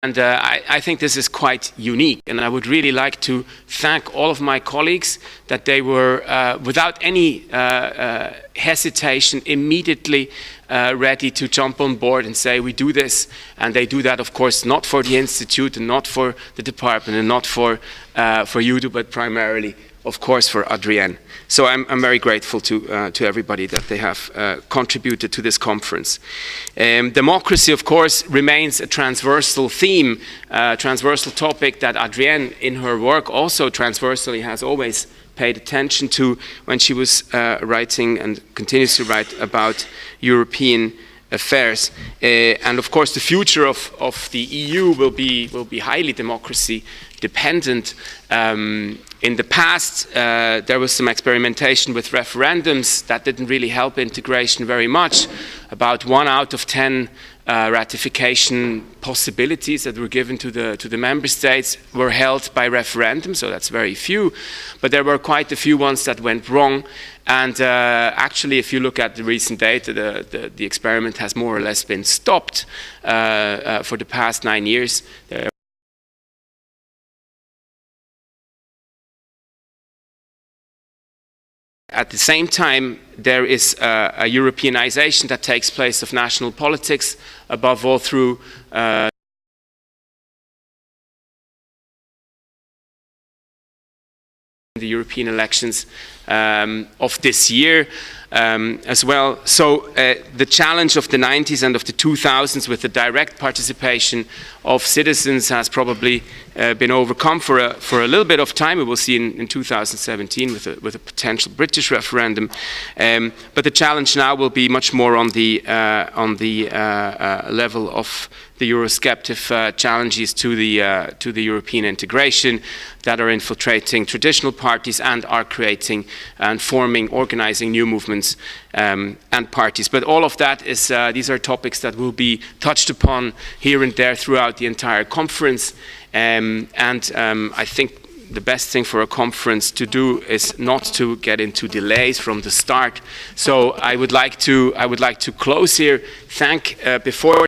And I think this is quite unique, and I would really like to thank all of my colleagues that they were, without any hesitation, immediately ready to jump on board and say, we do this. And they do that, of course, not for the Institute and not for the department and not for EUDO, but primarily, of course, for Adrienne. So I'm very grateful to everybody that they have contributed to this conference. Democracy, of course, remains a transversal theme, transversal topic that Adrienne, in her work, also transversally has always paid attention to when she was writing and continues to write about European affairs. And of course, the future of the EU will be highly democracy dependent. In the past, there was some experimentation with referendums that didn't really help integration very much. About 1 out of 10 ratification possibilities that were given to the member states were held by referendum, so that's very few. But there were quite a few ones that went wrong. And actually, if you look at the recent data, the experiment has more or less been stopped for the past 9 years. At the same time, there is a Europeanization that takes place of national politics, above all through the European elections of this year as well. So the challenge of the 90s and of the 2000s with the direct participation of citizens has probably been overcome for a little bit of time. We will see in 2017 with a potential British referendum. But the challenge now will be much more on the level of the Eurosceptic challenges to the European integration that are infiltrating traditional parties and are creating and forming, organizing new movements and parties. But all of that is, these are topics that will be touched upon here and there throughout the entire conference. I think the best thing for a conference to do is not to get into delays from the start. So I would like to close here. Before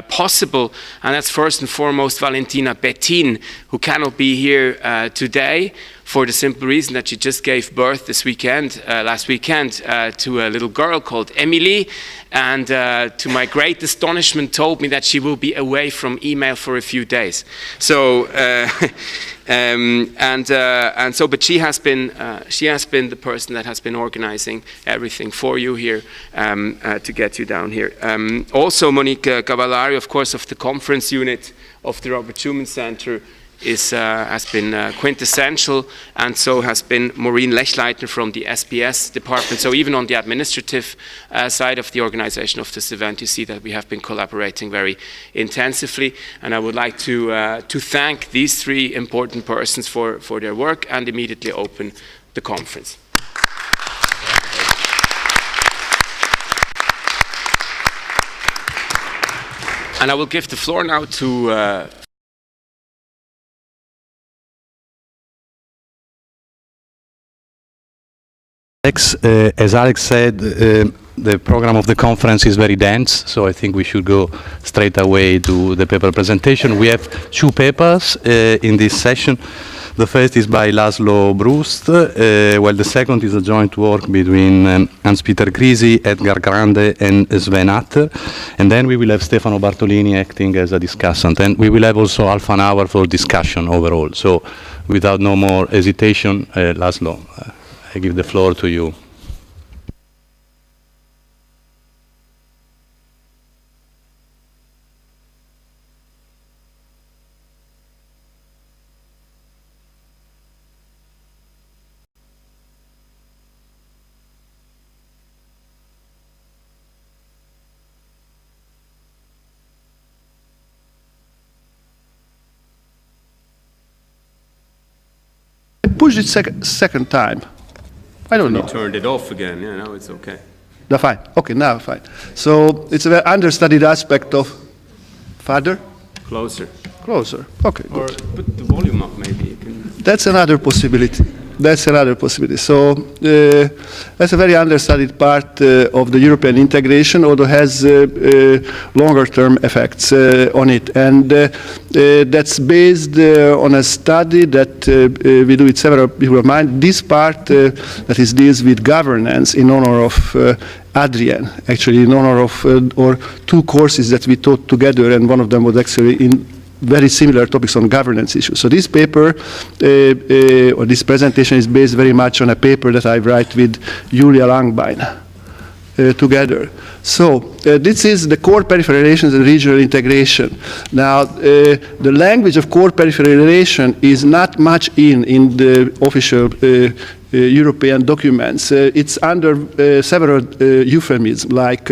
possible, and that's first and foremost Valentina Bettin, who cannot be here today for the simple reason that she just gave birth this weekend, last weekend, to a little girl called Emily, and to my great astonishment told me that she will be away from email for a few days. So but she has been the person that has been organizing everything for you here to get you down here. Also, Monique Cavallari, of course, of the conference unit of the Robert Schuman Center, has been quintessential, and so has been Maureen Lechleitner from the SPS department. So even on the administrative side of the organization of this event, you see that we have been collaborating very intensively. And I would like to thank these three important persons for their work and immediately open the conference. And I will give the floor now to as Alex said, the program of the conference is very dense, so I think we should go straight away to the paper presentation. We have 2 papers in this session. The first is by Laszlo Brust, while the second is a joint work between Hans-Peter Grisi, Edgar Grande, and Sven Atter. And then we will have Stefano Bartolini acting as a discussant. And we will have also half an hour for discussion overall. So without no more hesitation, Laszlo, I give the floor to you. I pushed it second time. I don't know. You turned it off again. Yeah, now it's okay. No, fine. Okay, now fine. So it's a very understudied aspect of father. Closer. Closer. Okay, or good. put the volume up, maybe. You can. That's another possibility. that's another possibility. So that's a very understudied part of the European integration, although has longer-term effects on it. And that's based on a study that we do with several people of mine. This part that is deals with governance in honor of Adrian, actually in honor of or two courses that we taught together, and one of them was actually in very similar topics on governance issues. So this paper, or this presentation is based very much on a paper that I write with Julia Langbein together. So this is the core peripheral relations and regional integration. Now, the language of core peripheral relation is not much in the official European documents. It's under several euphemisms like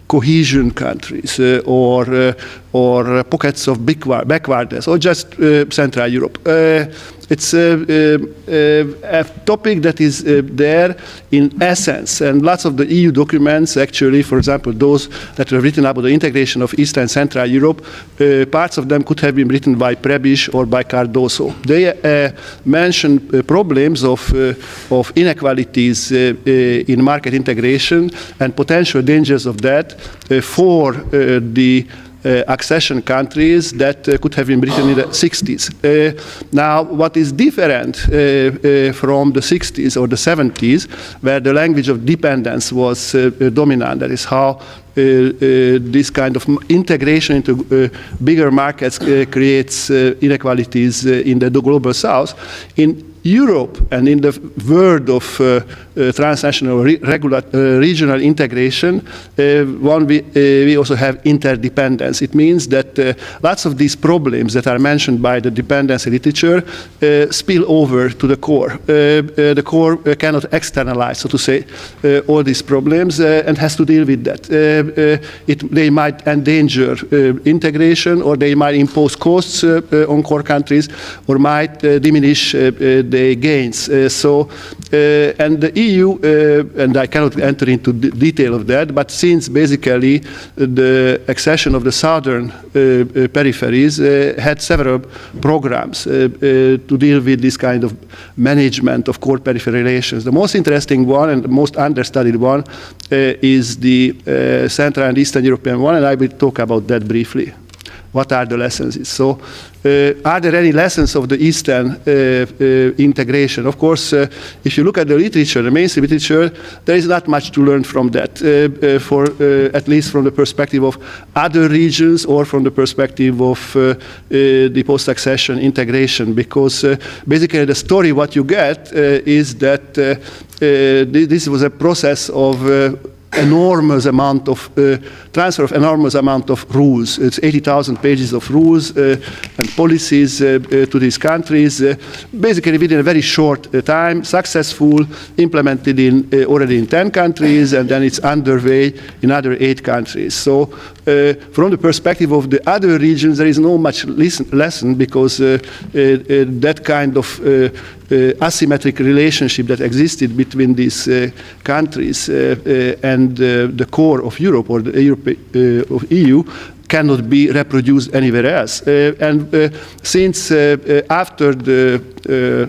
cohesion countries or pockets of backwardness, or just Central Europe. It's a topic that is there in essence, and lots of the EU documents, actually, for example, those that were written about the integration of East and Central Europe, parts of them could have been written by Prebisch or by Cardoso. They mention problems of inequalities in market integration and potential dangers of that for the accession countries that could have been written in the 60s. Now, what is different from the 60s or the 70s, where the language of dependence was dominant, that is how this kind of integration into bigger markets creates inequalities in the global south. In Europe and in the world of transnational regional integration, we also have interdependence. It means that lots of these problems that are mentioned by the dependency literature spill over to the core. The core cannot externalize, so to say, all these problems and has to deal with that. They might endanger integration, or they might impose costs on core countries, or might diminish the gains. And the EU, and I cannot enter into detail of that, but since basically the accession of the southern peripheries had several programs to deal with this kind of management of core peripheral relations. The most interesting one and the most understudied one is the Central and Eastern European one, and I will talk about that briefly. What are the lessons? So, are there any lessons of the Eastern integration? Of course, if you look at the literature, the mainstream literature, there is not much to learn from that, at least from the perspective of other regions or from the perspective of the post-accession integration, because basically the story what you get is that this was a process of enormous amount of transfer of enormous amount of rules. It's 80,000 pages of rules and policies to these countries, basically within a very short time, successful, implemented in already in 10 countries, and then it's underway in other 8 countries. So from the perspective of the other regions, there is no much lesson, because that kind of asymmetric relationship that existed between these countries and the core of Europe or the of EU cannot be reproduced anywhere else. Since after the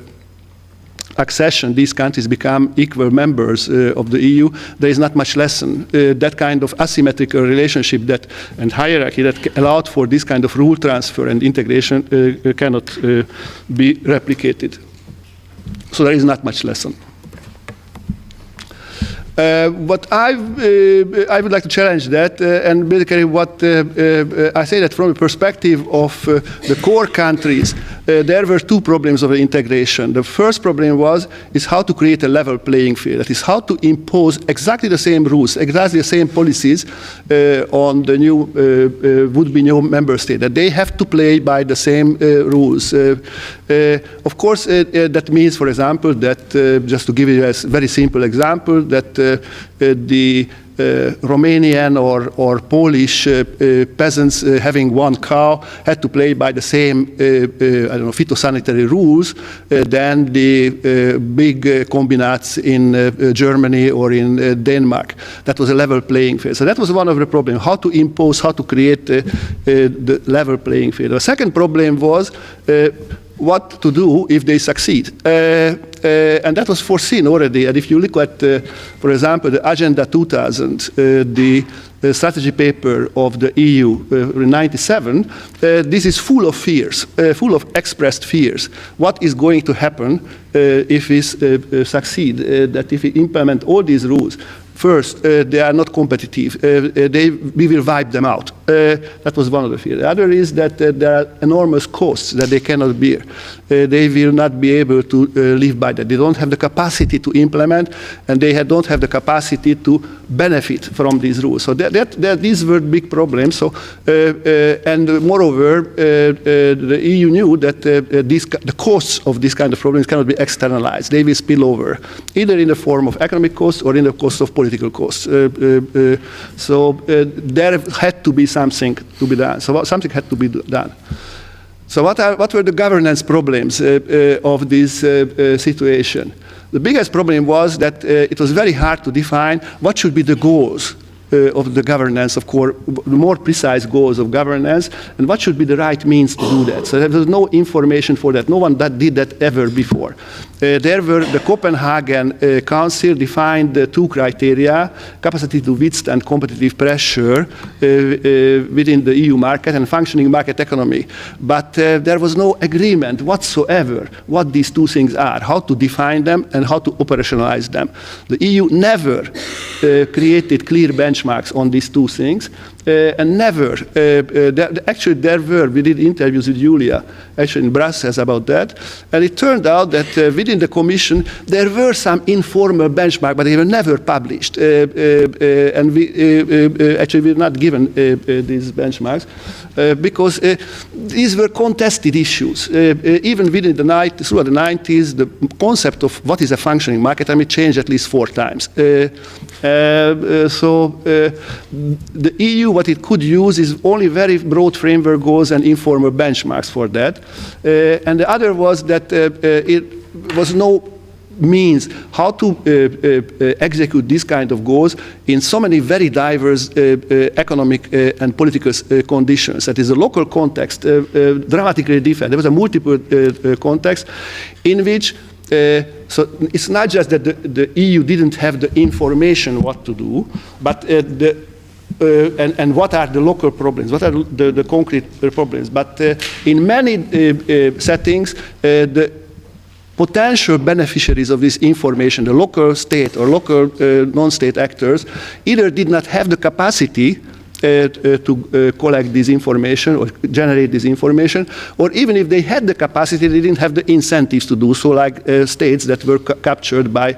accession, these countries become equal members of the EU, there is not much lesson. That kind of asymmetrical relationship and hierarchy that allowed for this kind of rule transfer and integration cannot be replicated. So there is not much lesson. What I would like to challenge that, and basically what I say that from the perspective of the core countries, there were 2 problems of the integration. The first problem is how to create a level playing field. That is, how to impose exactly the same rules, exactly the same policies on the new would-be new member state. That they have to play by the same rules. Of course, that means, for example, that just to give you a very simple example, that the Romanian or Polish peasants having 1 cow had to play by the same I don't know, phytosanitary rules than the big combinats in Germany or in Denmark. That was a level playing field. So that was one of the problems, how to impose, how to create the level playing field. The second problem was what to do if they succeed. and that was foreseen already. And if you look at, for example, the Agenda 2000, the strategy paper of the EU in '97, this is full of fears, full of expressed fears. What is going to happen if we succeed, that if we implement all these rules? First, they are not competitive. We will wipe them out. That was one of the fears. The other is that there are enormous costs that they cannot bear. They will not be able to live by that. They don't have the capacity to implement, and they don't have the capacity to benefit from these rules. So these were big problems. So, and moreover, the EU knew that the costs of these kind of problems cannot be externalized. They will spill over, either in the form of economic costs or in the cost of political costs. So there had to be something to be done. So something had to be done. So what were the governance problems of this situation? The biggest problem was that it was very hard to define what should be the goals of the governance, of course, the more precise goals of governance, and what should be the right means to do that. So there was no information for that. No one that did that ever before. The Copenhagen Council defined two criteria: capacity to withstand competitive pressure within the EU market and functioning market economy. But there was no agreement whatsoever what these two things are, how to define them and how to operationalize them. The EU never created clear benchmarks on these two things, and never. Actually, we did interviews with Julia, actually in Brussels about that, and it turned out that within the Commission there were some informal benchmarks, but they were never published, and we were not given these benchmarks because these were contested issues. Even within throughout the 90s, the concept of what is a functioning market changed at least 4 times. So the EU, what it could use is only very broad framework goals and informal benchmarks for that. And the other was that it was no means how to execute these kind of goals in so many very diverse economic and political conditions. That is, the local context dramatically different. There was a multiple context in which so it's not just that the EU didn't have the information what to do, but and what are the local problems, what are the concrete problems. But in many settings, the potential beneficiaries of this information, the local state or local non-state actors, either did not have the capacity to collect this information or generate this information, or even if they had the capacity, they didn't have the incentives to do so, like states that were captured by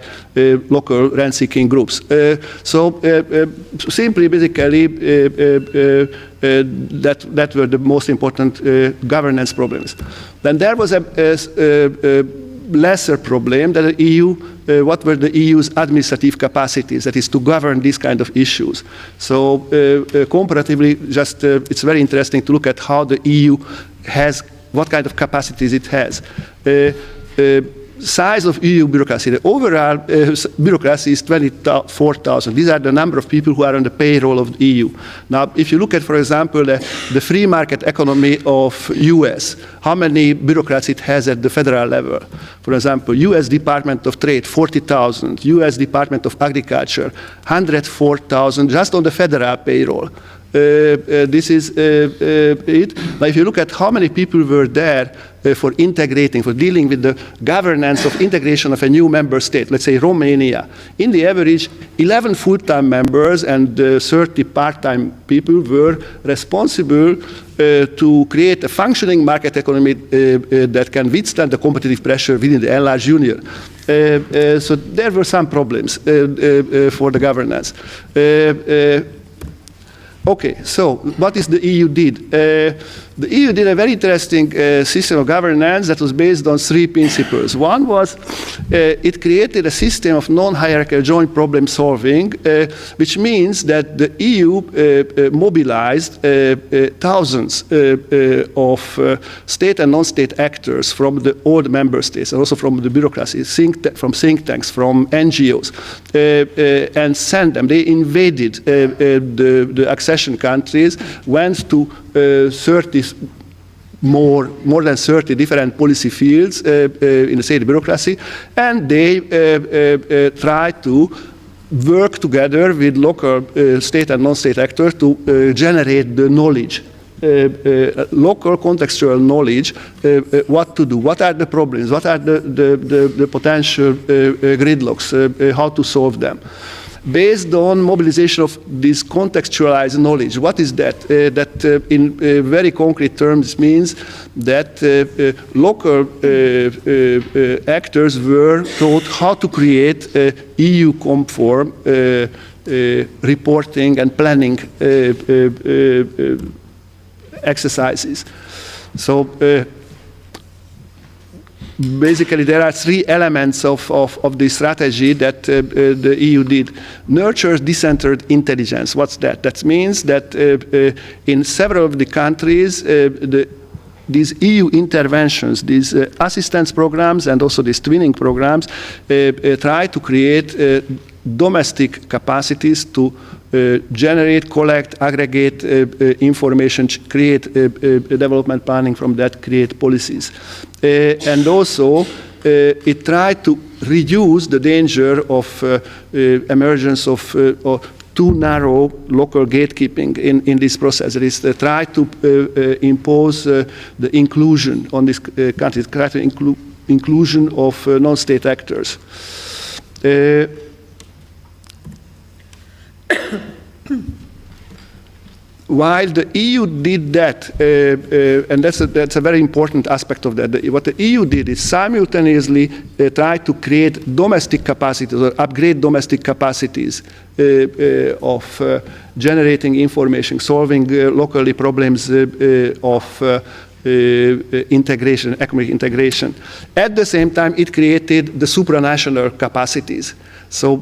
local rent-seeking groups. So simply, basically, that were the most important governance problems. Then there was a lesser problem that the EU, what were the EU's administrative capacities, that is to govern these kind of issues. So comparatively, just it's very interesting to look at how the EU has, what kind of capacities it has. Size of EU bureaucracy. The overall bureaucracy is 24,000. These are the number of people who are on the payroll of the EU. Now, if you look at, for example, the free market economy of US, how many bureaucrats it has at the federal level? For example, US Department of Trade, 40,000. US Department of Agriculture, 104,000 just on the federal payroll. This is it. Now, if you look at how many people were there for integrating, for dealing with the governance of integration of a new member state, let's say Romania, in the average, 11 full-time members and 30 part-time people were responsible to create a functioning market economy that can withstand the competitive pressure within the enlarged union. So there were some problems for the governance. Okay, so what is the EU did? The EU did a very interesting system of governance that was based on 3 principles. One was it created a system of non-hierarchical joint problem solving, which means that the EU mobilized thousands of state and non-state actors from the old member states and also from the bureaucracy, from think tanks, from NGOs, and sent them. They invaded the accession countries, went to 30 more than 30 different policy fields in the state bureaucracy, and they try to work together with local state and non-state actors to generate the knowledge, local contextual knowledge, what to do, what are the problems, what are the potential gridlocks, how to solve them. Based on mobilization of this contextualized knowledge. What is that? That in very concrete terms means that local actors were taught how to create EU-conform reporting and planning exercises. So basically, there are three elements of the strategy that the EU did. Nurture decentered intelligence. What's that? That means that in several of the countries, these EU interventions, these assistance programs and also these twinning programs try to create domestic capacities to generate, collect, aggregate information, create development planning from that, create policies. And also, it tried to reduce the danger of emergence of too narrow local gatekeeping in this process. It is try to impose the inclusion on this country, try to inclusion of non-state actors. While the EU did that, and that's a very important aspect of that, what the EU did is simultaneously try to create domestic capacities or upgrade domestic capacities of generating information, solving locally problems of integration, economic integration. At the same time, it created the supranational capacities. So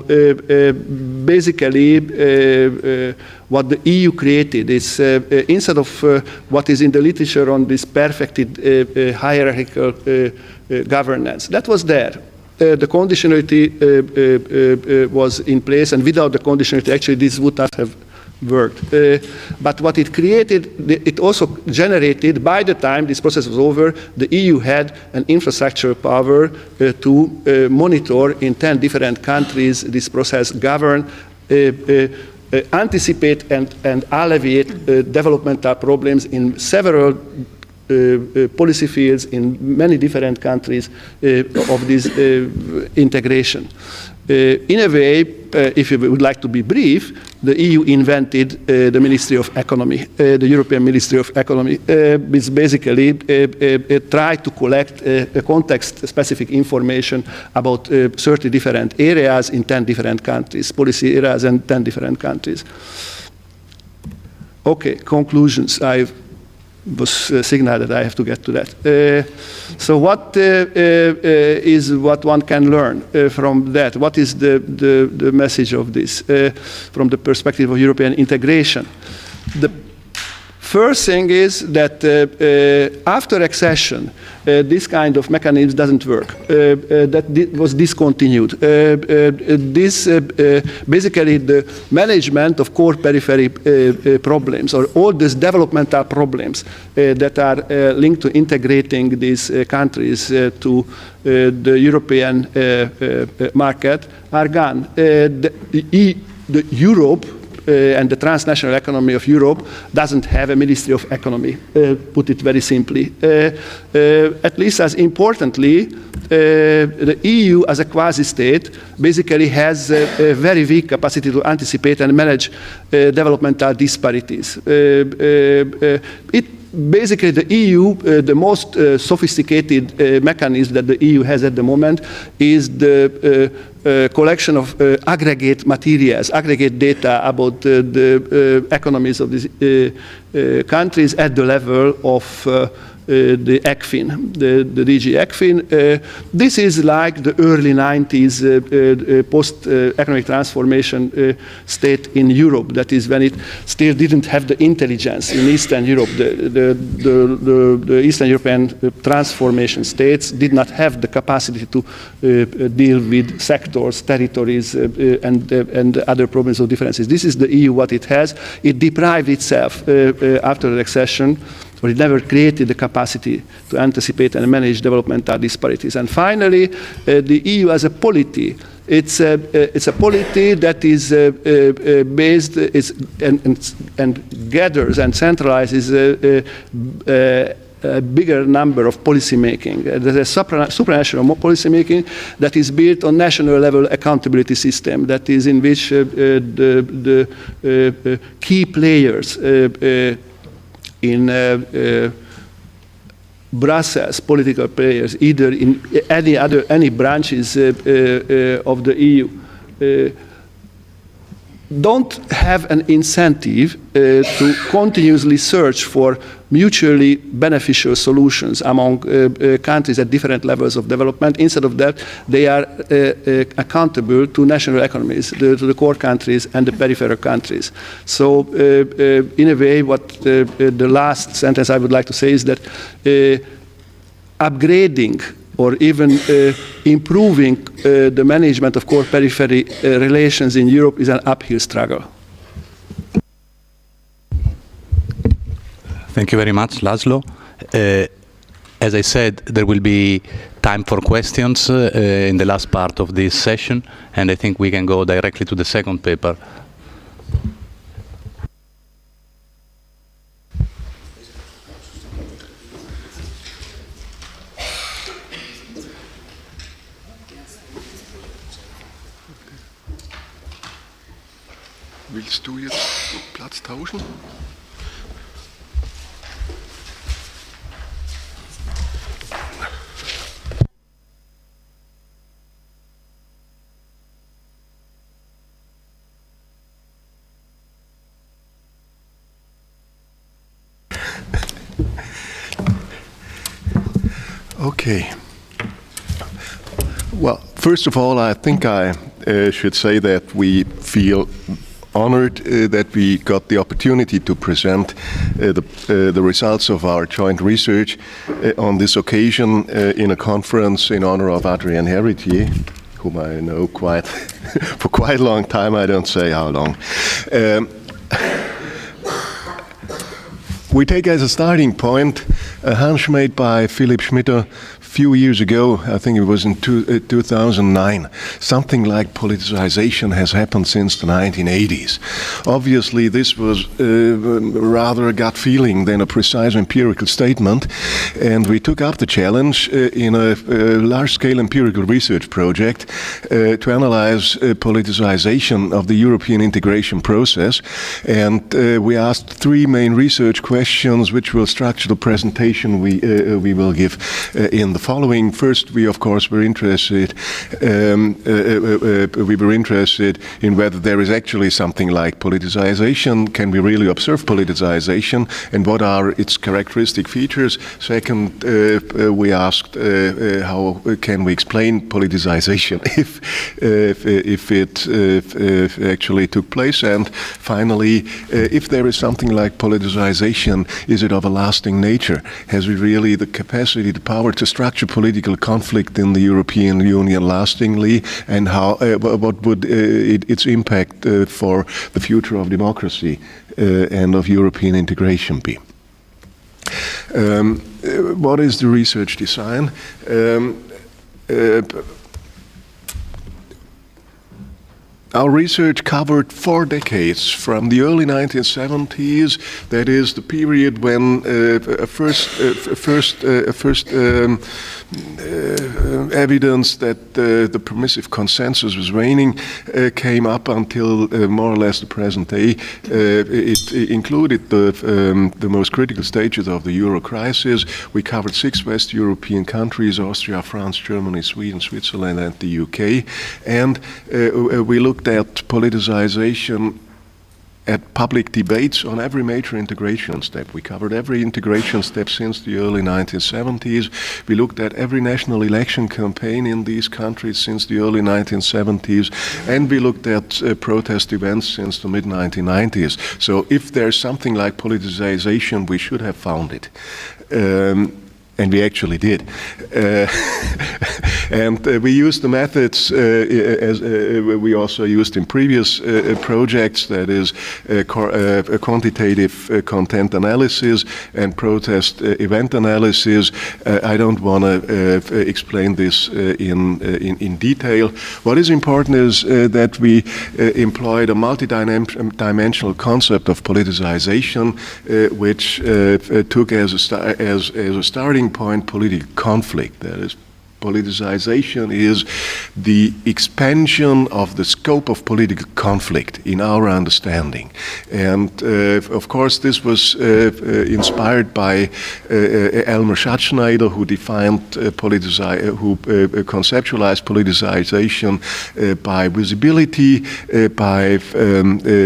basically, what the EU created is instead of what is in the literature on this perfected hierarchical governance, that was there. The conditionality was in place, and without the conditionality, actually, this would not have worked. But what it created, it also generated, by the time this process was over, the EU had an infrastructural power to monitor in 10 different countries this process, govern, anticipate and alleviate developmental problems in several policy fields in many different countries of this integration. In a way, if you would like to be brief, the EU invented the Ministry of Economy, the European Ministry of Economy, which basically tried to collect context-specific information about 30 different areas in 10 different countries, policy areas in 10 different countries. Okay, conclusions. I was signaled that I have to get to that. So what is what one can learn from that? What is the message of this from the perspective of European integration? The first thing is that after accession, this kind of mechanism doesn't work. That was discontinued. Basically, the management of core periphery problems, or all these developmental problems that are linked to integrating these countries to the European market are gone. The Europe and the transnational economy of Europe doesn't have a Ministry of Economy, put it very simply. At least as importantly, the EU as a quasi-state basically has a very weak capacity to anticipate and manage developmental disparities. Basically, the EU, the most sophisticated mechanism that the EU has at the moment is the collection of aggregate materials, aggregate data about the economies of these countries at the level of the ECFIN, the DG ECFIN. This is like the early 90s post-economic transformation state in Europe. That is when it still didn't have the intelligence in Eastern Europe. The Eastern European transformation states did not have the capacity to deal with sectors, territories, and other problems of differences. This is the EU, what it has. It deprived itself after the accession or it never created the capacity to anticipate and manage developmental disparities. And finally, the EU as a polity, it's a polity that is based and gathers and centralizes a bigger number of policy making. There's a supranational policy making that is built on national level accountability system, that is in which the key players in Brussels, political players, either in any branches of the EU, don't have an incentive to continuously search for mutually beneficial solutions among countries at different levels of development. Instead of that, they are accountable to national economies, to the core countries and the peripheral countries. So in a way, what the last sentence I would like to say is that upgrading or even improving the management of core periphery relations in Europe is an uphill struggle. Thank you very much, Laszlo. As I said, there will be time for questions in the last part of this session, and I think we can go directly to the second paper. Willst du jetzt Platz tauschen? Okay. Well, first of all, I think I should say that we feel honored that we got the opportunity to present the results of our joint research on this occasion in a conference in honor of Adrien Héritier, whom I know quite for quite a long time. I don't say how long. We take as a starting point a hunch made by Philipp Schmitter a few years ago. I think it was in 2009. Something like politicization has happened since the 1980s. Obviously, this was rather a gut feeling than a precise empirical statement, and we took up the challenge in a large-scale empirical research project to analyze politicization of the European integration process. And we asked three main research questions, which will structure the presentation we will give in the following. First, we of course were interested in whether there is actually something like politicization. Can we really observe politicization, and what are its characteristic features? Second, we asked how can we explain politicization if it actually took place, and finally, if there is something like politicization, is it of a lasting nature? Has it really the capacity, the power to structure political conflict in the European Union lastingly, and how what would its impact for the future of democracy and of European integration be? What is the research design? Our research covered 4 decades, from the early 1970s, that is the period when first evidence that the permissive consensus was reigning came up until more or less the present day. It included the most critical stages of the Euro crisis. We covered 6 West European countries: Austria, France, Germany, Sweden, Switzerland, and the UK. And we looked at politicization at public debates on every major integration step. We covered every integration step since the early 1970s. We looked at every national election campaign in these countries since the early 1970s. And we looked at protest events since the mid-1990s. So if there's something like politicization, we should have found it. And we actually did. And we used the methods as we also used in previous projects, that is quantitative content analysis and protest event analysis. I don't want to explain this in detail. What is important is that we employed a multidimensional concept of politicization, which took as a starting point political conflict. That is, politicization is the expansion of the scope of political conflict in our understanding. And of course this was inspired by Elmer Schatzschneider, who conceptualized politicization by visibility, by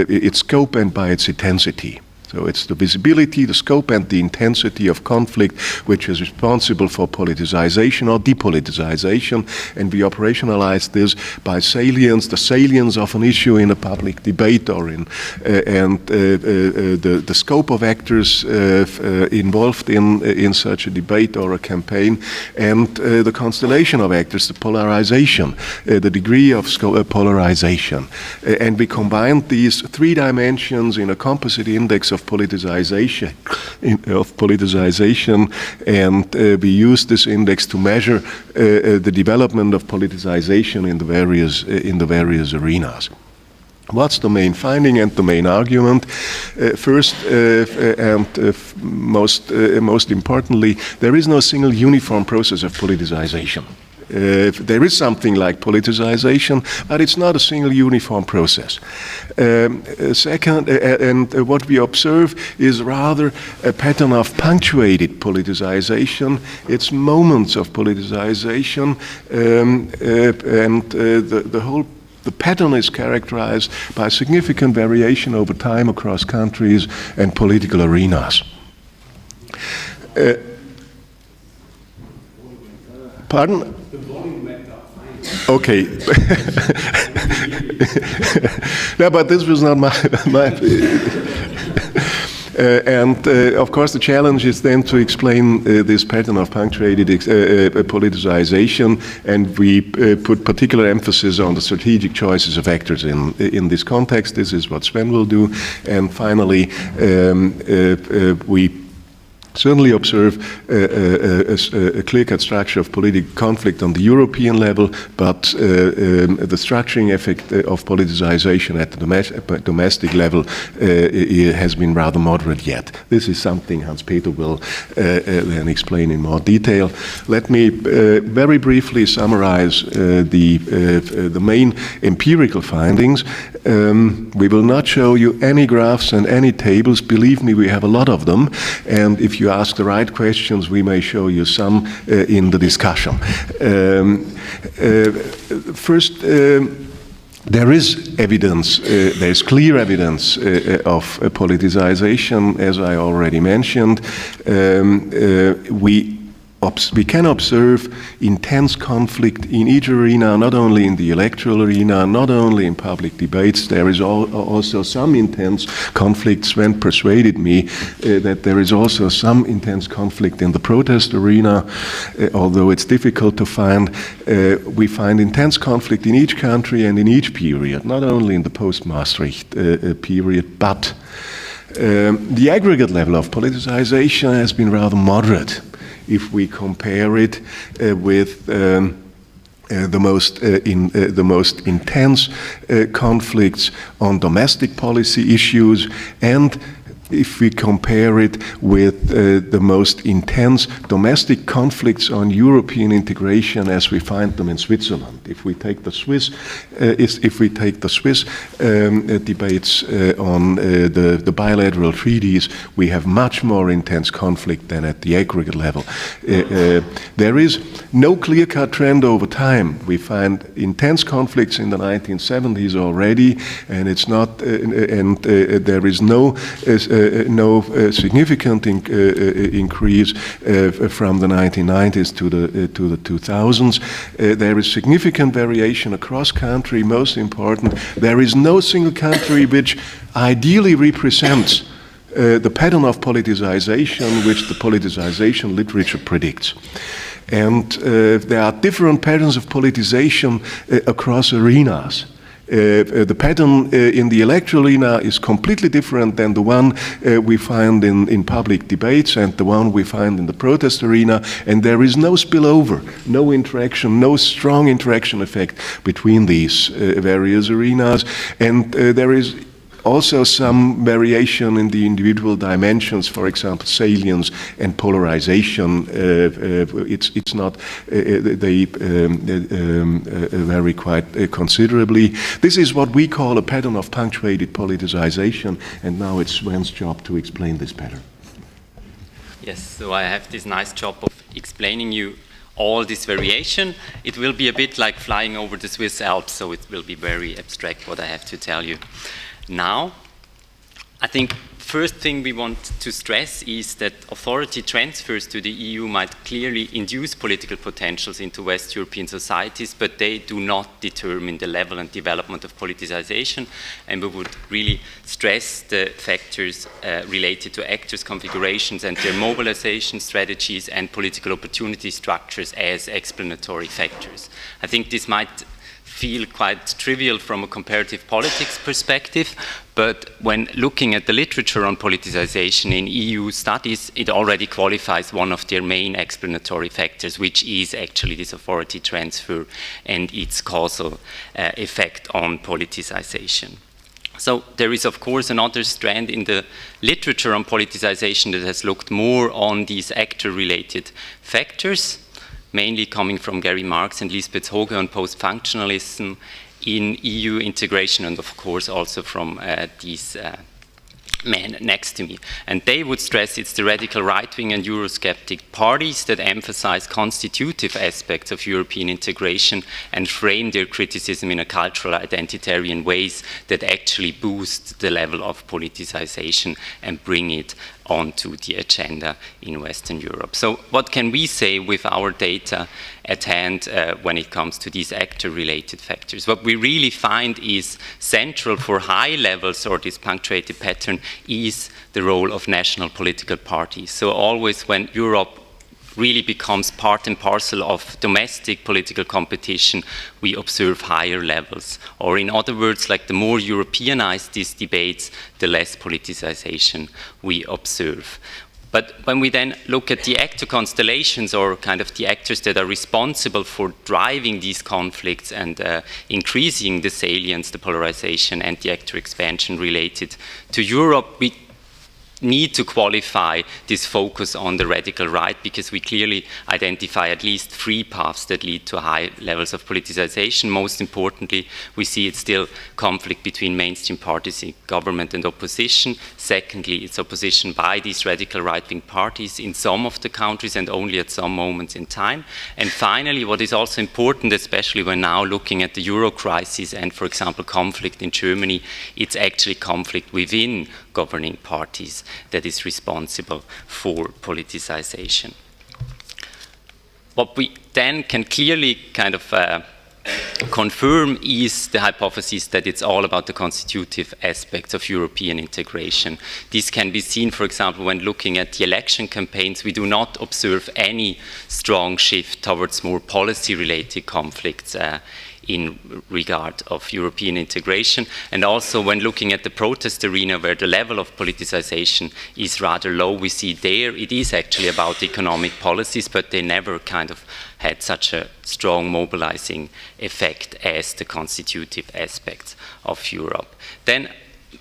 its scope and by its intensity. So it's the visibility, the scope, and the intensity of conflict which is responsible for politicization or depoliticization, and we operationalize this by salience, the salience of an issue in a public debate, or the scope of actors involved in such a debate or a campaign, and the constellation of actors, the polarization, the degree of polarization, and we combined these three dimensions in a composite index of politicization, and we use this index to measure the development of politicization in the various arenas. What's the main finding and the main argument? First and most importantly, there is no single uniform process of politicization. There is something like politicization, but it's not a single uniform process. Second, and what we observe is rather a pattern of punctuated politicization. It's moments of politicization, the pattern is characterized by significant variation over time across countries and political arenas. Pardon? The volume went up. Okay. No, but this was not my and of course the challenge is then to explain this pattern of punctuated politicization, and we put particular emphasis on the strategic choices of actors in this context. This is what Sven will do. And finally, we certainly observe a clear-cut structure of political conflict on the European level, but the structuring effect of politicization at the domestic level has been rather moderate yet. This is something Hans-Peter will then explain in more detail. Let me very briefly summarize the main empirical findings. We will not show you any graphs and any tables. Believe me, we have a lot of them, and if you ask the right questions, we may show you some in the discussion. First, there is evidence, there is clear evidence of politicization, as I already mentioned. We can observe intense conflict in each arena, not only in the electoral arena, not only in public debates. There is also some intense conflict. Sven persuaded me that there is also some intense conflict in the protest arena, although it's difficult to find. We find intense conflict in each country and in each period, not only in the post-Maastricht period, but the aggregate level of politicization has been rather moderate if we compare it with the most intense conflicts on domestic policy issues, and if we compare it with the most intense domestic conflicts on European integration as we find them in Switzerland. If we take the Swiss, debates on the bilateral treaties, we have much more intense conflict than at the aggregate level. There is no clear-cut trend over time. We find intense conflicts in the 1970s already, and it's not, there is no significant increase from the 1990s to the 2000s. There is significant variation across country. Most important, there is no single country which ideally represents the pattern of politicization which the politicization literature predicts. And there are different patterns of politicization across arenas. The pattern in the electoral arena is completely different than the one we find in public debates and the one we find in the protest arena, and there is no spillover, no interaction, no strong interaction effect between these various arenas, and there is also some variation in the individual dimensions, for example, salience and polarization. It's not, they vary quite considerably. This is what we call a pattern of punctuated politicization, and now it's Sven's job to explain this pattern. Yes, so I have this nice job of explaining you all this variation. It will be a bit like flying over the Swiss Alps, so it will be very abstract what I have to tell you. Now, I think first thing we want to stress is that authority transfers to the EU might clearly induce political potentials into West European societies, but they do not determine the level and development of politicization, and we would really stress the factors related to actors' configurations and their mobilization strategies and political opportunity structures as explanatory factors. I think this might feel quite trivial from a comparative politics perspective, but when looking at the literature on politicization in EU studies, it already qualifies one of their main explanatory factors, which is actually this authority transfer and its causal effect on politicization. So there is, of course, another strand in the literature on politicization that has looked more on these actor-related factors, mainly coming from Gary Marks and Lisbeth Hoge on post-functionalism in EU integration, and of course also from these men next to me. And they would stress it's the radical right-wing and Eurosceptic parties that emphasize constitutive aspects of European integration and frame their criticism in a cultural identitarian ways that actually boost the level of politicization and bring it onto the agenda in Western Europe. So what can we say with our data at hand when it comes to these actor-related factors? What we really find is central for high levels or this punctuated pattern is the role of national political parties. So always when Europe really becomes part and parcel of domestic political competition, we observe higher levels. Or in other words, like the more Europeanized these debates, the less politicization we observe. But when we then look at the actor constellations or kind of the actors that are responsible for driving these conflicts and increasing the salience, the polarization and the actor expansion related to Europe, we need to qualify this focus on the radical right, because we clearly identify at least three paths that lead to high levels of politicization. Most importantly, we see it's still conflict between mainstream parties in government and opposition. Secondly, it's opposition by these radical right-wing parties in some of the countries and only at some moments in time. And finally, what is also important, especially when now looking at the Euro crisis and, for example, conflict in Germany, it's actually conflict within governing parties that is responsible for politicization. What we then can clearly kind of confirm is the hypothesis that it's all about the constitutive aspects of European integration. This can be seen, for example, when looking at the election campaigns. We do not observe any strong shift towards more policy-related conflicts in regard of European integration. And also when looking at the protest arena where the level of politicization is rather low, we see there it is actually about economic policies, but they never kind of had such a strong mobilizing effect as the constitutive aspects of Europe. Then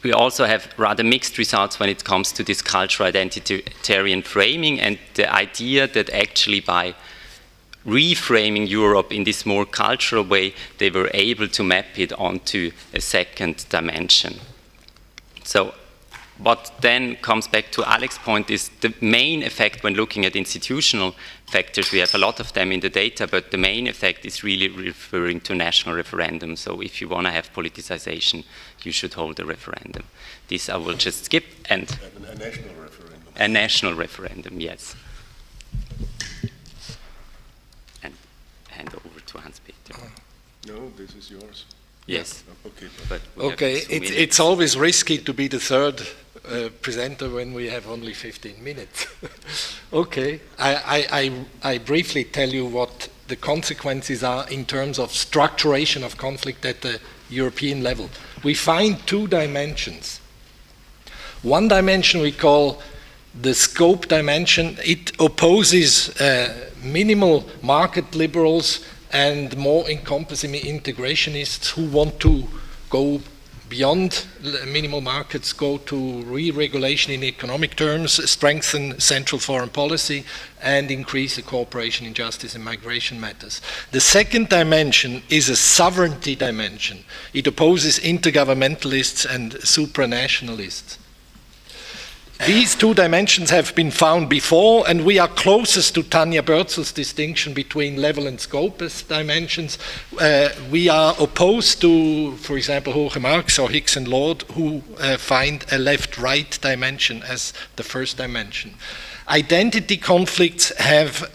we also have rather mixed results when it comes to this cultural identitarian framing and the idea that actually by reframing Europe in this more cultural way, they were able to map it onto a second dimension. So what then comes back to Alex's point is the main effect when looking at institutional factors. We have a lot of them in the data, but the main effect is really referring to national referendum. So if you want to have politicization, you should hold a referendum. This I will just skip. And a national referendum. A national referendum, yes. Hand over to Hans-Peter. No, this is yours. Yes. Okay. But okay, it's always risky to be the third presenter when we have only 15 minutes. Okay, I briefly tell you what the consequences are in terms of structuration of conflict at the European level. We find two dimensions. One dimension we call the scope dimension. It opposes minimal market liberals and more encompassing integrationists who want to go beyond minimal markets, go to re-regulation in economic terms, strengthen central foreign policy, and increase the cooperation in justice and migration matters. The second dimension is a sovereignty dimension. It opposes intergovernmentalists and supranationalists. These two dimensions have been found before, and we are closest to Tanja Börzel's distinction between level and scope as dimensions. We are opposed to, for example, Jorge Marx or Hicks and Lord, who find a left-right dimension as the first dimension. Identity conflicts have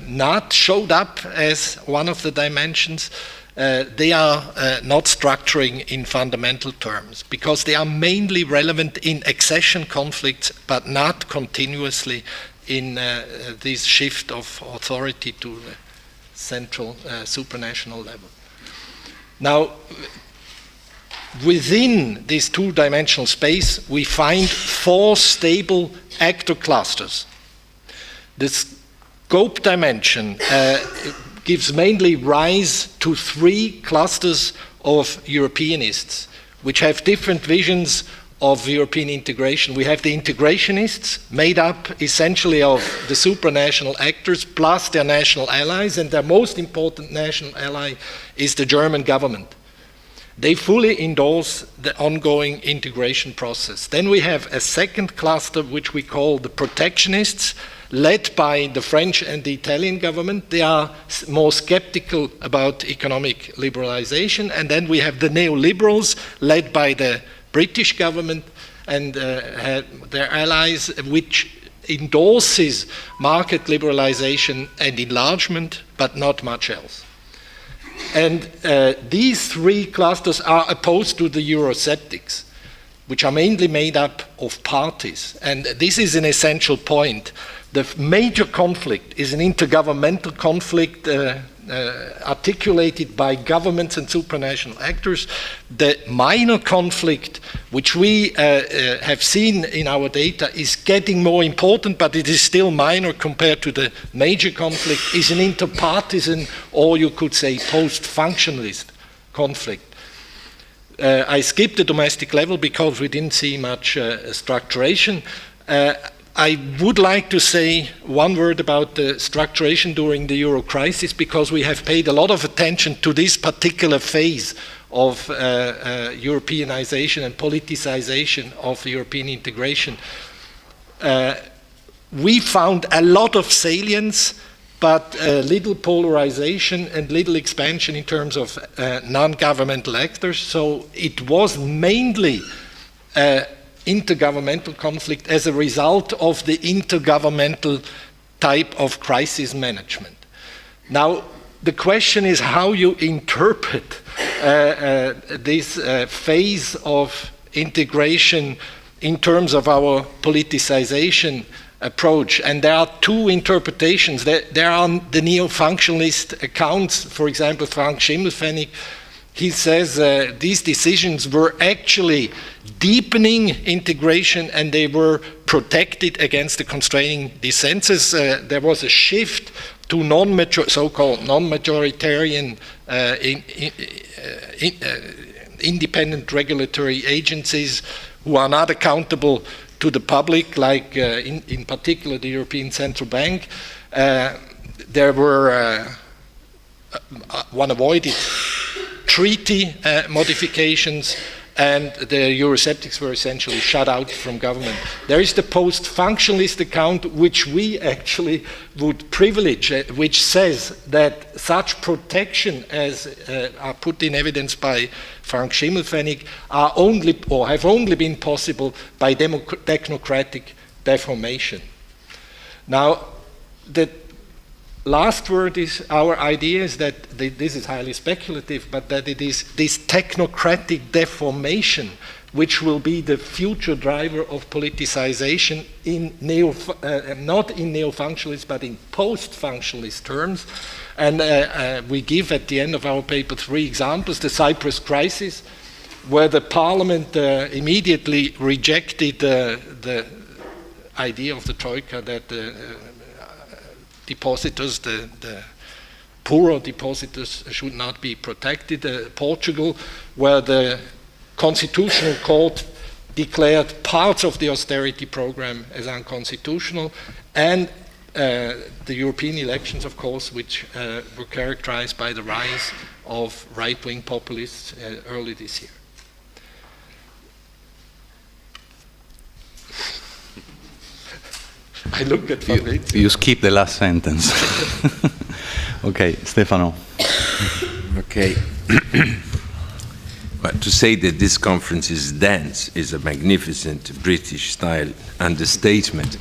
not showed up as one of the dimensions. They are not structuring in fundamental terms because they are mainly relevant in accession conflicts, but not continuously in this shift of authority to the central supranational level. Now, within this two-dimensional space, we find four stable actor clusters. The scope dimension gives mainly rise to three clusters of Europeanists, which have different visions of European integration. We have the integrationists, made up essentially of the supranational actors plus their national allies, and their most important national ally is the German government. They fully endorse the ongoing integration process. Then we have a second cluster, which we call the protectionists, led by the French and the Italian government. They are more skeptical about economic liberalization. And then we have the neoliberals, led by the British government and their allies, which endorses market liberalization and enlargement, but not much else. And these three clusters are opposed to the Eurosceptics, which are mainly made up of parties. And this is an essential point. The major conflict is an intergovernmental conflict articulated by governments and supranational actors. The minor conflict, which we have seen in our data, is getting more important, but it is still minor compared to the major conflict, is an interpartisan, or you could say post-functionalist conflict. I skipped the domestic level because we didn't see much structuration. I would like to say one word about the structuration during the Euro crisis, because we have paid a lot of attention to this particular phase of Europeanization and politicization of European integration. We found a lot of salience, but little polarization and little expansion in terms of non-governmental actors. So it was mainly intergovernmental conflict as a result of the intergovernmental type of crisis management. Now, the question is how you interpret this phase of integration in terms of our politicization approach. And there are two interpretations. There are the neo-functionalist accounts, for example, Frank Schimmelpfennig. He says these decisions were actually deepening integration and they were protected against the constraining dissensus. There was a shift to so-called non-majoritarian independent regulatory agencies who are not accountable to the public, like in particular the European Central Bank. There were one avoided treaty modifications, and the Eurosceptics were essentially shut out from government. There is the post-functionalist account, which we actually would privilege, which says that such protection as are put in evidence by Frank Schimmelpfennig are only, or have only been possible by technocratic deformation. Now, the last word is, our idea is that this is highly speculative, but that it is this technocratic deformation which will be the future driver of politicization in not in neo-functionalist, but in post-functionalist terms. And we give at the end of our paper 3 examples. The Cyprus crisis, where the parliament immediately rejected the idea of the Troika that the depositors, the poorer depositors should not be protected. Portugal, where the Constitutional Court declared parts of the austerity program as unconstitutional, and the European elections, of course, which were characterized by the rise of right-wing populists early this year. I look at Fabrizio. You skip the last sentence. Okay, Stefano. Okay. But to say that this conference is dense is a magnificent British-style understatement.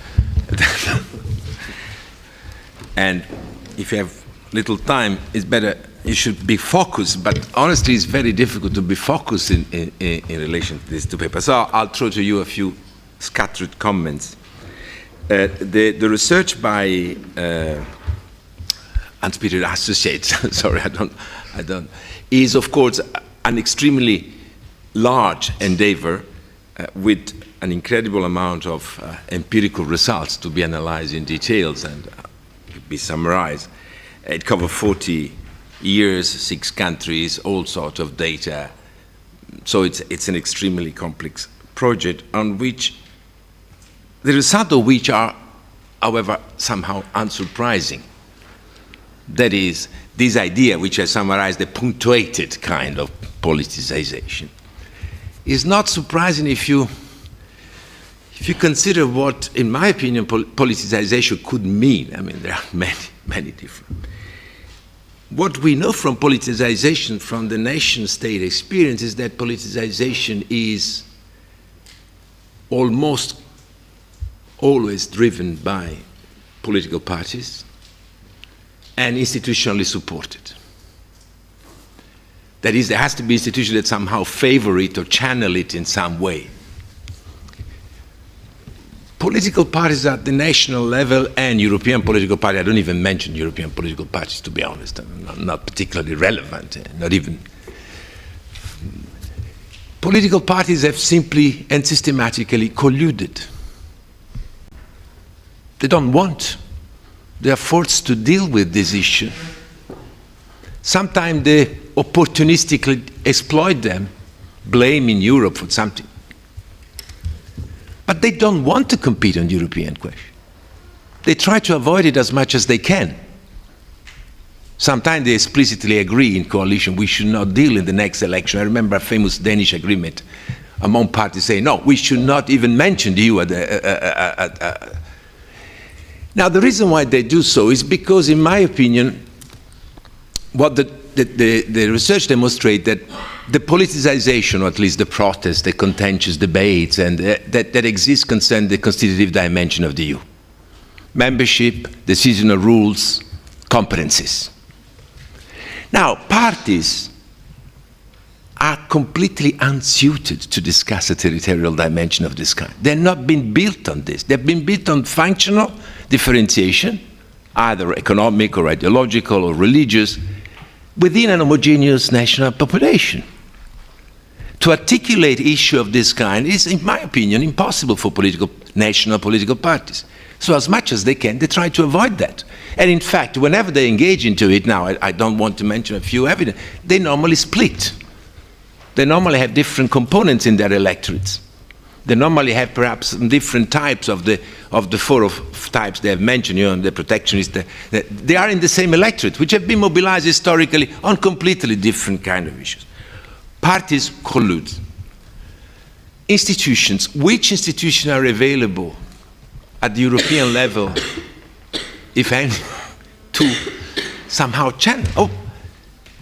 And if you have little time, it's better, you should be focused, but honestly it's very difficult to be focused in relation to these 2 papers. So I'll throw to you a few scattered comments. The research by Unspeakable Associates, sorry, I don't, is of course an extremely large endeavor with an incredible amount of empirical results to be analyzed in details and be summarized. It covers 40 years, 6 countries, all sorts of data. So it's an extremely complex project on which the results of which are, however, somehow unsurprising. That is, this idea, which I summarized, the punctuated kind of politicization, is not surprising if you consider what, in my opinion, politicization could mean. I mean, there are many different. What we know from politicization, from the nation-state experience, is that politicization is almost always driven by political parties and institutionally supported. That is, there has to be institutions that somehow favor it or channel it in some way. Political parties at the national level and European political parties, I don't even mention European political parties, to be honest, not particularly relevant, not even. Political parties have simply and systematically colluded. They don't want. They are forced to deal with this issue. Sometimes they opportunistically exploit them, blaming Europe for something. But they don't want to compete on the European question. They try to avoid it as much as they can. Sometimes they explicitly agree in coalition, we should not deal in the next election. I remember a famous Danish agreement among parties saying, no, we should not even mention the EU Now, the reason why they do so is because, in my opinion, what the research demonstrates that the politicization, or at least the protests, the contentious debates, and that exist concern the constitutive dimension of the EU. Membership, decisional rules, competencies. Now, parties are completely unsuited to discuss a territorial dimension of this kind. They've not been built on this. They've been built on functional differentiation, either economic or ideological or religious, within an homogeneous national population. To articulate issue of this kind is, in my opinion, impossible for national political parties. So as much as they can, they try to avoid that. And in fact, whenever they engage into it, now I don't want to mention a few evidence, they normally split. They normally have different components in their electorates. They normally have perhaps different types of the 4 types they have mentioned, you know, the protectionist. They are in the same electorate, which have been mobilized historically on completely different kind of issues. Parties collude. Institutions, which institutions are available at the European level, if any, to somehow channel? Oh,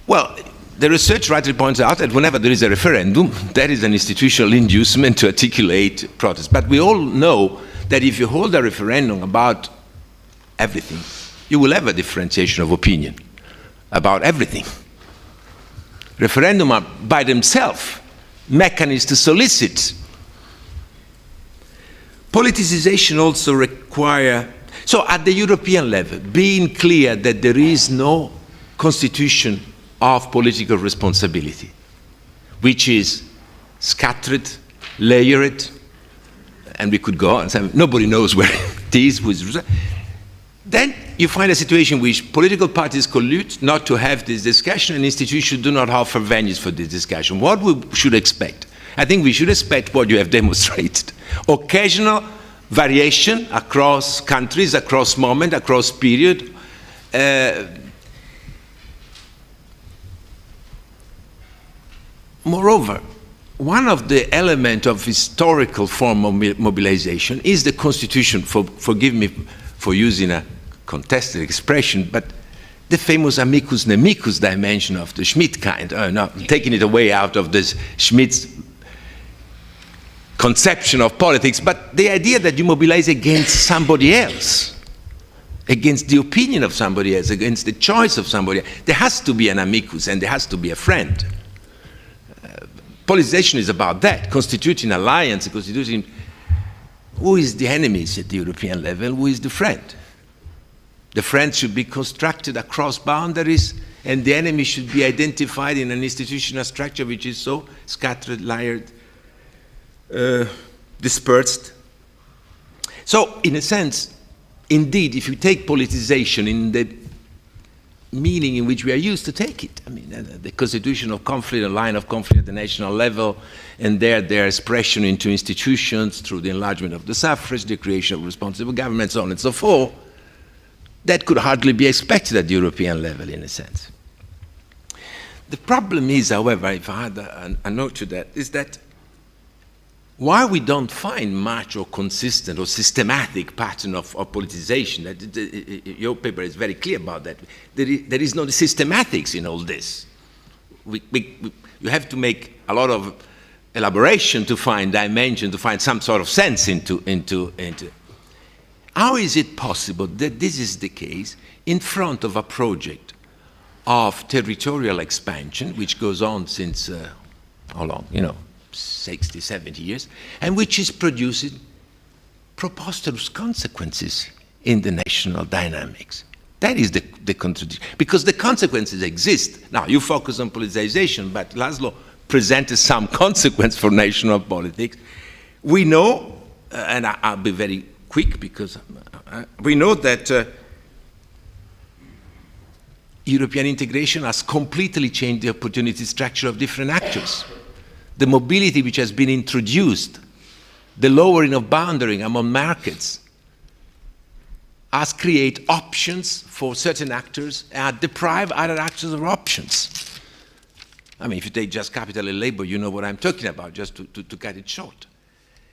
well, the research rightly points out that whenever there is a referendum, there is an institutional inducement to articulate protest. But we all know that if you hold a referendum about everything, you will have a differentiation of opinion about everything. Referendum are by themselves mechanisms to solicit. Politicization also require, so at the European level, being clear that there is no constitution of political responsibility, which is scattered, layered, and we could go on. Nobody knows where it is. Then you find a situation in which political parties collude not to have this discussion, and institutions do not offer venues for this discussion. What we should expect? I think we should expect what you have demonstrated. Occasional variation across countries, across moment, across period. Moreover, one of the elements of historical form of mobilization is the constitution, forgive me for using a contested expression, but the famous amicus nemicus dimension of the Schmitt kind, taking it away out of this Schmitt's conception of politics, but the idea that you mobilize against somebody else, against the opinion of somebody else, against the choice of somebody else. There has to be an amicus and there has to be a friend. Politicization is about that, constituting alliance, constituting who is the enemies at the European level, who is the friend. The friend should be constructed across boundaries, and the enemy should be identified in an institutional structure which is so scattered, layered, dispersed. So, in a sense, indeed, if you take politicization in the meaning in which we are used to take it, I mean, the constitution of conflict, a line of conflict at the national level, and their expression into institutions through the enlargement of the suffrage, the creation of responsible government, so on and so forth, that could hardly be expected at the European level, in a sense. The problem is, however, if I had a note to that, is that while we don't find much or consistent or systematic pattern of politicization, your paper is very clear about that, there is no systematics in all this. You have to make a lot of elaboration to find dimension, to find some sort of sense into. How is it possible that this is the case in front of a project of territorial expansion, which goes on since, how long, 60, 70 years, and which is producing preposterous consequences in the national dynamics? That is the contradiction, because the consequences exist. Now, you focus on politicization, but Laszlo presented some consequence for national politics. We know, and I'll be very quick, because we know that European integration has completely changed the opportunity structure of different actors. The mobility which has been introduced, the lowering of boundary among markets, has created options for certain actors and deprive other actors of options. I mean, if you take just capital and labor, you know what I'm talking about, just to cut it short.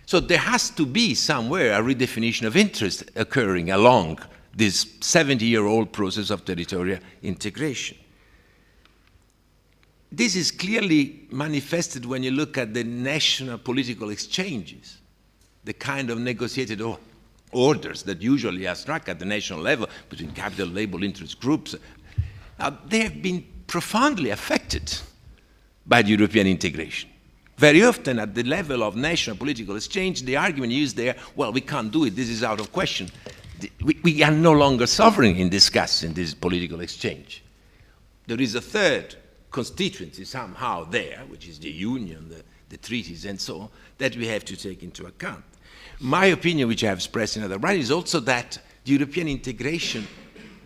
So there has to be somewhere a redefinition of interest occurring along this 70-year-old process of territorial integration. This is clearly manifested when you look at the national political exchanges, the kind of negotiated orders that usually are struck at the national level between capital, labor, interest groups. They have been profoundly affected by the European integration. Very often at the level of national political exchange, the argument used there, well, we can't do it, this is out of question. We are no longer sovereign in discussing this political exchange. There is a third constituency somehow there, which is the union, the treaties and so on, that we have to take into account. My opinion, which I have expressed in other writings, is also that the European integration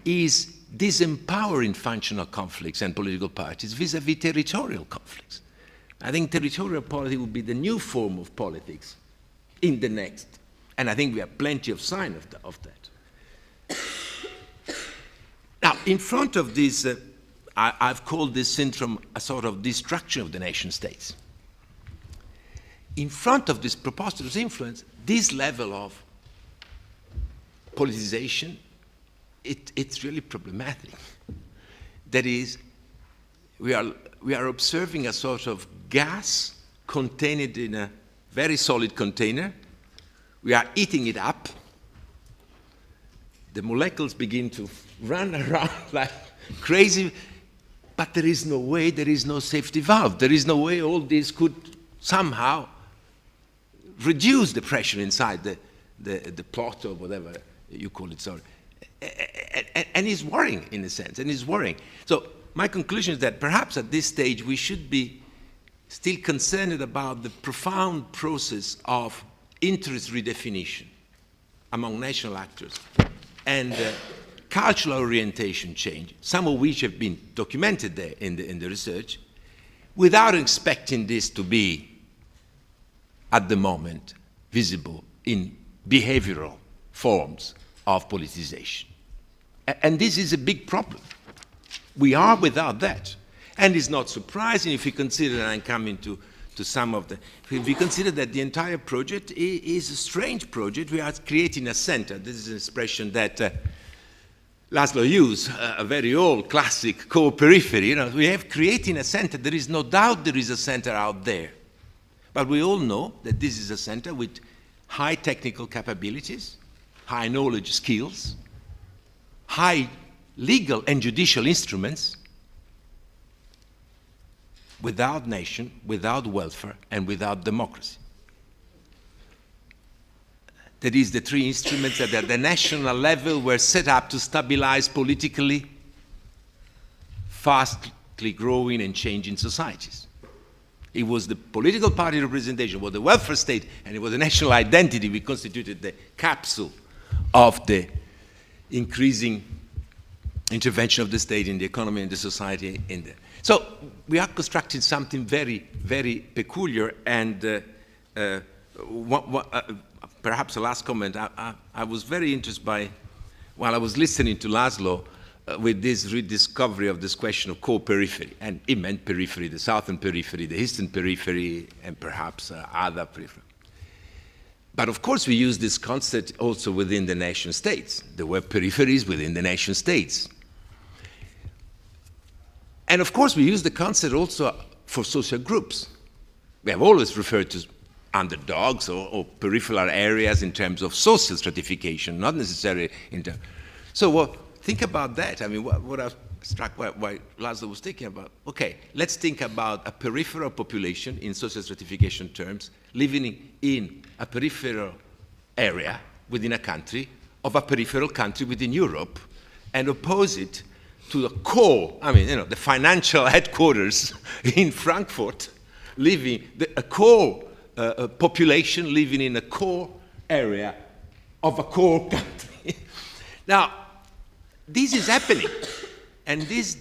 is disempowering functional conflicts and political parties vis-à-vis territorial conflicts. I think territorial politics will be the new form of politics in the next, and I think we have plenty of sign of that. Now, in front of this, I've called this syndrome a sort of destruction of the nation states. In front of this preposterous influence, this level of politicization, it's really problematic. That is, we are observing a sort of gas contained in a very solid container. We are eating it up. The molecules begin to run around like crazy, but there is no way, there is no safety valve. There is no way all this could somehow reduce the pressure inside the plot or whatever you call it, sorry. And it's worrying in a sense, and it's worrying. So my conclusion is that perhaps at this stage we should be still concerned about the profound process of interest redefinition among national actors and cultural orientation change, some of which have been documented there in the research, without expecting this to be, at the moment, visible in behavioral forms of politicization. And this is a big problem. We are without that. And it's not surprising if you consider, and I'm coming to some of the, if we consider that the entire project is a strange project. We are creating a center. This is an expression that Laszlo used, a very old classic co-periphery. You know, we have creating a center. There is no doubt there is a center out there. But we all know that this is a center with high technical capabilities, high knowledge skills, high legal and judicial instruments, without nation, without welfare, and without democracy. That is, the three instruments that at the national level were set up to stabilize politically fastly growing and changing societies. It was the political party representation, it was the welfare state, and it was the national identity which constituted the capsule of the increasing intervention of the state in the economy and the society in there. So we are constructing something very, very peculiar, and perhaps a last comment. I was very interested by, while I was listening to Laszlo, with this rediscovery of this question of co-periphery, and it meant periphery, the southern periphery, the eastern periphery, and perhaps other periphery. But of course we use this concept also within the nation states. There were peripheries within the nation states. And of course we use the concept also for social groups. We have always referred to underdogs or peripheral areas in terms of social stratification, not necessarily in terms. So think about that. I mean, what I was struck by Laszlo was thinking about, okay, let's think about a peripheral population in social stratification terms, living in a peripheral area within a country, of a peripheral country within Europe, and oppose it to the core, I mean, you know, the financial headquarters in Frankfurt, living, a core population living in a core area of a core country. Now, this is happening, and this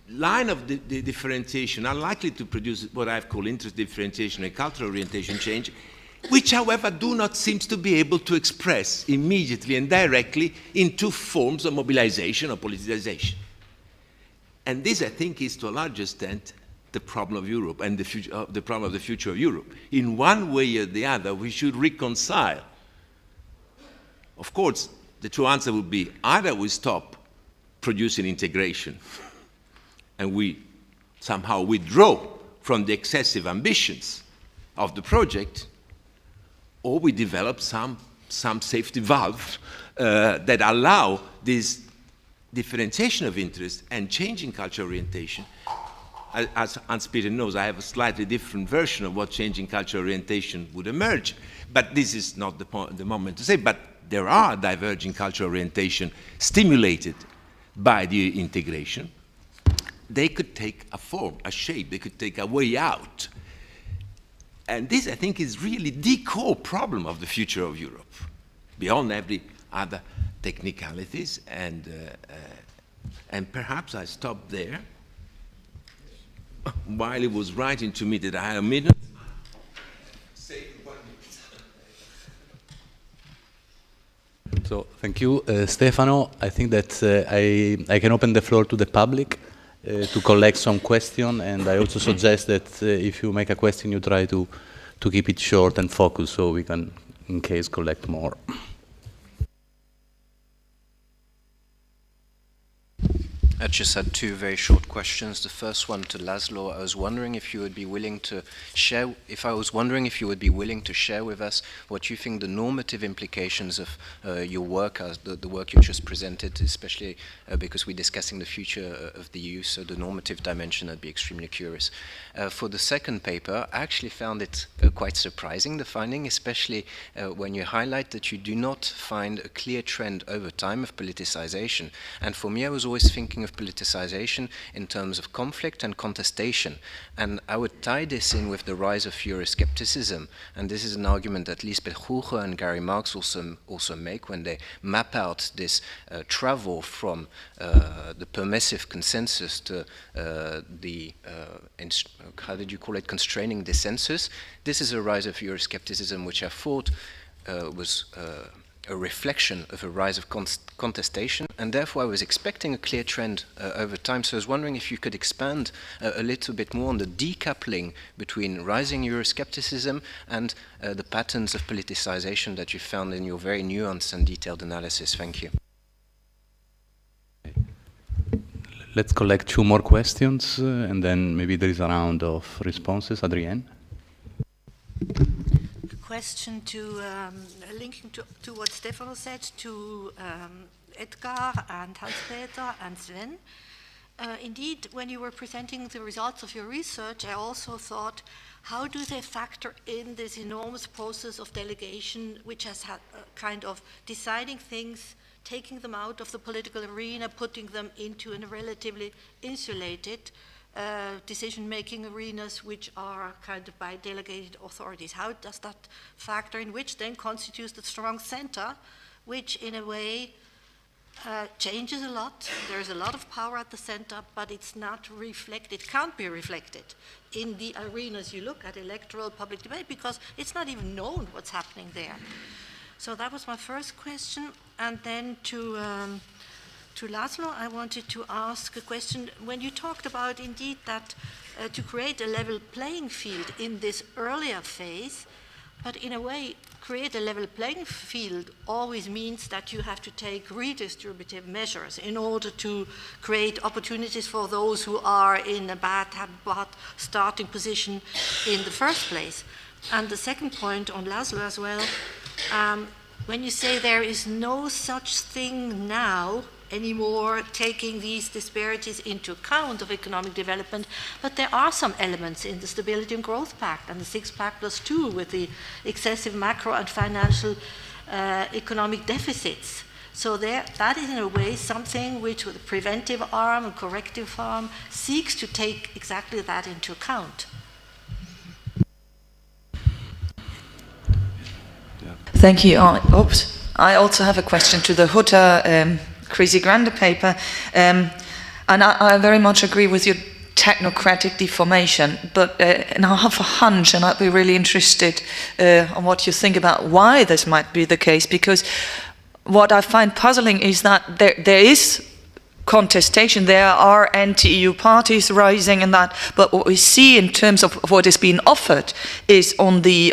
line of the differentiation are likely to produce what I've called interest differentiation and cultural orientation change, which, however, do not seem to be able to express immediately and directly into forms of mobilization or politicization. And this, I think, is to a large extent the problem of Europe and the problem of the future of Europe. In one way or the other, we should reconcile. Of course, the true answer would be either we stop producing integration and we somehow withdraw from the excessive ambitions of the project, or we develop some safety valve that allow this differentiation of interest and changing cultural orientation. As Hans-Peter knows, I have a slightly different version of what changing cultural orientation would emerge, but this is not the moment to say, but there are diverging cultural orientation stimulated by the integration. They could take a form, a shape, they could take a way out. And this, I think, is really the core problem of the future of Europe, beyond every other technicalities, and perhaps I stop there. While he was writing to me that I had a minute, say 1 minute. So thank you, Stefano. I think that I can open the floor to the public to collect some questions, and I also suggest that if you make a question, you try to keep it short and focused, so we can, in case, collect more. just had two very short questions. The first one to Laszlo. I was wondering if you would be willing to share with us what you think the normative implications of your work, the work you just presented, especially because we're discussing the future of the EU, so the normative dimension, I'd be extremely curious. For the second paper, I actually found it quite surprising, the finding, especially when you highlight that you do not find a clear trend over time of politicization. And for me, I was always thinking of politicization in terms of conflict and contestation. And I would tie this in with the rise of Euroscepticism. And this is an argument that Lisbeth Hoge and Gary Marx also make when they map out this travel from the permissive consensus to how did you call it, constraining dissensus. This is a rise of Euroscepticism, which I thought was a reflection of a rise of contestation, and therefore I was expecting a clear trend over time. So I was wondering if you could expand a little bit more on the decoupling between rising Euroscepticism and the patterns of politicization that you found in your very nuanced and detailed analysis. Thank you. Let's collect two more questions, and then maybe there is a round of responses. Adrienne? Question to linking to what Stefano said to Edgar and Hans-Peter and Sven. Indeed, when you were presenting the results of your research, I also thought, how do they factor in this enormous process of delegation, which has had kind of deciding things, taking them out of the political arena, putting them into a relatively insulated decision-making arenas which are kind of by delegated authorities. How does that factor in, which then constitutes the strong center, which in a way changes a lot. There's a lot of power at the center, but it's not reflected, can't be reflected in the arenas you look at, electoral, public debate, because it's not even known what's happening there. So that was my first question. And then to Laszlo, I wanted to ask a question. When you talked about, indeed, that to create a level playing field in this earlier phase, but in a way, create a level playing field always means that you have to take redistributive measures in order to create opportunities for those who are in a bad starting position in the first place. And the second point on Laszlo as well, when you say there is no such thing now anymore taking these disparities into account of economic development, but there are some elements in the Stability and Growth Pact and the Six-Pack+2 with the excessive macro and financial economic deficits. So that is in a way something which with a preventive arm and corrective arm seeks to take exactly that into account. Thank you. I also have a question to the Hutter Crisi Grande paper, and I very much agree with your technocratic deformation, but and I have a hunch, and I'd be really interested on what you think about why this might be the case, because what I find puzzling is that there is contestation, there are anti-EU parties rising and that, but what we see in terms of what is being offered is on the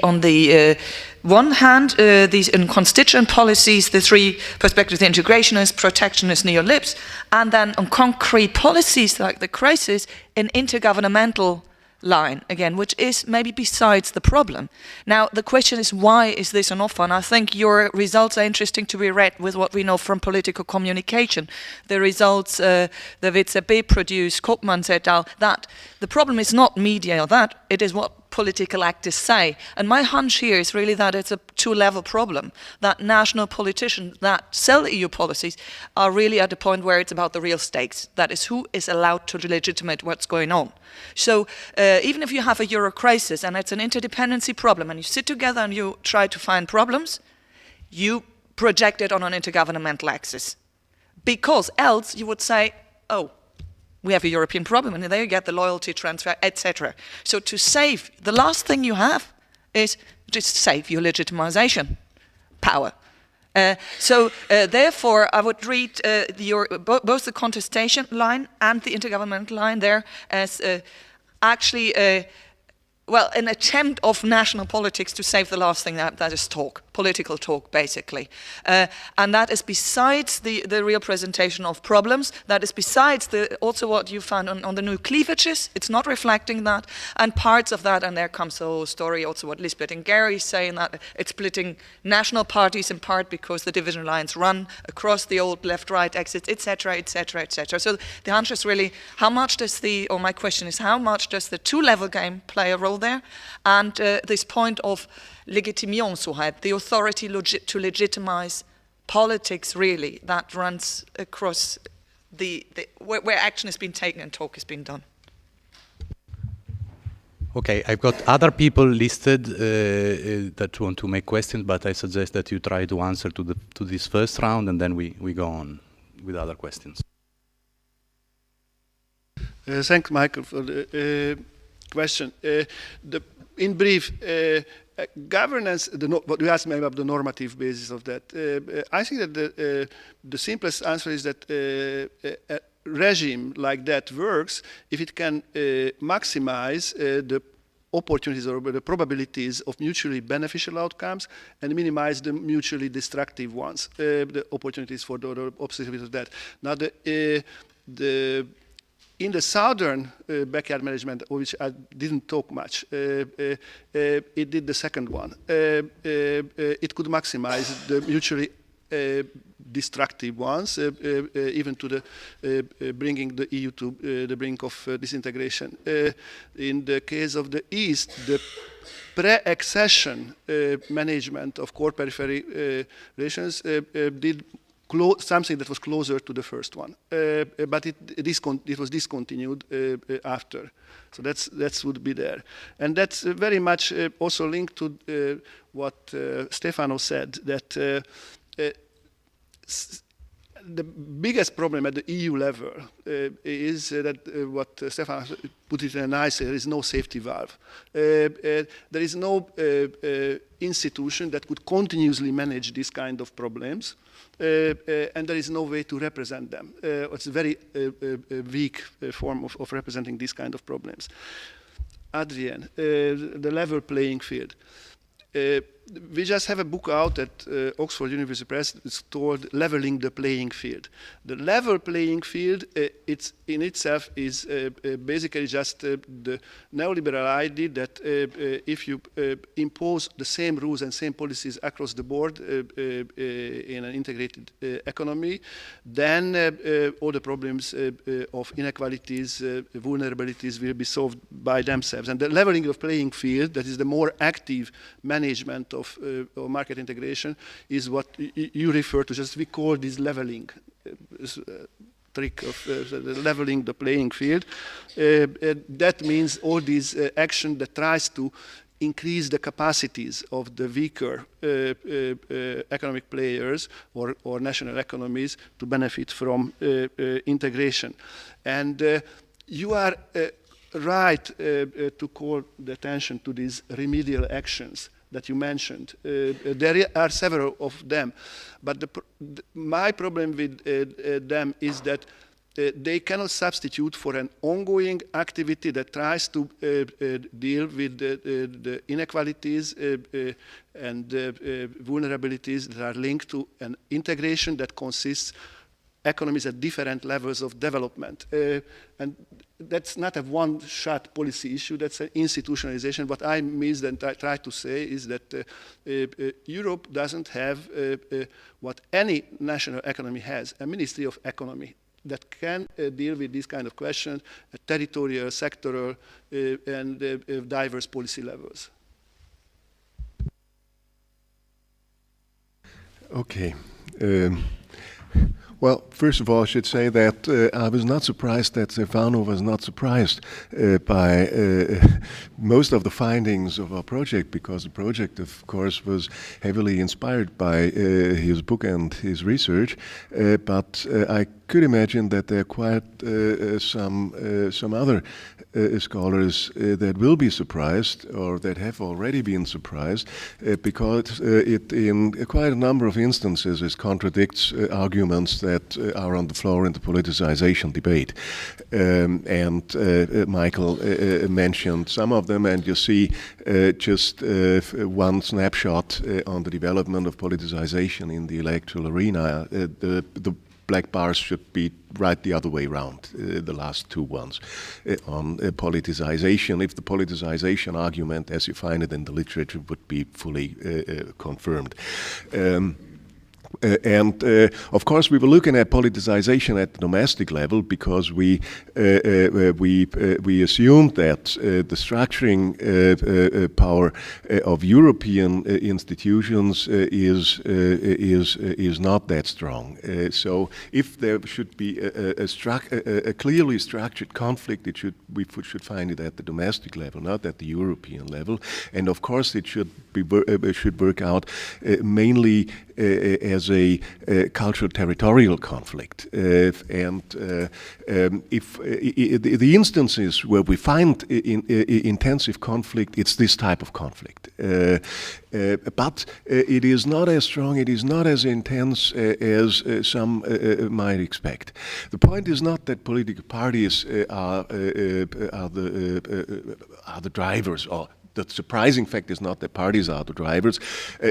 one hand, these in constituent policies, the three perspectives, the integrationist, protectionist, neo-libs, and then on concrete policies like the crisis, an intergovernmental line, again, which is maybe besides the problem. Now, the question is, why is this an offer? And I think your results are interesting to be read with what we know from political communication. The results the WZB produced, Koopmans et al., that the problem is not media or that, it is what political actors say. And my hunch here is really that it's a two-level problem, that national politicians that sell EU policies are really at a point where it's about the real stakes. That is, who is allowed to legitimate what's going on. So even if you have a Euro crisis and it's an interdependency problem and you sit together and you try to find problems, you project it on an intergovernmental axis. Because else you would say, oh, we have a European problem, and there you get the loyalty transfer, etc. So to save, the last thing you have is just save your legitimization power. Therefore, I would read both the contestation line and the intergovernmental line there as actually an attempt of national politics to save the last thing that is talk, political talk, basically. And that is besides the real presentation of problems, that is besides also what you found on the new cleavages, it's not reflecting that, and parts of that, and there comes the whole story also what Lisbeth and Gary saying that it's splitting national parties in part because the division lines run across the old left-right exits, etc., etc., etc. So the answer is really, how much does my question is, how much does the two-level game play a role there? And this point of Legitimierungshoheit, the authority to legitimize politics, really, that runs across where action has been taken and talk has been done. Okay, I've got other people listed that want to make questions, but I suggest that you try to answer to this first round, and then we go on with other questions. Thanks, Michael, for the question. In brief, governance, what you asked me about the normative basis of that. I think that the simplest answer is that a regime like that works if it can maximize the opportunities or the probabilities of mutually beneficial outcomes and minimize the mutually destructive ones, the opportunities for the opposite of that. Now, in the southern backyard management, of which I didn't talk much, it did the second one. It could maximize the mutually destructive ones, even to the bringing the EU to the brink of disintegration. In the case of the East, the pre-accession management of core periphery relations did something that was closer to the first one, but it was discontinued after. So that would be there, and that's very much also linked to what Stefano said, that the biggest problem at the EU level is that what Stefano put it in a nice, there is no safety valve. There is no institution that could continuously manage this kind of problems. And there is no way to represent them. It's a very weak form of representing these kind of problems. Adrian, the level playing field. We just have a book out at Oxford University Press. It's called Leveling the Playing Field. The level playing field, it's in itself is basically just the neoliberal idea that if you impose the same rules and same policies across the board in an integrated economy, then all the problems of inequalities, vulnerabilities will be solved by themselves. And the leveling of playing field, that is the more active management of market integration, is what you refer to. Just we call this leveling trick of leveling the playing field. That means all these action that tries to increase the capacities of the weaker economic players or national economies to benefit from integration. And you are right to call the attention to these remedial actions that you mentioned. There are several of them, but my problem with them is that they cannot substitute for an ongoing activity that tries to deal with the inequalities and vulnerabilities that are linked to an integration that consists economies at different levels of development. And that's not a one-shot policy issue, that's an institutionalization. What I mean and I try to say is that Europe doesn't have what any national economy has, a Ministry of Economy that can deal with these kind of questions at territorial, sectoral, and diverse policy levels. Okay. Well, first of all, I should say that I was not surprised that Stefano was not surprised by most of the findings of our project, because the project, of course, was heavily inspired by his book and his research. But I could imagine that there are quite some other scholars that will be surprised, or that have already been surprised, because it in quite a number of instances it contradicts arguments that are on the floor in the politicization debate. Michael mentioned some of them, and you see just one snapshot on the development of politicization in the electoral arena. The black bars should be right the other way around, the last two ones, on politicization, if the politicization argument, as you find it in the literature, would be fully confirmed. Of course, we were looking at politicization at the domestic level because we assumed that the structuring power of European institutions is not that strong. So, if there should be a clearly structured conflict, we should find it at the domestic level, not at the European level. And of course, it should work out mainly as a cultural territorial conflict. If the instances where we find intensive conflict, it's this type of conflict. But it is not as strong, it is not as intense as some might expect. The point is not that political parties are the drivers, or the surprising fact is not that parties are the drivers.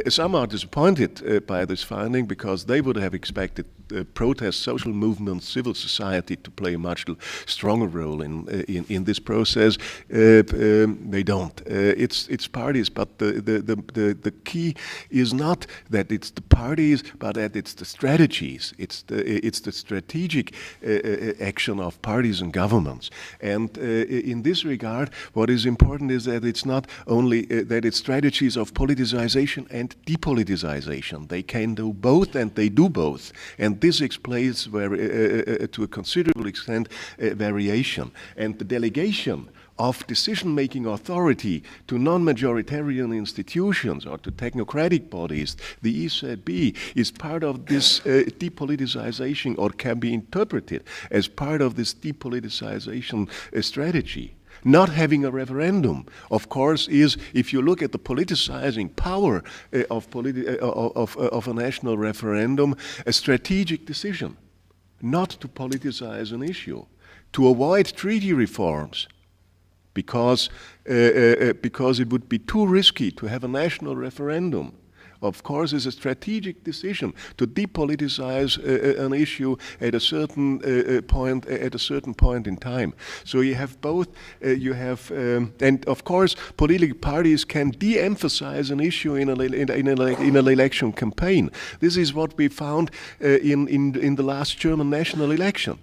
Some are disappointed by this finding because they would have expected protests, social movements, civil society to play a much stronger role in this process. They don't. It's parties, but the key is not that it's the parties, but that it's the strategies. It's the strategic action of parties and governments. And in this regard, what is important is that it's not only that it's strategies of politicization and depoliticization. They can do both, and they do both. And this explains to a considerable extent variation. And the delegation of decision-making authority to non-majoritarian institutions or to technocratic bodies, the EZB, is part of this depoliticization, or can be interpreted as part of this depoliticization strategy. Not having a referendum, of course, is, if you look at the politicizing power of a national referendum, a strategic decision not to politicize an issue, to avoid treaty reforms, because it would be too risky to have a national referendum. Of course, it's a strategic decision to depoliticize an issue at a certain point in time. So you have both. And of course, political parties can de-emphasize an issue in an election campaign. This is what we found in the last German national election,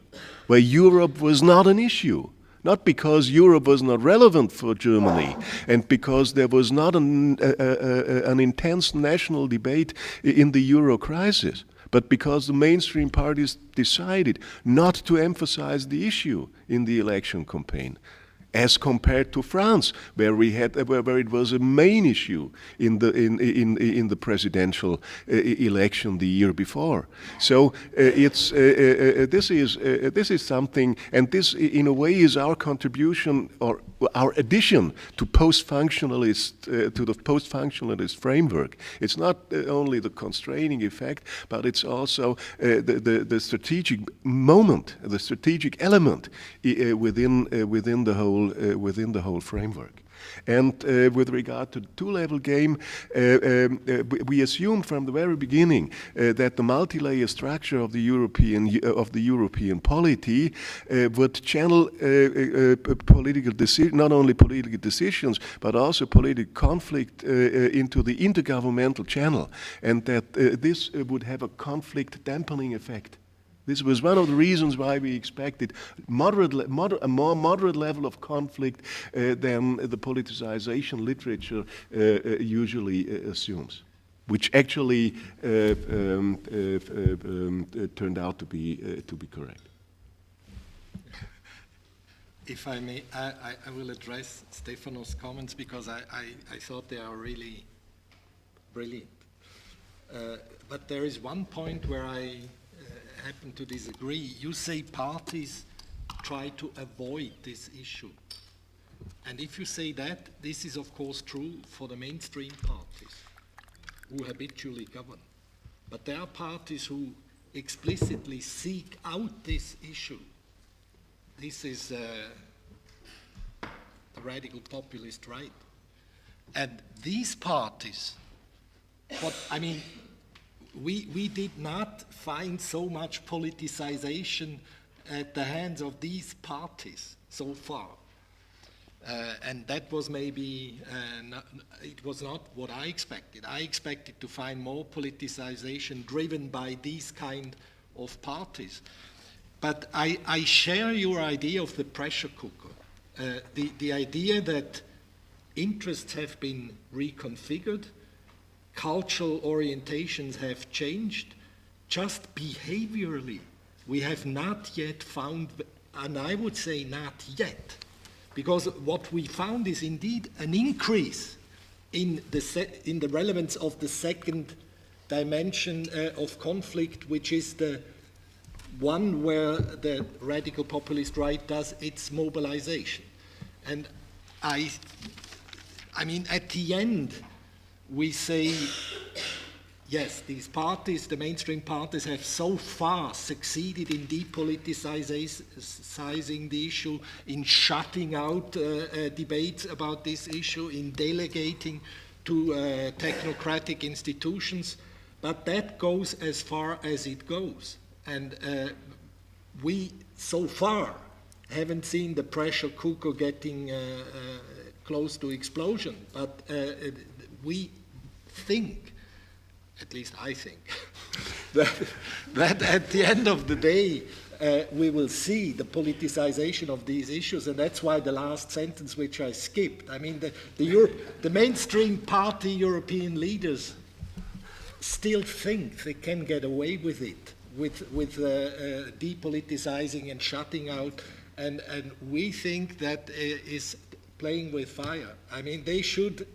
where Europe was not an issue. Not because Europe was not relevant for Germany and because there was not an intense national debate in the Euro crisis, but because the mainstream parties decided not to emphasize the issue in the election campaign, as compared to France, where it was a main issue in the presidential election the year before. So this is something, and this in a way is our contribution, or our addition to the post-functionalist framework. It's not only the constraining effect, but it's also the strategic moment, the strategic element within the whole framework. And with regard to the two-level game, we assumed from the very beginning that the multi-layer structure of the European polity would channel not only political decisions but also political conflict into the intergovernmental channel, and that this would have a conflict dampening effect. This was one of the reasons why we expected a more moderate level of conflict than the politicization literature usually assumes, which actually turned out to be correct. If I may, I will address Stefano's comments because I thought they are really brilliant. But there is one point where I happen to disagree. You say parties try to avoid this issue. And if you say that, this is of course true for the mainstream parties who habitually govern. But there are parties who explicitly seek out this issue. This is the radical populist right. And these parties, we did not find so much politicization at the hands of these parties so far. And that was maybe, it was not what I expected. I expected to find more politicization driven by these kind of parties. But I share your idea of the pressure cooker. The idea that interests have been reconfigured, cultural orientations have changed, just behaviorally. We have not yet found, and I would say not yet, because what we found is indeed an increase in the relevance of the second dimension of conflict, which is the one where the radical populist right does its mobilization. And I mean, at the end, we say, yes, these parties, the mainstream parties, have so far succeeded in depoliticizing the issue, in shutting out debates about this issue, in delegating to technocratic institutions, but that goes as far as it goes. And we, so far, haven't seen the pressure cooker getting close to explosion, but we think, at least I think, that at the end of the day, we will see the politicization of these issues, and that's why the last sentence, which I skipped, I mean, the mainstream party European leaders still think they can get away with it, with depoliticizing and shutting out, and we think that is playing with fire. I mean, they should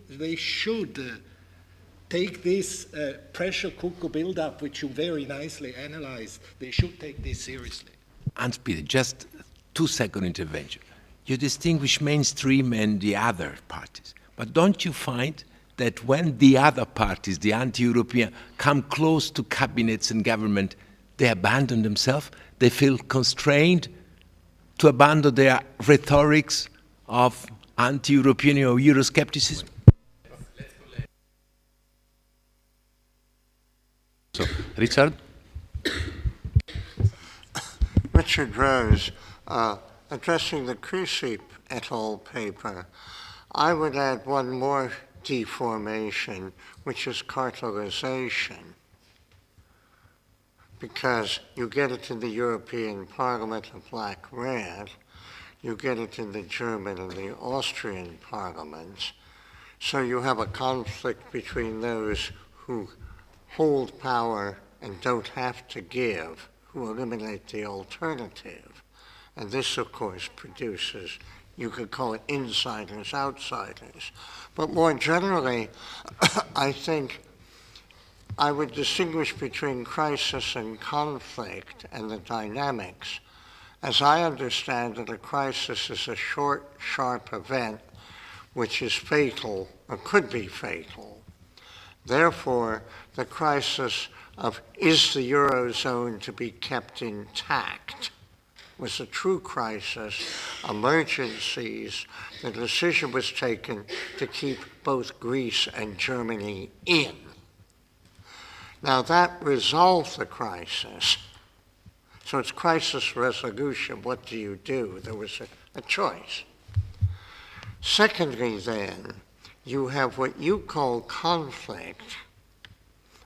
take this pressure cooker build-up, which you very nicely analyzed. They should take this seriously. Hans-Peter, just 2-second intervention. You distinguish mainstream and the other parties, but don't you find that when the other parties, the anti-European, come close to cabinets and government, they abandon themselves? They feel constrained to abandon their rhetorics of anti-European or Euroscepticism? So, Richard? Richard Rose, addressing the Crucipe et al. Paper, I would add one more deformation, which is cartelization, because you get it in the European Parliament of black-red, you get it in the German and the Austrian parliaments, so you have a conflict between those who hold power and don't have to give, who eliminate the alternative. And this, of course, produces, you could call it insiders, outsiders. But more generally, I think I would distinguish between crisis and conflict and the dynamics. As I understand it, a crisis is a short, sharp event which is fatal, or could be fatal. Therefore, the crisis of is the Eurozone to be kept intact was a true crisis, emergencies. The decision was taken to keep both Greece and Germany in. Now that resolved the crisis. So it's crisis resolution. What do you do? There was a choice. Secondly, then, you have what you call conflict,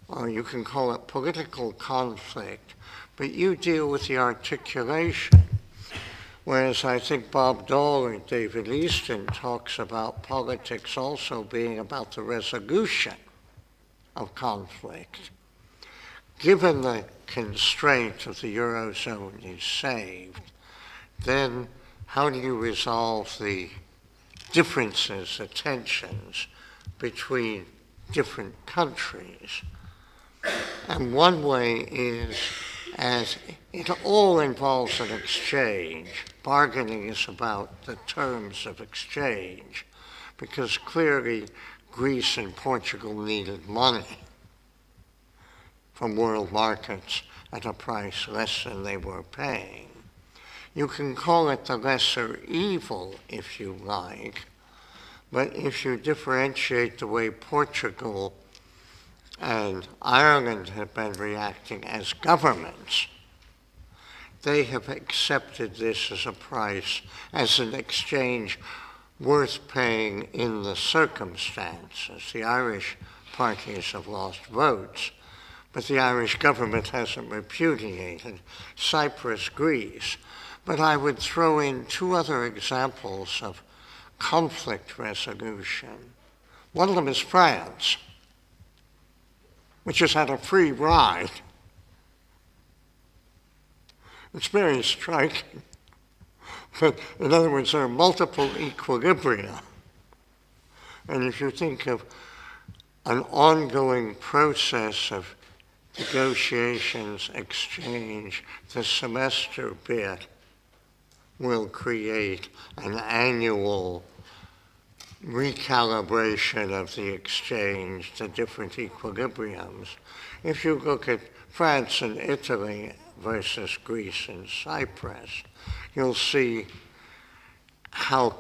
or you can call it political conflict, but you deal with the articulation. Whereas I think Bob Dole or David Easton talks about politics also being about the resolution of conflict. Given the constraint of the Eurozone is saved, then how do you resolve the differences, the tensions between different countries? And one way is, as it all involves an exchange, bargaining is about the terms of exchange, because clearly Greece and Portugal needed money. from world markets at a price less than they were paying. You can call it the lesser evil if you like, but if you differentiate the way Portugal and Ireland have been reacting as governments, they have accepted this as a price, as an exchange worth paying in the circumstances. The Irish parties have lost votes, but the Irish government hasn't repudiated. Cyprus, Greece. But I would throw in two other examples of conflict resolution. One of them is France, which has had a free ride. It's very striking. But in other words, there are multiple equilibria. And if you think of an ongoing process of negotiations, exchange, the semester bit will create an annual recalibration of the exchange, the different equilibriums. If you look at France and Italy versus Greece and Cyprus, you'll see how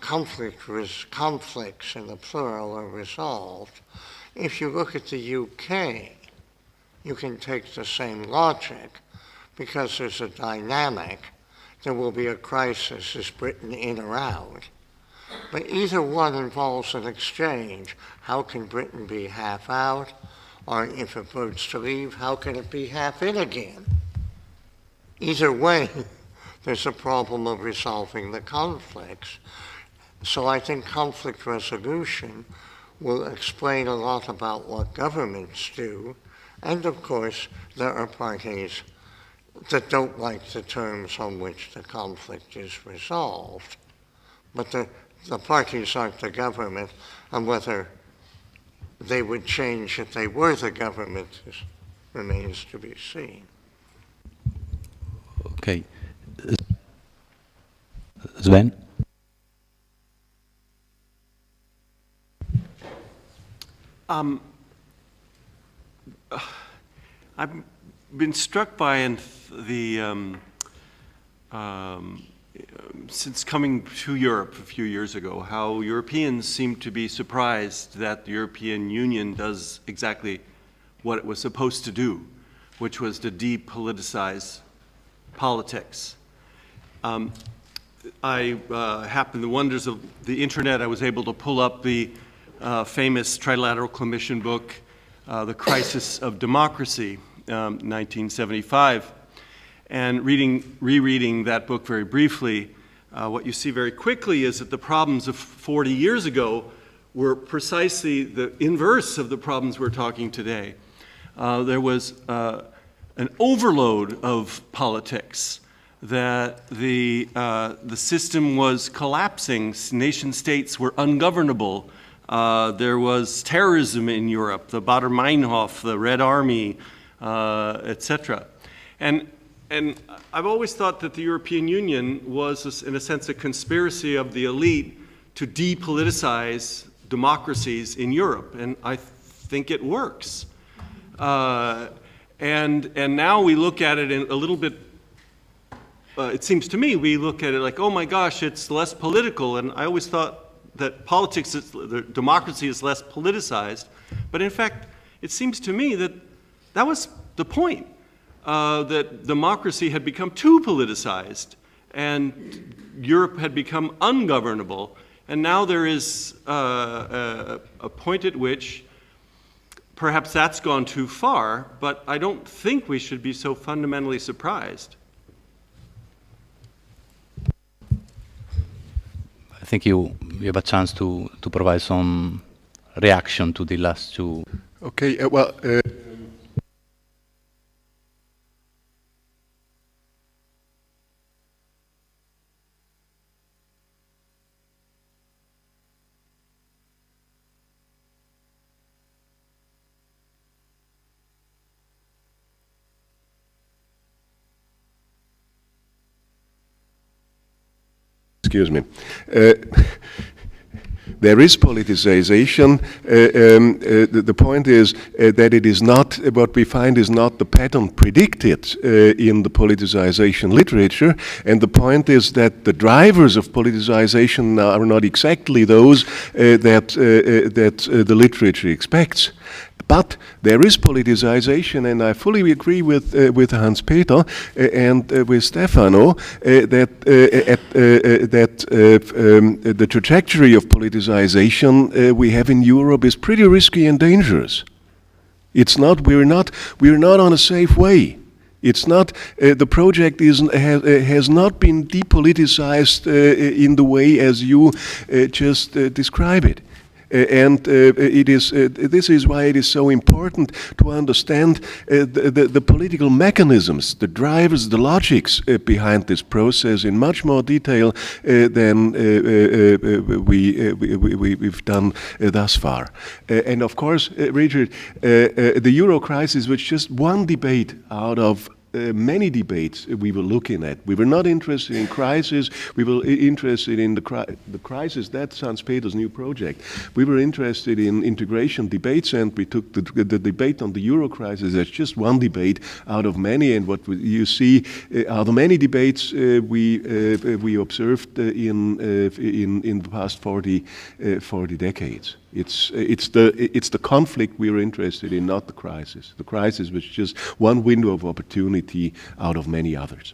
conflicts in the plural are resolved. If you look at the UK, you can take the same logic because there's a dynamic. There will be a crisis, is Britain in or out? But either one involves an exchange. How can Britain be half out? Or if it votes to leave, how can it be half in again? Either way, there's a problem of resolving the conflicts. So I think conflict resolution will explain a lot about what governments do. And of course, there are parties that don't like the terms on which the conflict is resolved. But the parties aren't the government, and whether they would change if they were the government remains to be seen. Okay. Sven? I've been struck by since coming to Europe a few years ago, how Europeans seem to be surprised that the European Union does exactly what it was supposed to do, which was to depoliticize politics. I happened, the wonders of the internet, I was able to pull up the famous Trilateral Commission book, The Crisis of Democracy, 1975. And rereading that book very briefly, what you see very quickly is that the problems of 40 years ago were precisely the inverse of the problems we're talking today. There was an overload of politics, that the system was collapsing, nation states were ungovernable, there was terrorism in Europe, the Baader-Meinhof, the Red Army, etc. And I've always thought that the European Union was, in a sense, a conspiracy of the elite to depoliticize democracies in Europe, and I think it works. And now we look at it in a little bit, it seems to me, we look at it like, oh my gosh, it's less political, and I always thought that politics, democracy is less politicized, but in fact, it seems to me that that was the point. That democracy had become too politicized and Europe had become ungovernable. And now there is a point at which perhaps that's gone too far, but I don't think we should be so fundamentally surprised. I think you have a chance to provide some reaction to the last two. Okay, excuse me. there is politicization. The point is that it is not, what we find is not the pattern predicted in the politicization literature, and the point is that the drivers of politicization are not exactly those that the literature expects. But there is politicization, and I fully agree with Hans-Peter and with Stefano that the trajectory of politicization we have in Europe is pretty risky and dangerous. It's not. We're not on a safe way. It's not. The project has not been depoliticized in the way as you just describe it. This is why it is so important to understand the political mechanisms, the drivers, the logics behind this process in much more detail than we've done thus far. And of course, Richard, the Euro crisis was just one debate out of many debates we were looking at. We were not interested in crisis. We were interested in the crisis. That's Hans-Peter's new project. We were interested in integration debates, and we took the debate on the Euro crisis as just one debate out of many. And what you see are the many debates we observed in the past 40 decades. It's the conflict we are interested in, not the crisis. The crisis was just one window of opportunity out of many others.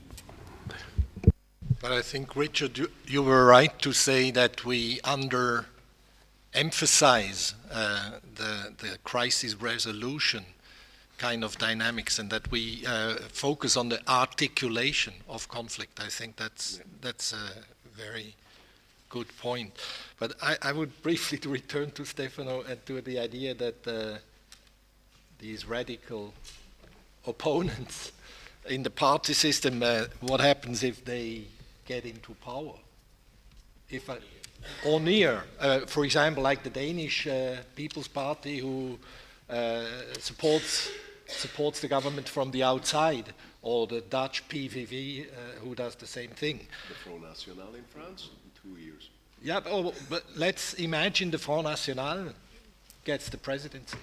But I think, Richard, you were right to say that we emphasize the crisis resolution kind of dynamics, and that we focus on the articulation of conflict. I think that's a very good point. But I would briefly return to Stefano and to the idea that these radical opponents in the party system, what happens if they get into power? Or near, for example, like the Danish People's Party, who supports the government from the outside, or the Dutch PVV, who does the same thing. The Front National in France, in 2 years. Yeah, but let's imagine the Front National gets the presidency,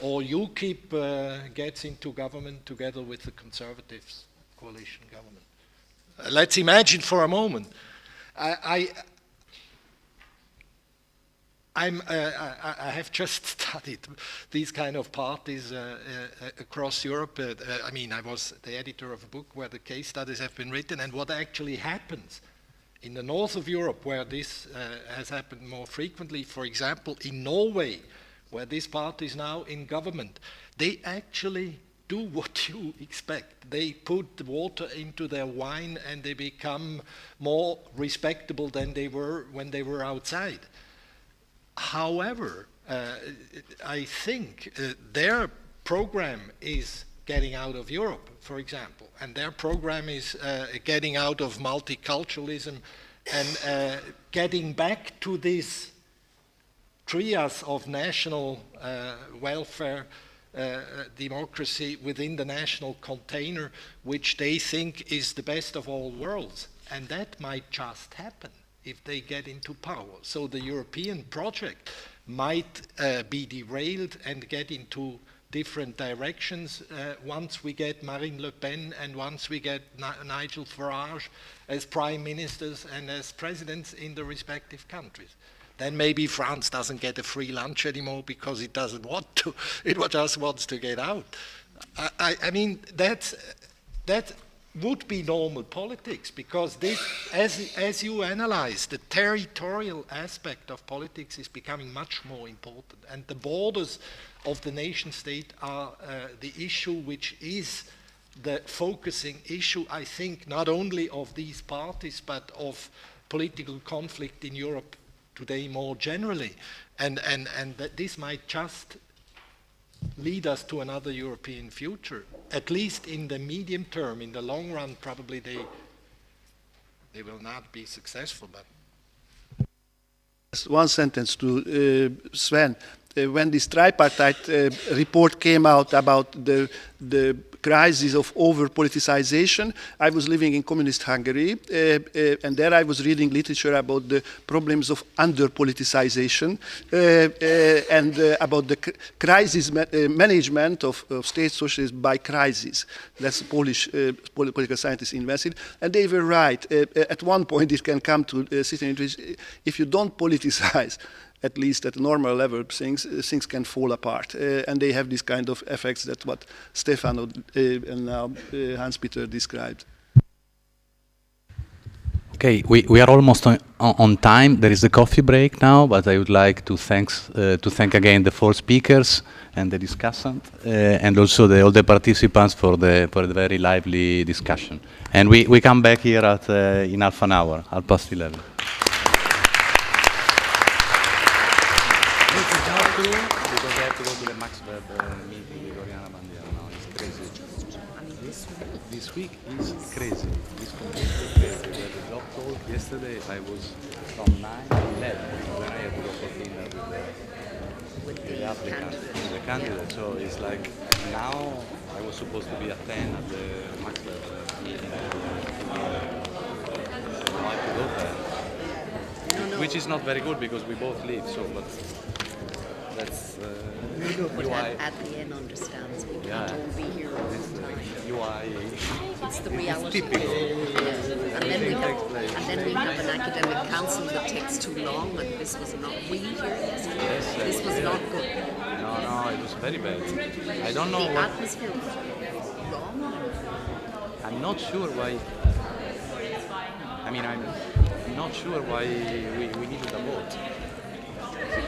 or UKIP gets into government together with the Conservatives coalition government. Let's imagine for a moment. I have just studied these kind of parties across Europe. I mean, I was the editor of a book where the case studies have been written, and what actually happens in the north of Europe, where this has happened more frequently, for example, in Norway, where this party is now in government, they actually do what you expect. They put the water into their wine, and they become more respectable than they were when they were outside. However, I think their program is getting out of Europe, for example, and their program is getting out of multiculturalism and getting back to this trias of national welfare, democracy within the national container, which they think is the best of all worlds. And that might just happen if they get into power. So the European project might be derailed and get into different directions once we get Marine Le Pen and once we get Nigel Farage as prime ministers and as presidents in the respective countries. Then maybe France doesn't get a free lunch anymore because it doesn't want to. It just wants to get out. I mean, that would be normal politics, because this, as you analyze, the territorial aspect of politics is becoming much more important, and the borders of the nation state are the issue which is the focusing issue, I think, not only of these parties but of political conflict in Europe today more generally, and that this might just lead us to another European future, at least in the medium term. In the long run, probably they will not be successful. But just one sentence to Sven. When this tripartite report came out about the crisis of over-politicization. I was living in communist Hungary, and there I was reading literature about the problems of under-politicization and about the crisis management of state socialism by crisis. That's a Polish political scientist invented, and they were right. At one point, it can come to a situation in which if you don't politicize, at least at a normal level, things can fall apart. And they have this kind of effects that what Stefano and now Hans-Peter described. Okay, we are almost on time. There is a coffee break now, but I would like to thank again the 4 speakers and the discussant, and also all the participants for the very lively discussion. And we come back here at in half an hour, 11:30. Because I have to go to the Max Web meeting with Oriana Bandiera now. It's crazy. This week is crazy. It's completely crazy. We had a job talk yesterday. I was from 9 to 11 when I had to go for dinner with the applicant, with the candidate. So it's like now I was supposed to be at 10 at the Max Web meeting. Now I have to go there. Which is not very good because we both leave. So, but that's but Adrienne understands we can't all be here all the time. It's the reality. It's typical. And then we have an academic council that takes too long, and this was not really here yesterday. Yes, this was not good. No, it was very bad. I don't know the what atmosphere was wrong. I'm not sure why. I mean, I'm not sure why we needed a vote.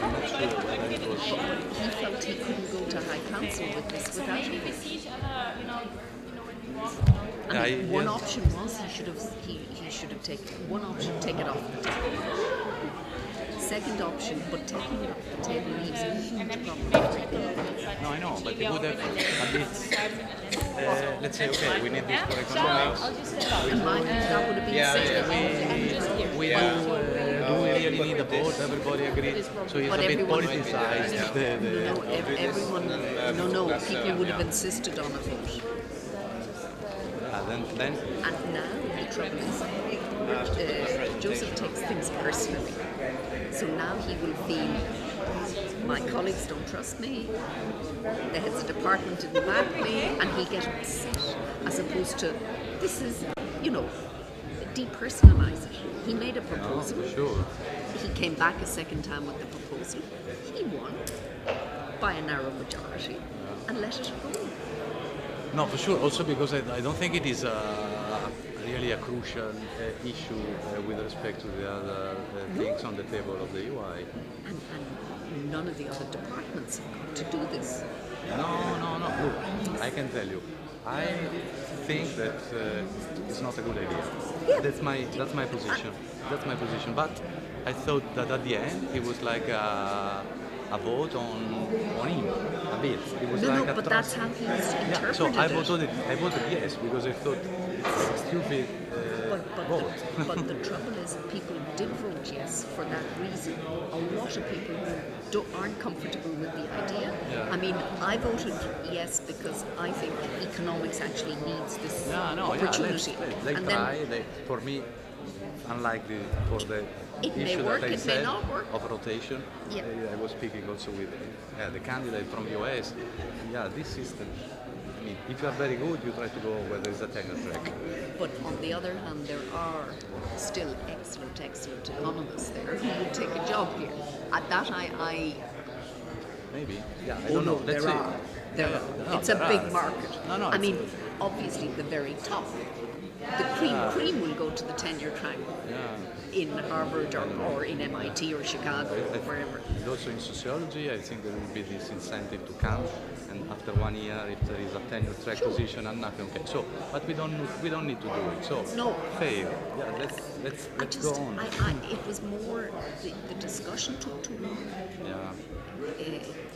I'm not sure whether it was. He felt he couldn't go to High Council with this without a vote. One option was he should have taken one option, take it off the table. Second option, but taking it off the table leaves a huge problem. No, I know, but it would have at least. Let's say, okay, we need this for economics. That would have been We do we really need a vote? Everybody agrees. So it's a bit politicized. People would have insisted on a vote. Then. And now the trouble is, Joseph takes things personally. So now he will feel, my colleagues don't trust me, the heads of department didn't back me, and he'll get upset, as opposed to, this is, depersonalize it. He made a proposal. Sure. He came back a second time with the proposal. He won by a narrow majority and let it go. No, for sure. Also because I don't think it is really a crucial issue with respect to the other things on the table of the UI. And none of the other departments have got to do this. No. Look, I can tell you. I think that it's not a good idea. Yeah. That's my position. That's my position. But I thought that at the end it was like a vote on him a bit. It was but that's how he was interpreted. So I voted yes because I thought it's a stupid vote. But the trouble is, people did vote yes for that reason. A lot of people who aren't comfortable with the idea. Yeah. I mean, I voted yes because I think economics actually needs this opportunity. They try. For me, unlike for the issue that I said of rotation, I was speaking also with the candidate from the US. Yeah, this system. I mean, if you are very good, you try to go where there is a tenure track. But on the other hand, there are still excellent economists there who would take a job here. At that, I maybe. Yeah, I don't know. Let's see. There are. It's a big market. No. I mean, obviously, the very top. The cream will go to the tenure track in Harvard or in MIT or Chicago or wherever. And also in sociology, I think there will be this incentive to come, and after 1 year, if there is a tenure track position and nothing, okay. So, but we don't need to do it. So fail. Yeah, let's go on. It was more the discussion took too long. Yeah.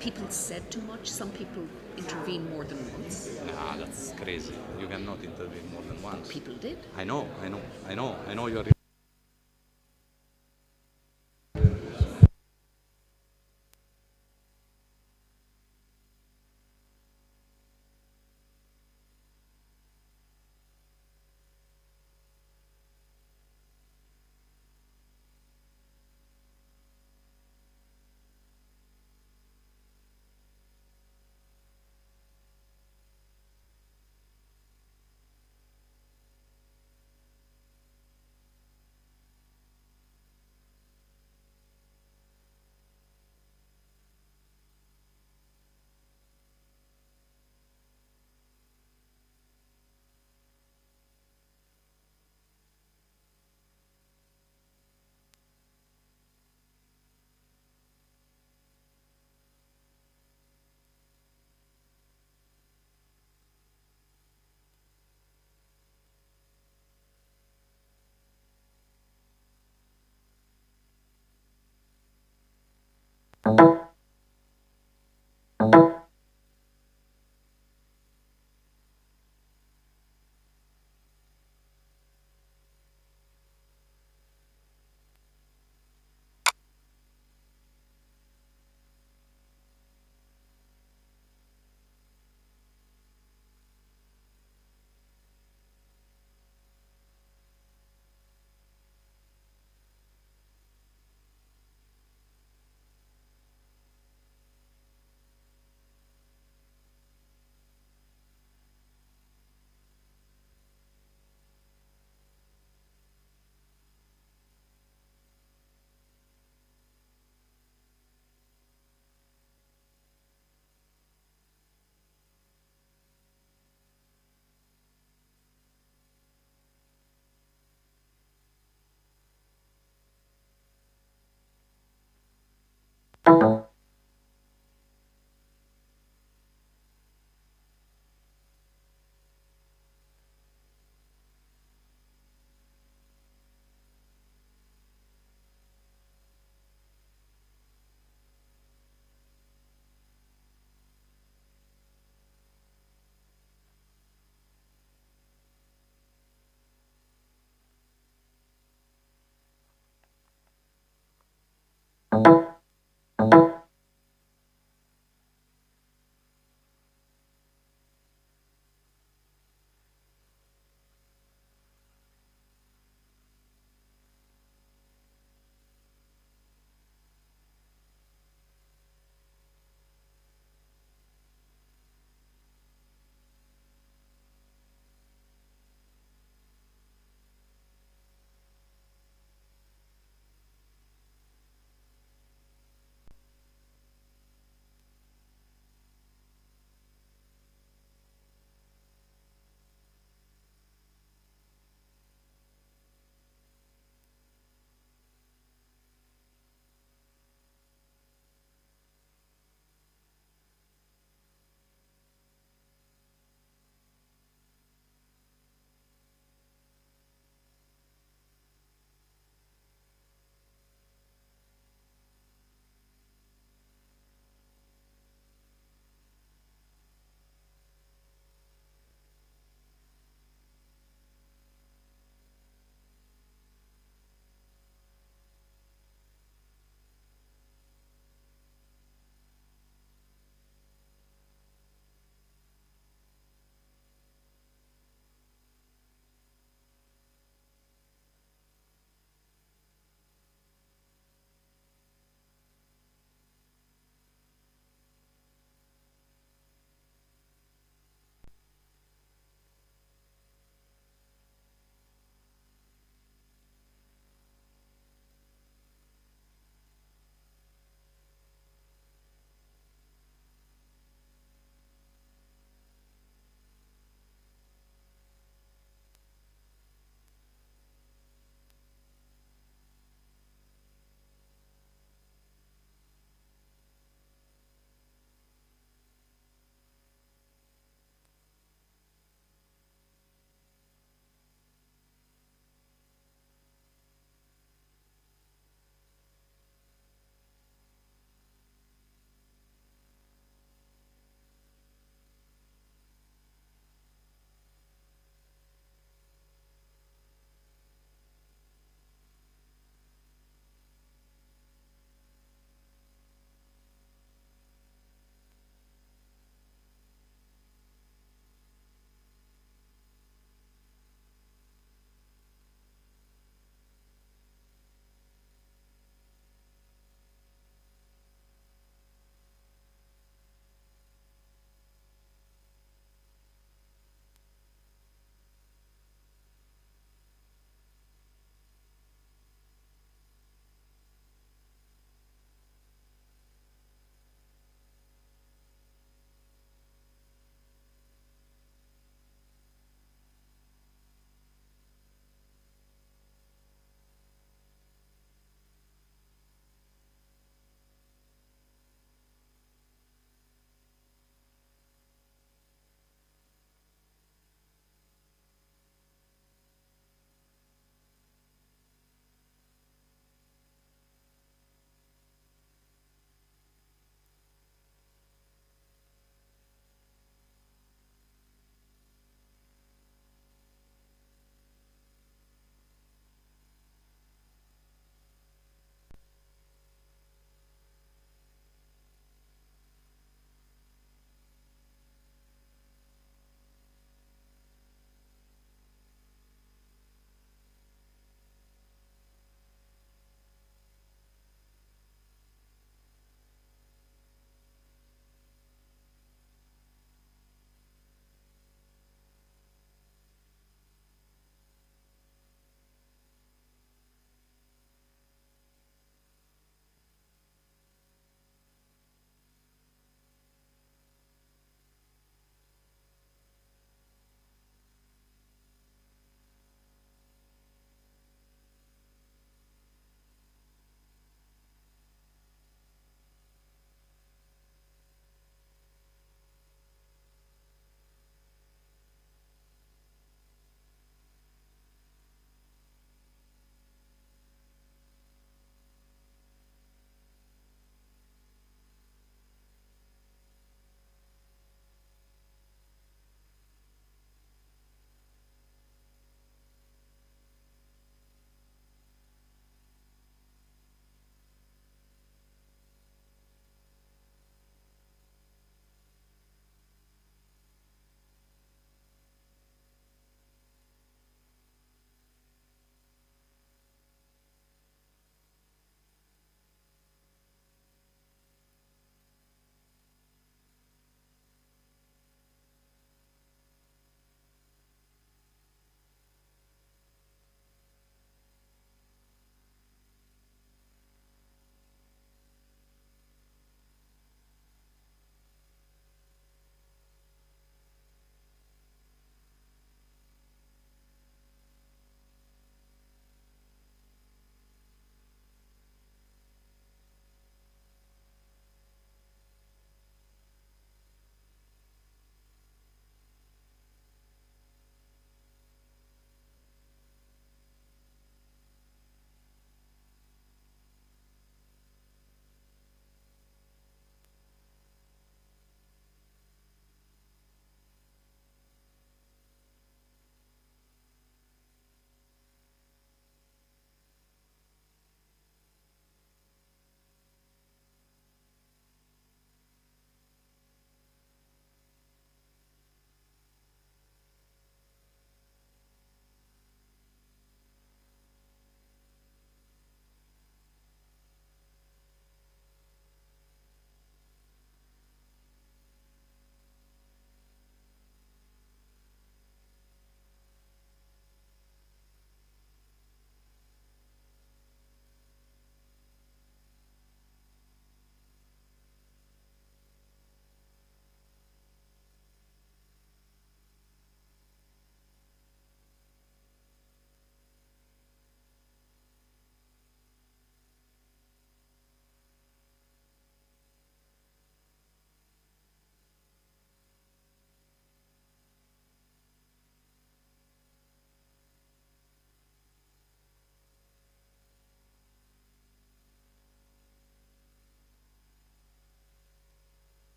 People said too much. Some people intervened more than once. Nah, that's crazy. You cannot intervene more than once. People did. I know. You are.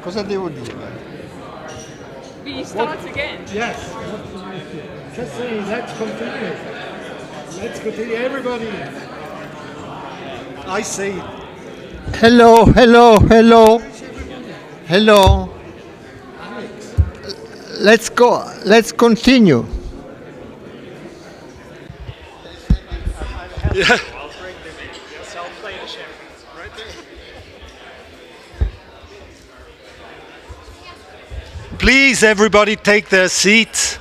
Cosa devo dire? We start again. Yes. Just say, let's continue. Let's continue, everybody. I say. Hello, hello, hello. Hello. Let's go. Let's continue. Yeah. Please, everybody, take their seats.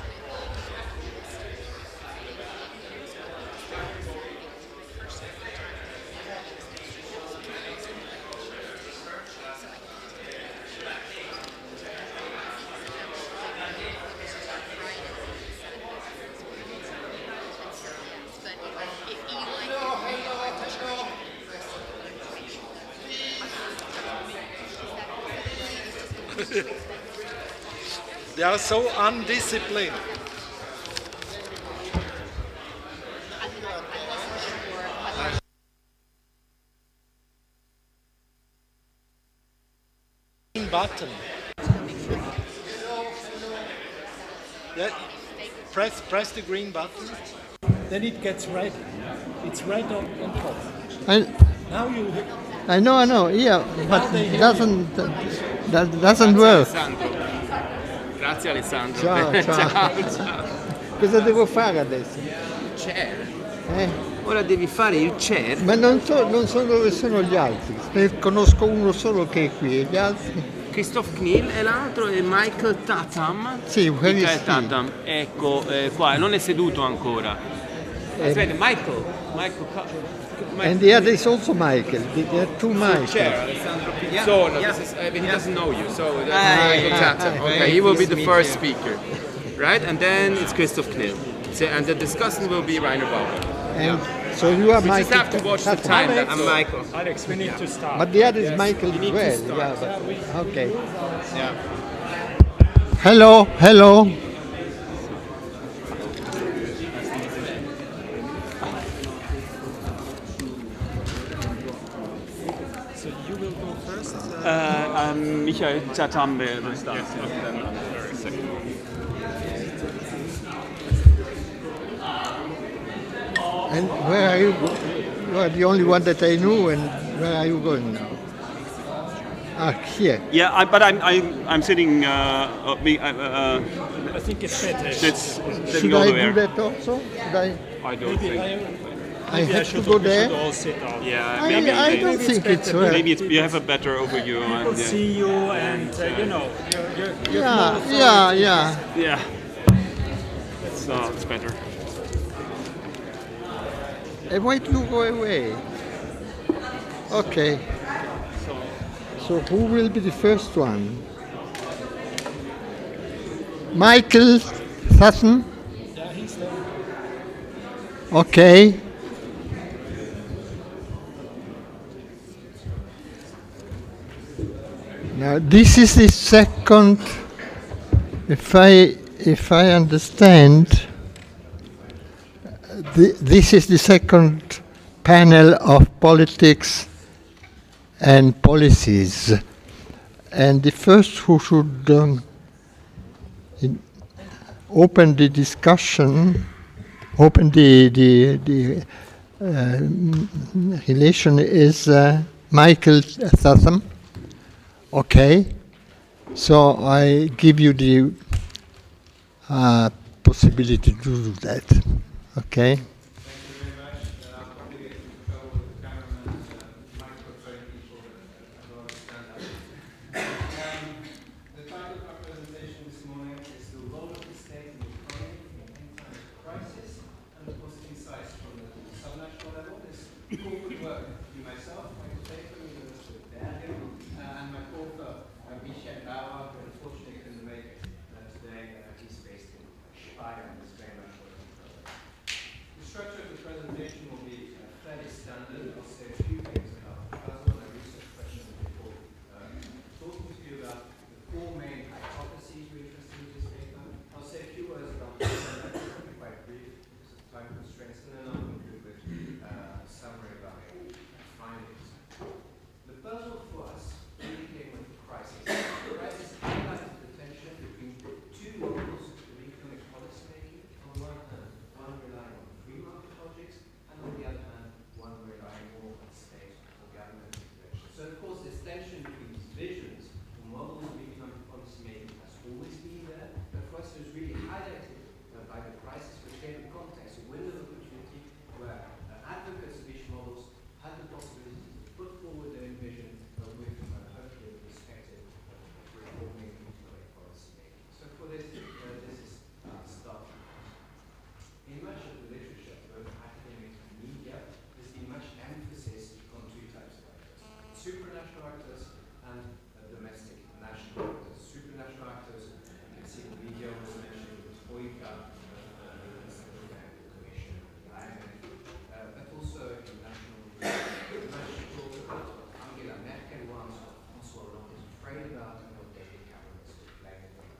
They are so undisciplined. Button. Yeah. Press the green button. Then it gets red. It's red on top. Now you. I know. Yeah, but it doesn't work. Grazie Alessandro. Ciao. Cosa devo fare adesso? Chair. Ora devi fare il chair. Ma non so dove sono gli altri. Conosco uno solo che è qui, e gli altri? Christoph Kniel e l'altro è Michael Tatham. Sì, Michael Tatham. Ecco, qua, non è seduto ancora. Aspetta, Michael. And the other is also Michael. There are two Michaels. Chair, Alessandro Pizzolo. This is, he doesn't know you, so that's Michael Tatham. Okay, he will be the first speaker, right? And then it's Christoph Kniel. And the discussion will be Rainer Bauer. And so you are we Michael. We just have to watch the time. I'm Michael. Alex, we need to start. But the other is Michael as well. Yeah, but, okay. Yeah. Hello. So you will go first? Michael Tatham will start. And where are you? You are the only one that I knew. And where are you going now? Here. Yeah, but I'm sitting. I think it's better. Should I do that also? I don't think. I have to go there. All sit down. Yeah, I don't think it's right. Maybe you have a better overview. People see you, and you know. Yeah. It's better. And why do you go away? Okay. So who will be the first one? Michael Sutton? Yeah, he's there. Okay. Now this is the second, if I understand, this is the second panel of politics and policies, and the first who should open the discussion, open the relation is Michael Tatham. Okay, so I give you the possibility to do that. Okay. The puzzle for us really came with the crisis. international actors and domestic national actors. Supranational actors, you can see the video was mentioned with Troika, the Central Bank, the Commission, the IMF, but also international talk about what Angela Merkel wants, what François Hollande is afraid about, and what David Cameron is complaining about.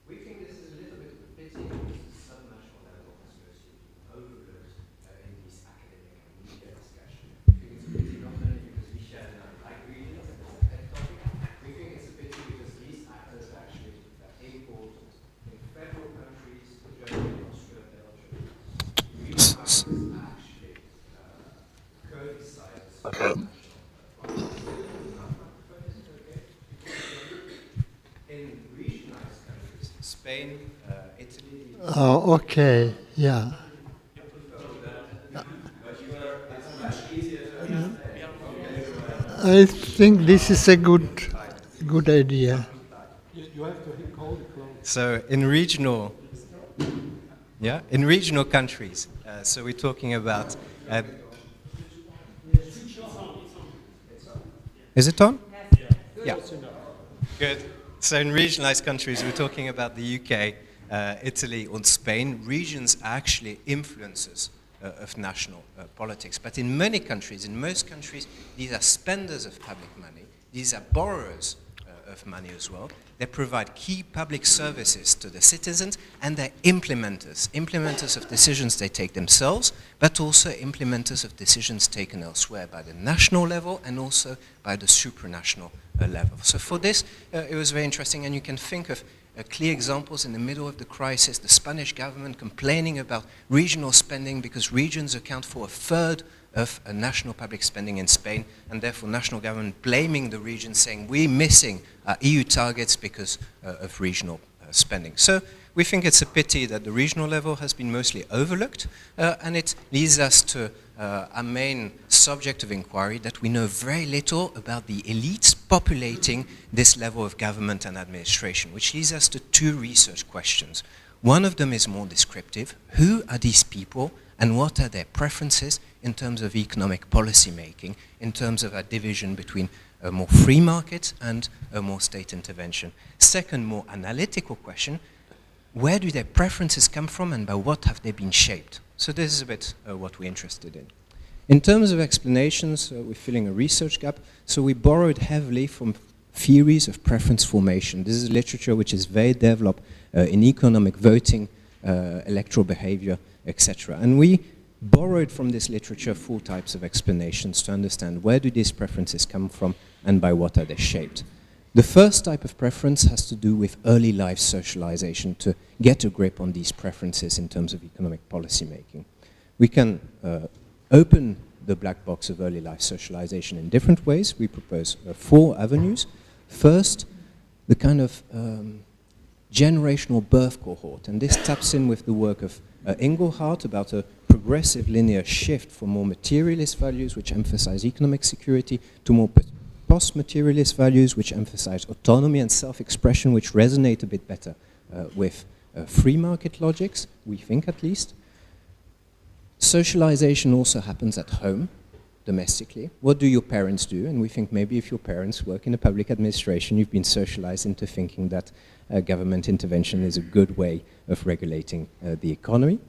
We think this is a little bit of a pity because the subnational level has mostly been overlooked in these academic and media discussions. We think it's a pity not only because Michel and I like reading and it's a pet topic, we think it's a pity because these actors are actually important in federal countries, Germany, Austria, Belgium. These actors actually co-decide in regionalized countries, Spain, Italy. Oh, okay, yeah. I think this is a good idea. You have to hold it close. So in regional countries, so we're talking about. Is it on? Yeah. Good. So in regionalized countries, we're talking about the UK, Italy, and Spain. Regions are actually influences of national politics. But in many countries, in most countries, these are spenders of public money. These are borrowers of money as well. They provide key public services to the citizens, and they're implementers of decisions they take themselves, but also implementers of decisions taken elsewhere by the national level and also by the supranational level. So for this, it was very interesting, and you can think of clear examples in the middle of the crisis, the Spanish government complaining about regional spending because regions account for a third of national public spending in Spain, and therefore national government blaming the region, saying we're missing EU targets because of regional spending. So we think it's a pity that the regional level has been mostly overlooked, and it leads us to our main subject of inquiry, that we know very little about the elites populating this level of government and administration, which leads us to two research questions. One of them is more descriptive. Who are these people and what are their preferences in terms of economic policy making, in terms of a division between a more free market and a more state intervention? Second, more analytical question, where do their preferences come from and by what have they been shaped? So this is a bit what we're interested in. In terms of explanations, we're filling a research gap, so we borrowed heavily from theories of preference formation. This is literature which is very developed in economic voting, electoral behavior, etc. And we borrowed from this literature 4 types of explanations to understand where do these preferences come from and by what are they shaped. The first type of preference has to do with early life socialization, to get a grip on these preferences in terms of economic policy making. We can open the black box of early life socialization in different ways. We propose 4 avenues. First, the kind of generational birth cohort, and this taps in with the work of Engelhardt about a progressive linear shift from more materialist values which emphasize economic security to more post-materialist values which emphasize autonomy and self-expression, which resonate a bit better with free market logics, we think at least. Socialization also happens at home, domestically. What do your parents do? And we think maybe if your parents work in a public administration, you've been socialized into thinking that government intervention is a good way of regulating the economy.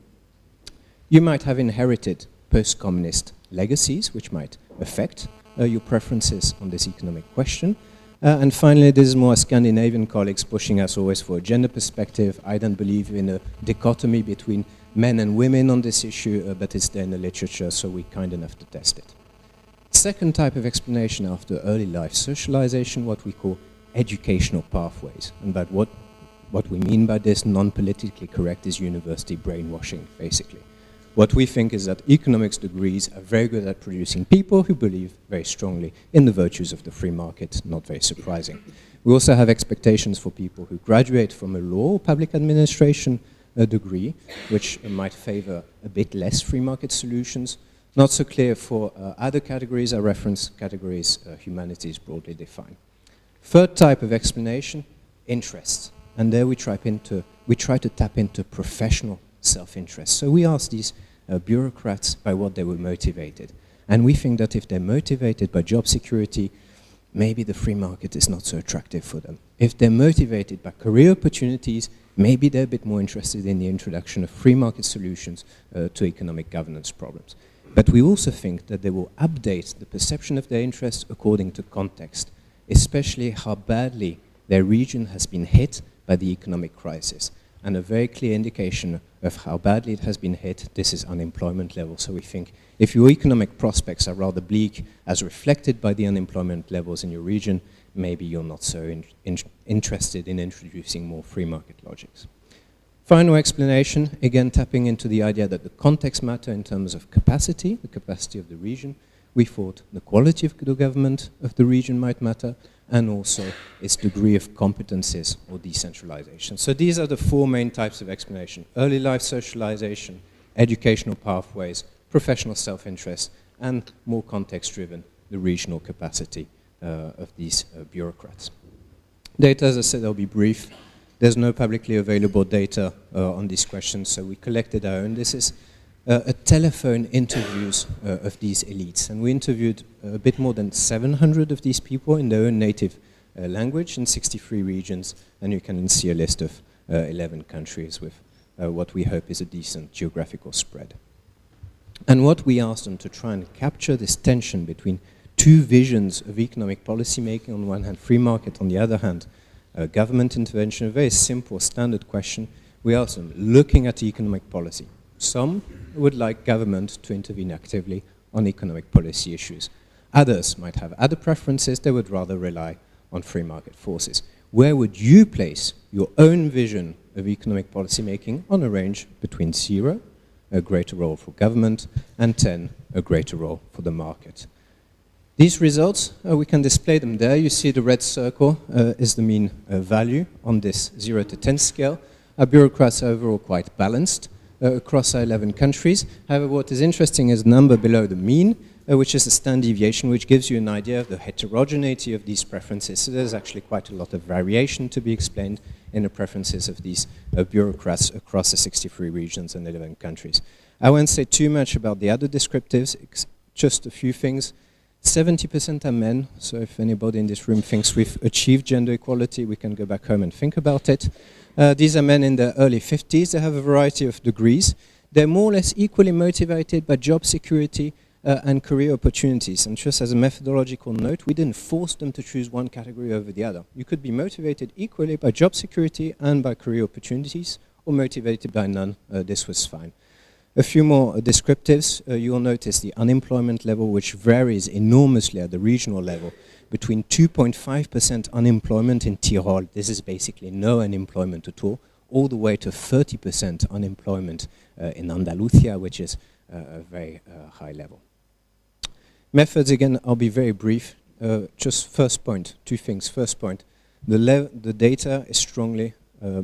You might have inherited post-communist legacies, which might affect your preferences on this economic question. And finally, this is more Scandinavian colleagues pushing us always for a gender perspective. I don't believe in a dichotomy between men and women on this issue, but it's there in the literature, so we're kind enough to test it. Second type of explanation after early life socialization, what we call educational pathways. And by what we mean by this, non-politically correct, is university brainwashing, basically. What we think is that economics degrees are very good at producing people who believe very strongly in the virtues of the free market, not very surprising. We also have expectations for people who graduate from a law or public administration degree, which might favor a bit less free market solutions. Not so clear for other categories. Our reference categories, humanities broadly defined. Third type of explanation, interest. And there we try to tap into professional self-interest. So we ask these bureaucrats by what they were motivated. And we think that if they're motivated by job security, maybe the free market is not so attractive for them. If they're motivated by career opportunities, maybe they're a bit more interested in the introduction of free market solutions to economic governance problems. But we also think that they will update the perception of their interests according to context, especially how badly their region has been hit by the economic crisis. And a very clear indication of how badly it has been hit, this is unemployment level. So we think if your economic prospects are rather bleak, as reflected by the unemployment levels in your region, maybe you're not so interested in introducing more free market logics. Final explanation, again tapping into the idea that the context matter in terms of capacity, the capacity of the region. We thought the quality of the government of the region might matter, and also its degree of competencies or decentralization. So these are the four main types of explanation: early life socialization, educational pathways, professional self-interest, and more context-driven, the regional capacity of these bureaucrats. Data, as I said, I'll be brief. There's no publicly available data on these questions, so we collected our own. This is a telephone interviews of these elites, and we interviewed a bit more than 700 of these people in their own native language in 63 regions, and you can see a list of 11 countries with what we hope is a decent geographical spread. And what we asked them to try and capture this tension between two visions of economic policy making, on one hand free market, on the other hand government intervention, a very simple standard question. We asked them, looking at economic policy, some would like government to intervene actively on economic policy issues. Others might have other preferences, they would rather rely on free market forces. Where would you place your own vision of economic policy making on a range between 0, a greater role for government, and 10, a greater role for the market? These results, we can display them there. You see the red circle is the mean value on this 0 to 10 scale. Our bureaucrats are overall quite balanced across our 11 countries. However, what is interesting is the number below the mean, which is the standard deviation, which gives you an idea of the heterogeneity of these preferences. So there's actually quite a lot of variation to be explained in the preferences of these bureaucrats across the 63 regions and 11 countries. I won't say too much about the other descriptives, just a few things. 70% are men, so if anybody in this room thinks we've achieved gender equality, we can go back home and think about it. These are men in their early 50s. They have a variety of degrees. They're more or less equally motivated by job security and career opportunities. And just as a methodological note, we didn't force them to choose one category over the other. You could be motivated equally by job security and by career opportunities, or motivated by none. This was fine. A few more descriptives. You'll notice the unemployment level, which varies enormously at the regional level, between 2.5% unemployment in Tyrol, this is basically no unemployment at all the way to 30% unemployment in Andalusia, which is a very high level. Methods, again, I'll be very brief. Just first point, two things. First point, the data is strongly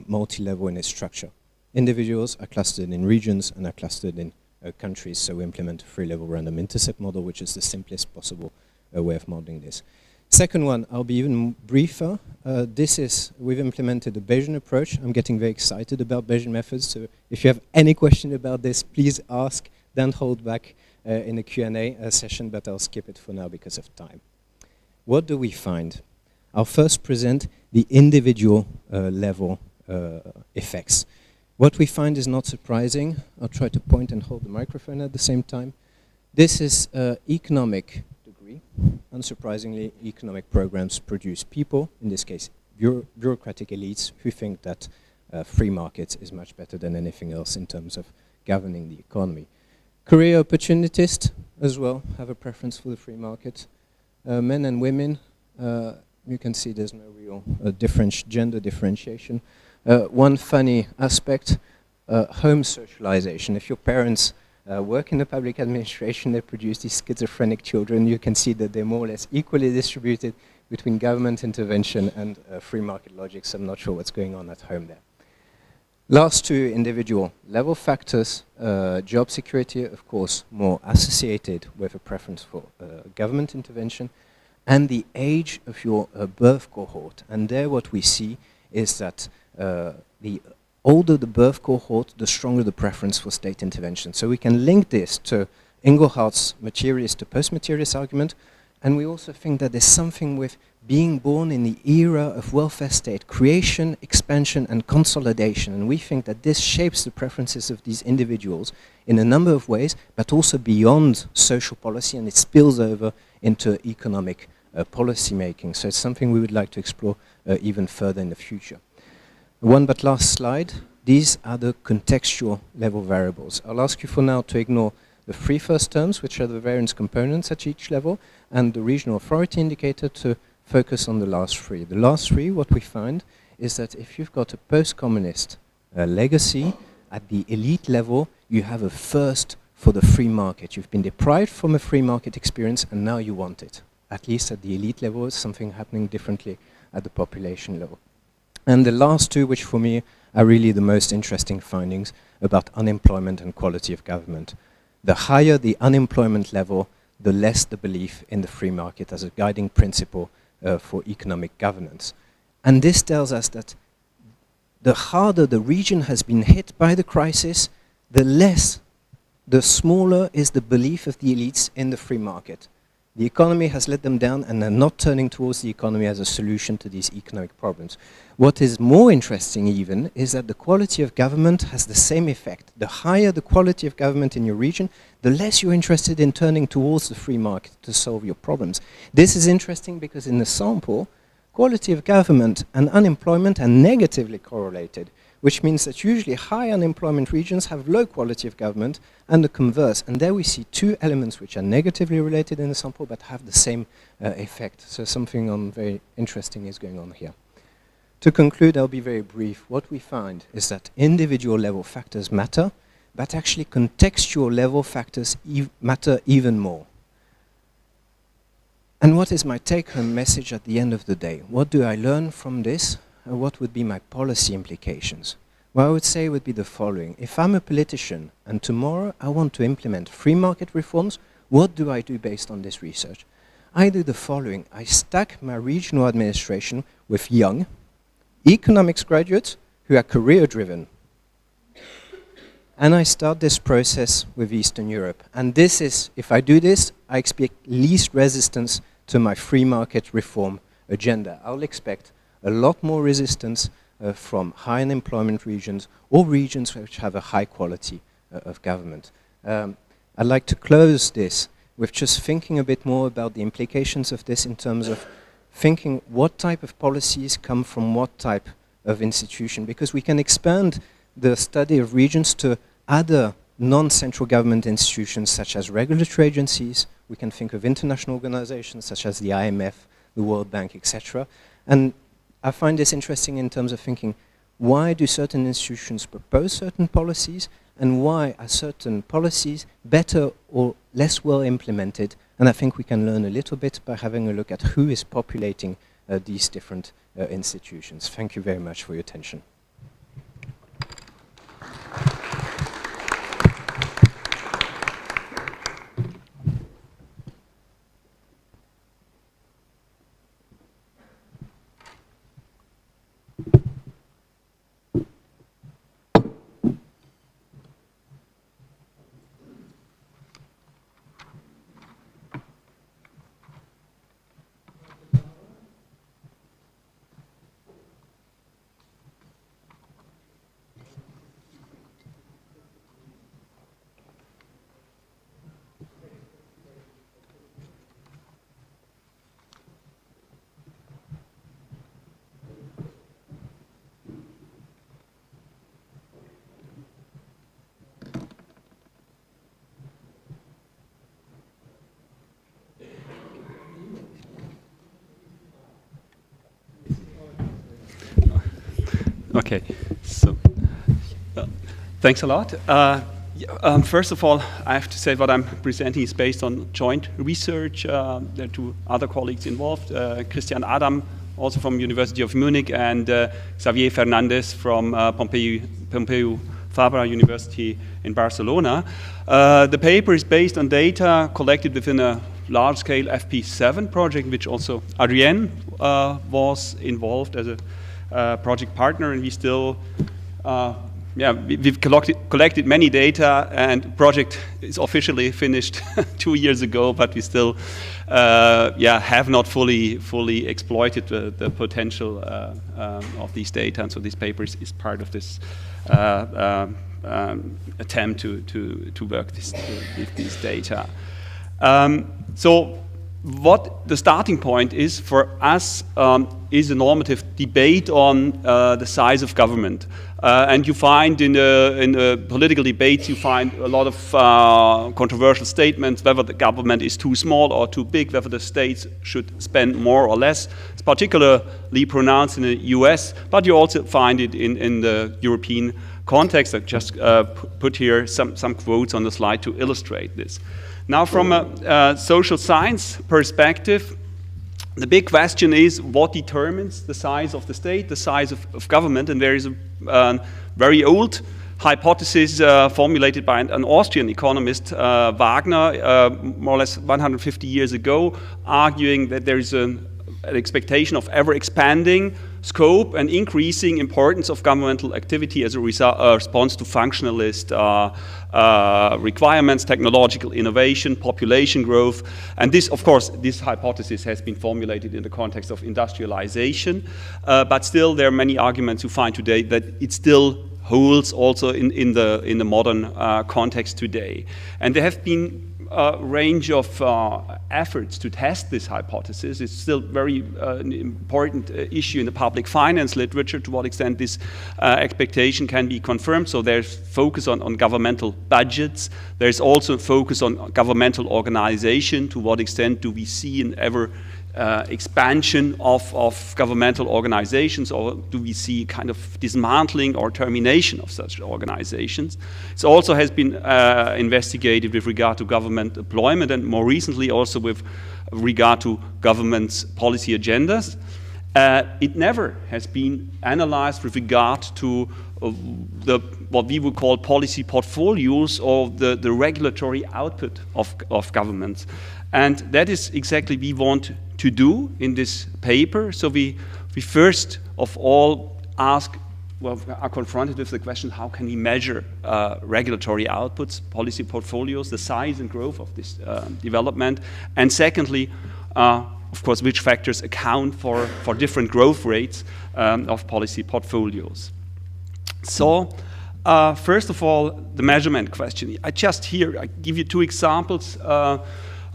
multi-level in its structure. Individuals are clustered in regions and are clustered in countries, so we implement a three-level random intercept model, which is the simplest possible way of modeling this. Second one, I'll be even briefer. We've implemented a Bayesian approach. I'm getting very excited about Bayesian methods, so if you have any question about this, please ask, don't hold back in the Q&A session, but I'll skip it for now because of time. What do we find? I'll first present the individual level effects. What we find is not surprising. I'll try to point and hold the microphone at the same time. This is economic degree. Unsurprisingly, economic programs produce people, in this case bureaucratic elites, who think that free markets is much better than anything else in terms of governing the economy. Career opportunists as well have a preference for the free market. Men and women, you can see there's no real gender differentiation. One funny aspect, home socialization. If your parents work in the public administration, they produce these schizophrenic children. You can see that they're more or less equally distributed between government intervention and free market logic, so I'm not sure what's going on at home there. Last two individual level factors, job security, of course, more associated with a preference for government intervention, and the age of your birth cohort. And there what we see is that the older the birth cohort, the stronger the preference for state intervention. So we can link this to Inglehart's materialist to post-materialist argument. And we also think that there's something with being born in the era of welfare state creation, expansion, and consolidation. And we think that this shapes the preferences of these individuals in a number of ways, but also beyond social policy, and it spills over into economic policy making. So it's something we would like to explore even further in the future. One but last slide. These are the contextual level variables. I'll ask you for now to ignore the three first terms, which are the variance components at each level, and the regional authority indicator, to focus on the last three. The last three, what we find is that if you've got a post-communist legacy, at the elite level, you have a thirst for the free market. You've been deprived from a free market experience, and now you want it. At least at the elite level, it's something happening differently at the population level. And the last two, which for me are really the most interesting findings about unemployment and quality of government. The higher the unemployment level, the less the belief in the free market as a guiding principle for economic governance. And this tells us that the harder the region has been hit by the crisis, the smaller is the belief of the elites in the free market. The economy has let them down, and they're not turning towards the economy as a solution to these economic problems. What is more interesting even is that the quality of government has the same effect. The higher the quality of government in your region, the less you're interested in turning towards the free market to solve your problems. This is interesting because in the sample, quality of government and unemployment are negatively correlated, which means that usually high unemployment regions have low quality of government, and the converse. And there we see two elements which are negatively related in the sample but have the same effect. So something very interesting is going on here. To conclude, I'll be very brief. What we find is that individual level factors matter, but actually contextual level factors matter even more. And what is my take-home message at the end of the day? What do I learn from this? What would be my policy implications? Well, I would say it would be the following. If I'm a politician and tomorrow I want to implement free market reforms, what do I do based on this research? I do the following. I stack my regional administration with young economics graduates who are career-driven. And I start this process with Eastern Europe. And this is, if I do this, I expect least resistance to my free market reform agenda. I'll expect a lot more resistance from high unemployment regions or regions which have a high quality of government. I'd like to close this with just thinking a bit more about the implications of this in terms of thinking what type of policies come from what type of institution, because we can expand the study of regions to other non-central government institutions such as regulatory agencies. We can think of international organizations such as the IMF, the World Bank, etc. And I find this interesting in terms of thinking, why do certain institutions propose certain policies, and why are certain policies better or less well implemented? And I think we can learn a little bit by having a look at who is populating these different institutions. Thank you very much for your attention. Okay, so thanks a lot. First of all, I have to say what I'm presenting is based on joint research. There are two other colleagues involved, Christian Adam, also from University of Munich, and Xavier Fernandez from Pompeu Fabra University in Barcelona. The paper is based on data collected within a large-scale FP7 project, which also Adrienne was involved as a project partner, and we still we've collected many data, and the project is officially finished 2 years ago, but we still have not fully exploited the potential of these data, and so this paper is part of this attempt to work with these data. So what the starting point is for us is a normative debate on the size of government. And you find in the political debates, you find a lot of controversial statements, whether the government is too small or too big, whether the states should spend more or less. It's particularly pronounced in the US, but you also find it in the European context. I just put here some quotes on the slide to illustrate this. Now, from a social science perspective, the big question is what determines the size of the state, the size of government, and there is a very old hypothesis formulated by an Austrian economist, Wagner, more or less 150 years ago, arguing that there is an expectation of ever-expanding scope and increasing importance of governmental activity as a response to functionalist requirements, technological innovation, population growth. And this, of course, this hypothesis has been formulated in the context of industrialization, but still there are many arguments you find today that it still holds also in the modern context today. And there have been a range of efforts to test this hypothesis. It's still very an important issue in the public finance literature, to what extent this expectation can be confirmed. So there's focus on governmental budgets. There's also focus on governmental organization. To what extent do we see an ever expansion of governmental organizations, or do we see kind of dismantling or termination of such organizations? It also has been investigated with regard to government employment, and more recently also with regard to government's policy agendas. It never has been analyzed with regard to what we would call policy portfolios, or the regulatory output of governments. And that is exactly we want to do in this paper. So we first of all are confronted with the question, how can we measure regulatory outputs, policy portfolios, the size and growth of this development? And secondly, of course, which factors account for different growth rates of policy portfolios? So first of all, the measurement question. I give you two examples.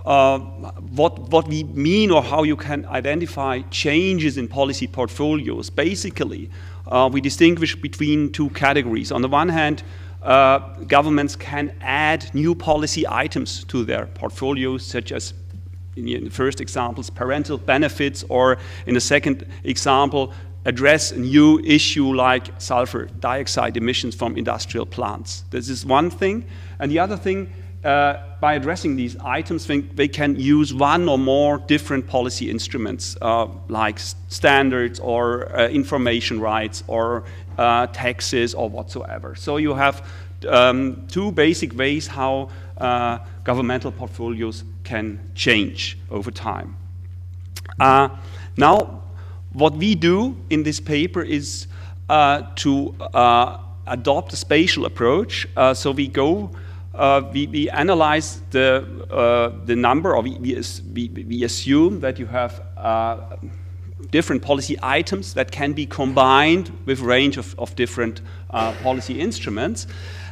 What we mean, or how you can identify changes in policy portfolios. Basically, we distinguish between two categories. On the one hand, governments can add new policy items to their portfolios, such as in the first examples, parental benefits, or in the second example, address a new issue like sulfur dioxide emissions from industrial plants. This is one thing. And the other thing, by addressing these items, they can use one or more different policy instruments, like standards or information rights or taxes or whatsoever. So you have two basic ways how governmental portfolios can change over time. Now, what we do in this paper is to adopt a spatial approach. So we go. We analyze the number, or we assume that you have different policy items that can be combined with a range of different policy instruments.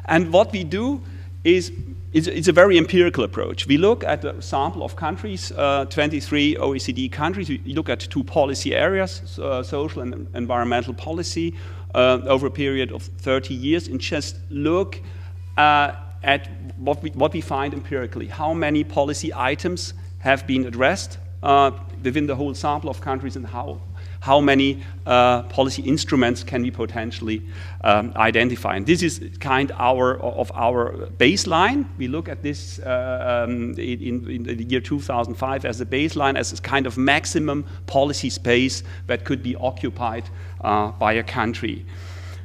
And what we do is it's a very empirical approach. We look at a sample of countries, 23 OECD countries. We look at two policy areas, social and environmental policy, over a period of 30 years, and just look at what we find empirically. How many policy items have been addressed within the whole sample of countries, and how many policy instruments can we potentially identify. And this is kind of our baseline. We look at this in the year 2005 as a baseline, as a kind of maximum policy space that could be occupied by a country.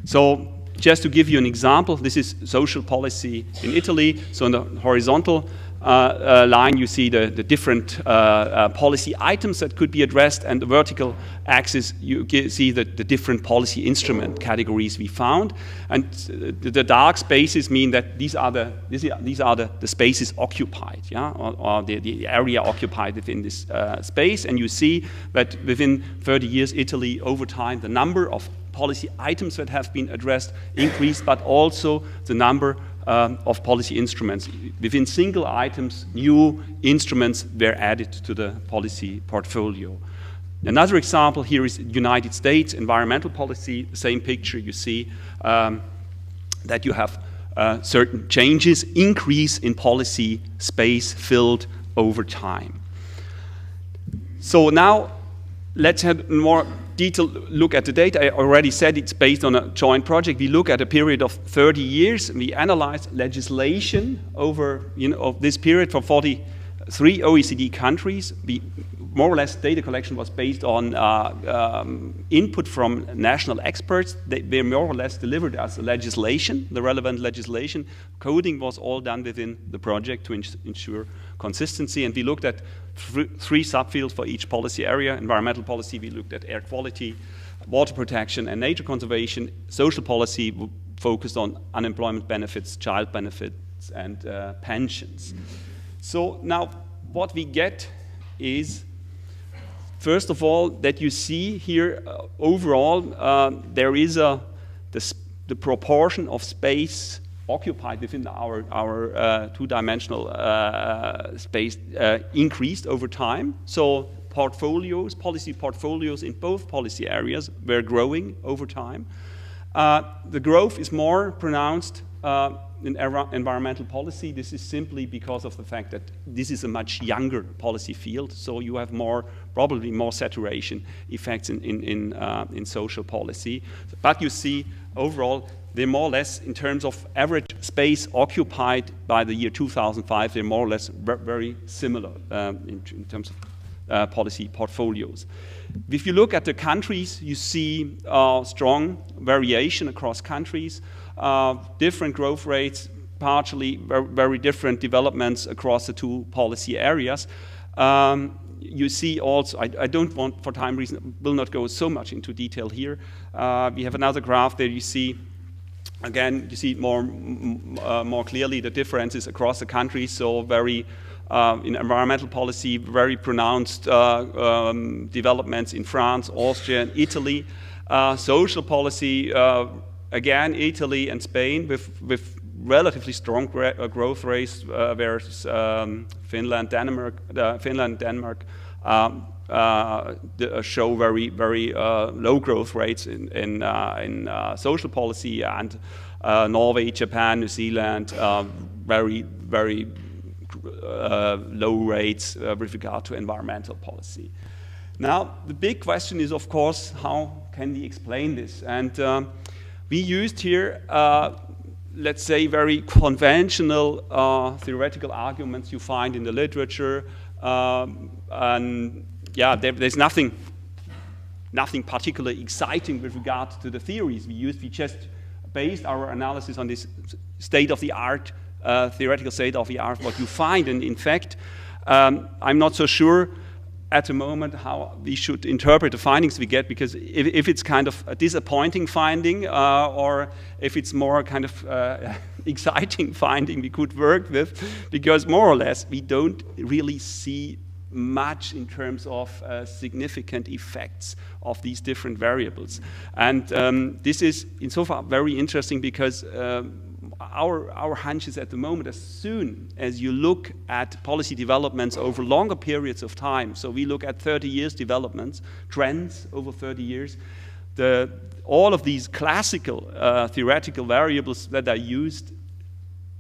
So just to give you an example, this is social policy in Italy. So in the horizontal line, you see the different policy items that could be addressed, and the vertical axis, you see the different policy instrument categories we found. And the dark spaces mean that these are the spaces occupied, yeah, or the area occupied within this space. And you see that within 30 years, Italy, over time, the number of policy items that have been addressed increased, but also the number of policy instruments. Within single items, new instruments were added to the policy portfolio. Another example here is United States environmental policy. The same picture, you see that you have certain changes, increase in policy space filled over time. So now let's have a more detailed look at the data. I already said it's based on a joint project. We look at a period of 30 years, and we analyze legislation over of this period for 43 OECD countries. More or less, data collection was based on input from national experts. They were more or less delivered as legislation, the relevant legislation. Coding was all done within the project to ensure consistency. And we looked at three subfields for each policy area. Environmental policy, we looked at air quality, water protection, and nature conservation. Social policy focused on unemployment benefits, child benefits, and pensions. So now what we get is, first of all, that you see here overall there is the proportion of space occupied within our two-dimensional space increased over time. So portfolios, policy portfolios in both policy areas were growing over time. The growth is more pronounced in environmental policy. This is simply because of the fact that this is a much younger policy field, so you have probably more saturation effects in social policy. But you see, overall, they're more or less, in terms of average space occupied by the year 2005, they're more or less very similar in terms of policy portfolios. If you look at the countries, you see strong variation across countries, different growth rates, partially very different developments across the two policy areas. You see also, I don't want, for time reasons, will not go so much into detail here. We have another graph there. You see, again, you see more clearly the differences across the countries. So very, in environmental policy, very pronounced developments in France, Austria, and Italy. Social policy, again, Italy and Spain with relatively strong growth rates, whereas Finland, Denmark show very low growth rates in social policy, and Norway, Japan, New Zealand, very low rates with regard to environmental policy. Now, the big question is, of course, how can we explain this? And we used here, let's say, very conventional theoretical arguments you find in the literature, and yeah, there's nothing particularly exciting with regard to the theories we used. We just based our analysis on this state-of-the-art, theoretical state-of-the-art, what you find. And in fact, I'm not so sure at the moment how we should interpret the findings we get, because if it's kind of a disappointing finding or if it's more kind of exciting finding we could work with, because more or less we don't really see much in terms of significant effects of these different variables. And this is insofar very interesting because our hunch is at the moment, as soon as you look at policy developments over longer periods of time, so we look at 30 years developments, trends over 30 years, all of these classical theoretical variables that are used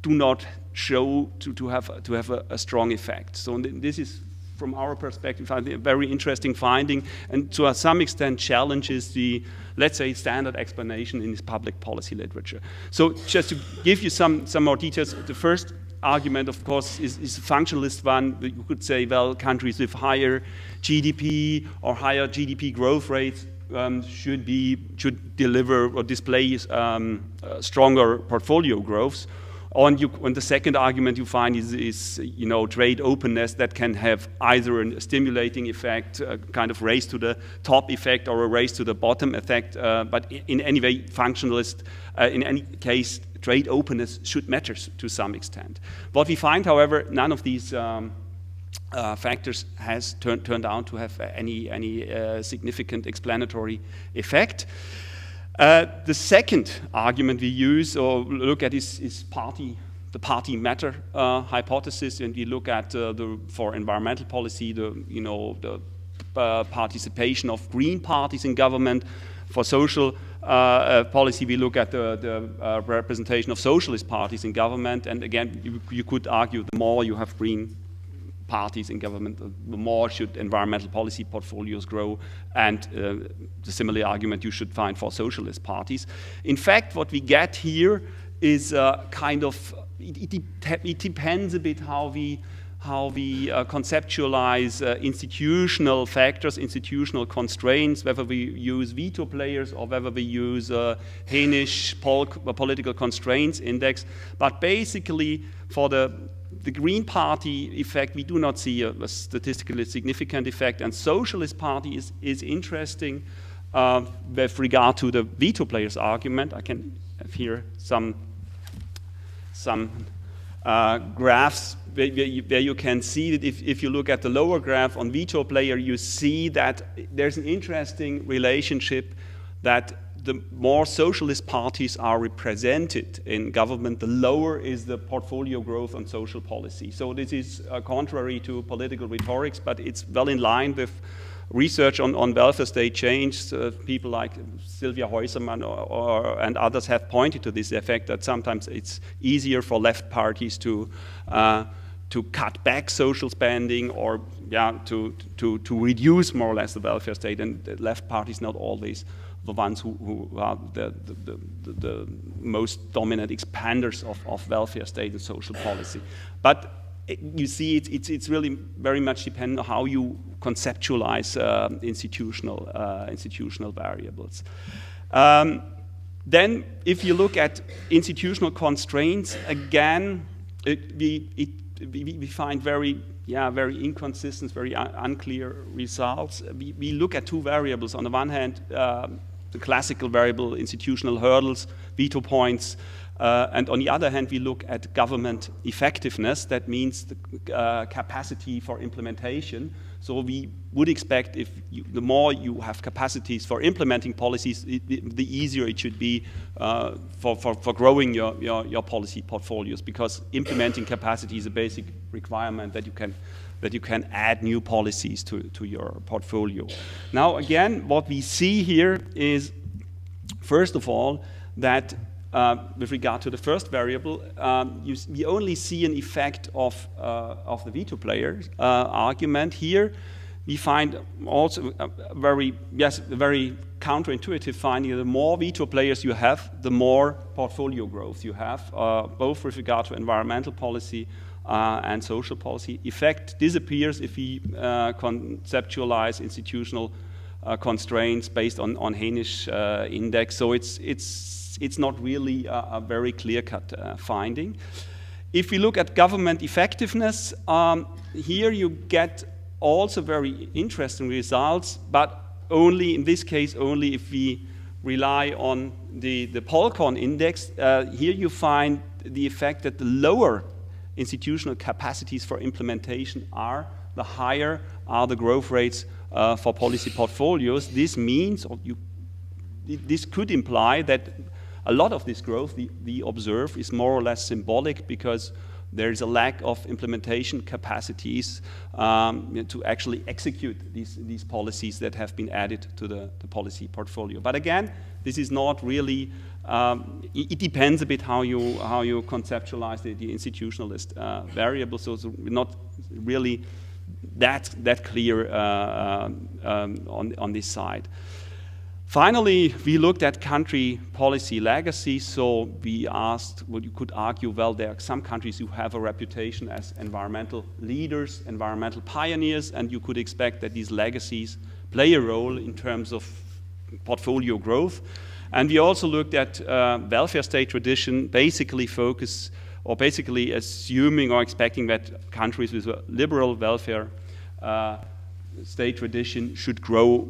do not show to have a strong effect. So this is, from our perspective, I think a very interesting finding, and to some extent challenges the, let's say, standard explanation in this public policy literature. So just to give you some more details, the first argument, of course, is a functionalist one. You could say, well, countries with higher GDP or higher GDP growth rates should deliver or display stronger portfolio growths. On the second argument you find is you know, trade openness that can have either a stimulating effect, a kind of race to the top effect, or a race to the bottom effect. But in any way, functionalist, in any case, trade openness should matter to some extent. What we find, however, none of these factors has turned out to have any significant explanatory effect. The second argument we use or look at is the party matter hypothesis, and we look at for environmental policy, the participation of green parties in government. For social policy, we look at the representation of socialist parties in government, and again, you could argue the more you have green parties in government, the more should environmental policy portfolios grow, and the similar argument you should find for socialist parties. In fact, what we get here is kind of, it depends a bit how we conceptualize institutional factors, institutional constraints, whether we use veto players or whether we use Hainish political constraints index. But basically, for the Green Party effect, we do not see a statistically significant effect, and Socialist Party is interesting with regard to the veto players argument. I can have here some graphs where you can see that if you look at the lower graph on veto player, you see that there's an interesting relationship that the more socialist parties are represented in government, the lower is the portfolio growth on social policy. So this is contrary to political rhetorics, but it's well in line with research on welfare state change. People like Sylvia Heusermann and others have pointed to this effect, that sometimes it's easier for left parties to cut back social spending, or to reduce more or less the welfare state, and the left parties not always the ones who are the most dominant expanders of welfare state and social policy. But you see, it's really very much dependent on how you conceptualize institutional variables. Then, if you look at institutional constraints, again, we find very inconsistent, very unclear results. We look at two variables. On the one hand, the classical variable, institutional hurdles, veto points, and on the other hand, we look at government effectiveness. That means the capacity for implementation. So we would expect the more you have capacities for implementing policies, the easier it should be for growing your policy portfolios, because implementing capacity is a basic requirement that you can add new policies to your portfolio. Now, again, what we see here is, first of all, that with regard to the first variable, we only see an effect of the veto player argument here. We find also a very counterintuitive finding. The more veto players you have, the more portfolio growth you have, both with regard to environmental policy and social policy. Effect disappears if we conceptualize institutional constraints based on Hainish index. So it's not really a very clear-cut finding. If we look at government effectiveness, here you get also very interesting results, but only in this case, only if we rely on the Polcon index. Here you find the effect that the lower institutional capacities for implementation are, the higher are the growth rates for policy portfolios. This means, this could imply that a lot of this growth we observe is more or less symbolic, because there is a lack of implementation capacities to actually execute these policies that have been added to the policy portfolio. But again, this is not really, it depends a bit how you conceptualize the institutionalist variable, so it's not really that clear on this side. Finally, we looked at country policy legacy. So we asked, well, you could argue, well, there are some countries who have a reputation as environmental leaders, environmental pioneers, and you could expect that these legacies play a role in terms of portfolio growth. And we also looked at welfare state tradition, basically focus or basically assuming or expecting that countries with a liberal welfare state tradition should grow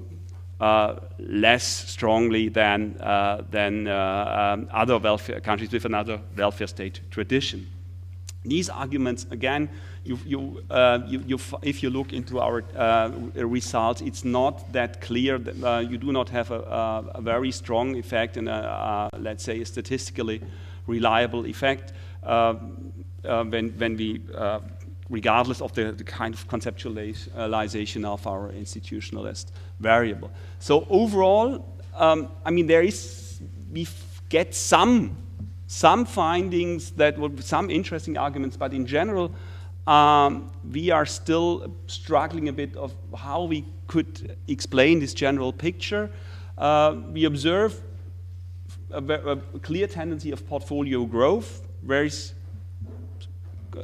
less strongly than other countries with another welfare state tradition. These arguments, again, if you look into our results, it's not that clear. That, you do not have a very strong effect and let's say a statistically reliable effect when we regardless of the kind of conceptualization of our institutionalist variable. So overall, I mean, we get some findings that would, some interesting arguments, but in general, we are still struggling a bit of how we could explain this general picture. We observe a clear tendency of portfolio growth, very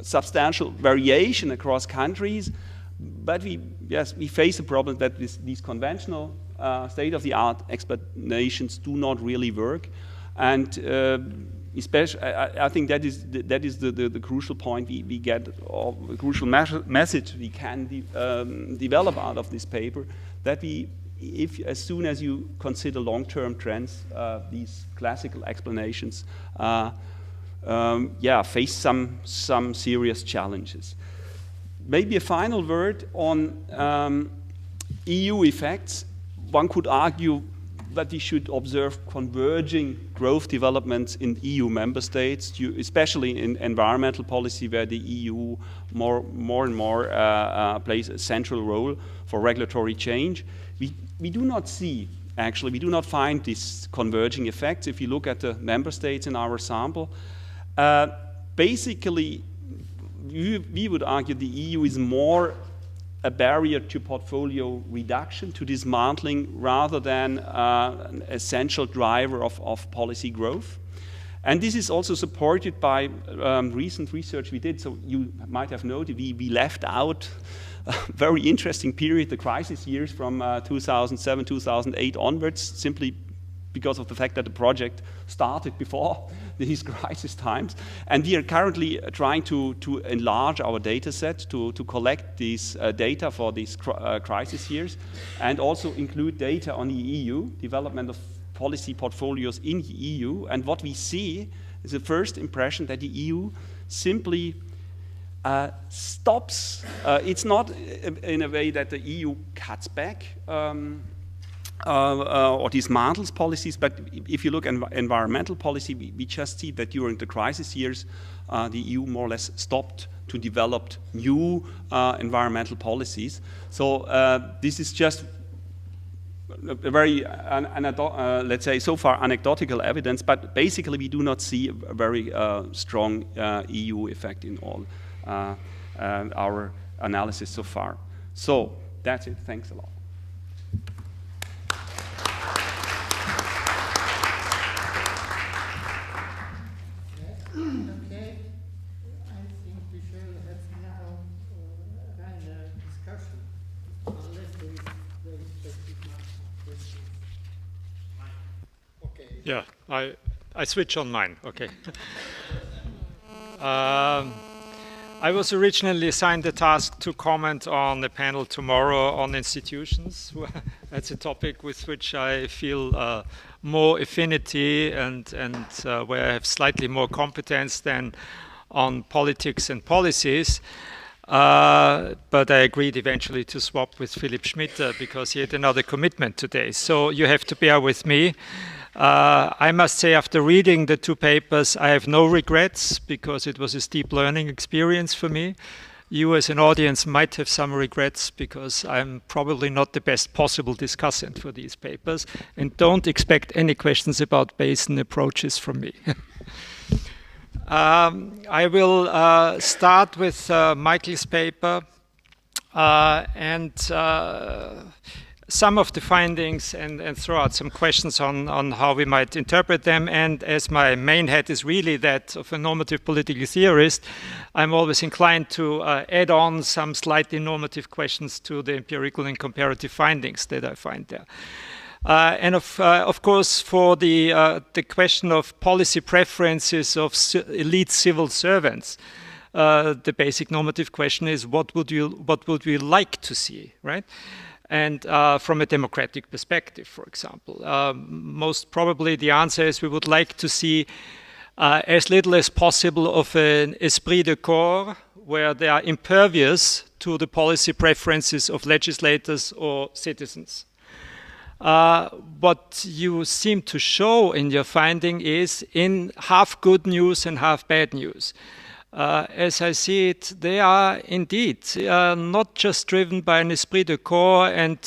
substantial variation across countries, but we face a problem that these conventional state-of-the-art explanations do not really work, and especially I think that is the crucial point we get, or the crucial message we can develop out of this paper, that as soon as you consider long-term trends, these classical explanations face some serious challenges. Maybe a final word on EU effects. One could argue that we should observe converging growth developments in EU member states, especially in environmental policy, where the EU more and more plays a central role for regulatory change. We do not see, actually, we do not find these converging effects if you look at the member states in our sample. Basically, we would argue the EU is more a barrier to portfolio reduction, to dismantling, rather than an essential driver of policy growth. And this is also supported by recent research we did. So you might have noted we left out a very interesting period, the crisis years from 2007, 2008 onwards, simply because of the fact that the project started before these crisis times. And we are currently trying to enlarge our data set to collect these data for these crisis years, and also include data on the EU, development of policy portfolios in the EU. And what we see is a first impression that the EU simply stops. It's not in a way that the EU cuts back or dismantles policies, but if you look at environmental policy, we just see that during the crisis years, the EU more or less stopped to develop new environmental policies. So this is just a very, let's say, so far anecdotal evidence, but basically we do not see a very strong EU effect in all our analysis so far. So that's it. Thanks a lot. Okay, I think we shall have now a discussion, unless there is very specific questions. Okay. Yeah, I switch on mine. Okay. I was originally assigned the task to comment on the panel tomorrow on institutions. That's a topic with which I feel more affinity and where I have slightly more competence than on politics and policies. But I agreed eventually to swap with Philipp Schmidt because he had another commitment today. So you have to bear with me. I must say, after reading the two papers, I have no regrets because it was a steep learning experience for me. You as an audience might have some regrets because I'm probably not the best possible discussant for these papers, and don't expect any questions about Bayesian approaches from me. I will start with Michael's paper and some of the findings and throw out some questions on how we might interpret them. And as my main hat is really that of a normative political theorist, I'm always inclined to add on some slightly normative questions to the empirical and comparative findings that I find there. And of course, for the question of policy preferences of elite civil servants, the basic normative question is what would we like to see, right? And from a democratic perspective, for example, most probably the answer is we would like to see as little as possible of an esprit de corps where they are impervious to the policy preferences of legislators or citizens. What you seem to show in your finding is in half good news and half bad news. As I see it, they are indeed not just driven by an esprit de corps and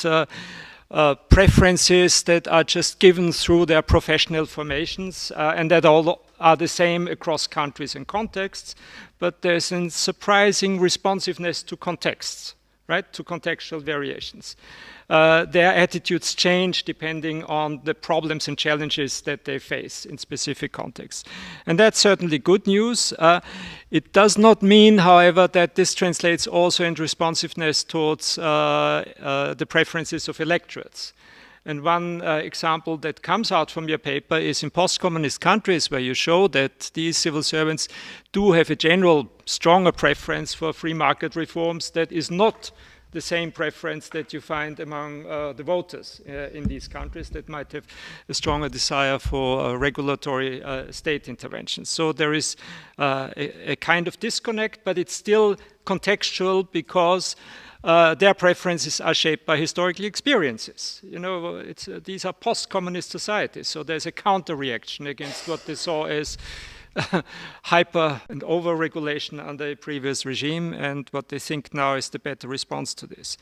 preferences that are just given through their professional formations and that all are the same across countries and contexts, but there's a surprising responsiveness to contexts, right, to contextual variations. Their attitudes change depending on the problems and challenges that they face in specific contexts. And that's certainly good news. It does not mean, however, that this translates also into responsiveness towards the preferences of electorates. And one example that comes out from your paper is in post-communist countries where you show that these civil servants do have a general stronger preference for free market reforms that is not the same preference that you find among the voters in these countries that might have a stronger desire for regulatory state intervention. So there is a kind of disconnect, but it's still contextual because their preferences are shaped by historical experiences. You know, these are post-communist societies, so there's a counter-reaction against what they saw as hyper and over-regulation under a previous regime, and what they think now is the better response to this.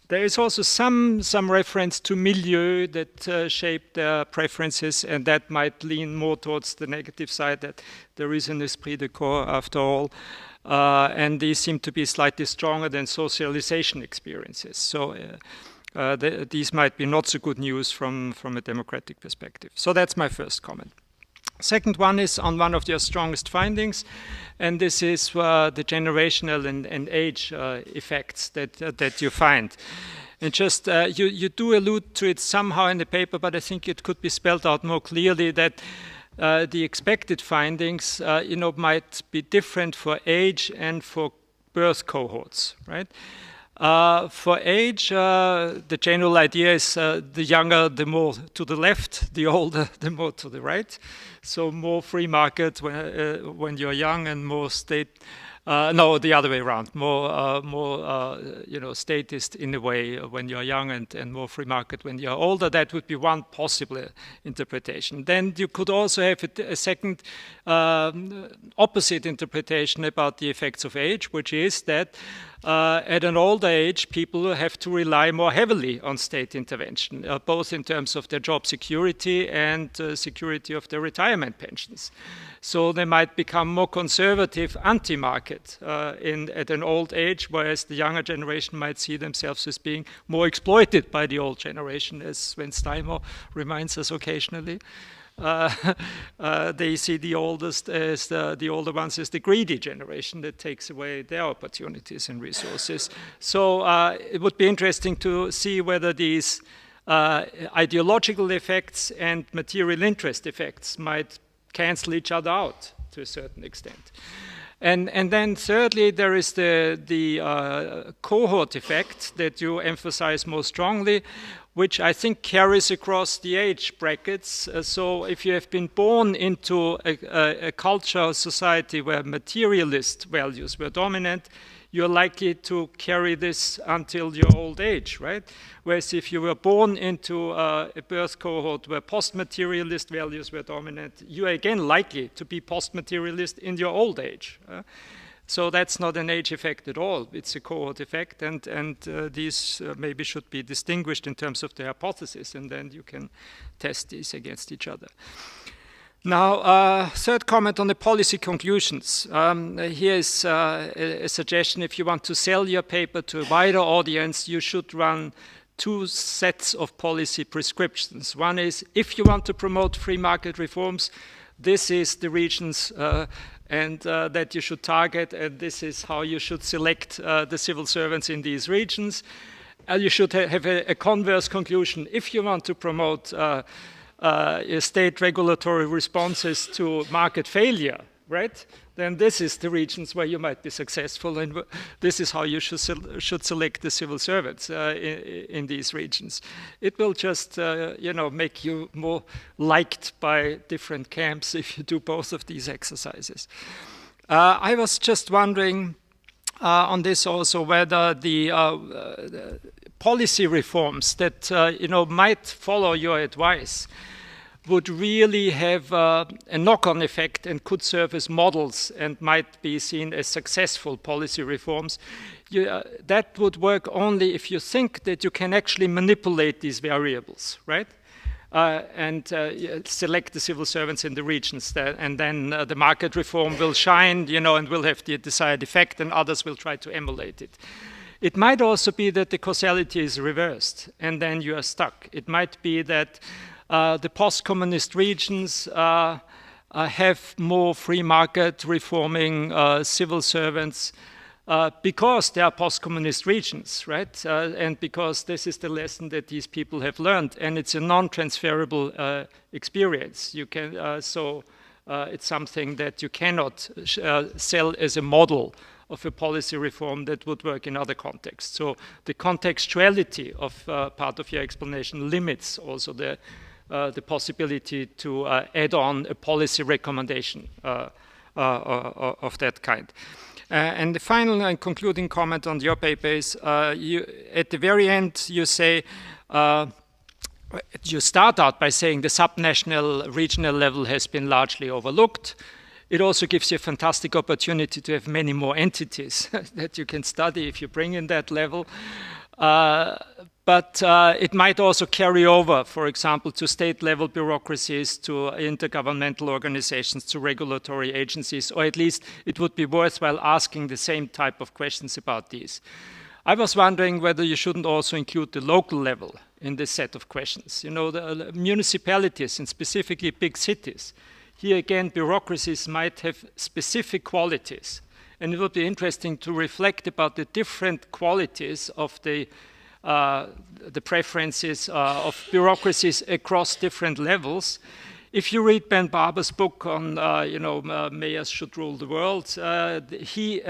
There is also some reference to milieu that shape their preferences, and that might lean more towards the negative side, that there is an esprit de corps after all, and these seem to be slightly stronger than socialization experiences. So these might be not so good news from a democratic perspective. So that's my first comment. Second one is on one of your strongest findings, and this is the generational and age effects that you find. And just you do allude to it somehow in the paper, but I think it could be spelled out more clearly that the expected findings, might be different for age and for birth cohorts, right? For age, the general idea is the younger, the more to the left, the older, the more to the right. So more free market when you're young, and more state. No, the other way around. More statist in a way when you're young, and more free market when you're older. That would be one possible interpretation. Then you could also have a second opposite interpretation about the effects of age, which is that at an older age, people have to rely more heavily on state intervention, both in terms of their job security and security of their retirement pensions. So they might become more conservative, anti-market at an old age, whereas the younger generation might see themselves as being more exploited by the old generation, as Sven Steinmeier reminds us occasionally. They see the oldest as the older ones as the greedy generation that takes away their opportunities and resources. So it would be interesting to see whether these ideological effects and material interest effects might cancel each other out to a certain extent. And then thirdly, there is the cohort effect that you emphasize more strongly, which I think carries across the age brackets. So if you have been born into a culture or society where materialist values were dominant, you're likely to carry this until your old age, right? Whereas if you were born into a birth cohort where post-materialist values were dominant, you are again likely to be post-materialist in your old age. So that's not an age effect at all. It's a cohort effect, and these maybe should be distinguished in terms of the hypothesis, and then you can test these against each other. Now, third comment on the policy conclusions. Here is a suggestion: if you want to sell your paper to a wider audience, you should run two sets of policy prescriptions. One is, if you want to promote free market reforms, this is the regions that you should target, and this is how you should select the civil servants in these regions. you should have a converse conclusion. If you want to promote state regulatory responses to market failure, right? Then this is the regions where you might be successful, and this is how you should select the civil servants in these regions. It will just, make you more liked by different camps if you do both of these exercises. I was just wondering on this also whether the policy reforms that might follow your advice would really have a knock-on effect and could serve as models and might be seen as successful policy reforms. That would work only if you think that you can actually manipulate these variables, right? And select the civil servants in the regions, and then the market reform will shine, and will have the desired effect, and others will try to emulate it. It might also be that the causality is reversed, and then you are stuck. It might be that the post-communist regions have more free market reforming civil servants because they are post-communist regions, right? And because this is the lesson that these people have learned, and it's a non-transferable experience. You can it's something that you cannot sell as a model of a policy reform that would work in other contexts. So the contextuality of part of your explanation limits also the possibility to add on a policy recommendation of that kind. And the final and concluding comment on your paper is, at the very end, you say, you start out by saying the subnational, regional level has been largely overlooked. It also gives you a fantastic opportunity to have many more entities that you can study if you bring in that level. But it might also carry over, for example, to state-level bureaucracies, to intergovernmental organizations, to regulatory agencies, or at least it would be worthwhile asking the same type of questions about these. I was wondering whether you shouldn't also include the local level in this set of questions. The municipalities, and specifically big cities. Here again, bureaucracies might have specific qualities. And it would be interesting to reflect about the different qualities of the preferences of bureaucracies across different levels. If you read Ben Barber's book on, mayors should rule the world, he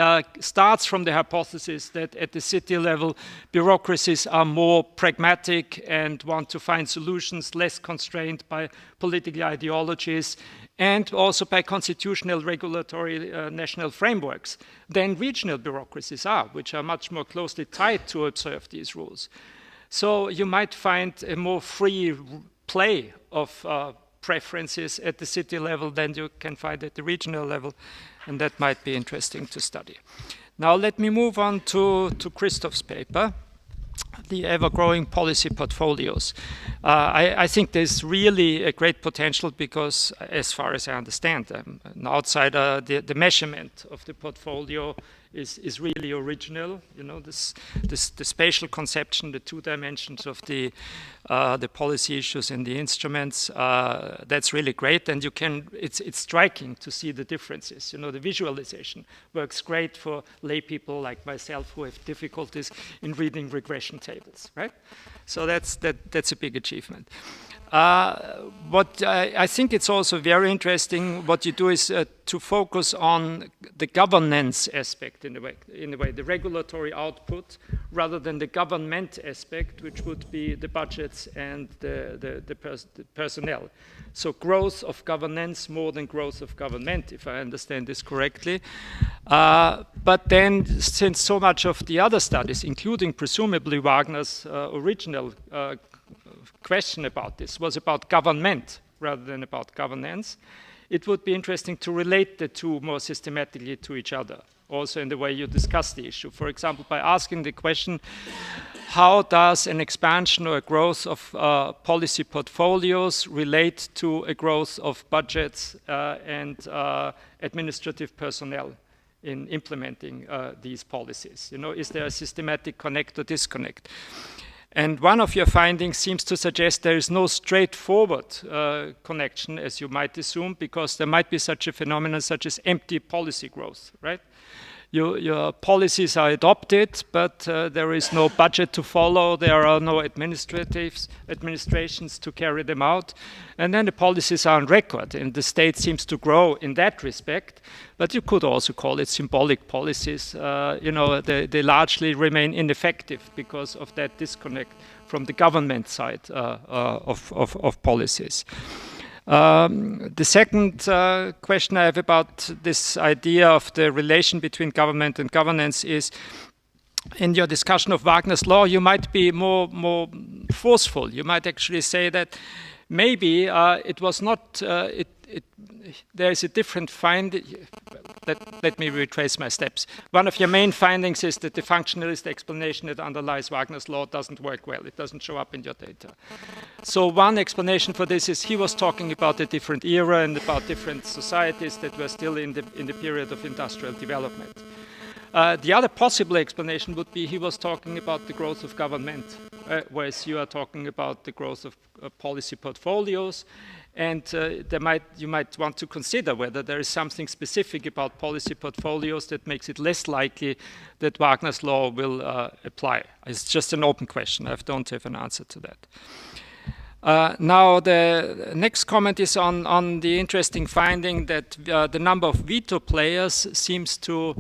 starts from the hypothesis that at the city level, bureaucracies are more pragmatic and want to find solutions less constrained by political ideologies and also by constitutional regulatory national frameworks than regional bureaucracies are, which are much more closely tied to observe these rules. So you might find a more free play of preferences at the city level than you can find at the regional level, and that might be interesting to study. Now let me move on to Christoph's paper, the ever-growing policy portfolios. I think there's really a great potential because, as far as I understand, an outsider, the measurement of the portfolio is really original. The spatial conception, the 2 dimensions of the policy issues and the instruments, that's really great. And it's striking to see the differences. The visualization works great for lay people like myself who have difficulties in reading regression tables, right? So that's a big achievement. What I think it's also very interesting what you do is to focus on the governance aspect in a way, the regulatory output rather than the government aspect, which would be the budgets and the personnel. So growth of governance more than growth of government, if I understand this correctly. But then, since so much of the other studies, including presumably Wagner's original question about this was about government rather than about governance, it would be interesting to relate the two more systematically to each other, also in the way you discuss the issue. For example, by asking the question, how does an expansion or a growth of policy portfolios relate to a growth of budgets and administrative personnel in implementing these policies? Is there a systematic connect or disconnect? And one of your findings seems to suggest there is no straightforward connection, as you might assume, because there might be such a phenomenon such as empty policy growth, right? Your policies are adopted, but there is no budget to follow. There are no administrations to carry them out. And then the policies are on record, and the state seems to grow in that respect. But you could also call it symbolic policies. They largely remain ineffective because of that disconnect from the government side of policies. The second question I have about this idea of the relation between government and governance is, in your discussion of Wagner's law, you might be more forceful. You might actually say that maybe it was not, there is a different finding. Let me retrace my steps. One of your main findings is that the functionalist explanation that underlies Wagner's law doesn't work well. It doesn't show up in your data. So one explanation for this is he was talking about a different era and about different societies that were still in the period of industrial development. The other possible explanation would be he was talking about the growth of government, whereas you are talking about the growth of policy portfolios. And you might want to consider whether there is something specific about policy portfolios that makes it less likely that Wagner's law will apply. It's just an open question. I don't have an answer to that. Now, the next comment is on the interesting finding that the number of veto players seems to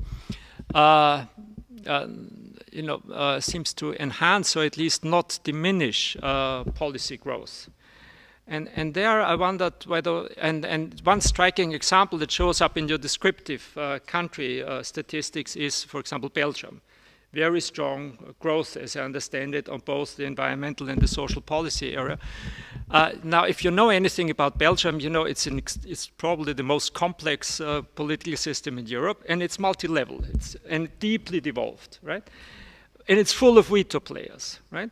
enhance or at least not diminish policy growth. And there I wondered whether, and one striking example that shows up in your descriptive country statistics is, for example, Belgium. Very strong growth, as I understand it, on both the environmental and the social policy area. Now, if you know anything about Belgium, you know it's probably the most complex political system in Europe, and it's multi-level, and deeply devolved, right? And it's full of veto players, right?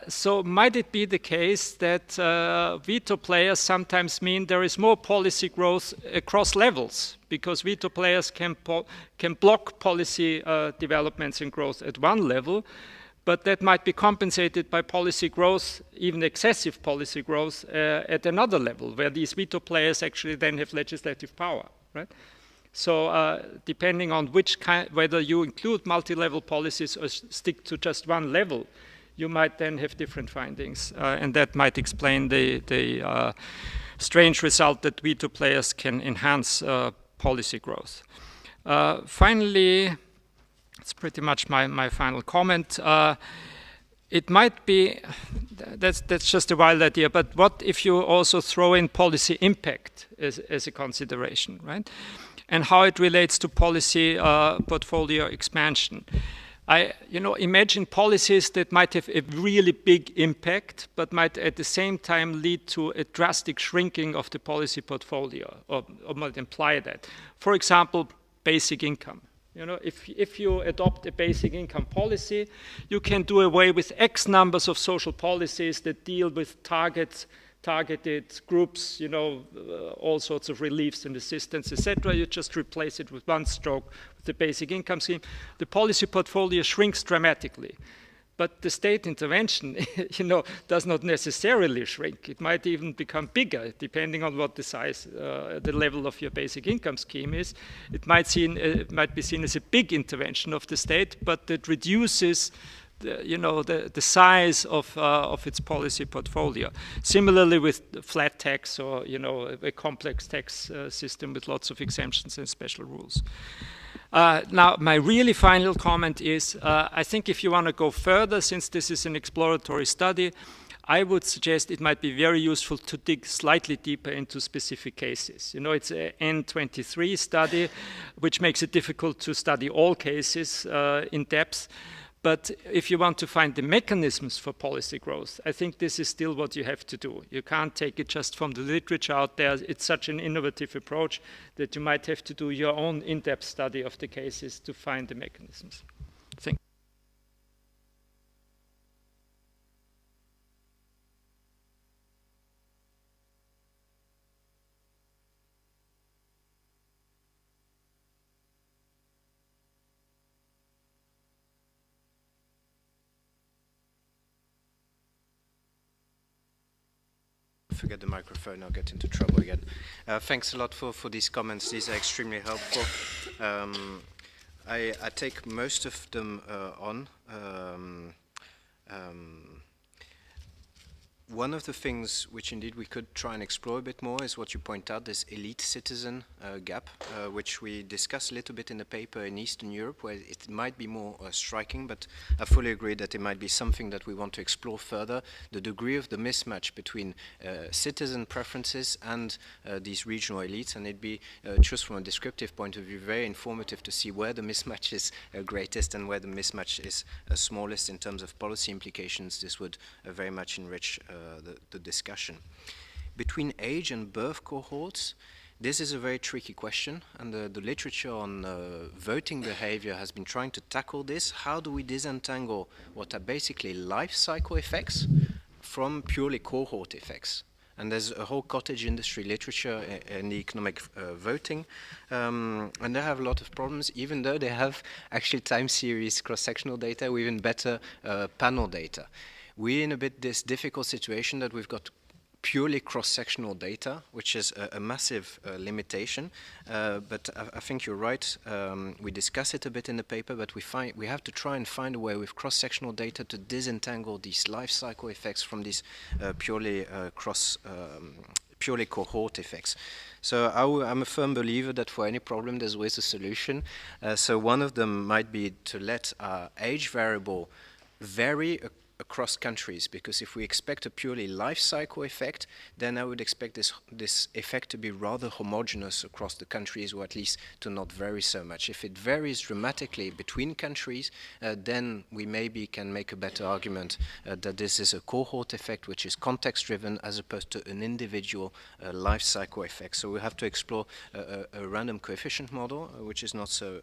So might it be the case that veto players sometimes mean there is more policy growth across levels, because veto players can block policy developments and growth at one level, but that might be compensated by policy growth, even excessive policy growth, at another level, where these veto players actually then have legislative power, right? So depending on whether you include multi-level policies or stick to just one level, you might then have different findings, and that might explain the strange result that veto players can enhance policy growth. Finally, it's pretty much my final comment. It might be, that's just a wild idea, but what if you also throw in policy impact as a consideration, right? And how it relates to policy portfolio expansion. Imagine policies that might have a really big impact, but might at the same time lead to a drastic shrinking of the policy portfolio, or might imply that. For example, basic income. If you adopt a basic income policy, you can do away with X numbers of social policies that deal with targeted groups, all sorts of reliefs and assistance, etc. You just replace it with one stroke with the basic income scheme. The policy portfolio shrinks dramatically. But the state intervention, does not necessarily shrink. It might even become bigger, depending on what the size, the level of your basic income scheme is. It might be seen as a big intervention of the state, but it reduces the size of its policy portfolio. Similarly with flat tax or a complex tax system with lots of exemptions and special rules. Now, my really final comment is, I think if you want to go further, since this is an exploratory study, I would suggest it might be very useful to dig slightly deeper into specific cases. It's an N23 study, which makes it difficult to study all cases in depth. But if you want to find the mechanisms for policy growth, I think this is still what you have to do. You can't take it just from the literature out there. It's such an innovative approach that you might have to do your own in-depth study of the cases to find the mechanisms. Thank you. Forget the microphone, I'll get into trouble again. Thanks a lot for these comments. These are extremely helpful. I take most of them on. One of the things which indeed we could try and explore a bit more is what you point out, this elite citizen gap, which we discuss a little bit in the paper in Eastern Europe, where it might be more striking, but I fully agree that it might be something that we want to explore further, the degree of the mismatch between citizen preferences and these regional elites, and it'd be, just from a descriptive point of view, very informative to see where the mismatch is greatest and where the mismatch is smallest in terms of policy implications. This would very much enrich the discussion. Between age and birth cohorts, this is a very tricky question, and the literature on voting behavior has been trying to tackle this. How do we disentangle what are basically life cycle effects from purely cohort effects? And there's a whole cottage industry literature in the economic voting, and they have a lot of problems, even though they have actually time series cross-sectional data with even better panel data. We're in a bit this difficult situation that we've got purely cross-sectional data, which is a massive limitation. But I think you're right. We discuss it a bit in the paper, but we have to try and find a way with cross-sectional data to disentangle these life cycle effects from these purely cohort effects. So I'm a firm believer that for any problem there's always a solution. So one of them might be to let age variable vary across countries, because if we expect a purely life cycle effect, then I would expect this effect to be rather homogeneous across the countries, or at least to not vary so much. If it varies dramatically between countries, then we maybe can make a better argument that this is a cohort effect which is context driven as opposed to an individual life cycle effect. So we have to explore a random coefficient model, which is not so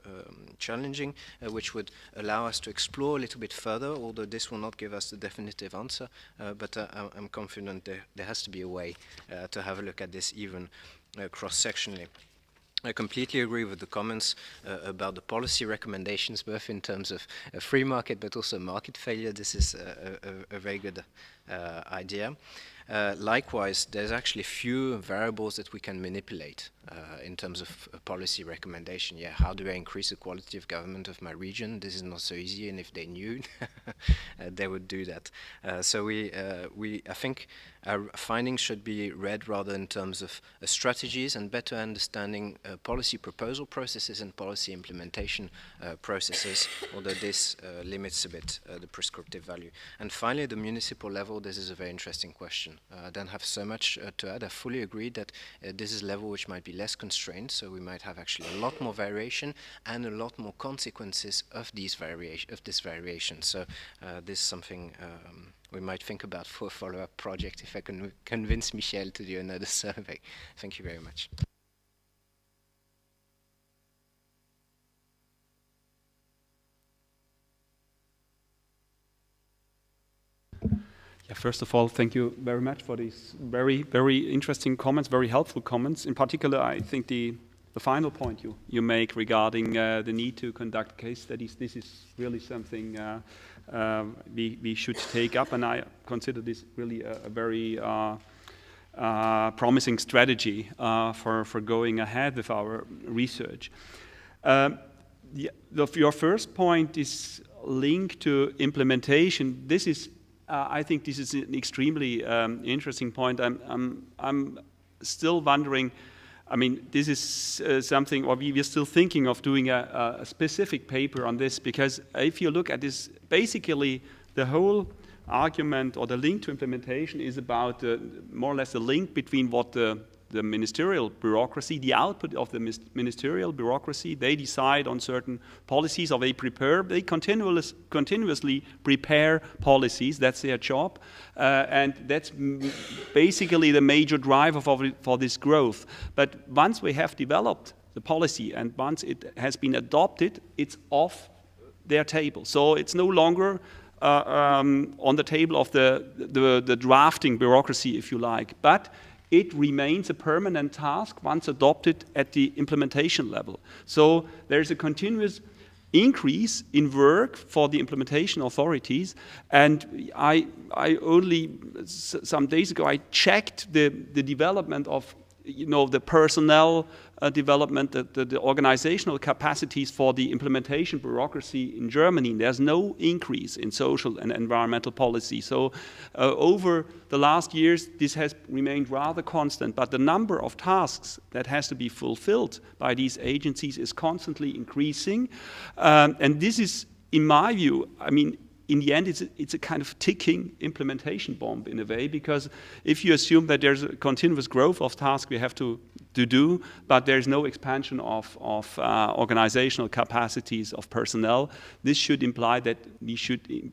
challenging, which would allow us to explore a little bit further, although this will not give us the definitive answer, but I'm confident there has to be a way to have a look at this even cross-sectionally. I completely agree with the comments about the policy recommendations, both in terms of a free market but also market failure. This is a very good idea. Likewise, there's actually few variables that we can manipulate in terms of a policy recommendation. Yeah, how do I increase the quality of government of my region? This is not so easy, and if they knew, they would do that. So I think our findings should be read rather in terms of strategies and better understanding policy proposal processes and policy implementation processes, although this limits a bit the prescriptive value. And finally, the municipal level, this is a very interesting question. I don't have so much to add. I fully agree that this is a level which might be less constrained, so we might have actually a lot more variation and a lot more consequences of this variation. So this is something we might think about for a follow-up project if I can convince Michel to do another survey. Thank you very much. Yeah, first of all, thank you very much for these very, very interesting comments, very helpful comments. In particular, I think the final point you make regarding the need to conduct case studies, this is really something we should take up, and I consider this really a very promising strategy for going ahead with our research. Your first point is linked to implementation. This is I think this is an extremely interesting point. I'm still wondering, I mean, this is something, or we're still thinking of doing a specific paper on this, because if you look at this, basically the whole argument or the link to implementation is about more or less the link between what the ministerial bureaucracy, the output of the ministerial bureaucracy, they decide on certain policies, or they continuously prepare policies. That's their job, and that's basically the major driver for this growth. But once we have developed the policy and once it has been adopted, it's off their table. So it's no longer on the table of the drafting bureaucracy, if you like, but it remains a permanent task once adopted at the implementation level. So there's a continuous increase in work for the implementation authorities, and I only some days ago I checked the development of the personnel development, the organizational capacities for the implementation bureaucracy in Germany. There's no increase in social and environmental policy. So over the last years, this has remained rather constant, but the number of tasks that has to be fulfilled by these agencies is constantly increasing. And this is, in my view, I mean, in the end, it's a kind of ticking implementation bomb in a way, because if you assume that there's a continuous growth of tasks we have to do, but there's no expansion of organizational capacities of personnel, this should imply that we should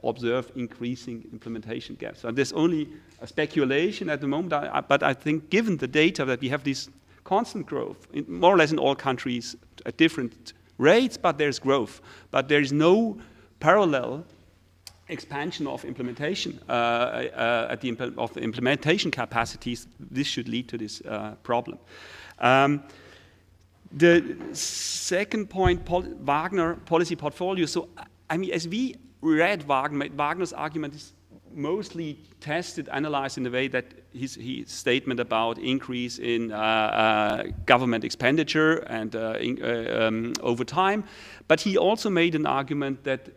observe increasing implementation gaps. So there's only a speculation at the moment, but I think given the data that we have this constant growth, more or less in all countries at different rates, but there's growth. But there is no parallel expansion of implementation of the implementation capacities. This should lead to this problem. The second point, Wagner policy portfolio. So, I mean, as we read Wagner's argument is mostly tested, analyzed in the way that his statement about increase in government expenditure and over time. But he also made an argument that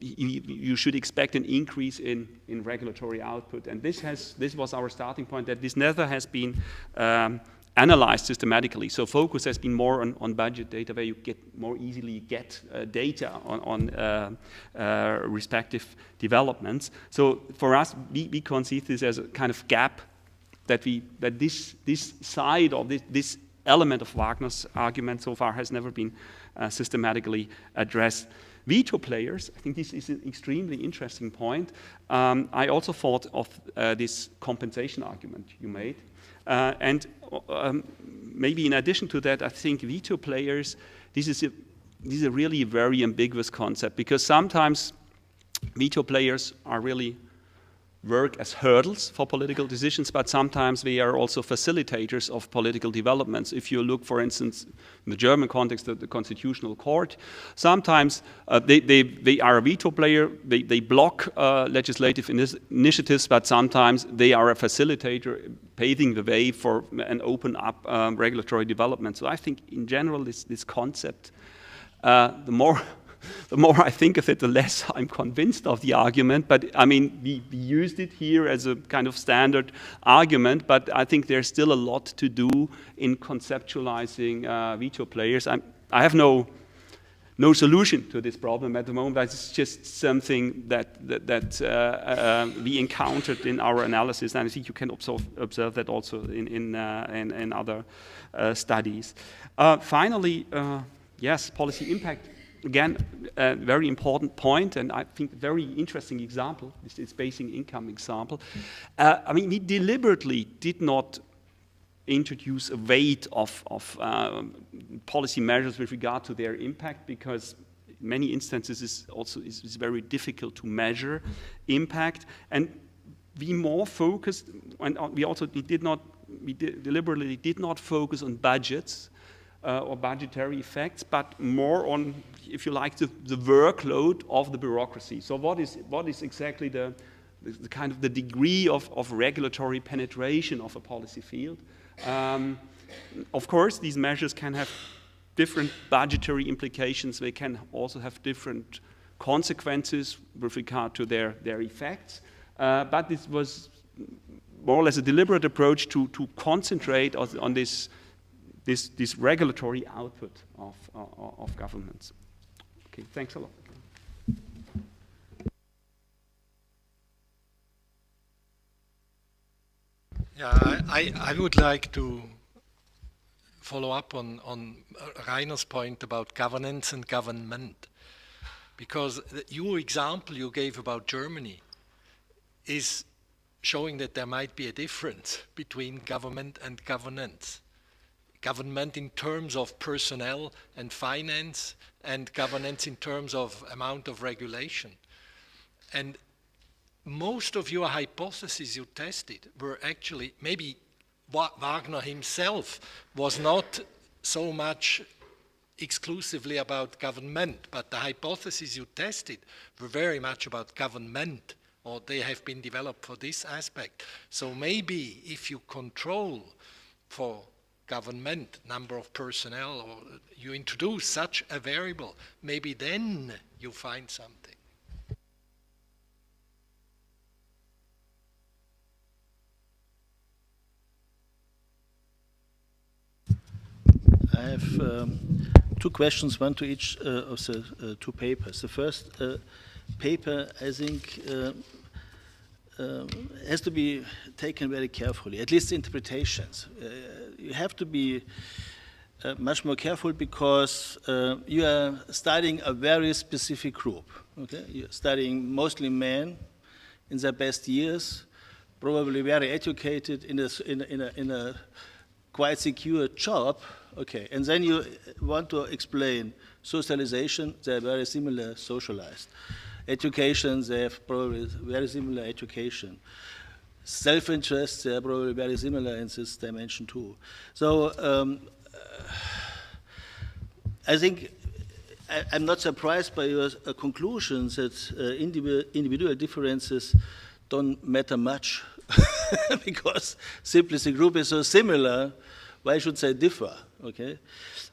you should expect an increase in regulatory output. And this was our starting point, that this never has been analyzed systematically. So focus has been more on budget data, where you more easily get data on respective developments. So for us, we conceive this as a kind of gap that this side of this element of Wagner's argument so far has never been systematically addressed. Veto players, I think this is an extremely interesting point. I also thought of this compensation argument you made. And maybe in addition to that, I think veto players, this is a really very ambiguous concept, because sometimes veto players are really work as hurdles for political decisions, but sometimes they are also facilitators of political developments. If you look, for instance, in the German context of the Constitutional Court, sometimes they are a veto player, they block legislative initiatives, but sometimes they are a facilitator paving the way for an open up regulatory development. So I think in general this concept, the more I think of it, the less I'm convinced of the argument. But I mean, we used it here as a kind of standard argument, but I think there's still a lot to do in conceptualizing veto players. I have no solution to this problem at the moment, but it's just something that we encountered in our analysis, and I think you can observe that also in other studies. Finally, yes, policy impact. Again, a very important point, and I think very interesting example, this basic income example. I mean, we deliberately did not introduce a weight of policy measures with regard to their impact, because in many instances it's very difficult to measure impact, and we more focused, and we deliberately did not focus on budgets or budgetary effects, but more on, if you like, the workload of the bureaucracy. So what is exactly the kind of the degree of regulatory penetration of a policy field? Of course, these measures can have different budgetary implications. They can also have different consequences with regard to their effects. But this was more or less a deliberate approach to concentrate on this regulatory output of governments. Okay, thanks a lot. Yeah, I would like to follow up on Rainer's point about governance and government, because your example you gave about Germany is showing that there might be a difference between government and governance. Government in terms of personnel and finance, and governance in terms of amount of regulation. And most of your hypotheses you tested were actually, maybe Wagner himself was not so much exclusively about government, but the hypotheses you tested were very much about government, or they have been developed for this aspect. So maybe if you control for government, number of personnel, or you introduce such a variable, maybe then you find something. I have two questions, one to each of the two papers. The first paper, I think, has to be taken very carefully, at least the interpretations. You have to be much more careful because you are studying a very specific group. Okay? You're studying mostly men in their best years, probably very educated in a quite secure job. Okay, and then you want to explain socialization, they're very similar socialized. Education, they have probably very similar education. Self-interest, they are probably very similar in this dimension too. So I think I'm not surprised by your conclusions that individual differences don't matter much because simply the group is so similar, why should they differ? Okay,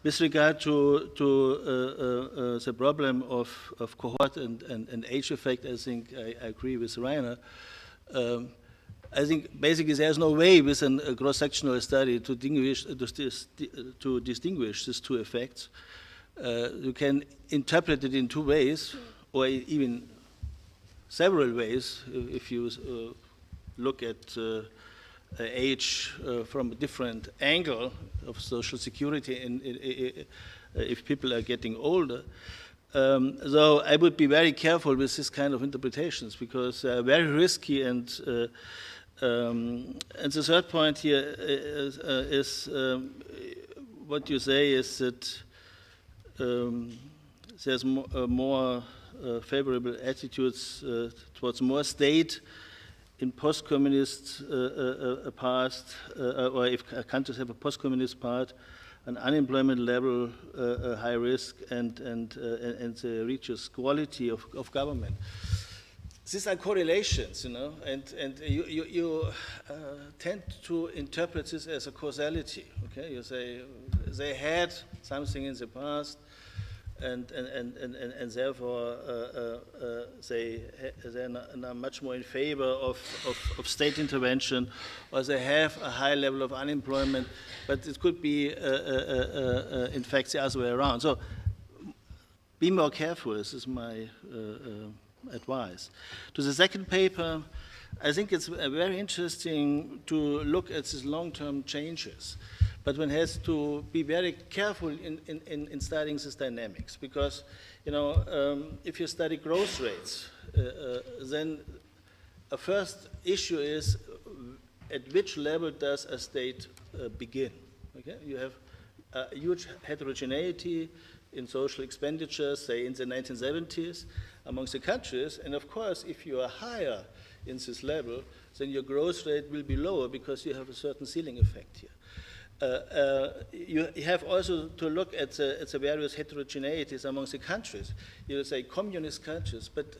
with regard to the problem of cohort and age effect, I think I agree with Rainer. I think basically there's no way with a cross-sectional study to distinguish these two effects. You can interpret it in two ways, or even several ways, if you look at age from a different angle of social security and if people are getting older. So I would be very careful with this kind of interpretations because they are very risky and the third point here is what you say is that there's more favorable attitudes towards more state in post-communist past, or if countries have a post-communist part, an unemployment level, high risk, and reaches quality of government. These are correlations, you know, and you tend to interpret this as a causality. Okay, you say they had something in the past, and therefore they're now much more in favor of state intervention, or they have a high level of unemployment, but it could be in fact the other way around. So be more careful, this is my advice. To the second paper, I think it's very interesting to look at these long-term changes. But one has to be very careful in studying these dynamics because, you know, if you study growth rates, then a first issue is at which level does a state begin? Okay, you have a huge heterogeneity in social expenditures, say in the 1970s, amongst the countries, and of course, if you are higher in this level, then your growth rate will be lower because you have a certain ceiling effect here. You have also to look at the various heterogeneities amongst the countries. You say communist countries, but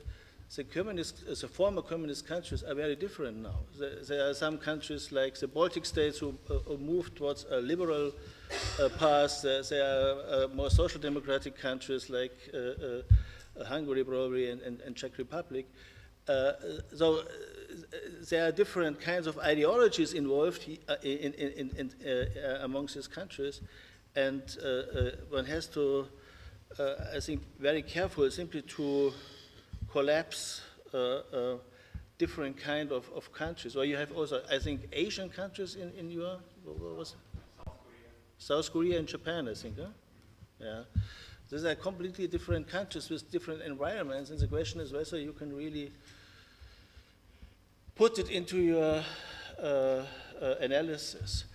the former communist countries are very different now. There are some countries like the Baltic states who move towards a liberal path. There are more social democratic countries like Hungary probably and Czech Republic. So there are different kinds of ideologies involved amongst these countries, and one has to, I think, very careful simply to collapse different kind of countries. Or you have also, I think, Asian countries in your, what was it? South Korea and Japan, I think, huh? Yeah. These are completely different countries with different environments, and the question is whether you can really put it into your analysis.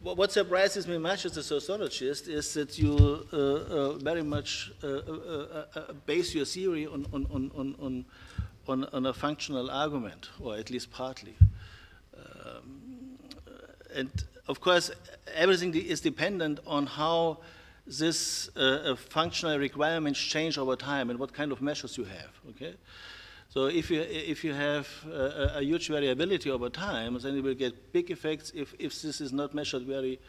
What surprises me much as a sociologist is that you very much base your theory on a functional argument, or at least partly. And of course, everything is dependent on how this functional requirements change over time and what kind of measures you have. Okay. So if you have a huge variability over time, then you will get big effects. If this is not measured very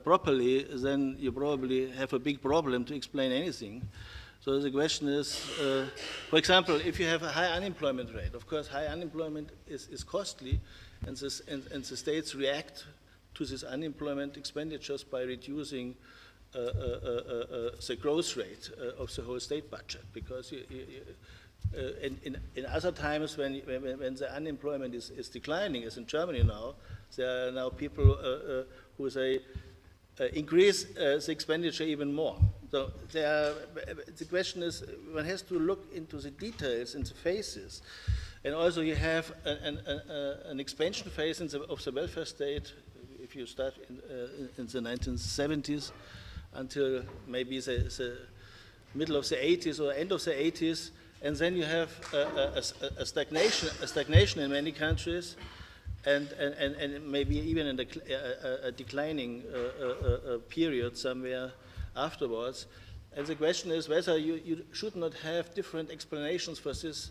properly, then you probably have a big problem to explain anything. So the question is, for example, if you have a high unemployment rate, of course high unemployment is costly, and the states react to this unemployment expenditures by reducing the growth rate of the whole state budget, because in other times when the unemployment is declining, as in Germany now, there are now people who say increase the expenditure even more. So the question is, one has to look into the details, into phases, and also you have an expansion phase of the welfare state. If you start in the 1970s until maybe the middle of the 80s or end of the 80s, and then you have a stagnation in many countries, and maybe even in a declining period somewhere afterwards. And the question is whether you should not have different explanations for these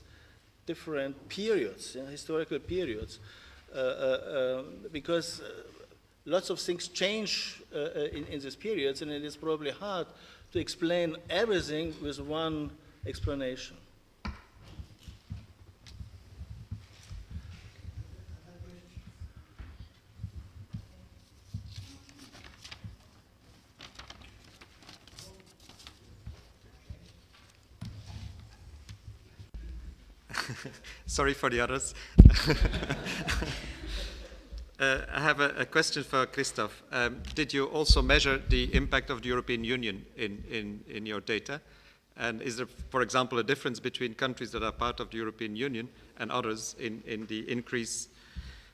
different periods, historical periods, because lots of things change in these periods, and it is probably hard to explain everything with one explanation. Sorry for the others. I have a question for Christoph. Did you also measure the impact of the European Union in your data? And is there, for example, a difference between countries that are part of the European Union and others in the increase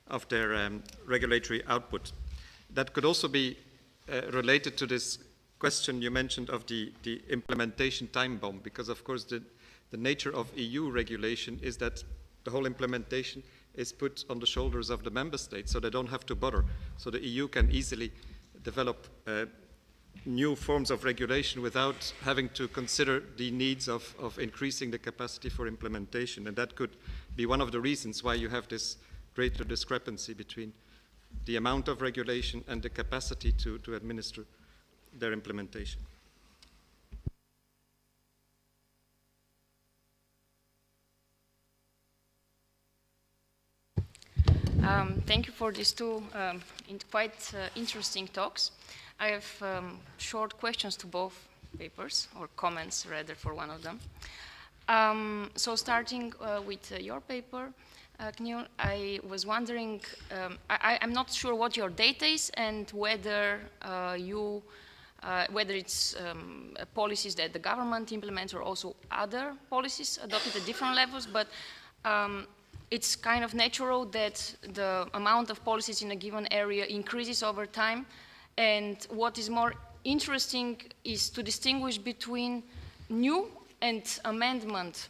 of their regulatory output? That could also be related to this question you mentioned of the implementation time bomb, because of course the nature of EU regulation is that the whole implementation is put on the shoulders of the member states, so they don't have to bother. So the EU can easily develop new forms of regulation without having to consider the needs of increasing the capacity for implementation. And that could be one of the reasons why you have this greater discrepancy between the amount of regulation and the capacity to administer their implementation. Thank you for these two quite interesting talks. I have short questions to both papers, or comments rather for one of them. So starting with your paper, Knut, I was wondering, I'm not sure what your data is and whether whether it's policies that the government implements or also other policies adopted at different levels, but it's kind of natural that the amount of policies in a given area increases over time. And what is more interesting is to distinguish between new and amendment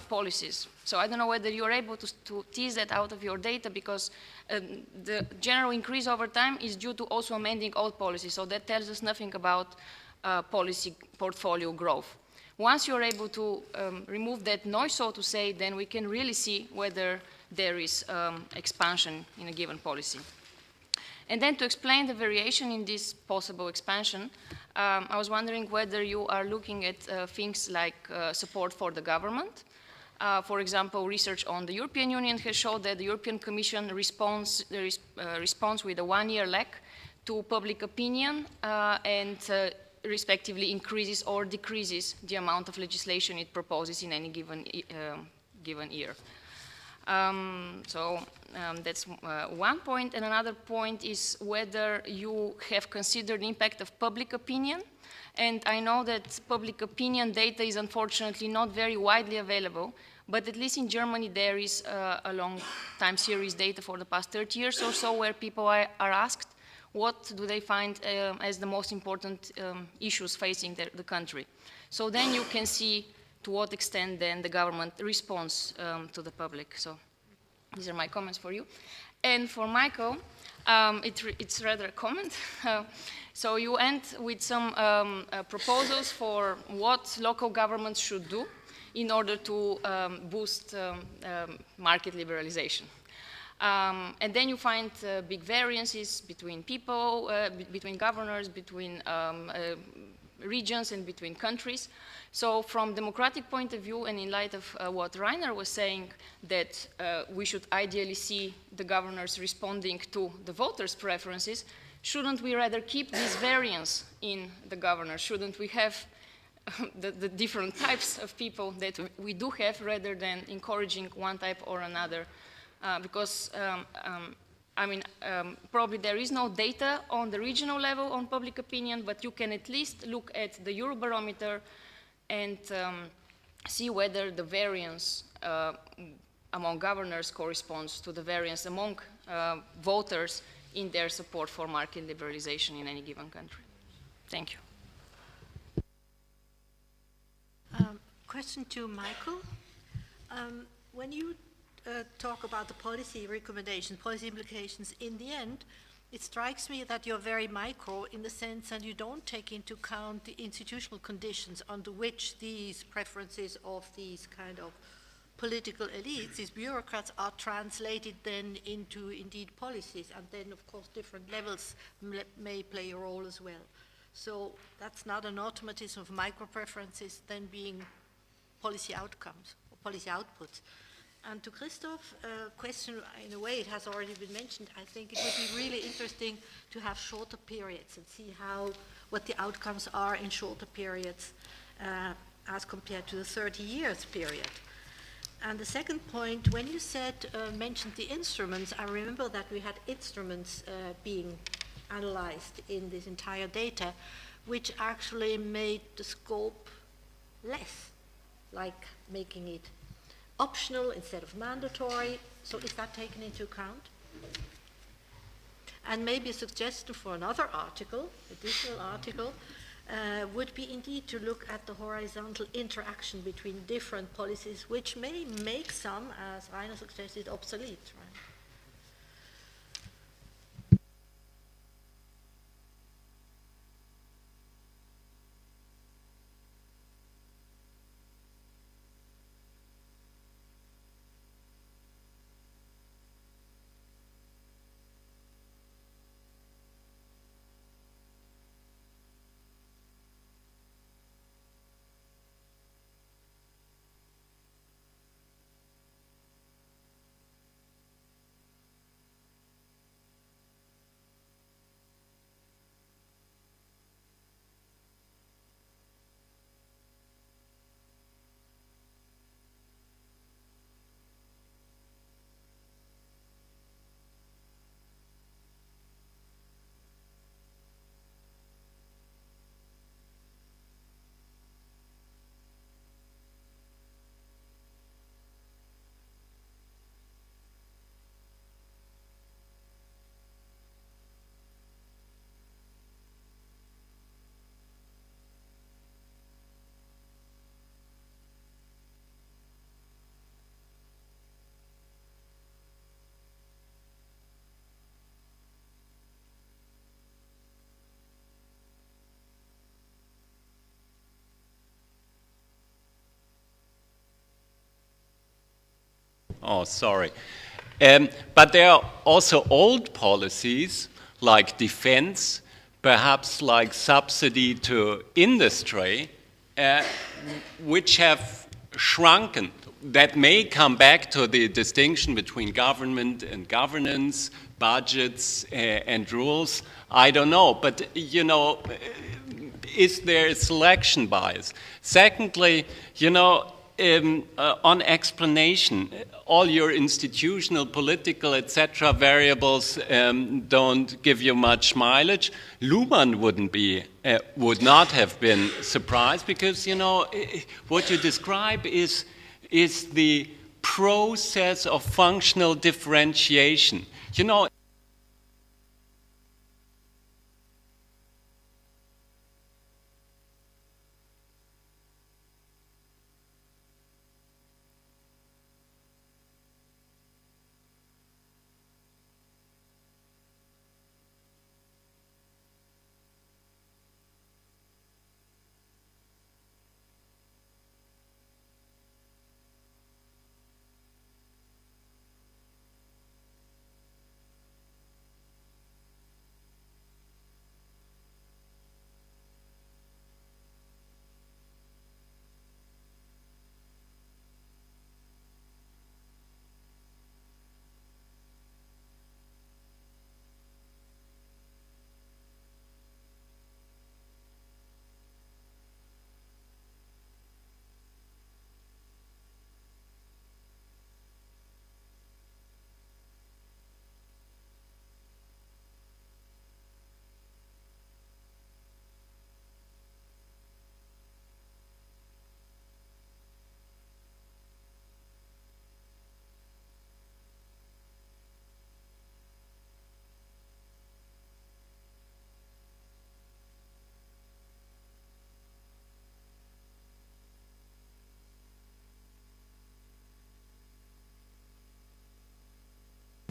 policies. So I don't know whether you're able to tease that out of your data, because the general increase over time is due to also amending old policies. So that tells us nothing about policy portfolio growth. Once you're able to remove that noise, so to say, then we can really see whether there is expansion in a given policy. And then to explain the variation in this possible expansion, I was wondering whether you are looking at things like support for the government. For example, research on the European Union has shown that the European Commission responds with a one-year lag to public opinion and respectively increases or decreases the amount of legislation it proposes in any given year. That's one point. And another point is whether you have considered the impact of public opinion. And I know that public opinion data is unfortunately not very widely available, but at least in Germany there is a long time series data for the past 30 years or so where people are asked what do they find as the most important issues facing the country. So then you can see to what extent then the government responds to the public. So these are my comments for you. And for Michael, it's rather a comment. So you end with some proposals for what local governments should do. in order to boost market liberalization. And then you find big variances between people, between governors, between regions and between countries. So from democratic point of view, and in light of what Rainer was saying, that we should ideally see the governors responding to the voters' preferences, shouldn't we rather keep this variance in the governors? Shouldn't we have the different types of people that we do have, rather than encouraging one type or another? Because I mean, probably there is no data on the regional level on public opinion, but you can at least look at the Eurobarometer and see whether the variance among governors corresponds to the variance among voters in their support for market liberalization in any given country. Thank you. Question to Michael. When you talk about the policy recommendations, policy implications, in the end, it strikes me that you're very micro in the sense that you don't take into account the institutional conditions under which these preferences of these kind of political elites, these bureaucrats, are translated then into indeed policies, and then of course different levels may play a role as well. So that's not an automatism of micro preferences then being policy outcomes or policy outputs. And to Christoph, question, in a way it has already been mentioned, I think it would be really interesting to have shorter periods and see what the outcomes are in shorter periods as compared to the 30 years period. And the second point, when you mentioned the instruments, I remember that we had instruments being analyzed in this entire data, which actually made the scope less, like making it optional instead of mandatory. So is that taken into account? And maybe a suggestion for another article, additional article, would be indeed to look at the horizontal interaction between different policies, which may make some, as Rainer suggested, obsolete. Right? Oh, sorry. But there are also old policies like defense, perhaps like subsidy to industry, which have shrunken. That may come back to the distinction between government and governance, budgets and rules. I don't know. But, you know, is there a selection bias? Secondly, you know, on explanation, all your institutional, political, etc. variables don't give you much mileage. Luhmann would not have been surprised, because you know what you describe is the process of functional differentiation. You know.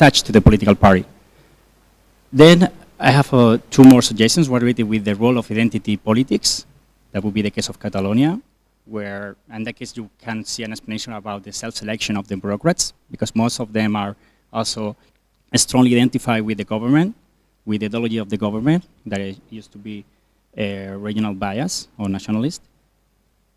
attached to the political party. Then I have two more suggestions, one related with the role of identity politics. That would be the case of Catalonia, where in that case you can see an explanation about the self-selection of the bureaucrats, because most of them are also strongly identified with the government, with the ideology of the government, that used to be a regional bias or nationalist.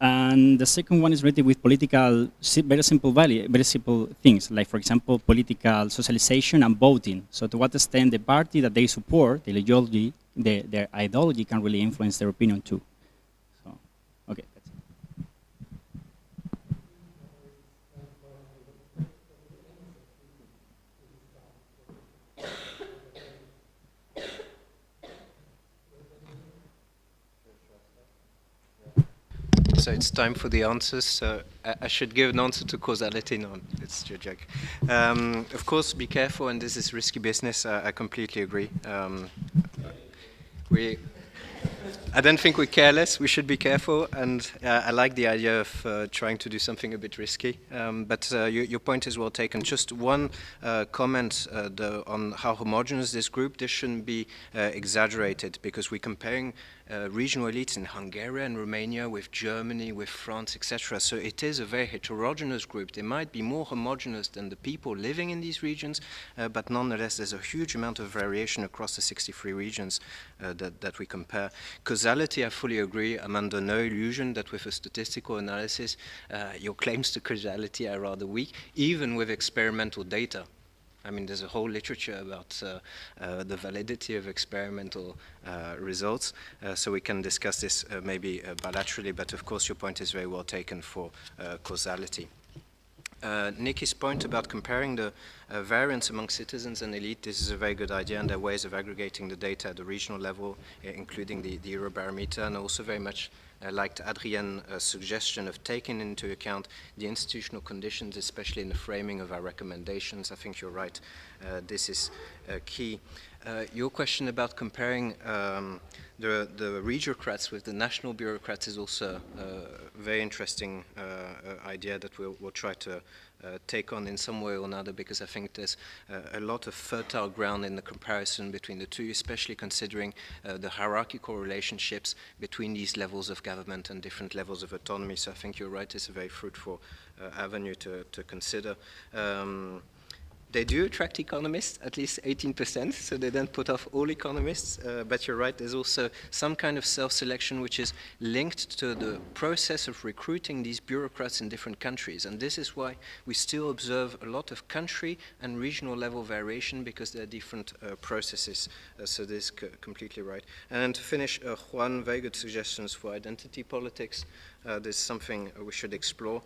And the second one is related with political, very simple things, like for example, political socialization and voting. So to what extent the party that they support, the ideology, their ideology can really influence their opinion too. So, okay. So it's time for the answers. So I should give an answer to causality. No, it's a joke. Of course, be careful, and this is risky business. I completely agree. I don't think we're careless. We should be careful, and I like the idea of trying to do something a bit risky. But your point is well taken. Just one comment though, on how homogeneous this group. This shouldn't be exaggerated, because we're comparing regional elites in Hungary and Romania with Germany, with France, etc. So it is a very heterogeneous group. They might be more homogeneous than the people living in these regions, but nonetheless there's a huge amount of variation across the 63 regions that we compare. Causality, I fully agree. I'm under no illusion that with a statistical analysis, your claims to causality are rather weak, even with experimental data. I mean, there's a whole literature about the validity of experimental results, so we can discuss this maybe bilaterally, but of course your point is very well taken for causality. Nikki's point about comparing the variance among citizens and elite, this is a very good idea, and there are ways of aggregating the data at the regional level, including the Eurobarometer, and also very much I liked Adrienne's suggestion of taking into account the institutional conditions, especially in the framing of our recommendations. I think you're right. This is key. Your question about comparing the bureaucrats with the national bureaucrats is also a very interesting idea that we'll try to take on in some way or another, because I think there's a lot of fertile ground in the comparison between the two, especially considering the hierarchical relationships between these levels of government and different levels of autonomy. So I think you're right, it's a very fruitful avenue to consider. They do attract economists, at least 18%, so they don't put off all economists, but you're right, there's also some kind of self-selection which is linked to the process of recruiting these bureaucrats in different countries, and this is why we still observe a lot of country and regional level variation, because there are different processes, so this is completely right. And then to finish, Juan, very good suggestions for identity politics. This is something we should explore.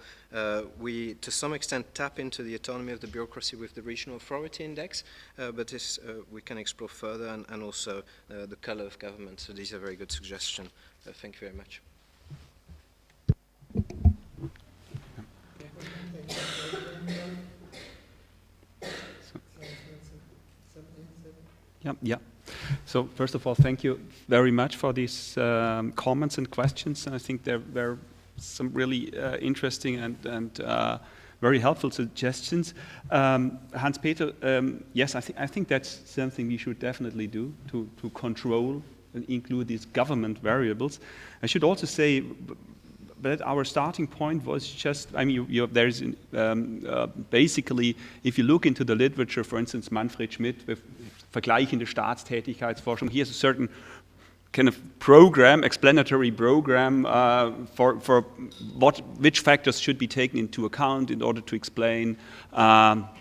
We, to some extent, tap into the autonomy of the bureaucracy with the regional authority index, but this we can explore further, and also the color of government. So these are very good suggestions. Thank you very much. Yeah. So first of all, thank you very much for these comments and questions. And I think there were some really interesting and very helpful suggestions. Hans-Peter, yes, I think that's something we should definitely do to control and include these government variables. I should also say that our starting point was just, I mean, there's basically, if you look into the literature, for instance, Manfred Schmidt with vergleichende Staatstätigkeitsforschung, he has a certain kind of program, explanatory program for which factors should be taken into account in order to explain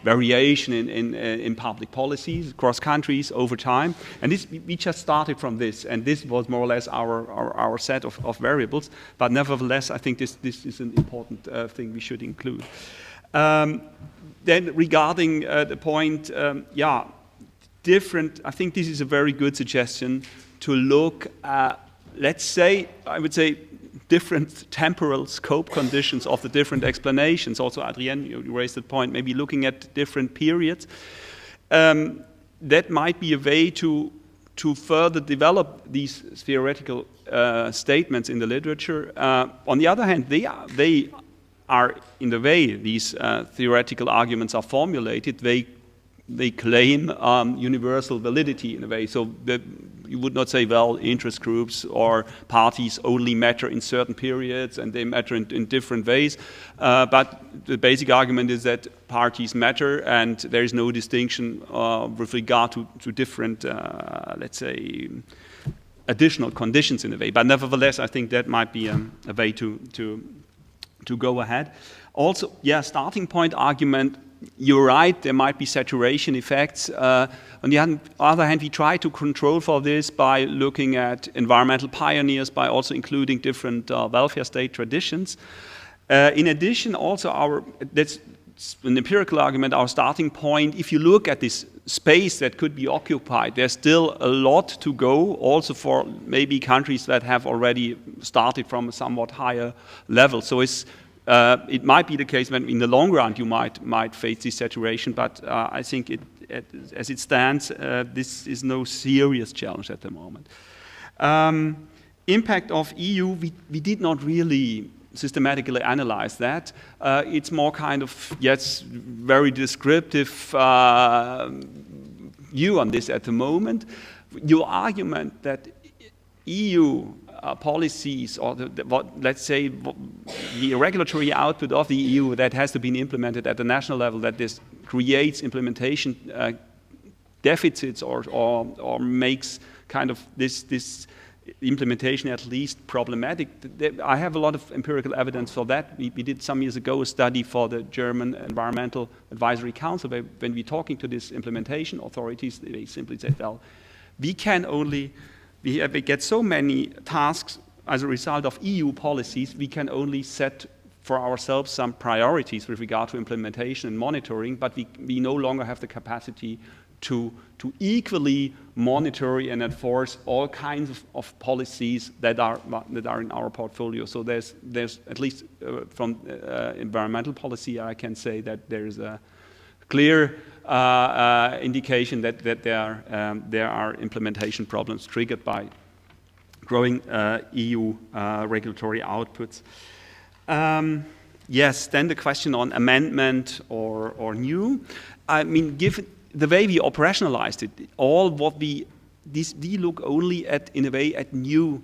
variation in public policies across countries over time. And this, we just started from this, and this was more or less our set of variables. But nevertheless, I think this is an important thing we should include. Then regarding the point, I think this is a very good suggestion to look at, let's say, I would say, different temporal scope conditions of the different explanations. Also, Adrienne, you raised that point, maybe looking at different periods. That might be a way to further develop these theoretical statements in the literature. On the other hand, they are in the way these theoretical arguments are formulated, they they claim universal validity in a way. So you would not say, well, interest groups or parties only matter in certain periods and they matter in different ways. But the basic argument is that parties matter and there is no distinction with regard to different, let's say, additional conditions in a way. But nevertheless, I think that might be a way to go ahead. Also, yeah, starting point argument, you're right, there might be saturation effects. On the other hand, we try to control for this by looking at environmental pioneers, by also including different welfare state traditions. In addition, also that's an empirical argument, our starting point, if you look at this space that could be occupied, there's still a lot to go, also for maybe countries that have already started from a somewhat higher level. So it might be the case that in the long run you might face this saturation, but I think as it stands, this is no serious challenge at the moment. Impact of EU, we did not really systematically analyze that. It's more kind of, yes, very descriptive view on this at the moment. Your argument that EU policies, or let's say the regulatory output of the EU that has to be implemented at the national level, that this creates implementation deficits or makes kind of this implementation at least problematic. I have a lot of empirical evidence for that. We did some years ago a study for the German Environmental Advisory Council where when we're talking to these implementation authorities, they simply said, well, we get so many tasks as a result of EU policies, we can only set for ourselves some priorities with regard to implementation and monitoring, but we no longer have the capacity to equally monitor and enforce all kinds of policies that are in our portfolio. So there's at least from environmental policy, I can say that there's a clear indication that there are implementation problems triggered by growing EU regulatory outputs. Yes, then the question on amendment or new. I mean, given the way we operationalized it, we look only at, in a way, at new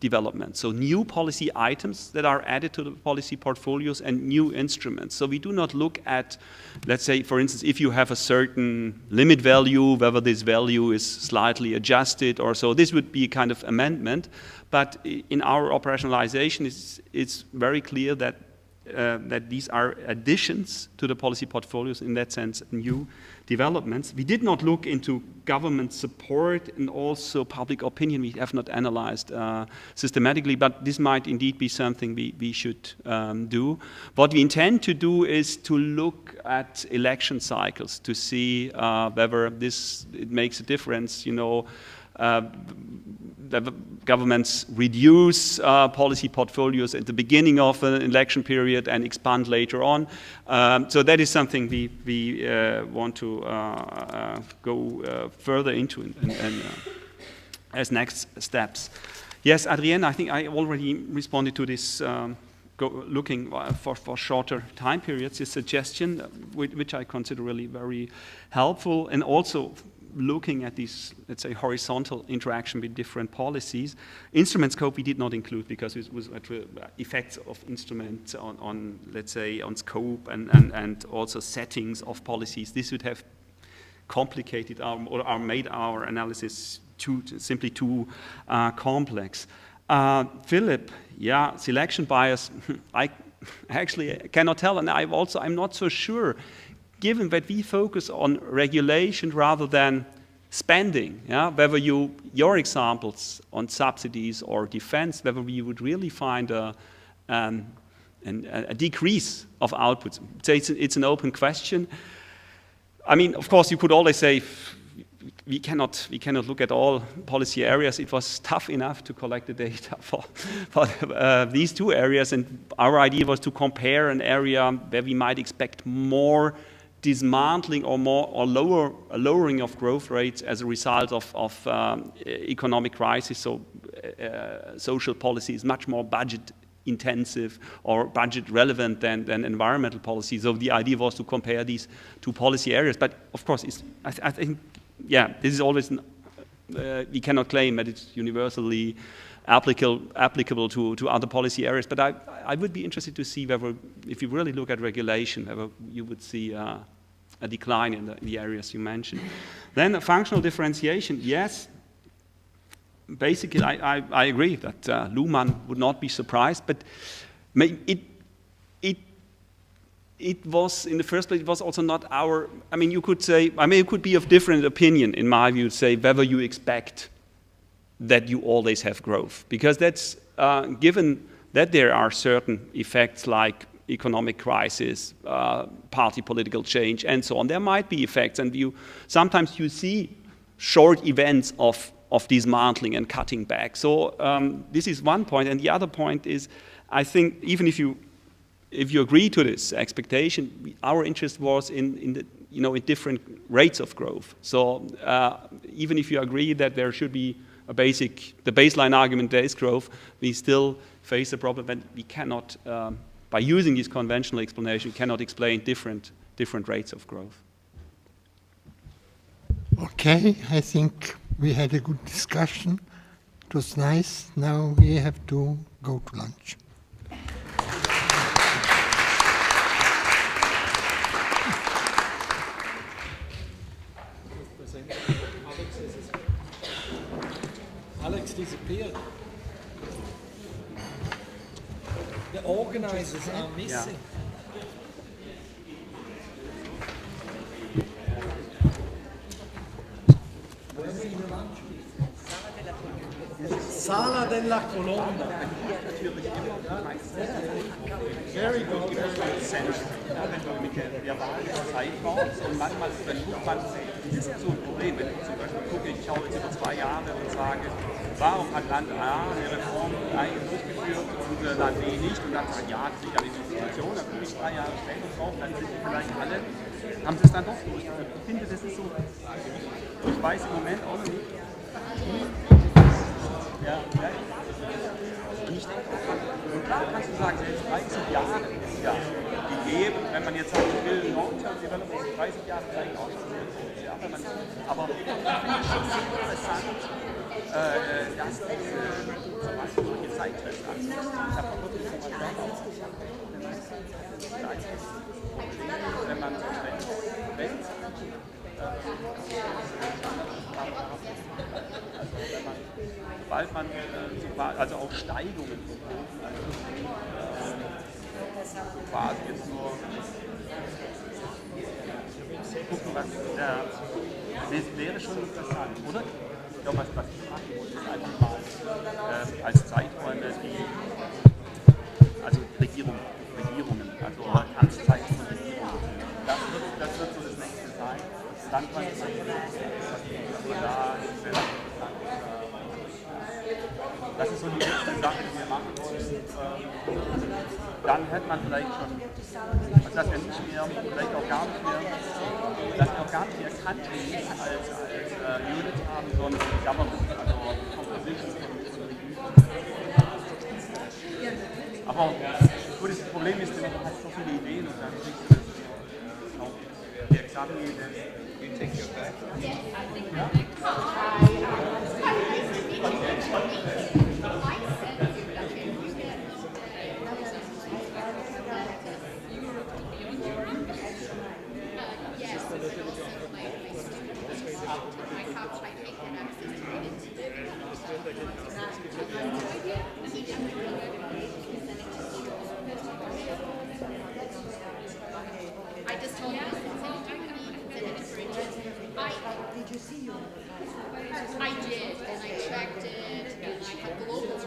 developments. So new policy items that are added to the policy portfolios and new instruments. So we do not look at, let's say, for instance, if you have a certain limit value, whether this value is slightly adjusted or so. This would be a kind of amendment. But in our operationalization, it's very clear that these are additions to the policy portfolios, in that sense, new developments. We did not look into government support and also public opinion. We have not analyzed systematically, but this might indeed be something we should do. What we intend to do is to look at election cycles to see whether it makes a difference, the governments reduce policy portfolios at the beginning of an election period and expand later on. So that is something we want to go further into and as next steps. Yes, Adrienne, I think I already responded to this looking for shorter time periods, this suggestion, which I consider really very helpful, and also looking at this, let's say, horizontal interaction with different policies. Instrument scope we did not include because it was effects of instruments on let's say, on scope and also settings of policies. This would have complicated or made our analysis simply too complex. Philip, yeah, selection bias, I actually cannot tell, and I'm not so sure. Given that we focus on regulation rather than spending, whether your examples on subsidies or defense, whether we would really find a decrease of outputs. So it's an open question. I mean, of course, you could always say we cannot look at all policy areas. It was tough enough to collect the data for these two areas, and our idea was to compare an area where we might expect more dismantling or lowering of growth rates as a result of economic crisis. So social policy is much more budget intensive or budget relevant than environmental policy. So the idea was to compare these two policy areas. But of course, I think, yeah, this is always, we cannot claim that it's universally applicable to other policy areas. But I would be interested to see whether, if you really look at regulation, whether you would see a decline in the areas you mentioned. Then functional differentiation, yes. Basically, I agree that Luhmann would not be surprised, but it was, in the first place, it was also not our, I mean, you could say, I mean, it could be of different opinion, in my view, say whether you expect that you always have growth. Because that's, given that there are certain effects like economic crisis, party political change, and so on, there might be effects, and sometimes you see short events of dismantling and cutting back. So this is one point, and the other point is, I think even if you agree to this expectation, our interest was in different rates of growth. So even if you agree that there should be the baseline argument there is growth, we still face the problem that we cannot, by using this conventional explanation, we cannot explain different rates of growth. Okay, I think we had a good discussion. It was nice. Now we have to go to lunch. Alex disappeared. The organizers are missing. Sala della Colonna. Very good. Wenn du mit der Wahl der Zeit brauchst und manchmal versucht man, das ist ja so ein Problem, wenn ich zum Beispiel gucke, ich schaue jetzt über 2 Jahre und sage, warum hat Land A eine Reform durchgeführt und Land B nicht, und dann sagt, ja, das liegt an den Institutionen, dann gucke ich 3 Jahre später drauf, dann sind die vielleicht alle, haben sie es dann doch durchgeführt. Ich finde, das ist so, ich weiß im Moment auch noch nicht, und ich denke auch, und klar kannst du sagen, selbst 30 Jahre ist ja gegeben, wenn man jetzt sagt, ich will Long-Term Development, 30 Jahre vielleicht auch schon sehr, ja, wenn man, aber ich finde es schon sehr interessant, dass es zum Beispiel solche Zeittests an. Ich habe wirklich schon mal drauf, wenn man so wenn sobald man also auch Steigungen quasi jetzt nur gucken, was das wäre schon interessant, oder? Ich glaube, was ich machen muss, ist einfach mal als Zeiträume also Regierungen, also Amtszeiten von Regierungen. Das wird so das nächste sein. Dann kann man das ist so die letzte Sache, die wir machen wollen. Dann hätte man vielleicht schon, also dass wir nicht mehr, vielleicht auch gar nicht mehr, dass wir auch gar nicht mehr Countries als Unit haben, sondern Government, also Composition. Aber gut, das Problem ist, du hast so viele Ideen und dann kriegst du das auch die Examen. You take your back. Ja? I just told you. Did you see your? I did, and I checked it, and I had global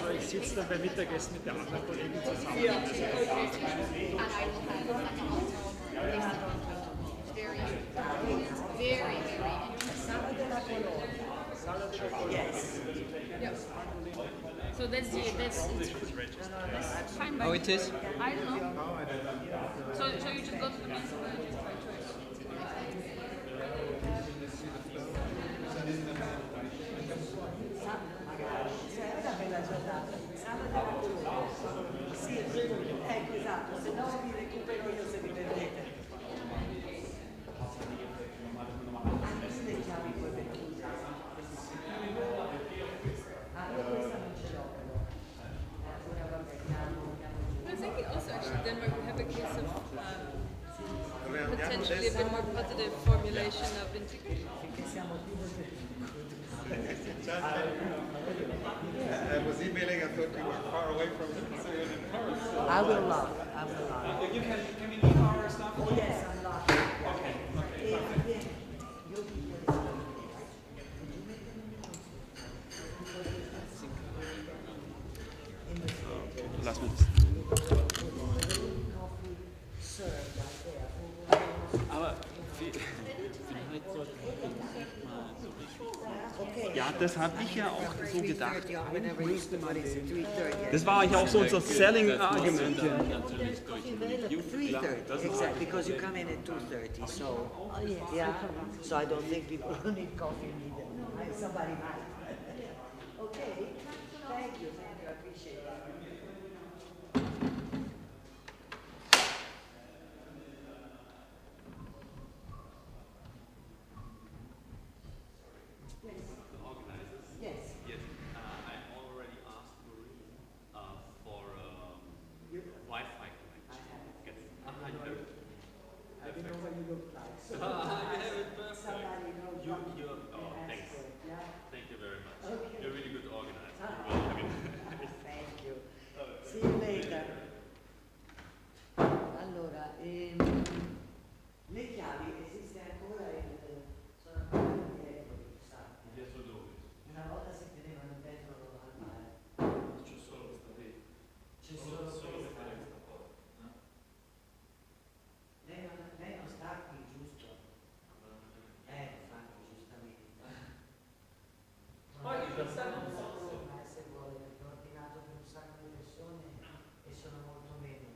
Aber ich sitze dann beim Mittagessen mit der anderen Kollegin zusammen. Very interesting. Yes. Yes. So that's fine by Oh, it is? I don't know. So you just go to the next one. potentially a bit more positive formulation of integration. I was emailing, I thought you were far away from it. I will log. I will log. Can we leave our stuff? Oh, yes, I'm logged. Okay. Last minute. Aber ja, das habe ich ja auch so gedacht. Das war ja auch so unser Selling Argument. Natürlich durch 3:30, exactly, because you come in at 2:30, so yeah, so I don't think people need coffee immediately. Somebody might. Okay, thank you, I appreciate it. Allora, le chiavi esiste ancora sono ancora dietro, sa? Dietro dove? Una volta si tenevano dentro al mare. C'è solo questa qui. C'è solo questa porta. Lei non sta qui, giusto? Infatti, giustamente. Poi io non so se vuole, perché ho ordinato per un sacco di persone e sono molto meno.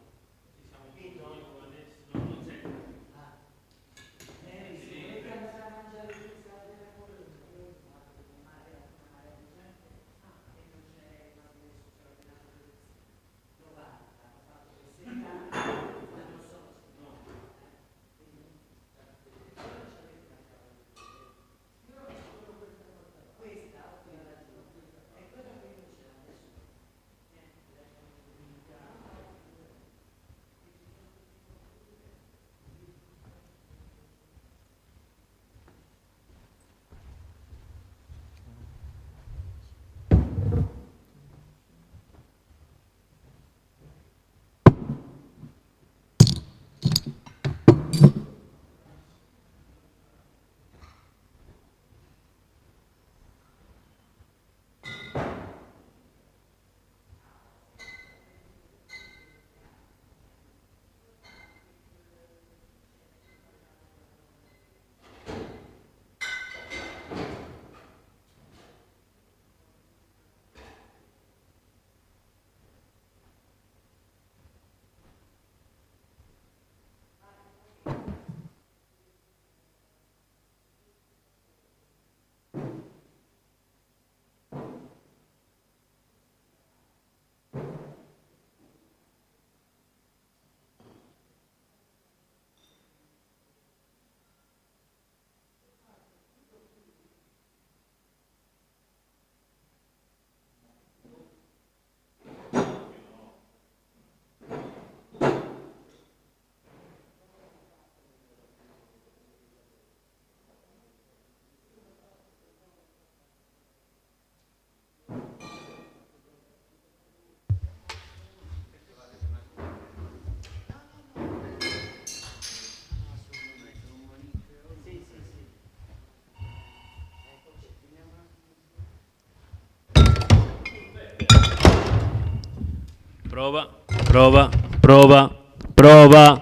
Prova, prova, prova, prova,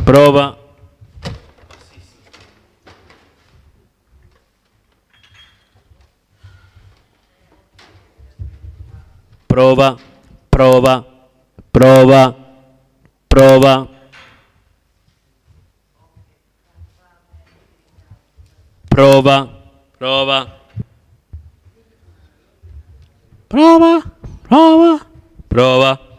prova. Prova, prova, prova, prova. Prova, prova. Prova, prova, prova.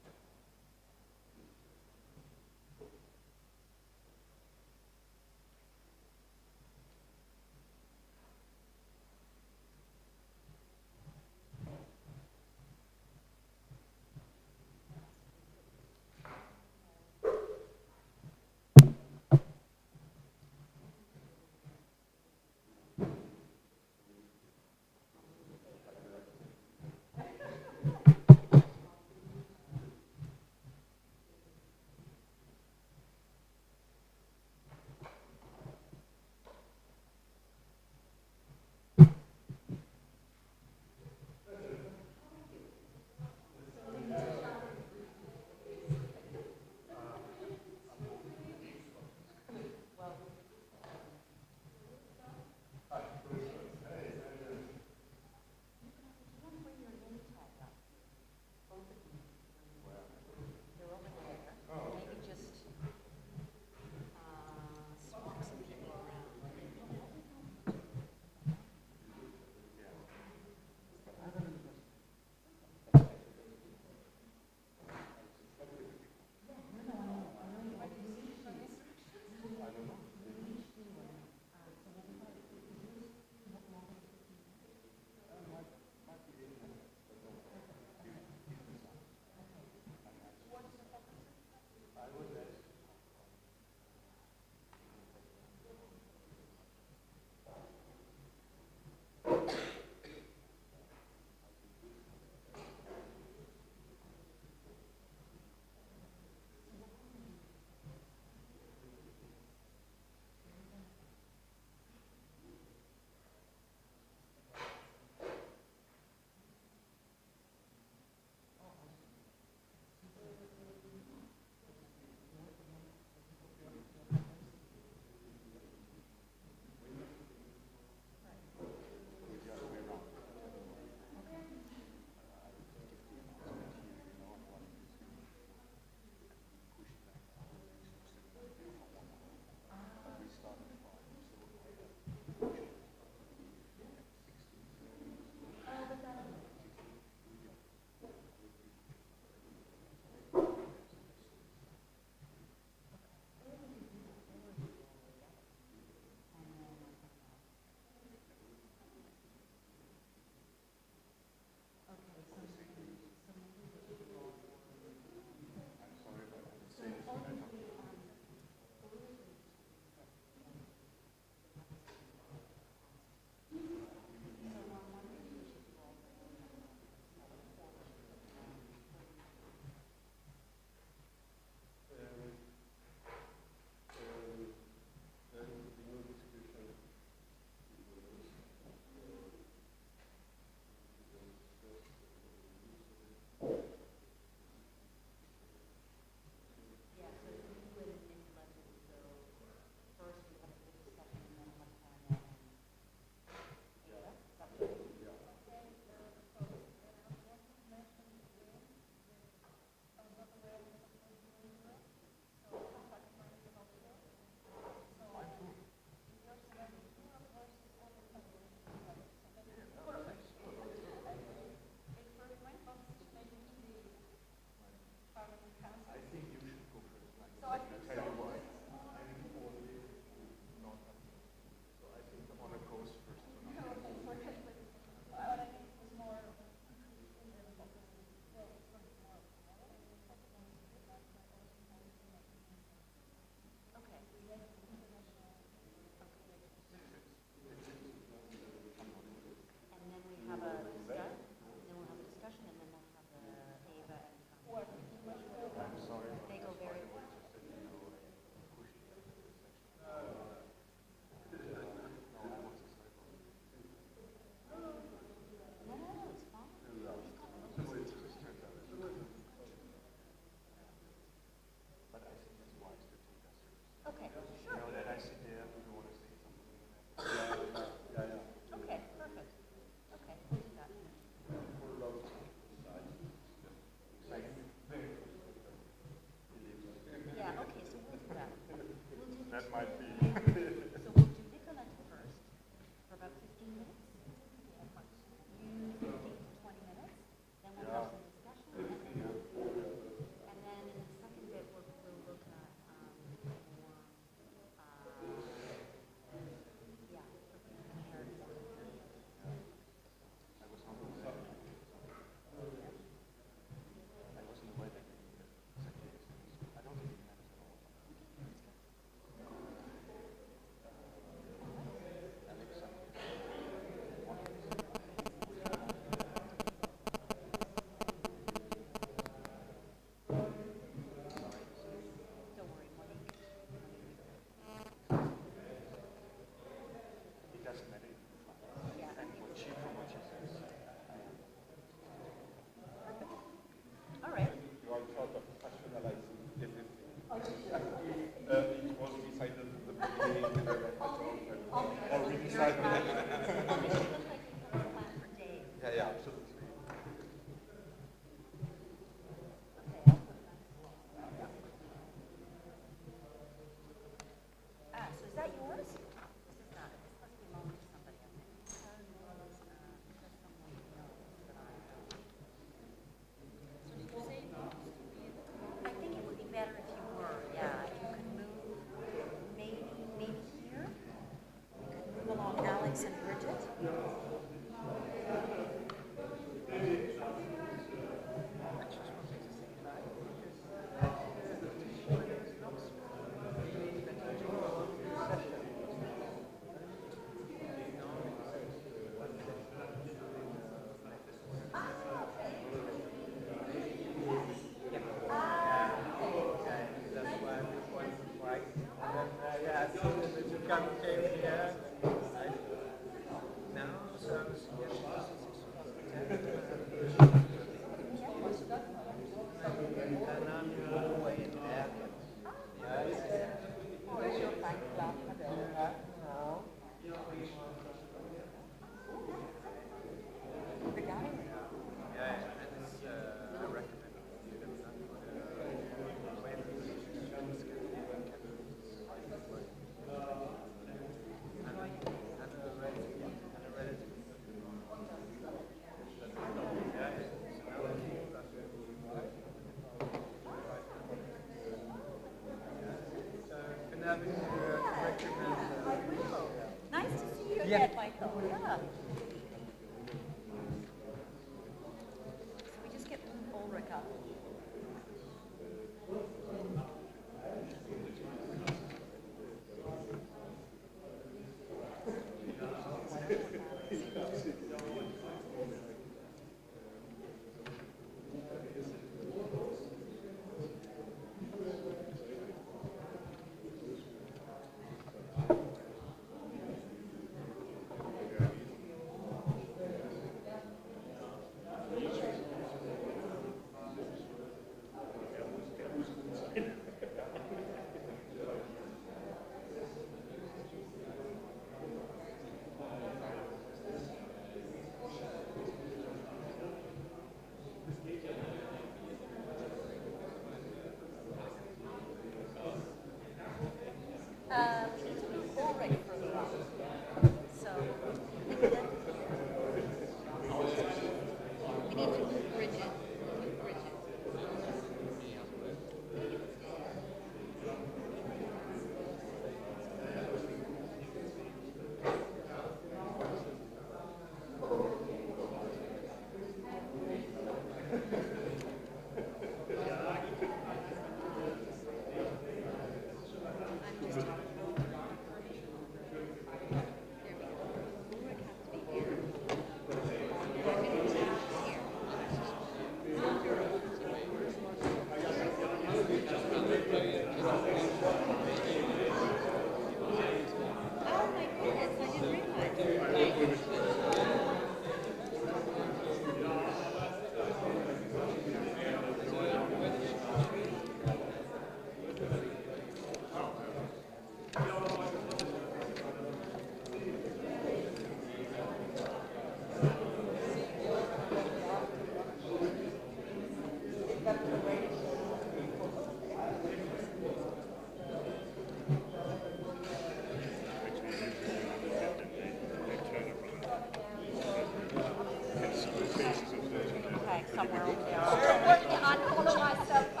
somewhere over there. I follow myself. I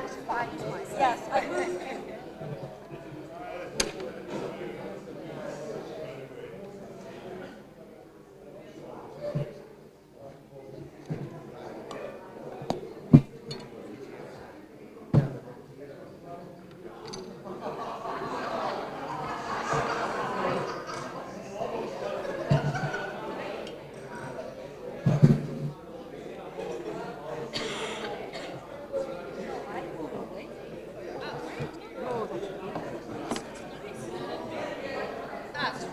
was finding myself. Yes, I moved. So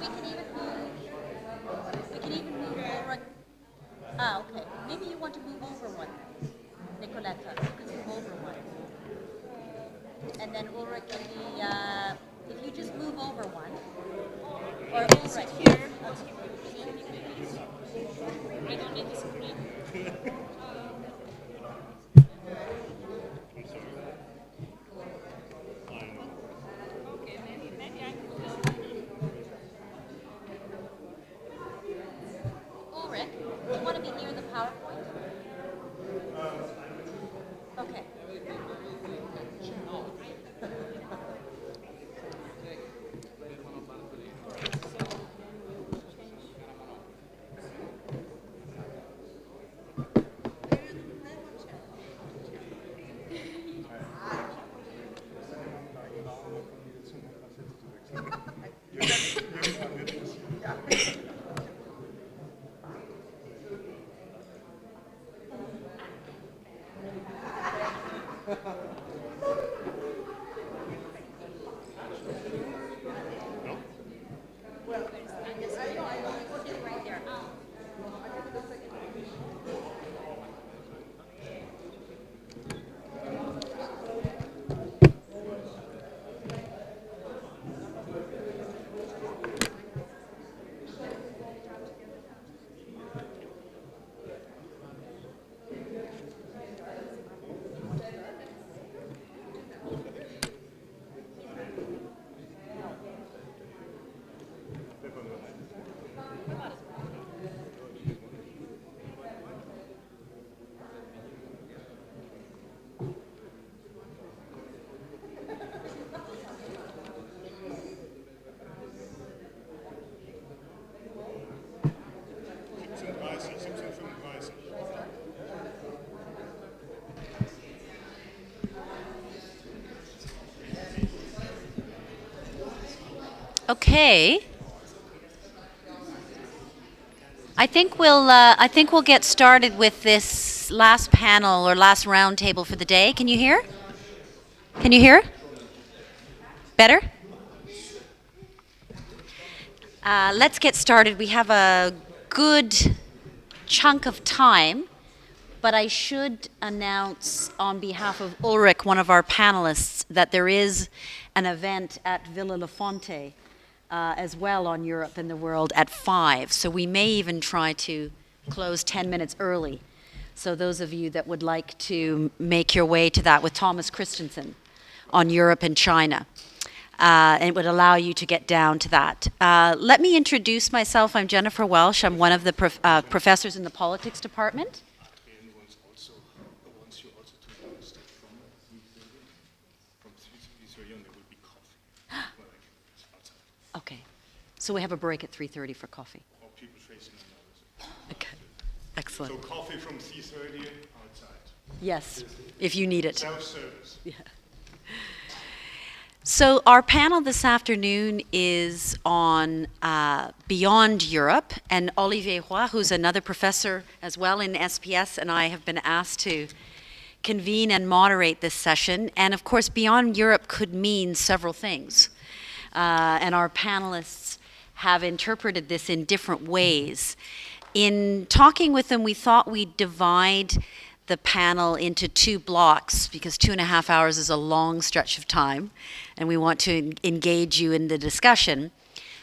we can even move over. Okay. Maybe you want to move over one. Nicoletta, you can move over one. And then Ulrich can be, if you just move over one. Or Ulrich. Here. I don't need the screen. Okay, maybe I can go. Ulrich, do you want to be near the PowerPoint? Okay. Okay. I think we'll get started with this last panel or last roundtable for the day. Can you hear? Can you hear? Better? Let's get started. We have a good chunk of time, but I should announce on behalf of Ulrich, one of our panelists, that there is an event at Villa La Fonte as well on Europe and the World at 5. So we may even try to close 10 minutes early. So those of you that would like to make your way to that with Thomas Christensen on Europe and China. And it would allow you to get down to that. Let me introduce myself. I'm Jennifer Welsh. I'm one of the professors in the politics department. Okay. So we have a break at 3:30 for coffee. Okay. Excellent. So coffee from 3:30 outside. Yes, if you need it. Self-service. Yeah. So our panel this afternoon is on Beyond Europe, and Olivier Roy, who's another professor as well in SPS, and I have been asked to convene and moderate this session. And of course, Beyond Europe could mean several things. And our panelists have interpreted this in different ways. In talking with them, we thought we'd divide the panel into two blocks because 2.5 hours is a long stretch of time and we want to engage you in the discussion.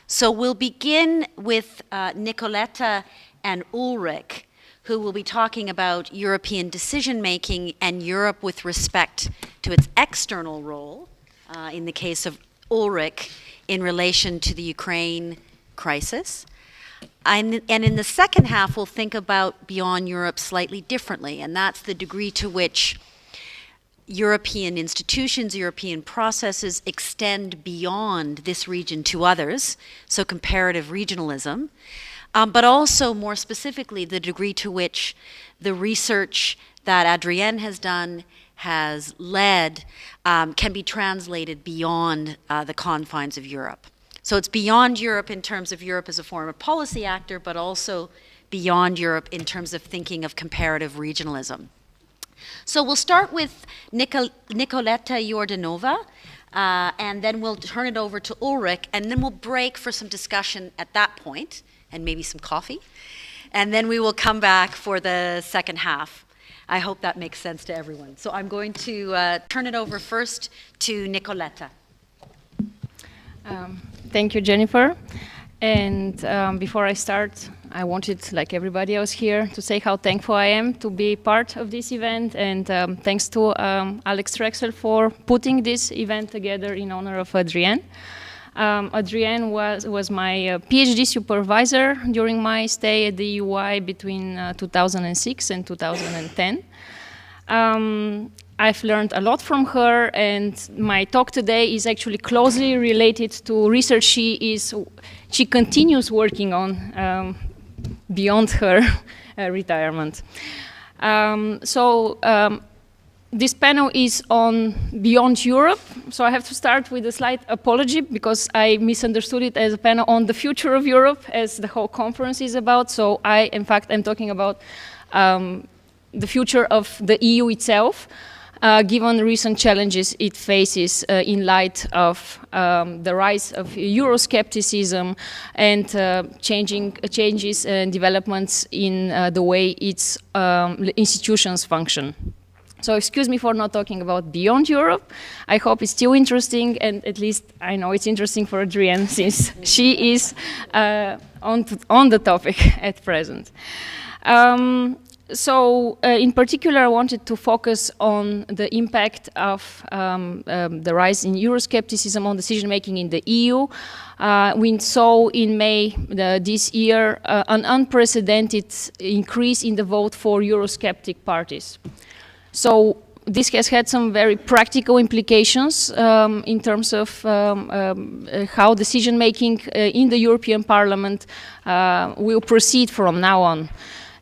So we'll begin with Nicoletta and Ulrich, who will be talking about European decision-making and Europe with respect to its external role, in the case of Ulrich, in relation to the Ukraine crisis. And in the second half, we'll think about beyond Europe slightly differently, and that's the degree to which European institutions, European processes extend beyond this region to others, so comparative regionalism, but also more specifically the degree to which the research that Adrienne has done, has led, can be translated beyond the confines of Europe. So it's beyond Europe in terms of Europe as a foreign policy actor, but also beyond Europe in terms of thinking of comparative regionalism. So we'll start with Nicoletta Jordanova, and then we'll turn it over to Ulrich, and then we'll break for some discussion at that point, and maybe some coffee. And then we will come back for the second half. I hope that makes sense to everyone. So I'm going to turn it over first to Nicoletta. Thank you, Jennifer. And before I start, I wanted, like everybody else here, to say how thankful I am to be part of this event. And thanks to Alex Drexel for putting this event together in honor of Adrienne. Adrienne was my PhD supervisor during my stay at the UI between 2006 and 2010. I've learned a lot from her, and my talk today is actually closely related to research she continues working on beyond her retirement. This panel is on Beyond Europe, so I have to start with a slight apology because I misunderstood it as a panel on the future of Europe, as the whole conference is about. So in fact, I'm talking about the future of the EU itself, given recent challenges it faces in light of the rise of Euroscepticism and changes and developments in the way its institutions function. So excuse me for not talking about Beyond Europe. I hope it's still interesting, and at least I know it's interesting for Adrienne since she is on the topic at present. In particular, I wanted to focus on the impact of the rise in Euroscepticism on decision-making in the EU. We saw in May this year an unprecedented increase in the vote for Eurosceptic parties. So this has had some very practical implications in terms of how decision-making in the European Parliament will proceed from now on.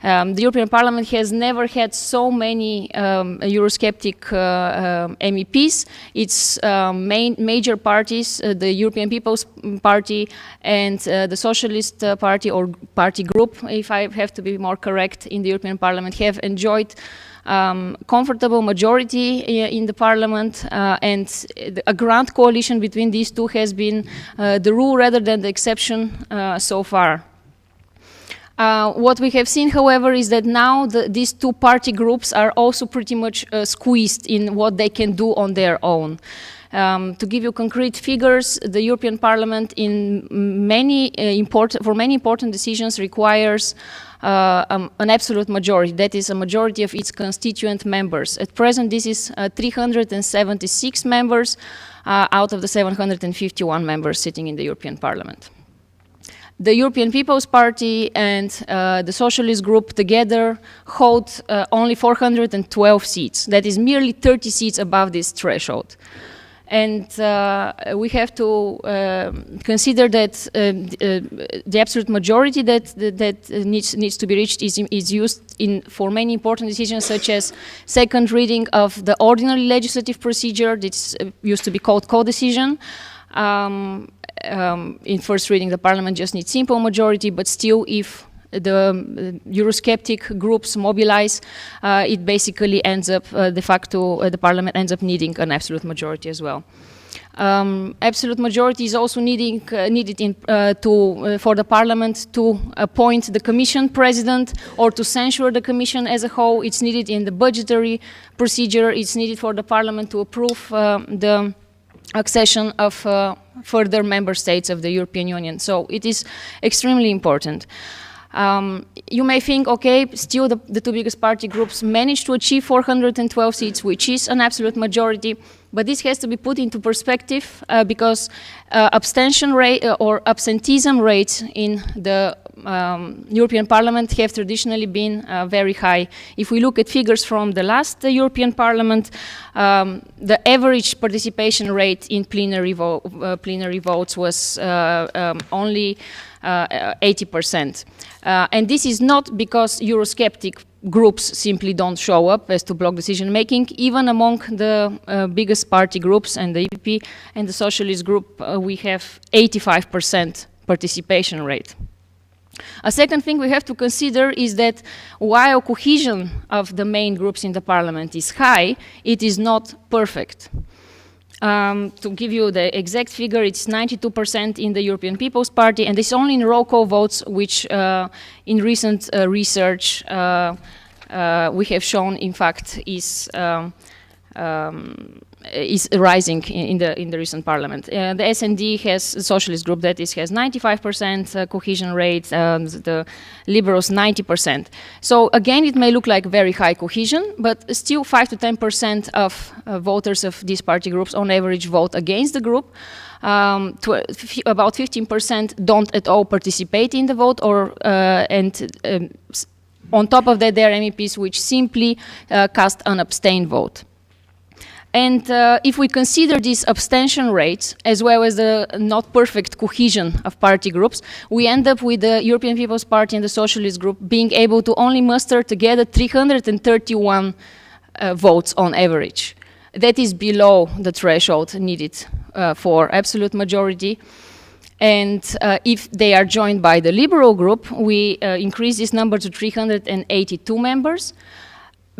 The European Parliament has never had so many Eurosceptic MEPs. Its major parties, the European People's Party and the Socialist Party or party group, if I have to be more correct, in the European Parliament, have enjoyed comfortable majority in the Parliament, and a grand coalition between these two has been the rule rather than the exception so far. What we have seen, however, is that now these two party groups are also pretty much squeezed in what they can do on their own. To give you concrete figures, the European Parliament in for many important decisions requires an absolute majority, that is a majority of its constituent members. At present, this is 376 members out of the 751 members sitting in the European Parliament. The European People's Party and the Socialist Group together hold only 412 seats. That is merely 30 seats above this threshold. And we have to consider that the absolute majority that needs to be reached is used for many important decisions, such as second reading of the ordinary legislative procedure. This used to be called co-decision. In first reading, the Parliament just needs simple majority, but still, if the Eurosceptic groups mobilize, it basically ends up, de facto, the Parliament ends up needing an absolute majority as well. Absolute majority is also needed for the Parliament to appoint the Commission President or to censure the Commission as a whole. It's needed in the budgetary procedure. It's needed for the Parliament to approve the accession of further member states of the European Union. So it is extremely important. You may think, okay, still the two biggest party groups managed to achieve 412 seats, which is an absolute majority, But this has to be put into perspective because abstention rate or absenteeism rates in the European Parliament have traditionally been very high. If we look at figures from the last European Parliament, the average participation rate in plenary votes was only 80%. And this is not because Eurosceptic groups simply don't show up as to block decision making. Even among the biggest party groups and the EPP and the Socialist group, we have 85% participation rate. A second thing we have to consider is that while cohesion of the main groups in the parliament is high, it is not perfect. To give you the exact figure, it's 92% in the European People's Party, and it's only in roll call votes, which in recent research we have shown, in fact, is rising in the recent parliament. The SD has a socialist group that has 95% cohesion rate, the liberals 90%. So again, it may look like very high cohesion, but still 5 to 10% of voters of these party groups on average vote against the group. About 15% don't at all participate in the vote, or on top of that, there are MEPs which simply cast an abstain vote. And if we consider these abstention rates, as well as the not perfect cohesion of party groups, we end up with the European People's Party and the Socialist Group being able to only muster together 331 votes on average. That is below the threshold needed for absolute majority. And if they are joined by the Liberal Group, we increase this number to 382 members.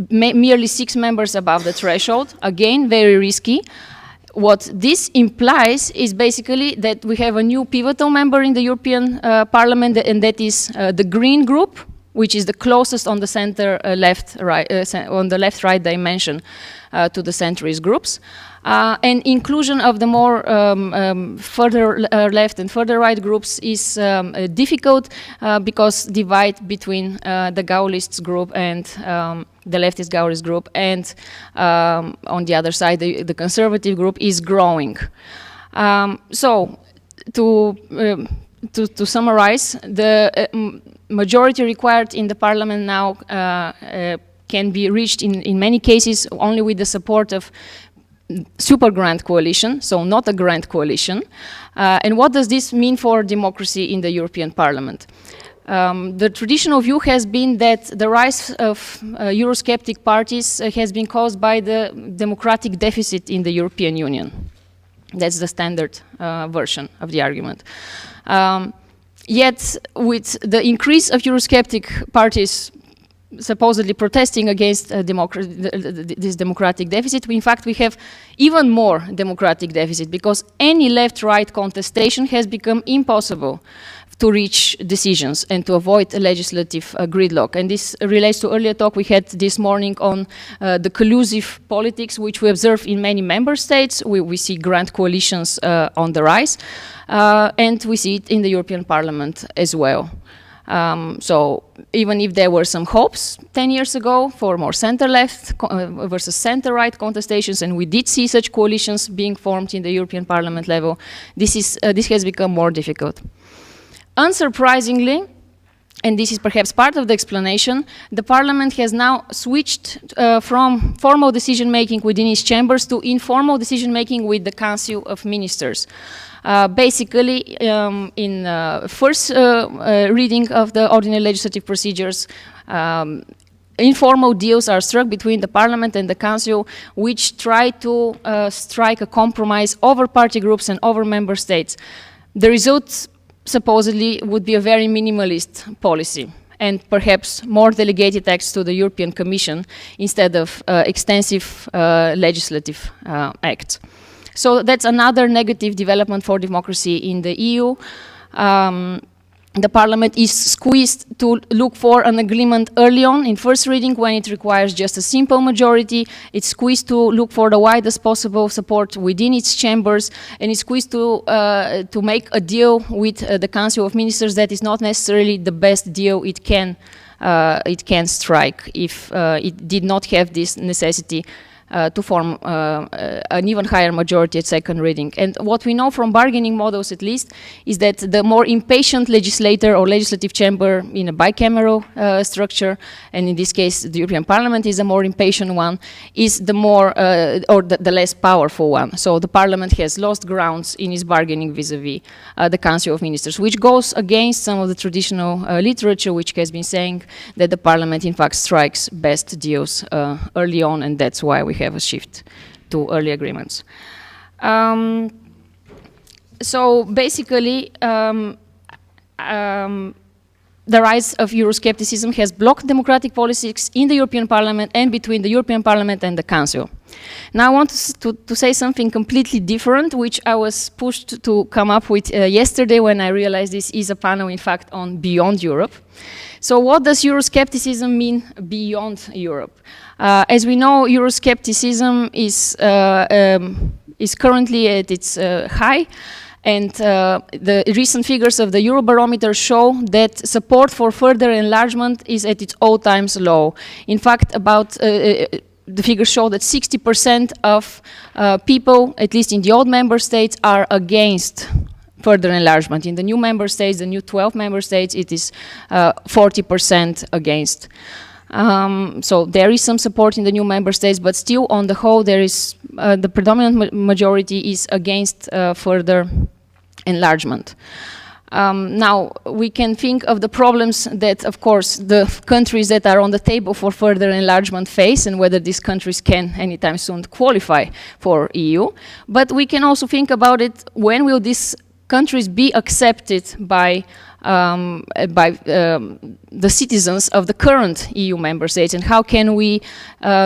Merely 6 members above the threshold, again, very risky. What this implies is basically that we have a new pivotal member in the European Parliament, and that is the Green Group, which is the closest on the center on the left-right dimension to the centrist groups. And inclusion of the more further left and further right groups is difficult because divide between the Gaullists group and the leftist Gaullist group, and on the other side, the conservative group is growing. So, to summarize, the majority required in the parliament now can be reached in many cases only with the support of super grand coalition, so not a grand coalition. And what does this mean for democracy in the European Parliament? The traditional view has been that the rise of Eurosceptic parties has been caused by the democratic deficit in the European Union. That's the standard version of the argument. Yet, with the increase of Eurosceptic parties supposedly protesting against this democratic deficit, in fact, we have even more democratic deficit, because any left-right contestation has become impossible to reach decisions and to avoid a legislative gridlock. And this relates to earlier talk we had this morning on the collusive politics, which we observe in many member states. We see grand coalitions on the rise, and we see it in the European Parliament as well. So even if there were some hopes 10 years ago for more center-left versus center-right contestations, and we did see such coalitions being formed in the European Parliament level, this has become more difficult. Unsurprisingly, and this is perhaps part of the explanation, the Parliament has now switched from formal decision-making within its chambers to informal decision-making with the Council of Ministers. Basically, in first reading of the ordinary legislative procedures, informal deals are struck between the Parliament and the Council, which try to strike a compromise over party groups and over member states. The result, supposedly, would be a very minimalist policy, and perhaps more delegated acts to the European Commission instead of extensive legislative acts. So that's another negative development for democracy in the EU. The Parliament is squeezed to look for an agreement early on in first reading when it requires just a simple majority. It's squeezed to look for the widest possible support within its chambers, and it's squeezed to make a deal with the Council of Ministers that is not necessarily the best deal it can strike if it did not have this necessity to form an even higher majority at second reading. And what we know from bargaining models, at least, is that the more impatient legislator or legislative chamber in a bicameral structure, and in this case the European Parliament is a more impatient one, is the more or the less powerful one. So the Parliament has lost grounds in its bargaining vis-a-vis the Council of Ministers, which goes against some of the traditional literature which has been saying that the Parliament in fact strikes best deals early on, and that's why we have a shift to early agreements. So basically, the rise of Euroscepticism has blocked democratic policies in the European Parliament and between the European Parliament and the Council. Now I want to say something completely different, which I was pushed to come up with yesterday when I realized this is a panel, in fact, on Beyond Europe. So what does Euroscepticism mean beyond Europe? As we know, Euroscepticism is currently at its high. And the recent figures of the Eurobarometer show that support for further enlargement is at its all-time low. In fact, the figures show that 60% of people, at least in the old member states, are against further enlargement. In the new member states, the new 12 member states, it is 40% against. So there is some support in the new member states, but still on the whole there is the predominant majority is against further enlargement. Now we can think of the problems that, of course, the countries that are on the table for further enlargement face, and whether these countries can anytime soon qualify for EU. But we can also think about it, when will these countries be accepted by the citizens of the current EU member states, and how can we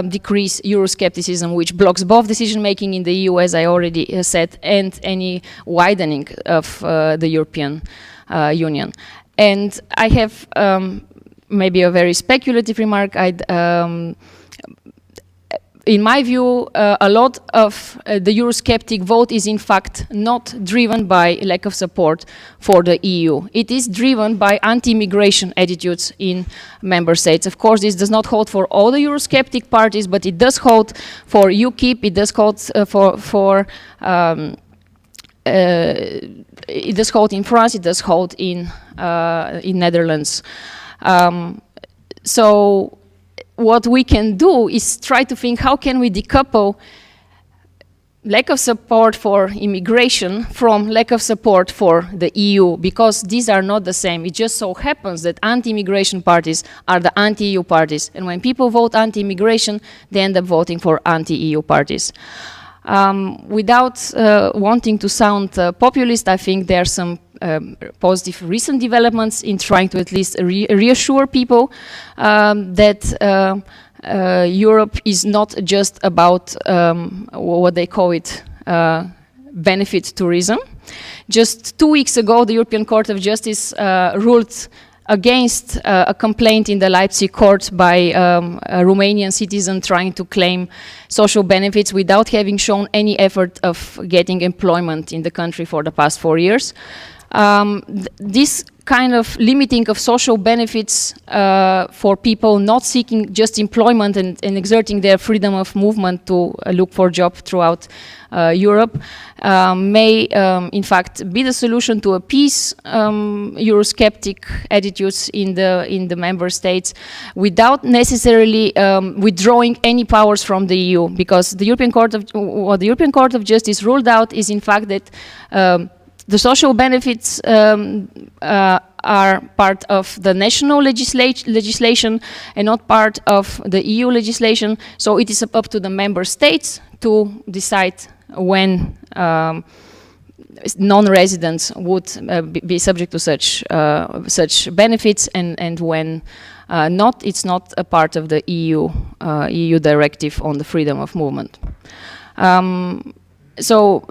decrease Euroscepticism, which blocks both decision-making in the EU, as I already said, and any widening of the European Union. And I have maybe a very speculative remark. In my view, a lot of the Eurosceptic vote is in fact not driven by lack of support for the EU. It is driven by anti-immigration attitudes in member states. Of course, this does not hold for all the Eurosceptic parties, but it does hold for UKIP, it does hold it does hold in France, it does hold in Netherlands. So what we can do is try to think, how can we decouple lack of support for immigration from lack of support for the EU, because these are not the same. It just so happens that anti-immigration parties are the anti-EU parties, and when people vote anti-immigration, they end up voting for anti-EU parties. Without wanting to sound populist, I think there are some positive recent developments in trying to at least reassure people that Europe is not just about what they call it benefit tourism. Just 2 weeks ago, the European Court of Justice ruled against a complaint in the Leipzig court by a Romanian citizen trying to claim social benefits without having shown any effort of getting employment in the country for the past 4 years. This kind of limiting of social benefits for people not seeking just employment and exerting their freedom of movement to look for a job throughout Europe may in fact be the solution to appease Eurosceptic attitudes in the member states without necessarily withdrawing any powers from the EU, because the European Court of Justice ruled out is in fact that the social benefits are part of the national legislation and not part of the EU legislation. So it is up to the member states to decide when non-residents would be subject to such benefits, and when not. It's not a part of the EU directive on the freedom of movement. So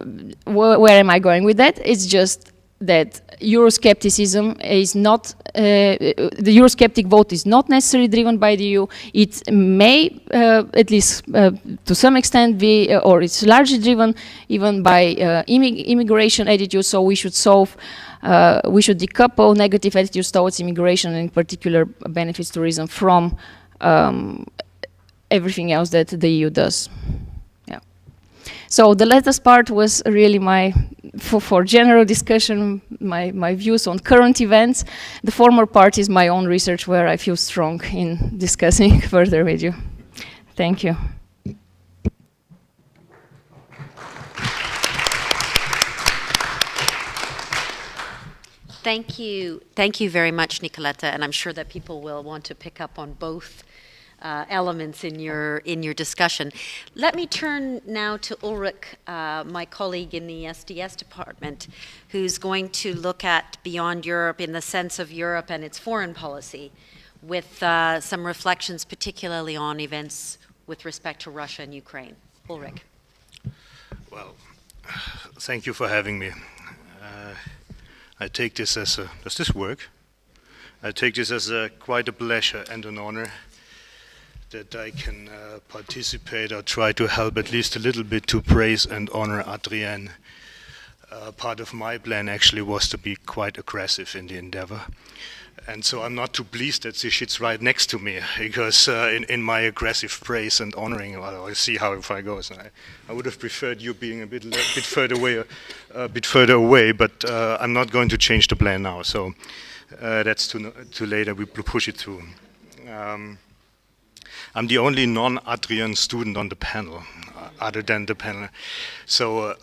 where am I going with that? It's just that Euroscepticism is not, the Eurosceptic vote is not necessarily driven by the EU. It may, at least to some extent, be, or it's largely driven even by immigration attitudes. So we should we should decouple negative attitudes towards immigration, and in particular benefits tourism, from everything else that the EU does. So the latest part was really for general discussion, my views on current events. The former part is my own research where I feel strong in discussing further with you. Thank you. Thank you very much, Nicoletta, and I'm sure that people will want to pick up on both elements in your discussion. Let me turn now to Ulrich, my colleague in the SDS department, who's going to look at beyond Europe in the sense of Europe and its foreign policy, with some reflections particularly on events with respect to Russia and Ukraine. Ulrich. Well, thank you for having me. I take this as a, does this work? I take this as quite a pleasure and an honor that I can participate or try to help at least a little bit to praise and honor Adrienne. Part of my plan actually was to be quite aggressive in the endeavor. And so I'm not too pleased that she sits right next to me, because in my aggressive praise and honoring, well, I'll see how far it goes. I would have preferred you being a bit further away, but I'm not going to change the plan now. So that's too late. We push it through. I'm the only non-Adrian student on the panel, other than the panel. So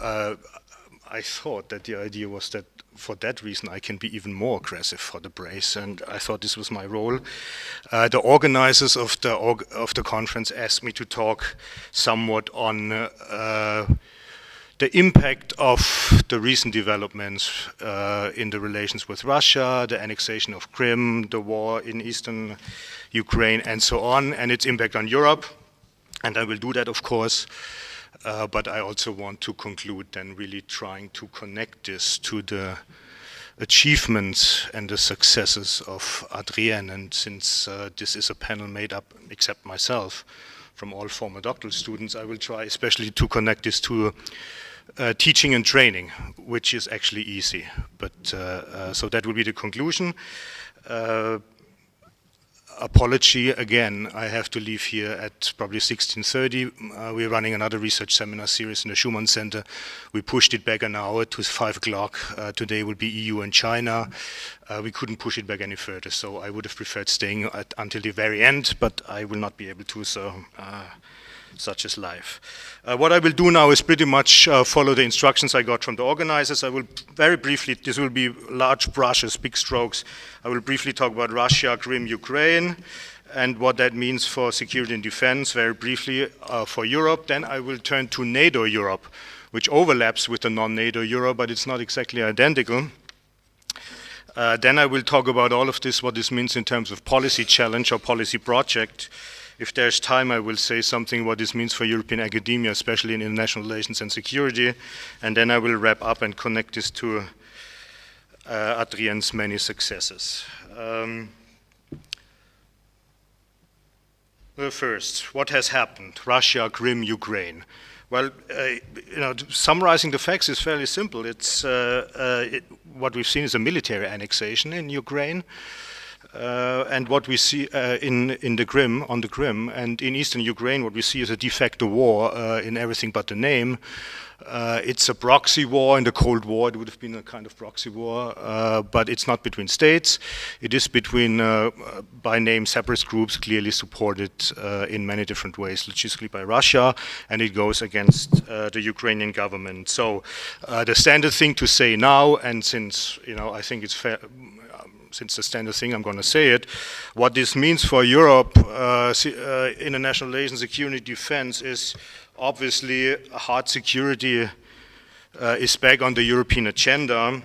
I thought that the idea was that for that reason I can be even more aggressive for the praise, and I thought this was my role. The organizers of the conference asked me to talk somewhat on the impact of the recent developments in the relations with Russia, the annexation of Crimea, the war in eastern Ukraine, and so on, and its impact on Europe. And I will do that, of course. But I also want to conclude then really trying to connect this to the achievements and the successes of Adrienne. And since this is a panel made up, except myself, from all former doctoral students, I will try especially to connect this to teaching and training, which is actually easy. But so that will be the conclusion. Apology again, I have to leave here at probably 16:30. We're running another research seminar series in the Schumann Center. We pushed it back an hour to 5 o'clock. Today will be EU and China. We couldn't push it back any further, so I would have preferred staying until the very end, but I will not be able to, so such is life. What I will do now is pretty much follow the instructions I got from the organizers. I will very briefly, this will be large brushes, big strokes. I will briefly talk about Russia, Crimea, Ukraine, and what that means for security and defense, very briefly for Europe. Then I will turn to NATO Europe, which overlaps with the non-NATO Europe, but it's not exactly identical. Then I will talk about all of this, what this means in terms of policy challenge or policy project. If there's time, I will say something what this means for European academia, especially in international relations and security. And then I will wrap up and connect this to Adrienne's many successes. First, what has happened? Russia, Crimea, Ukraine. Well, summarizing the facts is fairly simple. It's what we've seen is a military annexation in Ukraine. And what we see on the Crimea, and in eastern Ukraine, what we see is a de facto war in everything but the name. It's a proxy war. In the Cold War, it would have been a kind of proxy war, but it's not between states. It is between, by name, separate groups clearly supported in many different ways, logistically by Russia, and it goes against the Ukrainian government. So the standard thing to say now, and since I think it's fair, since the standard thing, I'm going to say it. What this means for Europe, international relations, security, defense, is obviously hard security is back on the European agenda.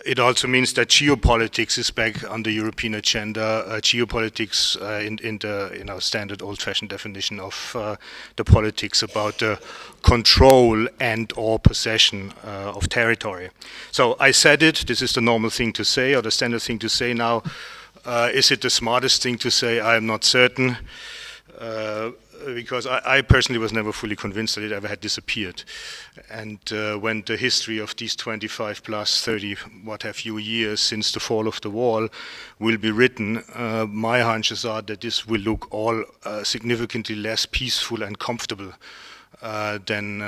It also means that geopolitics is back on the European agenda. Geopolitics in the standard old-fashioned definition of the politics about the control and or possession of territory. So I said it, this is the normal thing to say, or the standard thing to say now. Is it the smartest thing to say? I am not certain. because I personally was never fully convinced that it ever had disappeared. And when the history of these 25 plus 30, what have you, years since the fall of the wall will be written, my hunches are that this will look all significantly less peaceful and comfortable than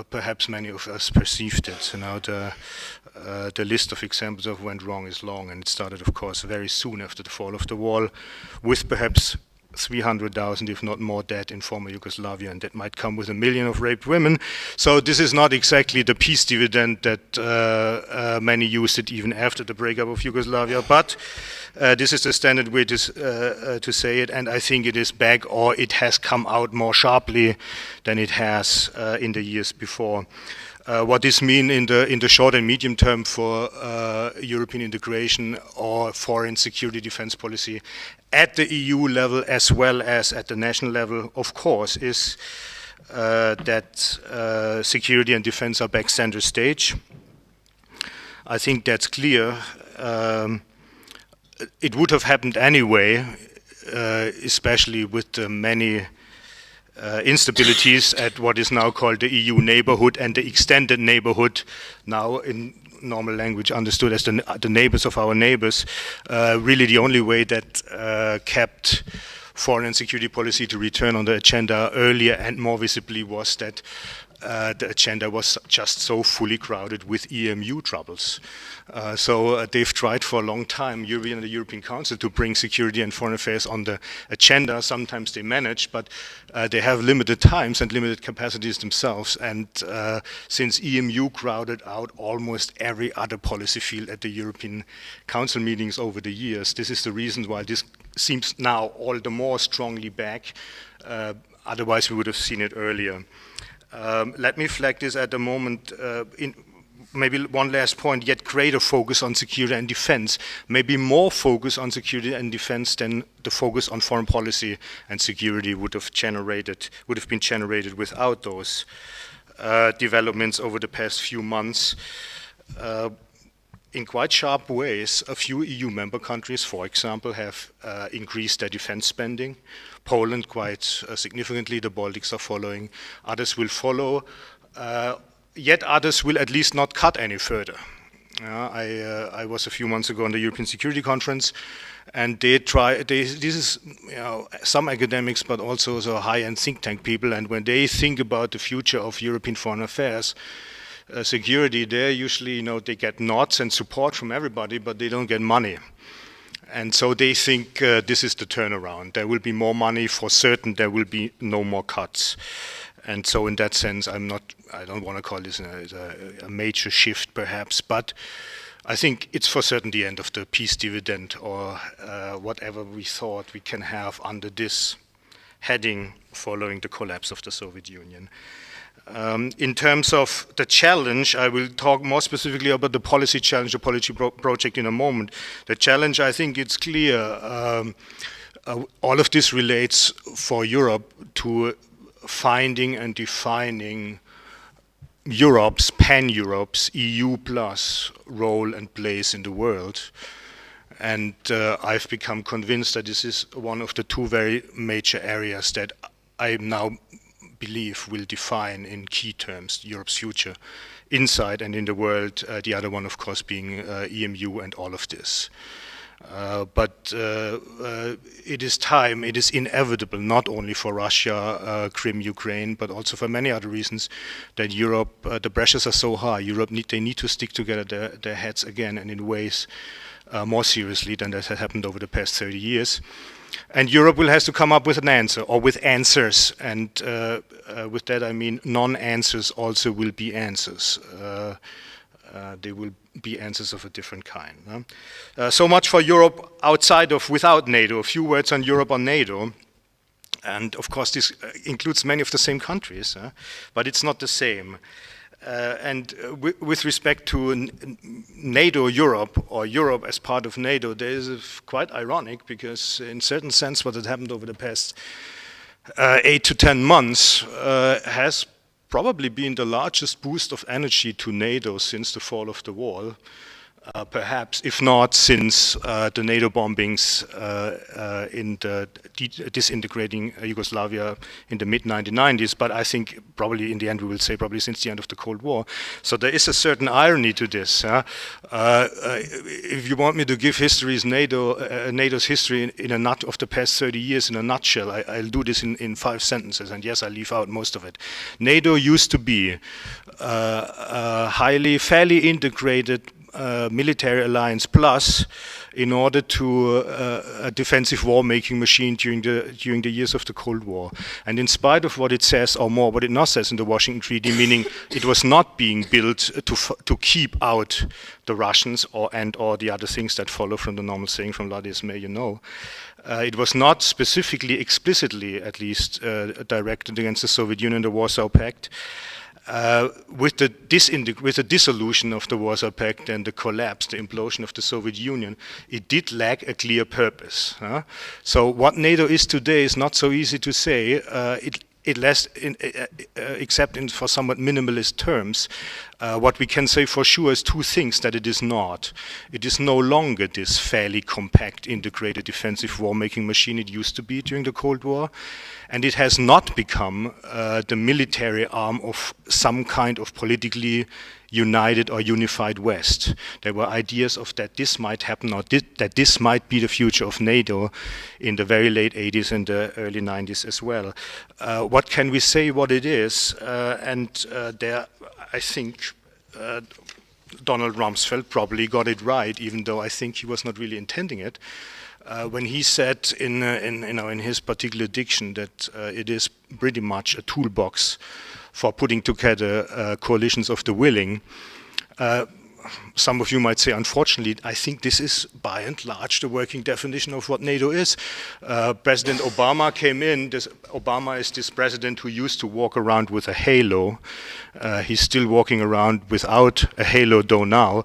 perhaps many of us perceived it. You know, the list of examples of went wrong is long, and it started, of course, very soon after the fall of the wall, with perhaps 300,000, if not more, dead in former Yugoslavia, and that might come with 1 million of raped women. So this is not exactly the peace dividend that many used it even after the breakup of Yugoslavia, but this is the standard way to say it, and I think it is back, or it has come out more sharply than it has in the years before. What this means in the short and medium term for European integration or foreign security defense policy at the EU level as well as at the national level, of course, is that security and defense are back center stage. I think that's clear. It would have happened anyway, especially with the many instabilities at what is now called the EU neighborhood and the extended neighborhood, now in normal language understood as the neighbors of our neighbors. Really the only way that kept foreign and security policy to return on the agenda earlier and more visibly was that the agenda was just so fully crowded with EMU troubles. So they've tried for a long time, European and the European Council, to bring security and foreign affairs on the agenda. Sometimes they manage, but they have limited times and limited capacities themselves. And since EMU crowded out almost every other policy field at the European Council meetings over the years, this is the reason why this seems now all the more strongly back. Otherwise, we would have seen it earlier. Let me flag this at the moment, maybe one last point, yet greater focus on security and defense, maybe more focus on security and defense than the focus on foreign policy and security would have been generated without those developments over the past few months. In quite sharp ways, a few EU member countries, for example, have increased their defense spending. Poland quite significantly, the Baltics are following. Others will follow, yet others will at least not cut any further. I was a few months ago on the European Security Conference, and this is some academics, but also high-end think tank people, and when they think about the future of European foreign affairs, security, there usually, they get nods and support from everybody, but they don't get money. And so they think this is the turnaround. There will be more money for certain. There will be no more cuts. And so in that sense, I don't want to call this a major shift perhaps, but I think it's for certain the end of the peace dividend or whatever we thought we can have under this heading following the collapse of the Soviet Union. In terms of the challenge, I will talk more specifically about the policy challenge, the policy project in a moment. The challenge, I think it's clear, all of this relates for Europe to finding and defining Europe's, pan-Europe's, EU plus role and place in the world. And I've become convinced that this is one of the two very major areas that I now believe will define in key terms Europe's future inside and in the world, the other one of course being EMU and all of this. But it is time, it is inevitable, not only for Russia, Crimea, Ukraine, but also for many other reasons, that Europe, the pressures are so high, they need to stick together their heads again and in ways more seriously than that has happened over the past 30 years. And Europe will have to come up with an answer, or with answers, and with that I mean non-answers also will be answers. They will be answers of a different kind. So much for Europe without NATO. A few words on Europe on NATO. And of course this includes many of the same countries, but it's not the same. With respect to NATO Europe, or Europe as part of NATO, there is quite ironic, because in certain sense what had happened over the past 8 to 10 months has probably been the largest boost of energy to NATO since the fall of the wall. perhaps, if not since the NATO bombings in the disintegrating Yugoslavia in the mid-1990s, but I think probably in the end we will say probably since the end of the Cold War. So there is a certain irony to this. If you want me to give NATO's history in a nut of the past 30 years in a nutshell, I'll do this in 5 sentences, and yes, I leave out most of it. NATO used to be a fairly integrated military alliance plus in order to a defensive war-making machine during the years of the Cold War. And in spite of what it says, or more what it not says in the Washington Treaty, meaning it was not being built to keep out the Russians or the other things that follow from the normal saying from La Dismay, you know. It was not specifically, explicitly at least, directed against the Soviet Union, the Warsaw Pact. With the dissolution of the Warsaw Pact and the collapse, the implosion of the Soviet Union, it did lack a clear purpose. So what NATO is today is not so easy to say, except for somewhat minimalist terms. What we can say for sure is 2 things that it is not. It is no longer this fairly compact, integrated defensive war-making machine it used to be during the Cold War. And it has not become the military arm of some kind of politically united or unified West. There were ideas of that this might happen, or that this might be the future of NATO in the very late 80s and the early 90s as well. What can we say what it is? There, I think, Donald Rumsfeld probably got it right, even though I think he was not really intending it. When he said in his particular diction that it is pretty much a toolbox for putting together coalitions of the willing, some of you might say, unfortunately, I think this is by and large the working definition of what NATO is. President Obama came in. Obama is this president who used to walk around with a halo. He's still walking around without a halo though now.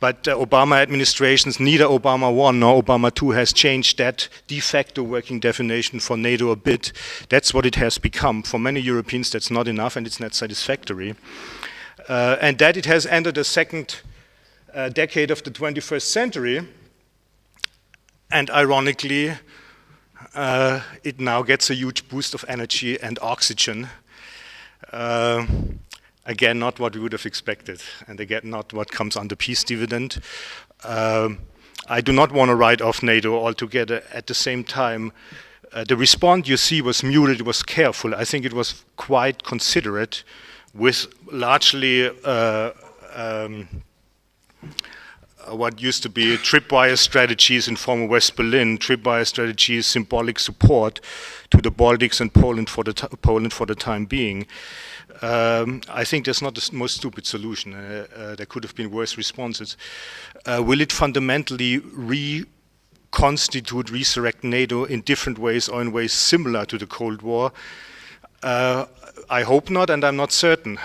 But Obama administrations, neither Obama 1 nor Obama 2 has changed that de facto working definition for NATO a bit. That's what it has become. For many Europeans, that's not enough and it's not satisfactory. And that it has entered the second decade of the 21st century, and ironically, it now gets a huge boost of energy and oxygen. Again, not what we would have expected, and again, not what comes on the peace dividend. I do not want to write off NATO altogether. At the same time, the response you see was muted, it was careful. I think it was quite considerate, with largely what used to be tripwire strategies in former West Berlin, tripwire strategies, symbolic support to the Baltics and Poland for the time being. I think that's not the most stupid solution. There could have been worse responses. Will it fundamentally reconstitute, resurrect NATO in different ways or in ways similar to the Cold War? I hope not, and I'm not certain.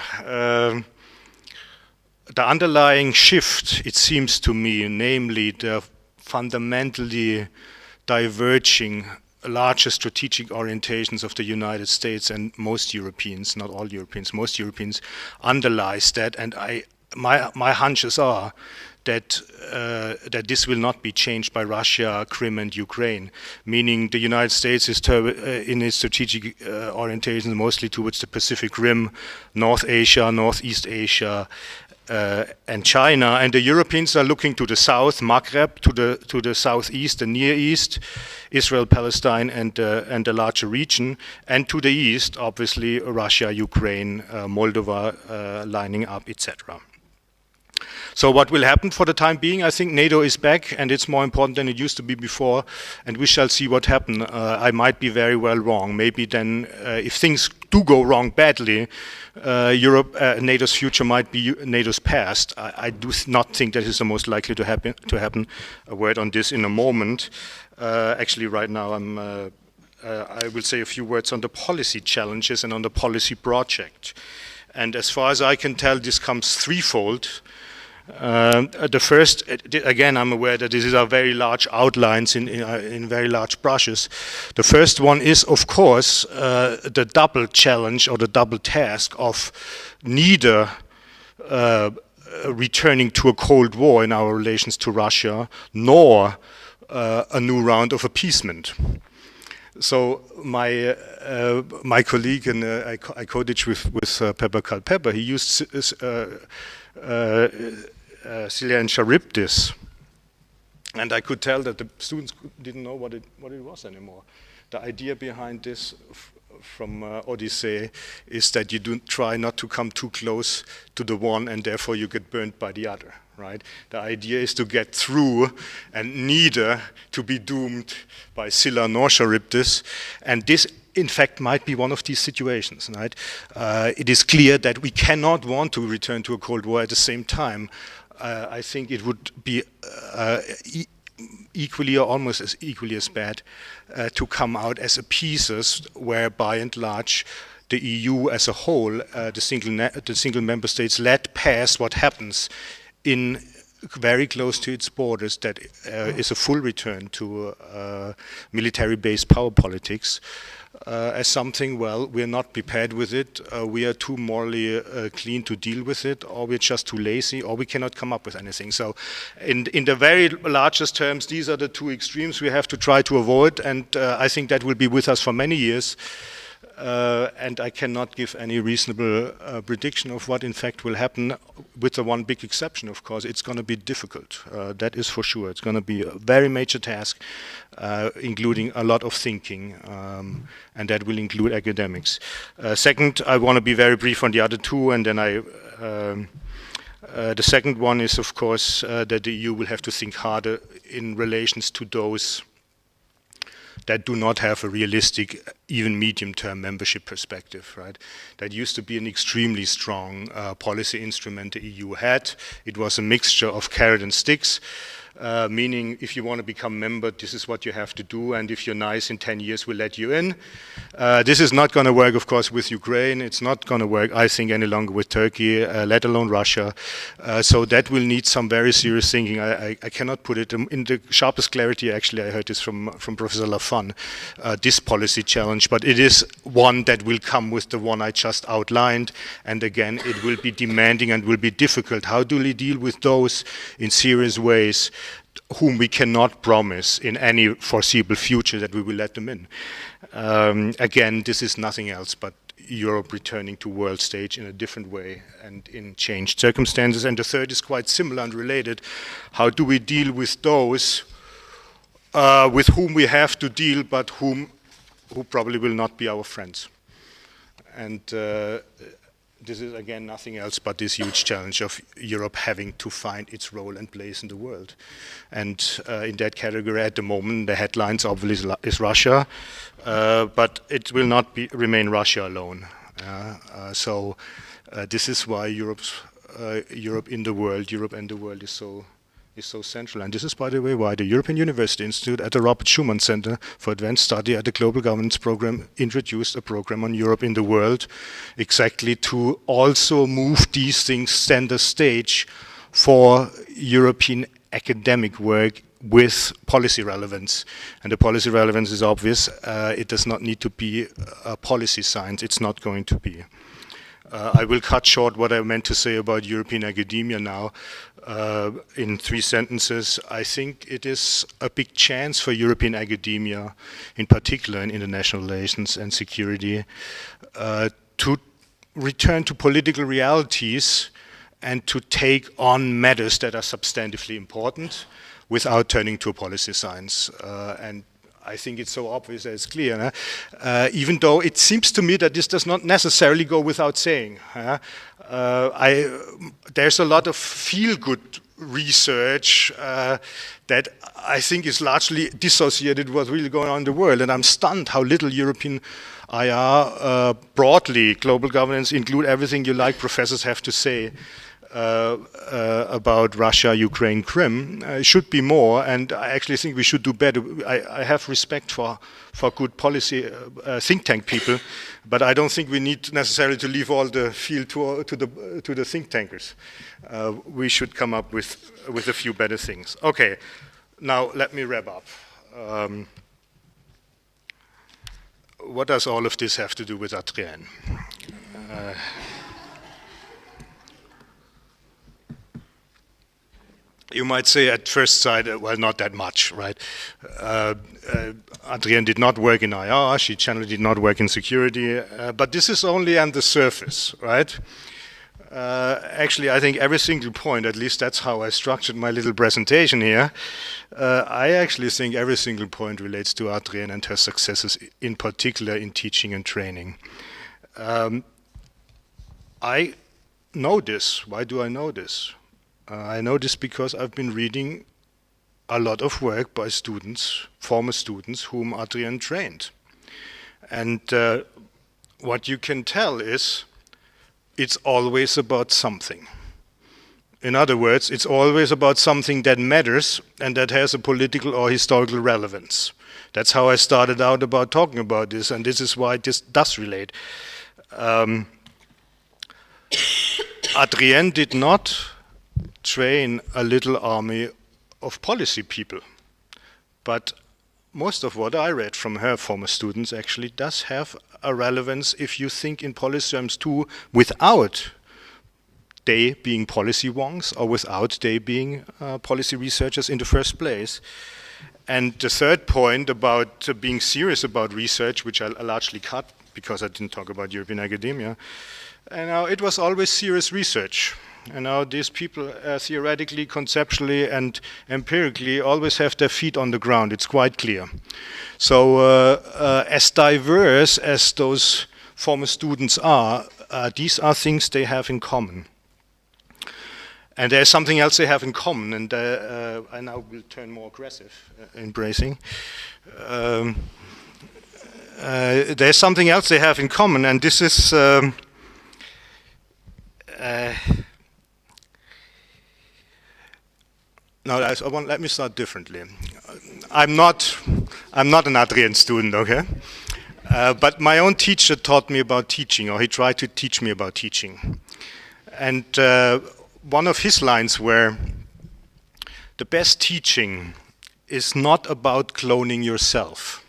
The underlying shift, it seems to me, namely the fundamentally diverging larger strategic orientations of the United States and most Europeans, not all Europeans, most Europeans, underlies that, and my hunches are that this will not be changed by Russia, Crimea, and Ukraine. Meaning, the United States is in its strategic orientation mostly towards the Pacific Rim, North Asia, Northeast Asia, and China, and the Europeans are looking to the south, Maghreb, to the southeast, the Near East, Israel, Palestine, and the larger region, and to the east, obviously, Russia, Ukraine, Moldova lining up, etc. So what will happen for the time being? I think NATO is back, and it's more important than it used to be before, and we shall see what happens. I might be very well wrong. Maybe then, if things do go wrong badly, NATO's future might be NATO's past. I do not think that is the most likely to happen. A word on this in a moment. Actually, right now, I will say a few words on the policy challenges and on the policy project. And as far as I can tell, this comes threefold. The first, again, I'm aware that these are very large outlines in very large brushes. The first one is, of course, the double challenge or the double task of neither returning to a Cold War in our relations to Russia, nor a new round of appeasement. So my colleague, and I co-teach with Pepper Culpepper, he used Celia and Charybdis, and I could tell that the students didn't know what it was anymore. The idea behind this from Odyssey is that you do try not to come too close to the one, and therefore you get burnt by the other. Right? The idea is to get through and neither to be doomed by Scylla nor Charybdis, and this in fact might be one of these situations. Right? It is clear that we cannot want to return to a Cold War at the same time. I think it would be equally or almost as equally as bad to come out as appeasers, where by and large the EU as a whole, the single member states, let pass what happens in very close to its borders, that is a full return to military-based power politics, as something, well, we're not prepared with it, we are too morally clean to deal with it, or we're just too lazy, or we cannot come up with anything. So in the very largest terms, these are the two extremes we have to try to avoid, and I think that will be with us for many years. And I cannot give any reasonable prediction of what in fact will happen, with the one big exception, of course. It's going to be difficult, that is for sure. It's going to be a very major task, including a lot of thinking, and that will include academics. Second, I want to be very brief on the other two, and then the second one is, of course, that the EU will have to think harder in relations to those that do not have a realistic, even medium-term membership perspective, right? That used to be an extremely strong policy instrument the EU had. It was a mixture of carrot and sticks, meaning if you want to become member, this is what you have to do, and if you're nice, in 10 years we'll let you in. This is not going to work, of course, with Ukraine. It's not going to work, I think, any longer with Turkey, let alone Russia. So that will need some very serious thinking. I cannot put it in the sharpest clarity. Actually, I heard this from Professor Lafon, this policy challenge, but it is one that will come with the one I just outlined, and again, it will be demanding and will be difficult. How do we deal with those in serious ways whom we cannot promise in any foreseeable future that we will let them in? Again, this is nothing else but Europe returning to world stage in a different way and in changed circumstances. And the third is quite similar and related. How do we deal with those with whom we have to deal, but who probably will not be our friends? And this is, again, nothing else but this huge challenge of Europe having to find its role and place in the world. And in that category at the moment, the headlines obviously is Russia, but it will not remain Russia alone. So this is why Europe and the world is so central. And this is, by the way, why the European University Institute at the Robert Schuman Center for Advanced Study at the Global Governance Program introduced a program on Europe in the world, exactly to also move these things center stage for European academic work with policy relevance. And the policy relevance is obvious. It does not need to be a policy science. It's not going to be. I will cut short what I meant to say about European academia now in 3 sentences. I think it is a big chance for European academia, in particular in international relations and security, to return to political realities and to take on matters that are substantively important without turning to a policy science. And I think it's so obvious that it's clear, even though it seems to me that this does not necessarily go without saying. There's a lot of feel-good research that I think is largely dissociated with what's really going on in the world, and I'm stunned how little European IR, broadly, global governance, include everything you like professors have to say about Russia, Ukraine, Crimea. Should be more, and I actually think we should do better. I have respect for good policy think tank people, but I don't think we need necessarily to leave all the field to the think tankers. We should come up with a few better things. Okay, now let me wrap up. What does all of this have to do with Adrien? you might say at first sight, well, not that much, right? Adrienne did not work in IR, she generally did not work in security, but this is only on the surface, right? Actually, I think every single point, at least that's how I structured my little presentation here, I actually think every single point relates to Adrienne and her successes, in particular in teaching and training. I know this. Why do I know this? I know this because I've been reading a lot of work by students, former students, whom Adrienne trained. And what you can tell is it's always about something. In other words, it's always about something that matters and that has a political or historical relevance. That's how I started out about talking about this, and this is why this does relate. Adrienne did not train a little army of policy people, but most of what I read from her former students actually does have a relevance if you think in policy terms too, without they being policy wonks or without they being policy researchers in the first place. And the third point about being serious about research, which I largely cut because I didn't talk about European academia, and now it was always serious research. And now these people theoretically, conceptually and empirically always have their feet on the ground, it's quite clear. So as diverse as those former students are, these are things they have in common. And there's something else they have in common, and I now will turn more aggressive in bracing. There's something else they have in common, and this is no, let me start differently. I'm not an Adrienne student, okay? But my own teacher taught me about teaching, or he tried to teach me about teaching. And one of his lines were, the best teaching is not about cloning yourself,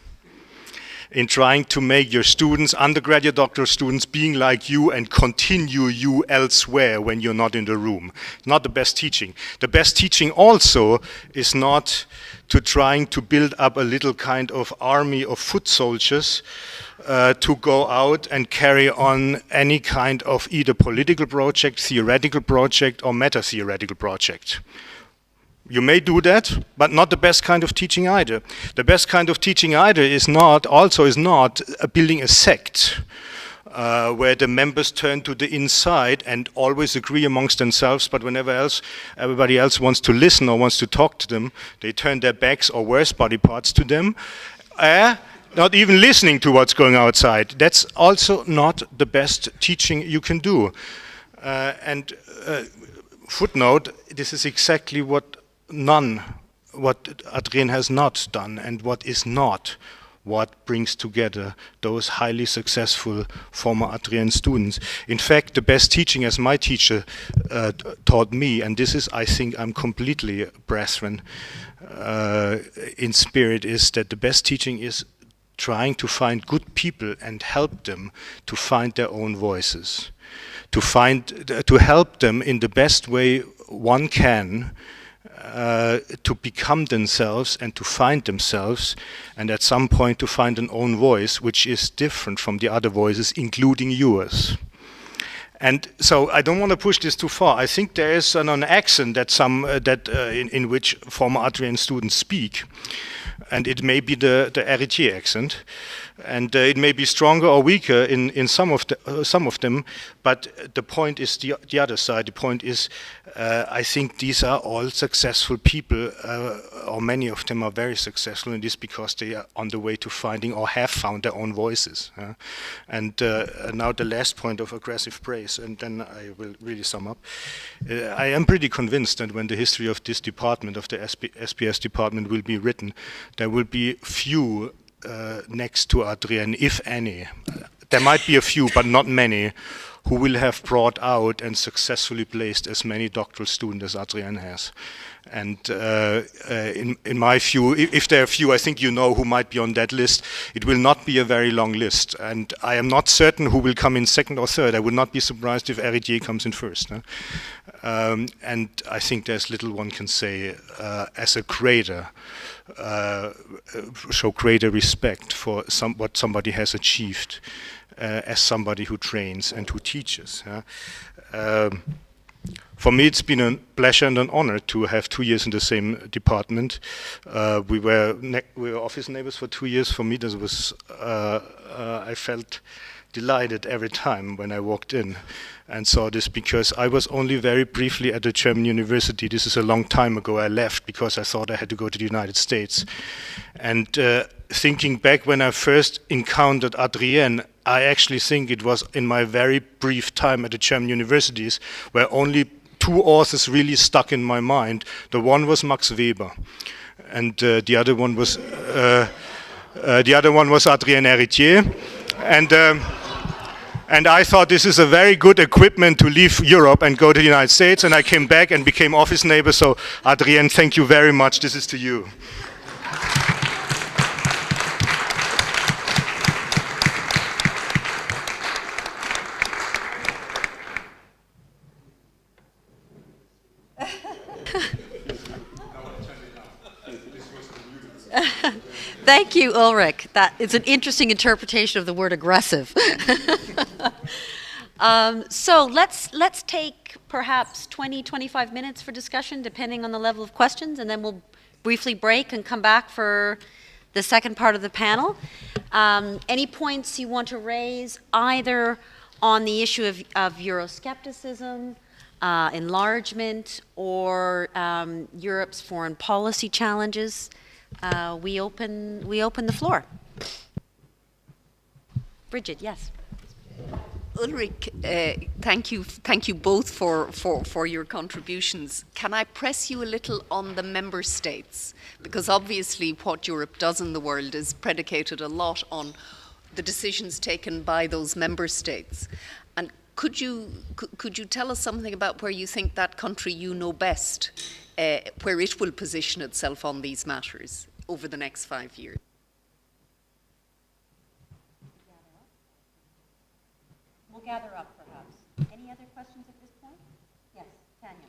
in trying to make your students, undergraduate, doctoral students, being like you and continue you elsewhere when you're not in the room. Not the best teaching. The best teaching also is not to trying to build up a little kind of army of foot soldiers to go out and carry on any kind of either political project, theoretical project, or meta-theoretical project. You may do that, but not the best kind of teaching either. The best kind of teaching either is not building a sect where the members turn to the inside and always agree amongst themselves, but whenever everybody else wants to listen or wants to talk to them, they turn their backs or worse body parts to them, not even listening to what's going outside. That's also not the best teaching you can do. Footnote, this is exactly what Adrienne has not done, and what is not what brings together those highly successful former Adrienne students. In fact, the best teaching, as my teacher taught me, and this is, I think, I'm completely brethren in spirit, is that the best teaching is trying to find good people and help them to find their own voices, to help them in the best way one can, to become themselves and to find themselves, and at some point to find an own voice which is different from the other voices, including yours. And so I don't want to push this too far. I think there is an accent that in which former Adrienne students speak, and it may be the Héritier accent, and it may be stronger or weaker in some of them, but the point is the other side. The point is, I think these are all successful people, or many of them are very successful in this because they are on the way to finding or have found their own voices. And now the last point of aggressive praise, and then I will really sum up. I am pretty convinced that when the history of this department, of the SPS department, will be written, there will be few next to Adrienne, if any. There might be a few, but not many, who will have brought out and successfully placed as many doctoral students as Adrienne has. And in my view, if there are few, I think you know who might be on that list, it will not be a very long list. And I am not certain who will come in second or third. I would not be surprised if Héritier comes in first. And I think there's little one can say as a creator, show greater respect for what somebody has achieved as somebody who trains and who teaches. For me, it's been a pleasure and an honor to have 2 years in the same department. We were office neighbors for 2 years. For me, this was I felt delighted every time when I walked in and saw this, because I was only very briefly at a German university. This is a long time ago. I left because I thought I had to go to the United States. And thinking back when I first encountered Adrienne, I actually think it was in my very brief time at the German universities where only 2 authors really stuck in my mind. The one was Max Weber, and the other one was Adrienne Héritier. And I thought this is a very good equipment to leave Europe and go to the United States. And I came back and became office neighbor. So Adrienne, thank you very much. This is to you. Thank you, Ulrich. That is an interesting interpretation of the word aggressive. So let's take perhaps 20, 25 minutes for discussion, depending on the level of questions, and then we'll briefly break and come back for the second part of the panel. Any points you want to raise, either on the issue of Euroscepticism, enlargement, or Europe's foreign policy challenges? We open the floor. Bridget, yes. Ulrich, thank you both for your contributions. Can I press you a little on the member states? Because obviously what Europe does in the world is predicated a lot on the decisions taken by those member states. And could you tell us something about where you think that country you know best, where it will position itself on these matters over the next 5 years? We'll gather up, perhaps. Any other questions at this point? Yes, Tanya.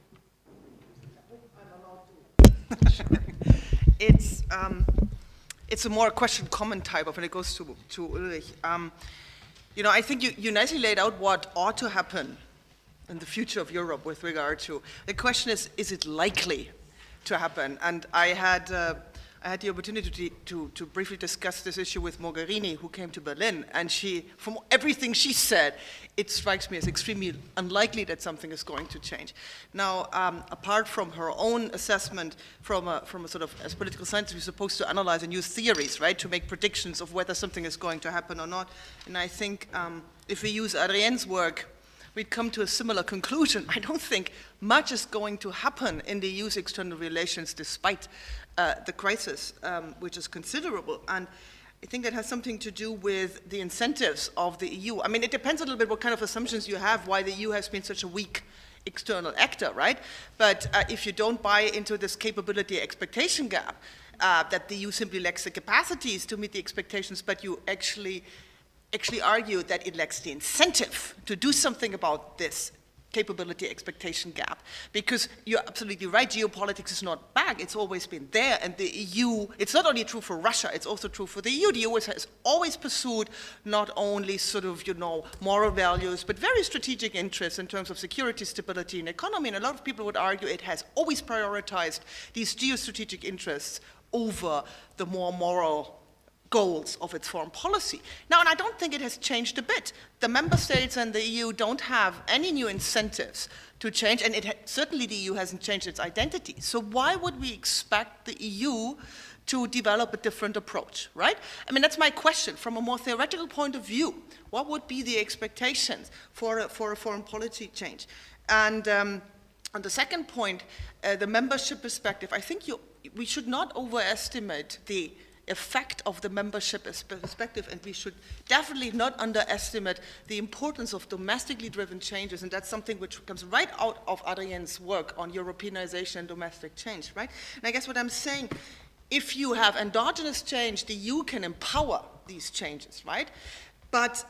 It's a more question-comment type of, when it goes to Ulrich. You know, I think you nicely laid out what ought to happen in the future of Europe with regard to, the question is it likely to happen? And I had the opportunity to briefly discuss this issue with Mogherini, who came to Berlin, and from everything she said, it strikes me as extremely unlikely that something is going to change. Now, apart from her own assessment, from a sort of, as political scientists, we're supposed to analyze and use theories, right, to make predictions of whether something is going to happen or not. And I think if we use Adrienne's work, we'd come to a similar conclusion. I don't think much is going to happen in the EU's external relations despite the crisis, which is considerable. And I think that has something to do with the incentives of the EU. I mean, it depends a little bit what kind of assumptions you have, why the EU has been such a weak external actor, right? But if you don't buy into this capability expectation gap, that the EU simply lacks the capacities to meet the expectations, but you actually argue that it lacks the incentive to do something about this capability expectation gap, because you're absolutely right, geopolitics is not back, it's always been there, and the EU, it's not only true for Russia, it's also true for the EU. The EU has always pursued not only sort of, moral values, but very strategic interests in terms of security, stability, and economy, and a lot of people would argue it has always prioritized these geostrategic interests over the more moral goals of its foreign policy. Now, and I don't think it has changed a bit. The member states and the EU don't have any new incentives to change, and certainly the EU hasn't changed its identity. So why would we expect the EU to develop a different approach, right? I mean, that's my question. From a more theoretical point of view, what would be the expectations for a foreign policy change? And on the second point, the membership perspective, I think we should not overestimate the effect of the membership perspective, and we should definitely not underestimate the importance of domestically driven changes, and that's something which comes right out of Adrien's work on Europeanization and domestic change, right? And I guess what I'm saying, if you have endogenous change, the EU can empower these changes, right? But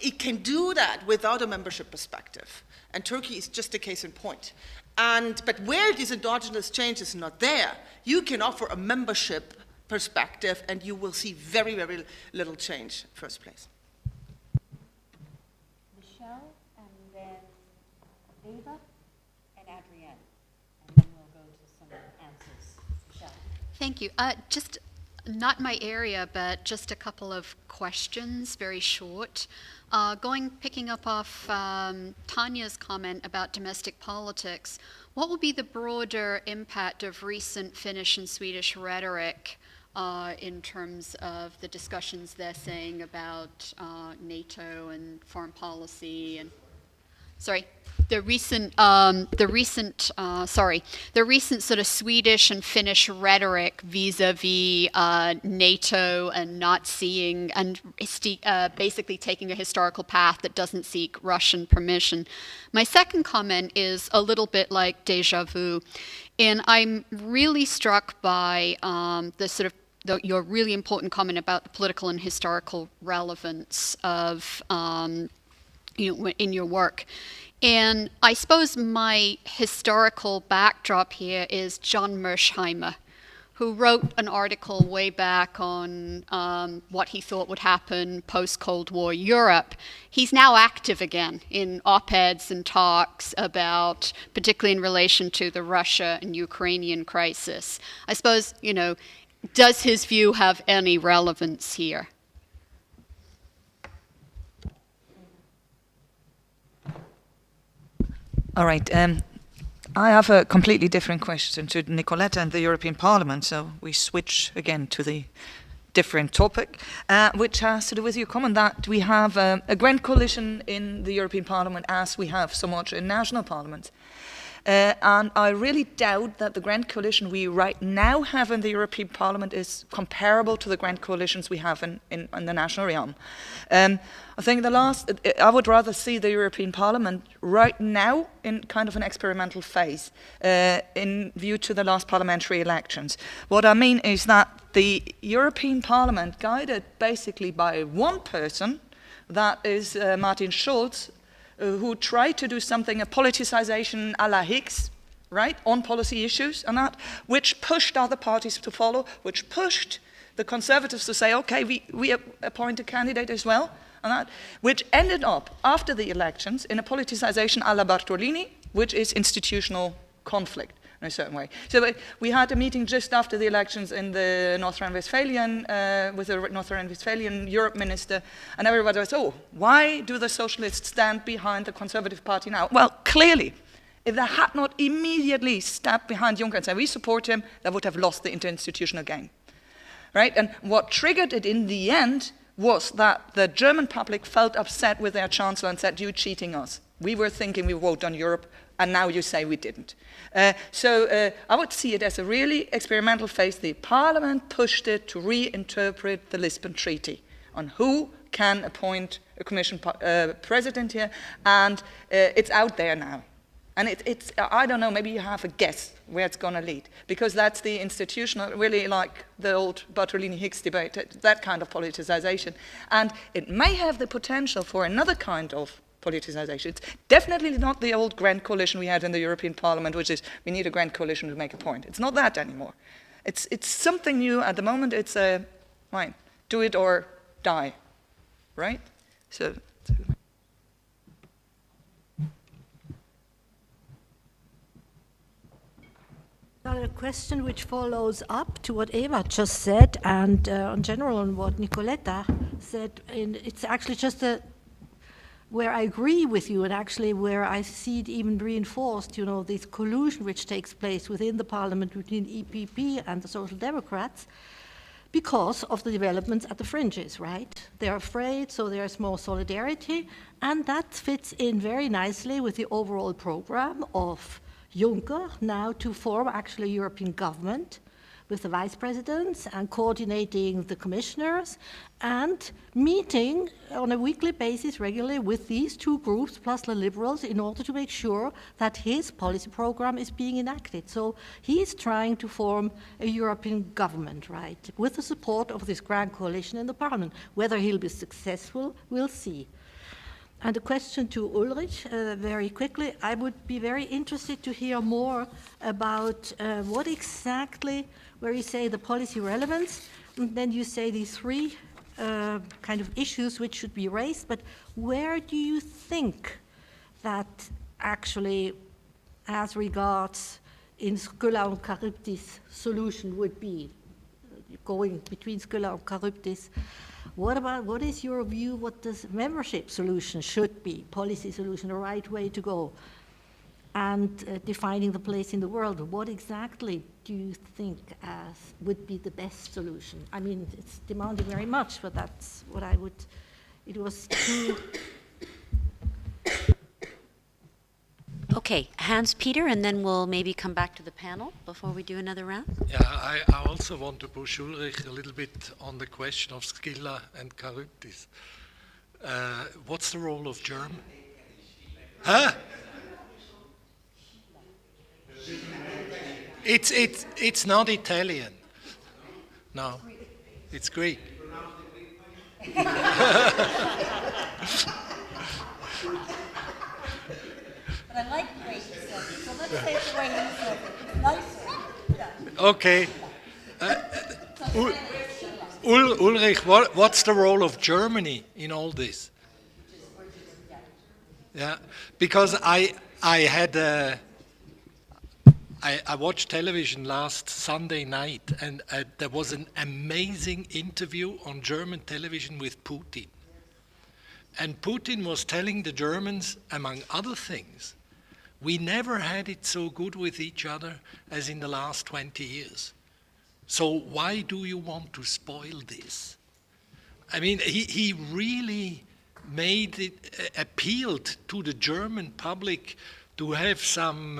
it can do that without a membership perspective. And Turkey is just a case in point. But where this endogenous change is not there, you can offer a membership perspective and you will see very, very little change in the first place. Michelle, and then Eva, and Adrienne. And then we'll go to some answers. Michelle. Thank you. Just not my area, but just a couple of questions, very short. Picking up off Tanya's comment about domestic politics, what will be the broader impact of recent Finnish and Swedish rhetoric in terms of the discussions they're saying about NATO and foreign policy and the recent sort of Swedish and Finnish rhetoric vis-a-vis NATO and not seeing and basically taking a historical path that doesn't seek Russian permission. My second comment is a little bit like déjà vu, and I'm really struck by your really important comment about the political and historical relevance of in your work. And I suppose my historical backdrop here is John Mersheimer, who wrote an article way back on what he thought would happen post-Cold War Europe. He's now active again in op-eds and talks about, particularly in relation to the Russia and Ukrainian crisis. I suppose, does his view have any relevance here? All right. I have a completely different question to Nicoletta and the European Parliament, so we switch again to the different topic, which has to do with your comment that we have a grand coalition in the European Parliament as we have so much in national parliaments. And I really doubt that the grand coalition we right now have in the European Parliament is comparable to the grand coalitions we have in the national realm. I think I would rather see the European Parliament right now in kind of an experimental phase in view to the last parliamentary elections. What I mean is that the European Parliament, guided basically by one person, that is Martin Schulz, who tried to do something, a politicization a la Higgs, right, on policy issues and that, which pushed other parties to follow, which pushed the Conservatives to say, okay, we appoint a candidate as well, and that, which ended up, after the elections, in a politicization a la Bartolini, which is institutional conflict in a certain way. So we had a meeting just after the elections in the North Rhine-Westphalian, with the North Rhine-Westphalian Europe minister, and everybody was, why do the socialists stand behind the Conservative Party now? Well, clearly, if they had not immediately stepped behind Juncker and said, we support him, they would have lost the interinstitutional game. Right? And what triggered it in the end was that the German public felt upset with their chancellor and said, you're cheating us. We were thinking we voted on Europe, and now you say we didn't. So I would see it as a really experimental phase. The Parliament pushed it to reinterpret the Lisbon Treaty on who can appoint a Commission president here, and it's out there now. And it's I don't know, maybe you have a guess where it's going to lead, because that's the institutional, really like the old Bartolini-Higgs debate, that kind of politicization. And it may have the potential for another kind of politicization. It's definitely not the old grand coalition we had in the European Parliament, which is we need a grand coalition to make a point. It's not that anymore. It's something new. At the moment, it's fine, do it or die, right? So. A question which follows up to what Eva just said, and in general on what Nicoletta said. And it's actually just where I agree with you, and actually where I see it even reinforced, this collusion which takes place within the parliament between EPP and the Social Democrats, because of the developments at the fringes, right? They're afraid, so there's more solidarity, and that fits in very nicely with the overall program of Juncker now to form actually a European government with the vice presidents and coordinating the commissioners and meeting on a weekly basis regularly with these two groups plus the liberals in order to make sure that his policy program is being enacted. So he is trying to form a European government, right, with the support of this grand coalition in the parliament. Whether he'll be successful, we'll see. And a question to Ulrich, very quickly. I would be very interested to hear more about what exactly, where you say the policy relevance, and then you say these three kind of issues which should be raised, but where do you think that actually, as regards in Scylla and Charybdis solution would be, going between Scylla and Charybdis? What is your view, what this membership solution should be, policy solution, the right way to go? And defining the place in the world, what exactly do you think would be the best solution? I mean, it's demanding very much, but that's what I would, it was too... Okay, Hans-Peter, and then we'll maybe come back to the panel before we do another round. Yeah, I also want to push Ulrich a little bit on the question of Scylla and Charybdis. What's the role of Germany? Huh? It's not Italian. No, it's Greek. But I like the way he said it, so let's say it the way he said it. It's nicer. Yeah. Okay. Ulrich, what's the role of Germany in all this? Yeah, because I watched television last Sunday night, and there was an amazing interview on German television with Putin. And Putin was telling the Germans, among other things, we never had it so good with each other as in the last 20 years. So why do you want to spoil this? I mean, he really made it, appealed to the German public to have some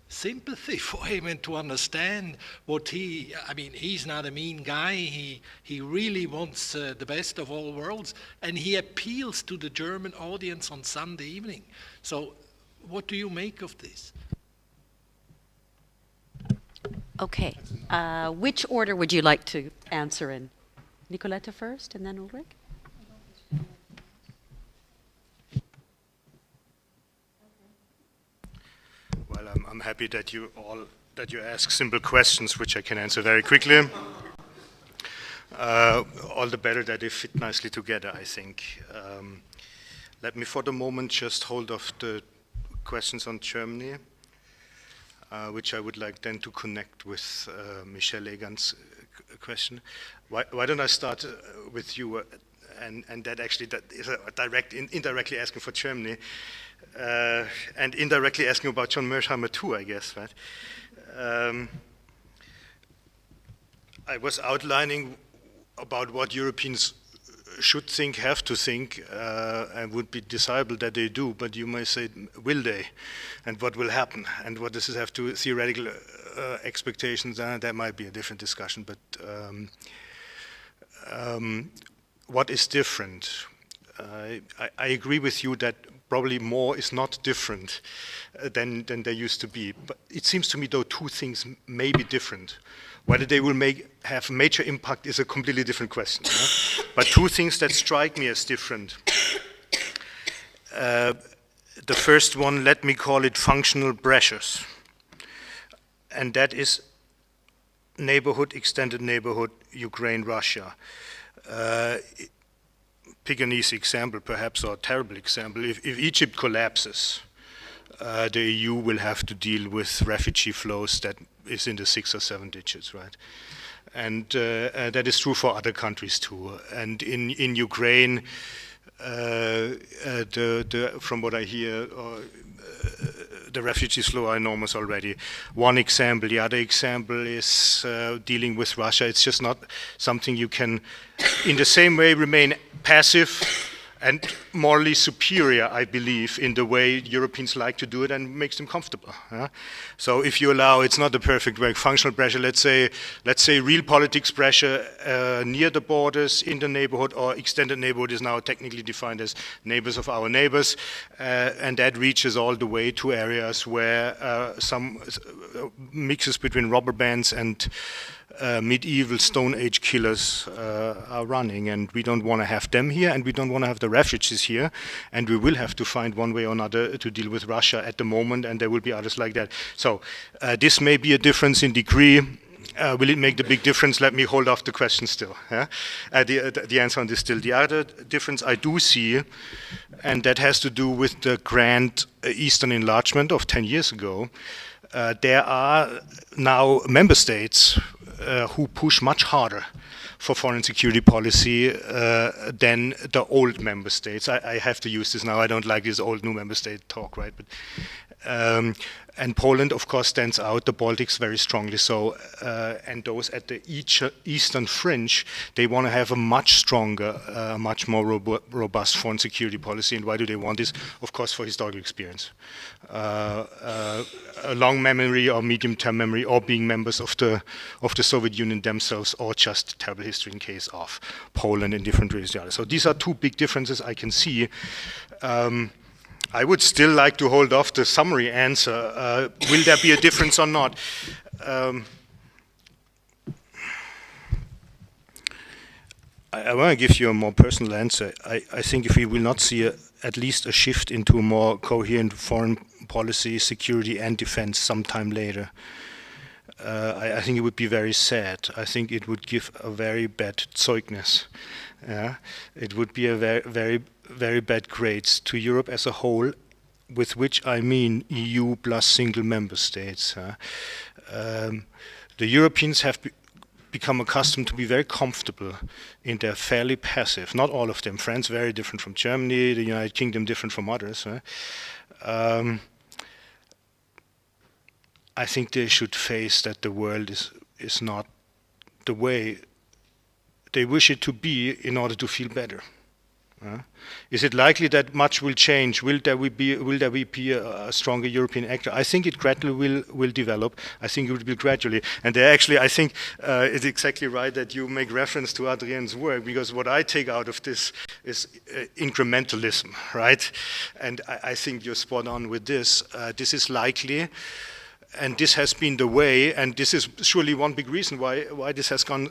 sympathy for him and to understand what I mean, he's not a mean guy. He really wants the best of all worlds, and he appeals to the German audience on Sunday evening. So what do you make of this? Okay, which order would you like to answer in? Nicoletta first, and then Ulrich? Well, I'm happy that you ask simple questions, which I can answer very quickly. All the better that they fit nicely together, I think. Let me, for the moment, just hold off the questions on Germany, which I would like then to connect with Michel Egan's question. Why don't I start with you? And that actually that is indirectly asking for Germany, and indirectly asking about John Mearsheimer too, I guess, right? I was outlining about what Europeans should think, have to think, and would be desirable that they do, but you may say, will they? And what will happen? And what does this have to theoretical expectations? That might be a different discussion, but what is different? I agree with you that probably more is not different than there used to be. But it seems to me, though, two things may be different. Whether they will have major impact is a completely different question. But two things that strike me as different. The first one, let me call it functional pressures. And that is neighborhood, extended neighborhood, Ukraine, Russia. Pick an easy example, perhaps, or a terrible example. If Egypt collapses, the EU will have to deal with refugee flows that is in the 6 or 7 digits, right? And that is true for other countries too. And in Ukraine, from what I hear, the refugees flow are enormous already. One example. The other example is dealing with Russia. It's just not something you can, in the same way, remain passive and morally superior, I believe, in the way Europeans like to do it and makes them comfortable. So if you allow, it's not the perfect way, functional pressure, let's say real politics pressure near the borders, in the neighborhood, or extended neighborhood is now technically defined as neighbors of our neighbors, and that reaches all the way to areas where some mixes between robber bands and medieval Stone Age killers are running, and we don't want to have them here, and we don't want to have the refugees here, and we will have to find one way or another to deal with Russia at the moment, and there will be others like that. So this may be a difference in degree. Will it make the big difference? Let me hold off the question still. The answer on this still. The other difference I do see, and that has to do with the grand Eastern enlargement of 10 years ago, there are now member states who push much harder for foreign security policy than the old member states. I have to use this now. I don't like this old new member state talk, right? But and Poland, of course, stands out. The Baltics very strongly so, and those at the eastern fringe, they want to have a much stronger, much more robust foreign security policy. And why do they want this? Of course, for historical experience, a long memory or medium-term memory, or being members of the Soviet Union themselves, or just terrible history in case of Poland in different ways. So these are two big differences I can see. I would still like to hold off the summary answer. Will there be a difference or not? I want to give you a more personal answer. I think if we will not see at least a shift into a more coherent foreign policy, security and defense sometime later, I think it would be very sad. I think it would give a very bad Zeugnis. It would be a very bad grades to Europe as a whole, with which I mean EU plus single member states. The Europeans have become accustomed to be very comfortable in their fairly passive, not all of them, France very different from Germany, the United Kingdom different from others. I think they should face that the world is not the way they wish it to be in order to feel better. Is it likely that much will change? Will there be a stronger European actor? I think it gradually will develop. I think it will be gradually. And actually, I think it's exactly right that you make reference to Adrien's work, because what I take out of this is incrementalism, right? And I think you're spot on with this. This is likely. And this has been the way, and this is surely one big reason why this has gone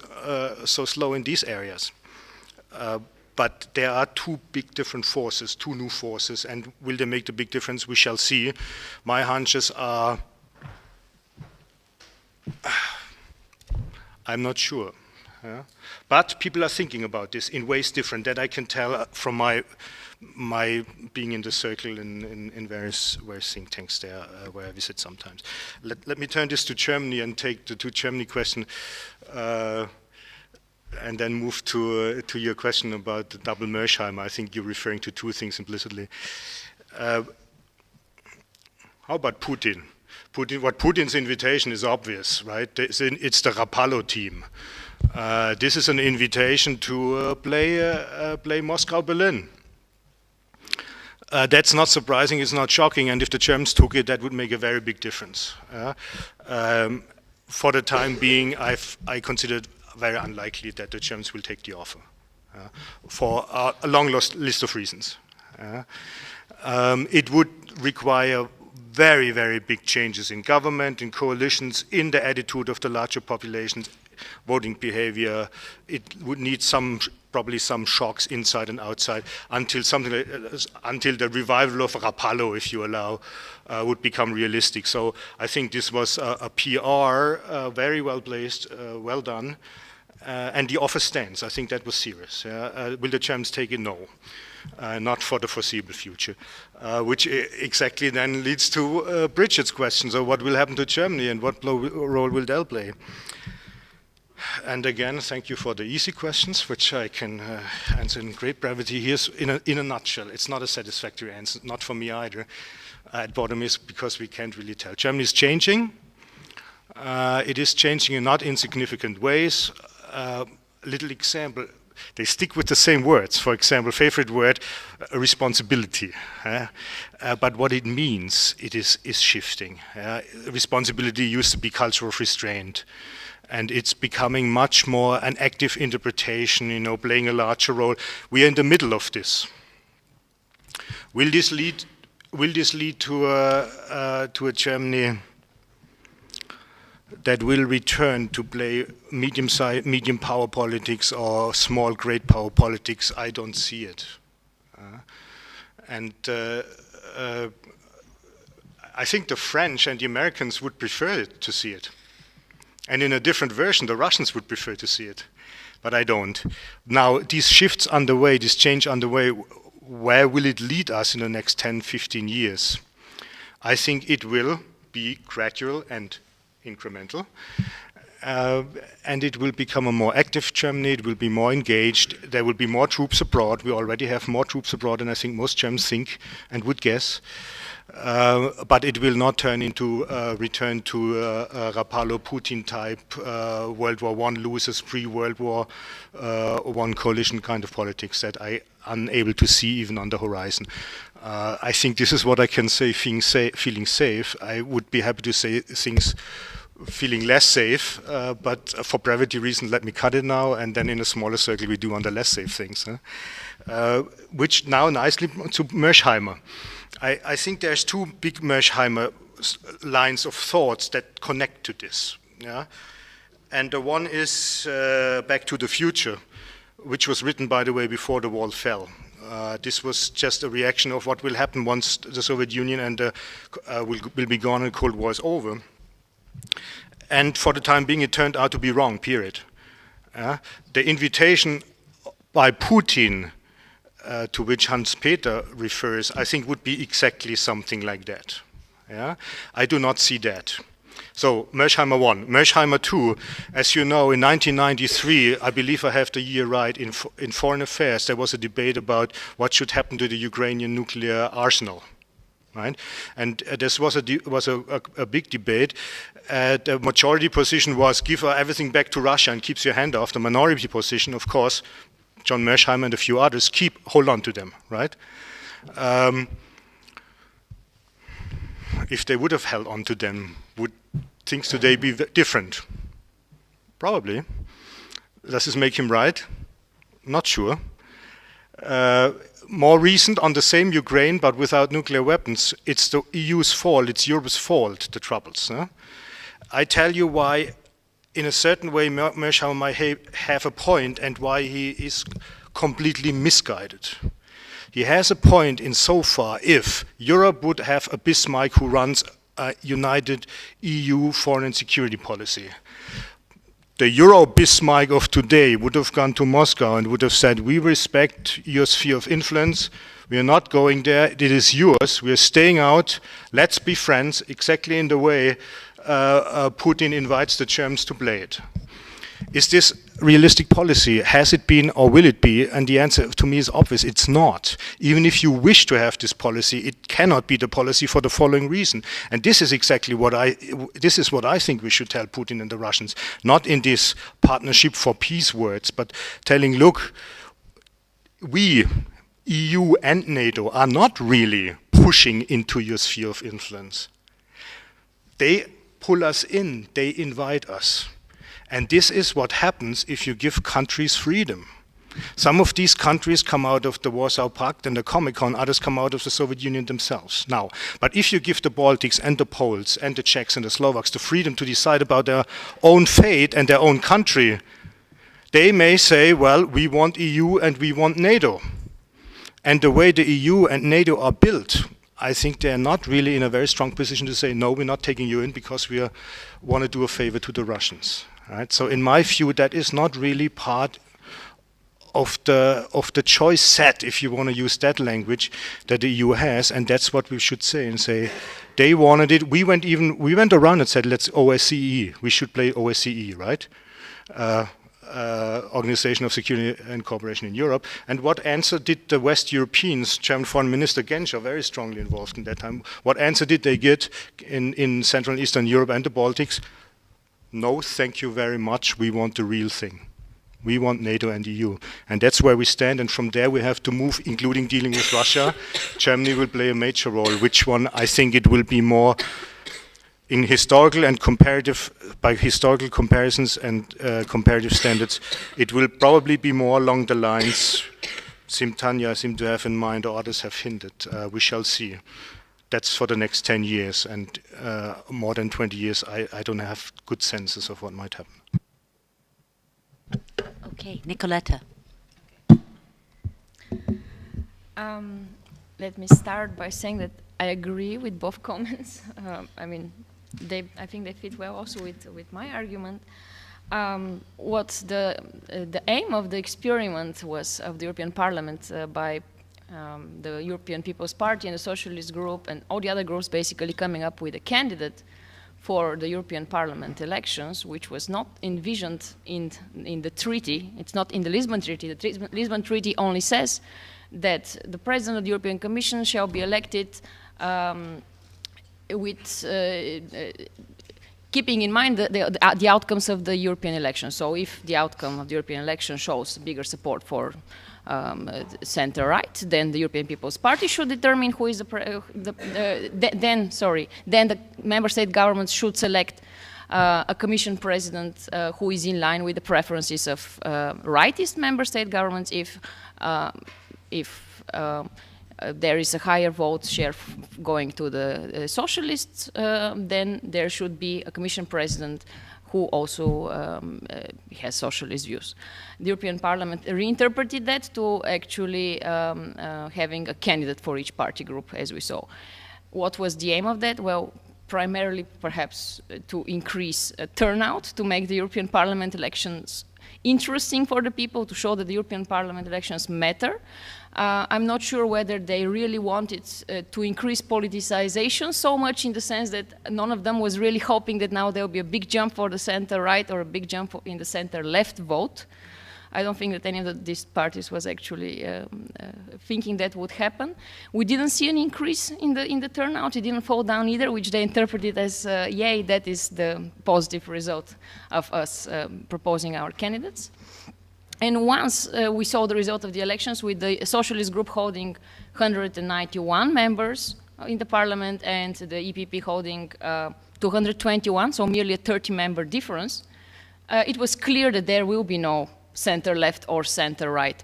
so slow in these areas. But there are two big different forces, two new forces, and will they make the big difference? We shall see. My hunches are, I'm not sure. But people are thinking about this in ways different. That I can tell from my being in the circle in various think tanks there where I visit sometimes. Let me turn this to Germany and take the to Germany question. And then move to your question about the double Mearsheimer. I think you're referring to two things implicitly. How about Putin? What Putin's invitation is obvious, right? It's the Rapallo team. This is an invitation to play Moscow-Berlin. That's not surprising, it's not shocking, and if the Germans took it, that would make a very big difference. For the time being, I consider it very unlikely that the Germans will take the offer for a long list of reasons. It would require very, very big changes in government, in coalitions, in the attitude of the larger populations, voting behavior. It would need probably some shocks inside and outside until until the revival of Rapallo, if you allow, would become realistic. So I think this was a PR, very well placed, well done. And the offer stands. I think that was serious. Will the Germans take it? No, not for the foreseeable future. Which exactly then leads to Bridget's question. So what will happen to Germany and what role will they play? And again, thank you for the easy questions, which I can answer in great brevity. Here's in a nutshell. It's not a satisfactory answer, not for me either. At bottom is because we can't really tell. Germany is changing. It is changing in not insignificant ways. Little example, They stick with the same words. For example, favorite word, responsibility. But what it means, it is shifting. Responsibility used to be culture of restraint. And it's becoming much more an active interpretation, you know, playing a larger role. We are in the middle of this. Will this lead to a Germany that will return to play medium power politics or small great power politics? I don't see it. I think the French and the Americans would prefer to see it. And in a different version, the Russians would prefer to see it. But I don't. Now, these shifts underway, this change underway, where will it lead us in the next 10, 15 years? I think it will be gradual and incremental. And it will become a more active Germany, it will be more engaged, there will be more troops abroad. We already have more troops abroad than I think most Germans think and would guess. But it will not turn into return to a Rapallo-Putin type World War I losers, pre-World War I coalition kind of politics that I unable to see even on the horizon. I think this is what I can say, feeling safe. I would be happy to say things feeling less safe, but for brevity reasons, let me cut it now, and then in a smaller circle we do on the less safe things. Which now nicely to Mersheimer. I think there's two big Mersheimer lines of thoughts that connect to this. Yeah? And the one is Back to the Future, which was written, by the way, before the wall fell. This was just a reaction of what will happen once the Soviet Union and will be gone and the Cold War is over. And for the time being, it turned out to be wrong, period. The invitation by Putin to which Hans-Peter refers, I think would be exactly something like that. Yeah? I do not see that. So, Mersheimer 1. Mersheimer 2, as you know, in 1993, I believe I have the year right, in Foreign Affairs, there was a debate about what should happen to the Ukrainian nuclear arsenal. Right? And this was a big debate. The majority position was give everything back to Russia and keeps your hand off. The minority position, of course, John Mersheimer and a few others, hold on to them, right? If they would have held on to them, would things today be different? Probably. Does this make him right? Not sure. More recent, on the same Ukraine, but without nuclear weapons, it's the EU's fault, it's Europe's fault, the troubles. I tell you why, in a certain way, Mersheimer might have a point and why he is completely misguided. He has a point insofar if Europe would have a Bismarck who runs a united EU foreign and security policy. The Euro-Bismarck of today would have gone to Moscow and would have said, we respect your sphere of influence, we are not going there, it is yours, we are staying out, let's be friends, exactly in the way Putin invites the Germans to play it. Is this realistic policy? Has it been or will it be? And the answer to me is obvious, it's not. Even if you wish to have this policy, it cannot be the policy for the following reason. And this is exactly what I think we should tell Putin and the Russians, not in this partnership for peace words, but telling, look, we, EU and NATO, are not really pushing into your sphere of influence. They pull us in, they invite us. And this is what happens if you give countries freedom. Some of these countries come out of the Warsaw Pact and the Comecon, others come out of the Soviet Union themselves. Now, but if you give the Baltics and the Poles and the Czechs and the Slovaks the freedom to decide about their own fate and their own country, they may say, well, we want EU and we want NATO. And the way the EU and NATO are built, I think they're not really in a very strong position to say, no, we're not taking you in because we want to do a favor to the Russians. Right? So in my view, that is not really part of the choice set, if you want to use that language, that the EU has, and that's what we should say, and say, they wanted it, we went around and said, let's OSCE, we should play OSCE, right? Organization of Security and Cooperation in Europe. And what answer did the West Europeans, German Foreign Minister Genscher, very strongly involved in that time, what answer did they get in Central and Eastern Europe and the Baltics? No, thank you very much, we want the real thing. We want NATO and EU. And that's where we stand, and from there we have to move, including dealing with Russia. Germany will play a major role. Which one? I think it will be more in historical and comparative, by historical comparisons and comparative standards, it will probably be more along the lines Tanya seemed to have in mind, or others have hinted. We shall see. That's for the next 10 years, and more than 20 years, I don't have good senses of what might happen. Okay, Nicoletta. Let me start by saying that I agree with both comments. I mean, I think they fit well also with my argument. What the aim of the experiment was of the European Parliament by the European People's Party and the Socialist Group and all the other groups basically coming up with a candidate for the European Parliament elections, which was not envisioned in the treaty. It's not in the Lisbon Treaty. The Lisbon Treaty only says that the President of the European Commission shall be elected with keeping in mind the outcomes of the European election. So if the outcome of the European election shows bigger support for center-right, then the European People's Party should determine who is then the member state governments should select a commission president who is in line with the preferences of rightist member state governments. If there is a higher vote share going to the socialists, then there should be a commission president who also has socialist views. The European Parliament reinterpreted that to actually having a candidate for each party group, as we saw. What was the aim of that? Well, primarily perhaps to increase turnout, to make the European Parliament elections interesting for the people, to show that the European Parliament elections matter. I'm not sure whether they really wanted to increase politicization so much, in the sense that none of them was really hoping that now there will be a big jump for the center-right or a big jump in the center-left vote. I don't think that any of these parties was actually thinking that would happen. We didn't see an increase in the turnout. It didn't fall down either, which they interpreted as, yay, that is the positive result of us proposing our candidates. And once we saw the result of the elections, with the socialist group holding 191 members in the parliament and the EPP holding 221, so merely a 30-member difference, it was clear that there will be no center-left or center-right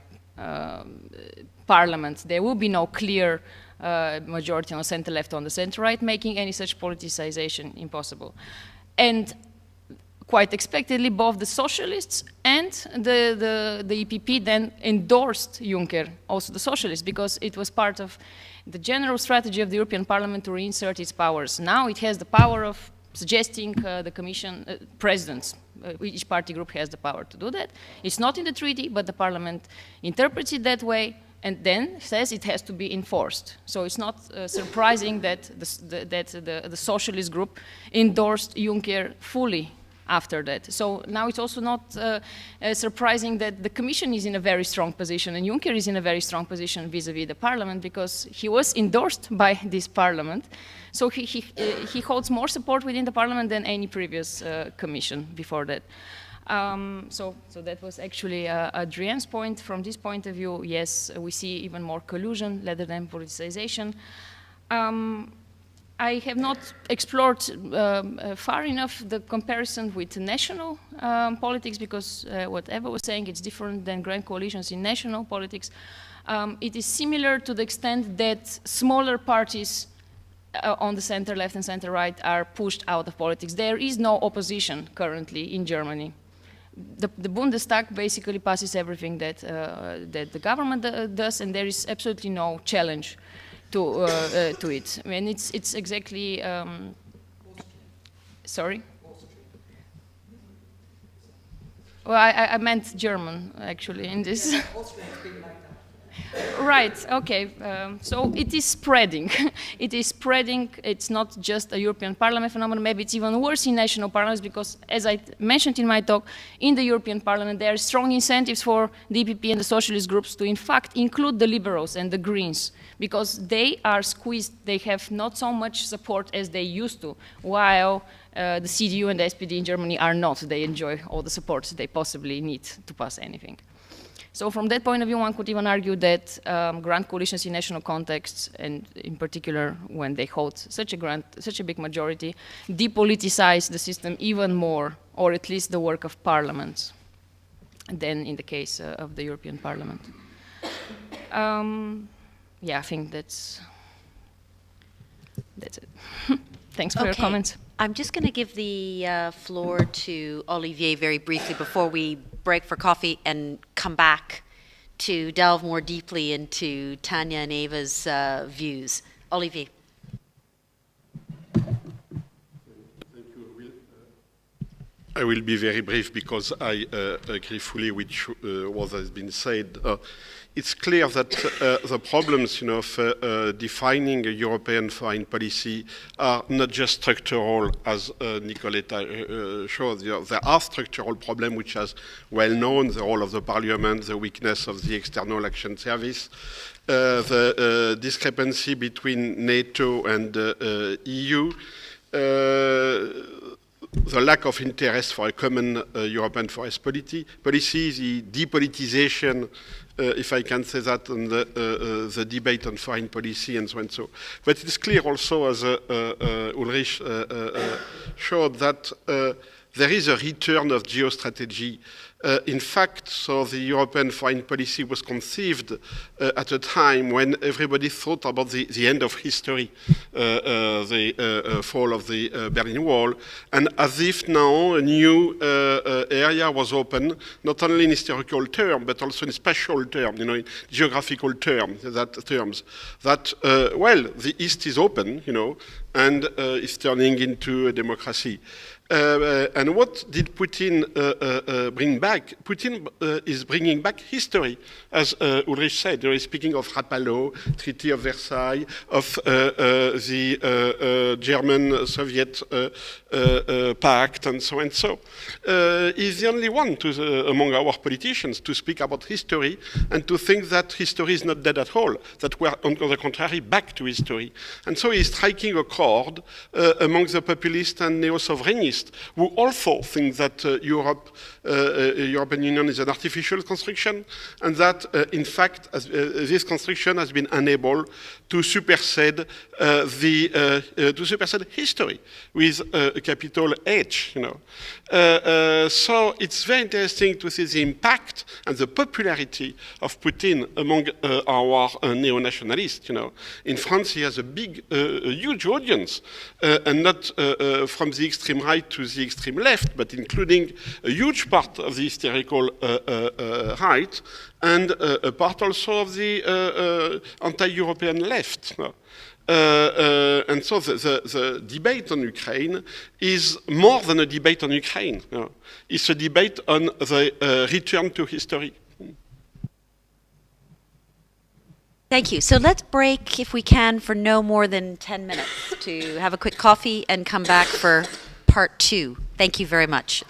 parliament. There will be no clear majority on the center-left, on the center-right, making any such politicization impossible. And quite expectedly, both the socialists and the EPP then endorsed Juncker, also the socialists, because it was part of the general strategy of the European Parliament to reinsert its powers. Now it has the power of suggesting the Commission presidents. Each party group has the power to do that. It's not in the treaty, but the Parliament interprets it that way and then says it has to be enforced. So it's not surprising that the socialist group endorsed Juncker fully after that. So now it's also not surprising that the Commission is in a very strong position and Juncker is in a very strong position vis-à-vis the Parliament, because he was endorsed by this Parliament. So he holds more support within the Parliament than any previous Commission before that. So that was actually Adrienne's point. From this point of view, yes, we see even more collusion rather than politicization. I have not explored far enough the comparison with national politics, because what Eva was saying, it's different than grand coalitions in national politics. It is similar to the extent that smaller parties on the center-left and center-right are pushed out of politics. There is no opposition currently in Germany. The Bundestag basically passes everything that the government does, and there is absolutely no challenge to it. I mean, it's exactly. Sorry. Well, I meant German actually in this. Right, okay, so it is spreading. It is spreading. It's not just a European Parliament phenomenon. Maybe it's even worse in national parliaments, because, as I mentioned in my talk, in the European Parliament there are strong incentives for the EPP and the socialist groups to in fact include the liberals and the Greens, because they are squeezed. They have not so much support as they used to, while the CDU and the SPD in Germany are not. They enjoy all the support they possibly need to pass anything. So from that point of view, one could even argue that grand coalitions in national contexts, and in particular when they hold such a big majority, depoliticize the system even more, or at least the work of parliaments, than in the case of the European Parliament. Yeah, I think that's it. Thanks for your comments. I'm just going to give the floor to Olivier very briefly before we break for coffee and come back to delve more deeply into Tanya and Eva's views. Olivier. I will be very brief because I agree fully with what has been said. It's clear that the problems, of defining a European foreign policy are not just structural, as Nicoletta showed. There are structural problems which are well known: the role of the Parliament, the weakness of the External Action Service, the discrepancy between NATO and EU. The lack of interest for a common European forest policy, the depolitization, if I can say that, on the debate on foreign policy and so on. But it's clear also, as Ulrich showed, that there is a return of geostrategy. In fact, so the European foreign policy was conceived at a time when everybody thought about the end of history, the fall of the Berlin Wall, and as if now a new area was open, not only in historical terms, but also in spatial terms, in geographical terms, that well, the East is open, and is turning into a democracy. And what did Putin bring back? Putin is bringing back history, as Ulrich said. Speaking of Rapallo, Treaty of Versailles, of the German-Soviet pact, and so and so. He's the only one among our politicians to speak about history and to think that history is not dead at all, that we're, on the contrary, back to history. And so he's striking a chord among the populists and neo-sovereignists, who also think that European Union is an artificial construction, and that, in fact, this construction has been unable to supersede history with a capital H. So it's very interesting to see the impact and the popularity of Putin among our neo-nationalists. In France, he has a huge audience, and not from the extreme right to the extreme left, but including a huge part of the hysterical right and a part also of the anti-European left. And so the debate on Ukraine is more than a debate on Ukraine. It's a debate on the return to history. Thank you. So let's break, if we can, for no more than 10 minutes to have a quick coffee and come back for part 2. Thank you very much.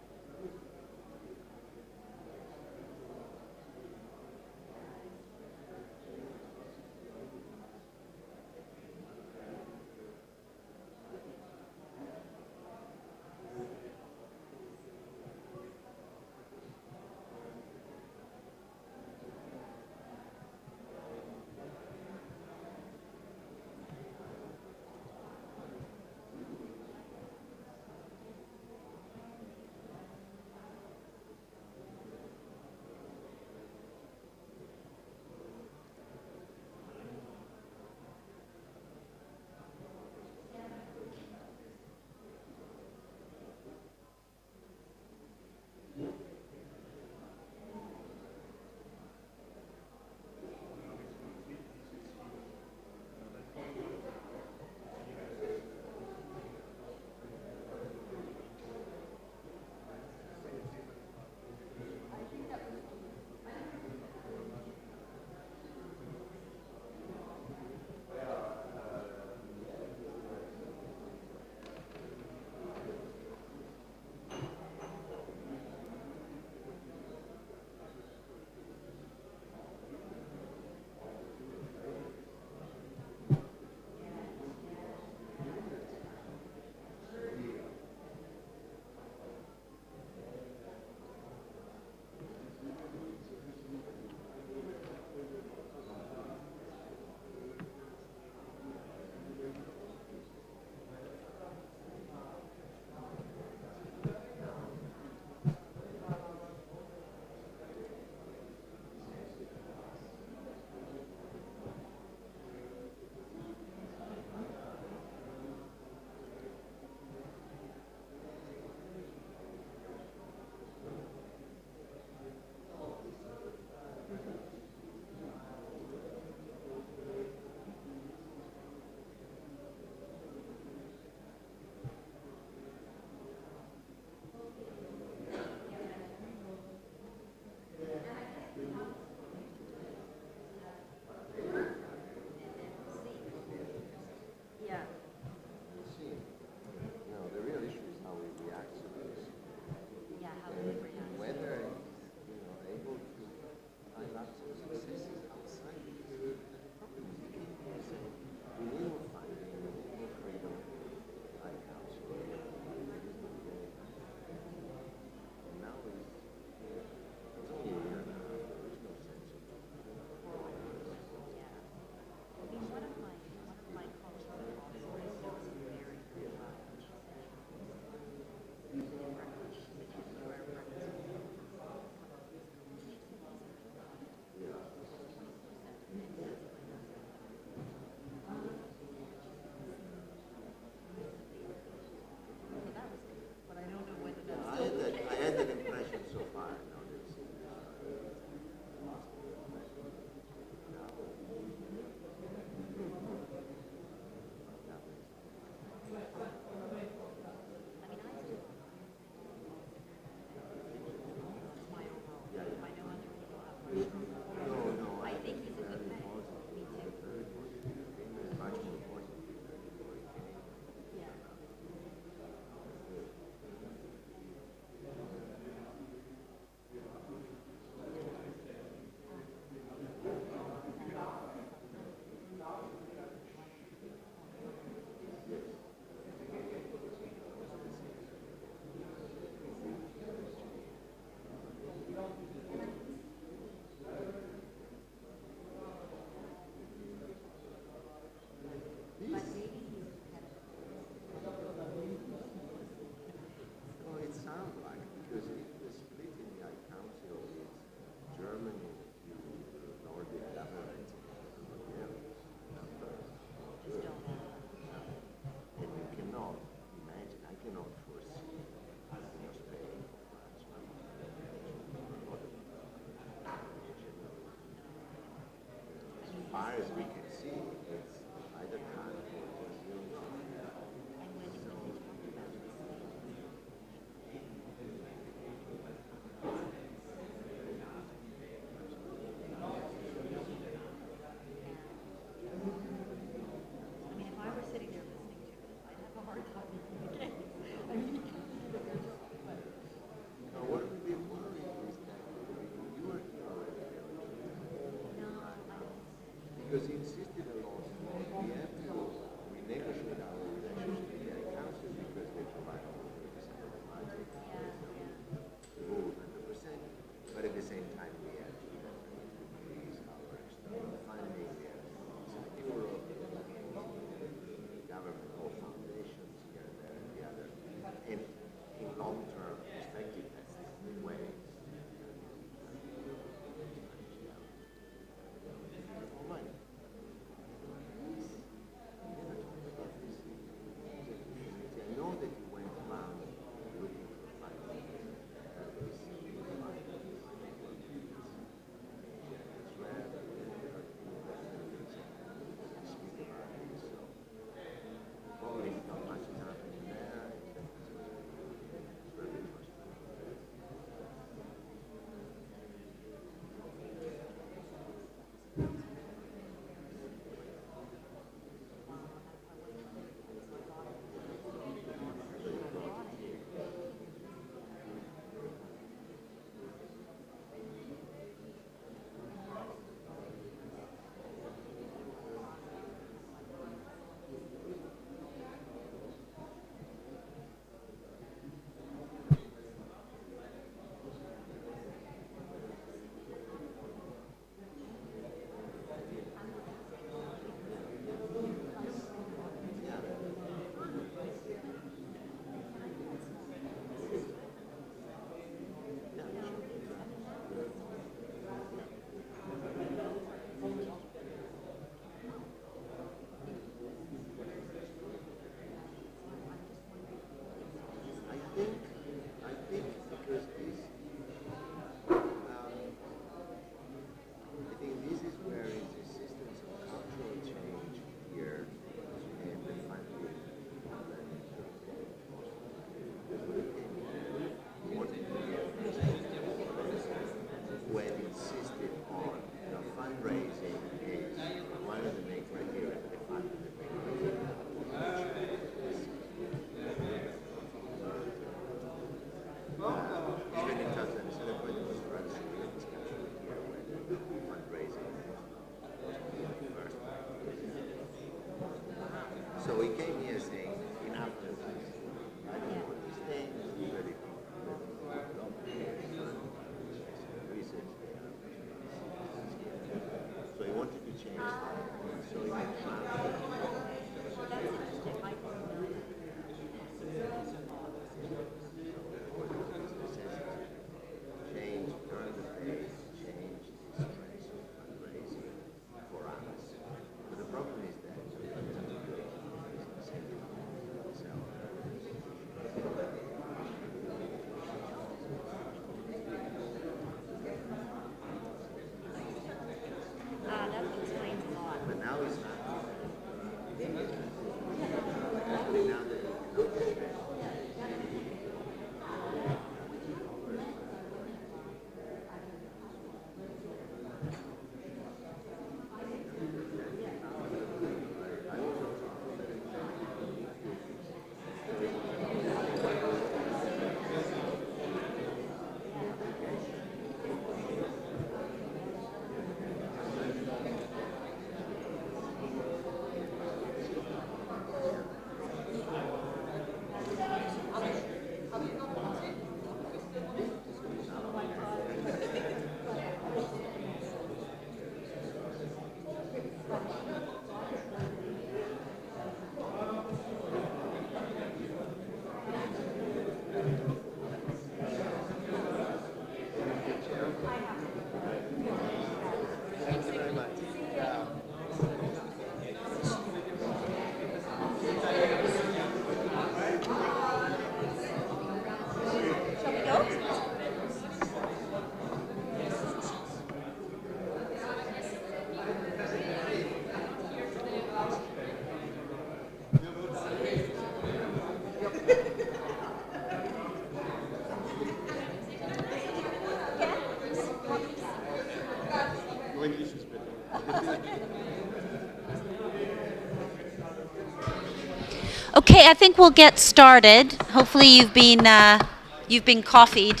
Okay, I think we'll get started. Hopefully you've been coffeed.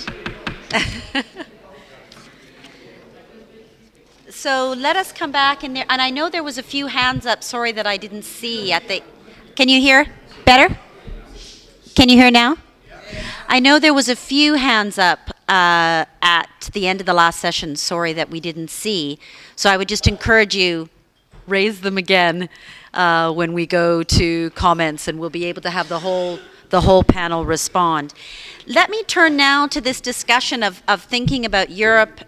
So let us come back in there. And I know there was a few hands up, sorry, that I didn't see at the... Can you hear better? Can you hear now? I know there was a few hands up at the end of the last session, sorry, that we didn't see. So I would just encourage you, raise them again when we go to comments, and we'll be able to have the whole panel respond. Let me turn now to this discussion of thinking about Europe,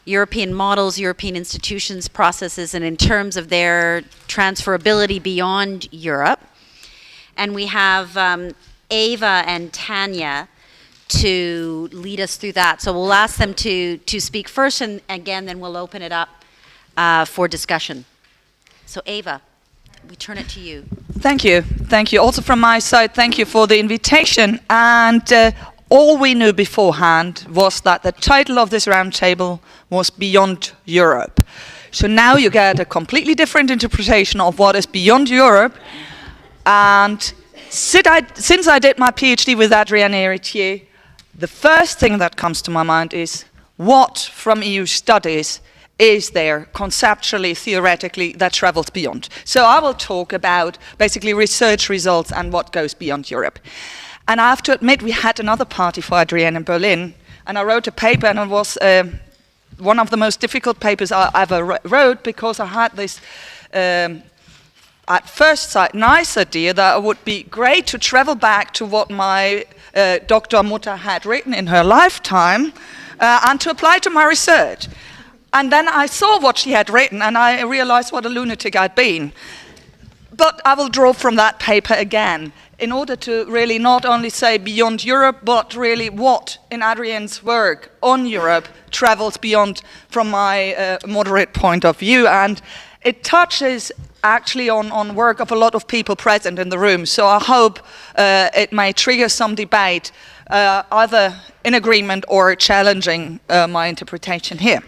European models, European institutions, processes, and in terms of their transferability beyond Europe. And we have Eva and Tanya to lead us through that. So we'll ask them to speak first, and again, then we'll open it up for discussion. So Eva, we turn it to you. Thank you. Thank you. Also from my side, thank you for the invitation. And all we knew beforehand was that the title of this roundtable was Beyond Europe. So now you get a completely different interpretation of what is beyond Europe. And since I did my PhD with Adrien Héritier, the first thing that comes to my mind is what from EU studies is there conceptually, theoretically, that travels beyond. So I will talk about basically research results and what goes beyond Europe. And I have to admit, we had another party for Adrien in Berlin, and I wrote a paper, and it was one of the most difficult papers I ever wrote, because I had this, at first sight, nice idea that it would be great to travel back to what my Dr. Mutter had written in her lifetime and to apply to my research. And then I saw what she had written, and I realized what a lunatic I'd been. But I will draw from that paper again, in order to really not only say beyond Europe, but really what in Adrien's work on Europe travels beyond from my moderate point of view. And it touches actually on work of a lot of people present in the room. So I hope it may trigger some debate, either in agreement or challenging my interpretation here.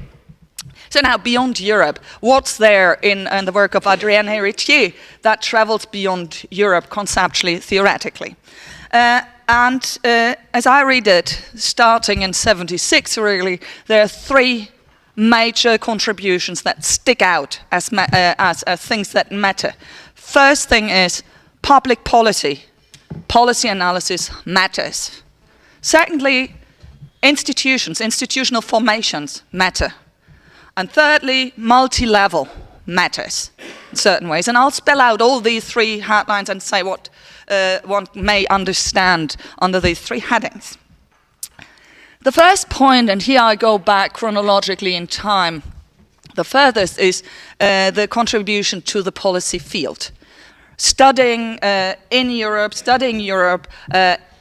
So now, beyond Europe, what's there in the work of Adrien Héritier that travels beyond Europe conceptually, theoretically? And as I read it, starting in '76, really, there are three major contributions that stick out as things that matter. First thing is public policy. Policy analysis matters. Secondly, institutions, institutional formations matter. And thirdly, multi-level matters in certain ways. And I'll spell out all these three headlines and say what one may understand under these three headings. The first point, and here I go back chronologically in time, the furthest is the contribution to the policy field. Studying Europe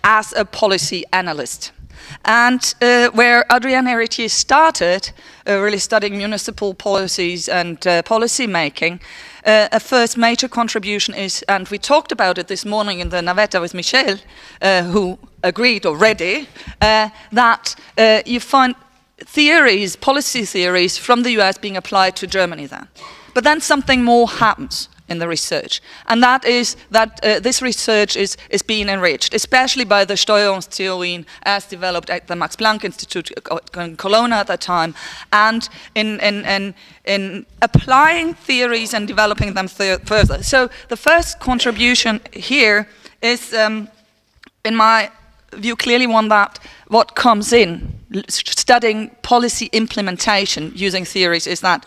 as a policy analyst. And where Adrien Héritier started, really studying municipal policies and policy making, a first major contribution is, and we talked about it this morning in the Navetta with Michel, who agreed already, that you find theories, policy theories from the US being applied to Germany then. But then something more happens in the research, and that is that this research is being enriched, especially by the Steuerungstheorien as developed at the Max Planck Institute in Cologne at that time, and in applying theories and developing them further. So the first contribution here is, in my view, clearly one that what comes in studying policy implementation using theories is that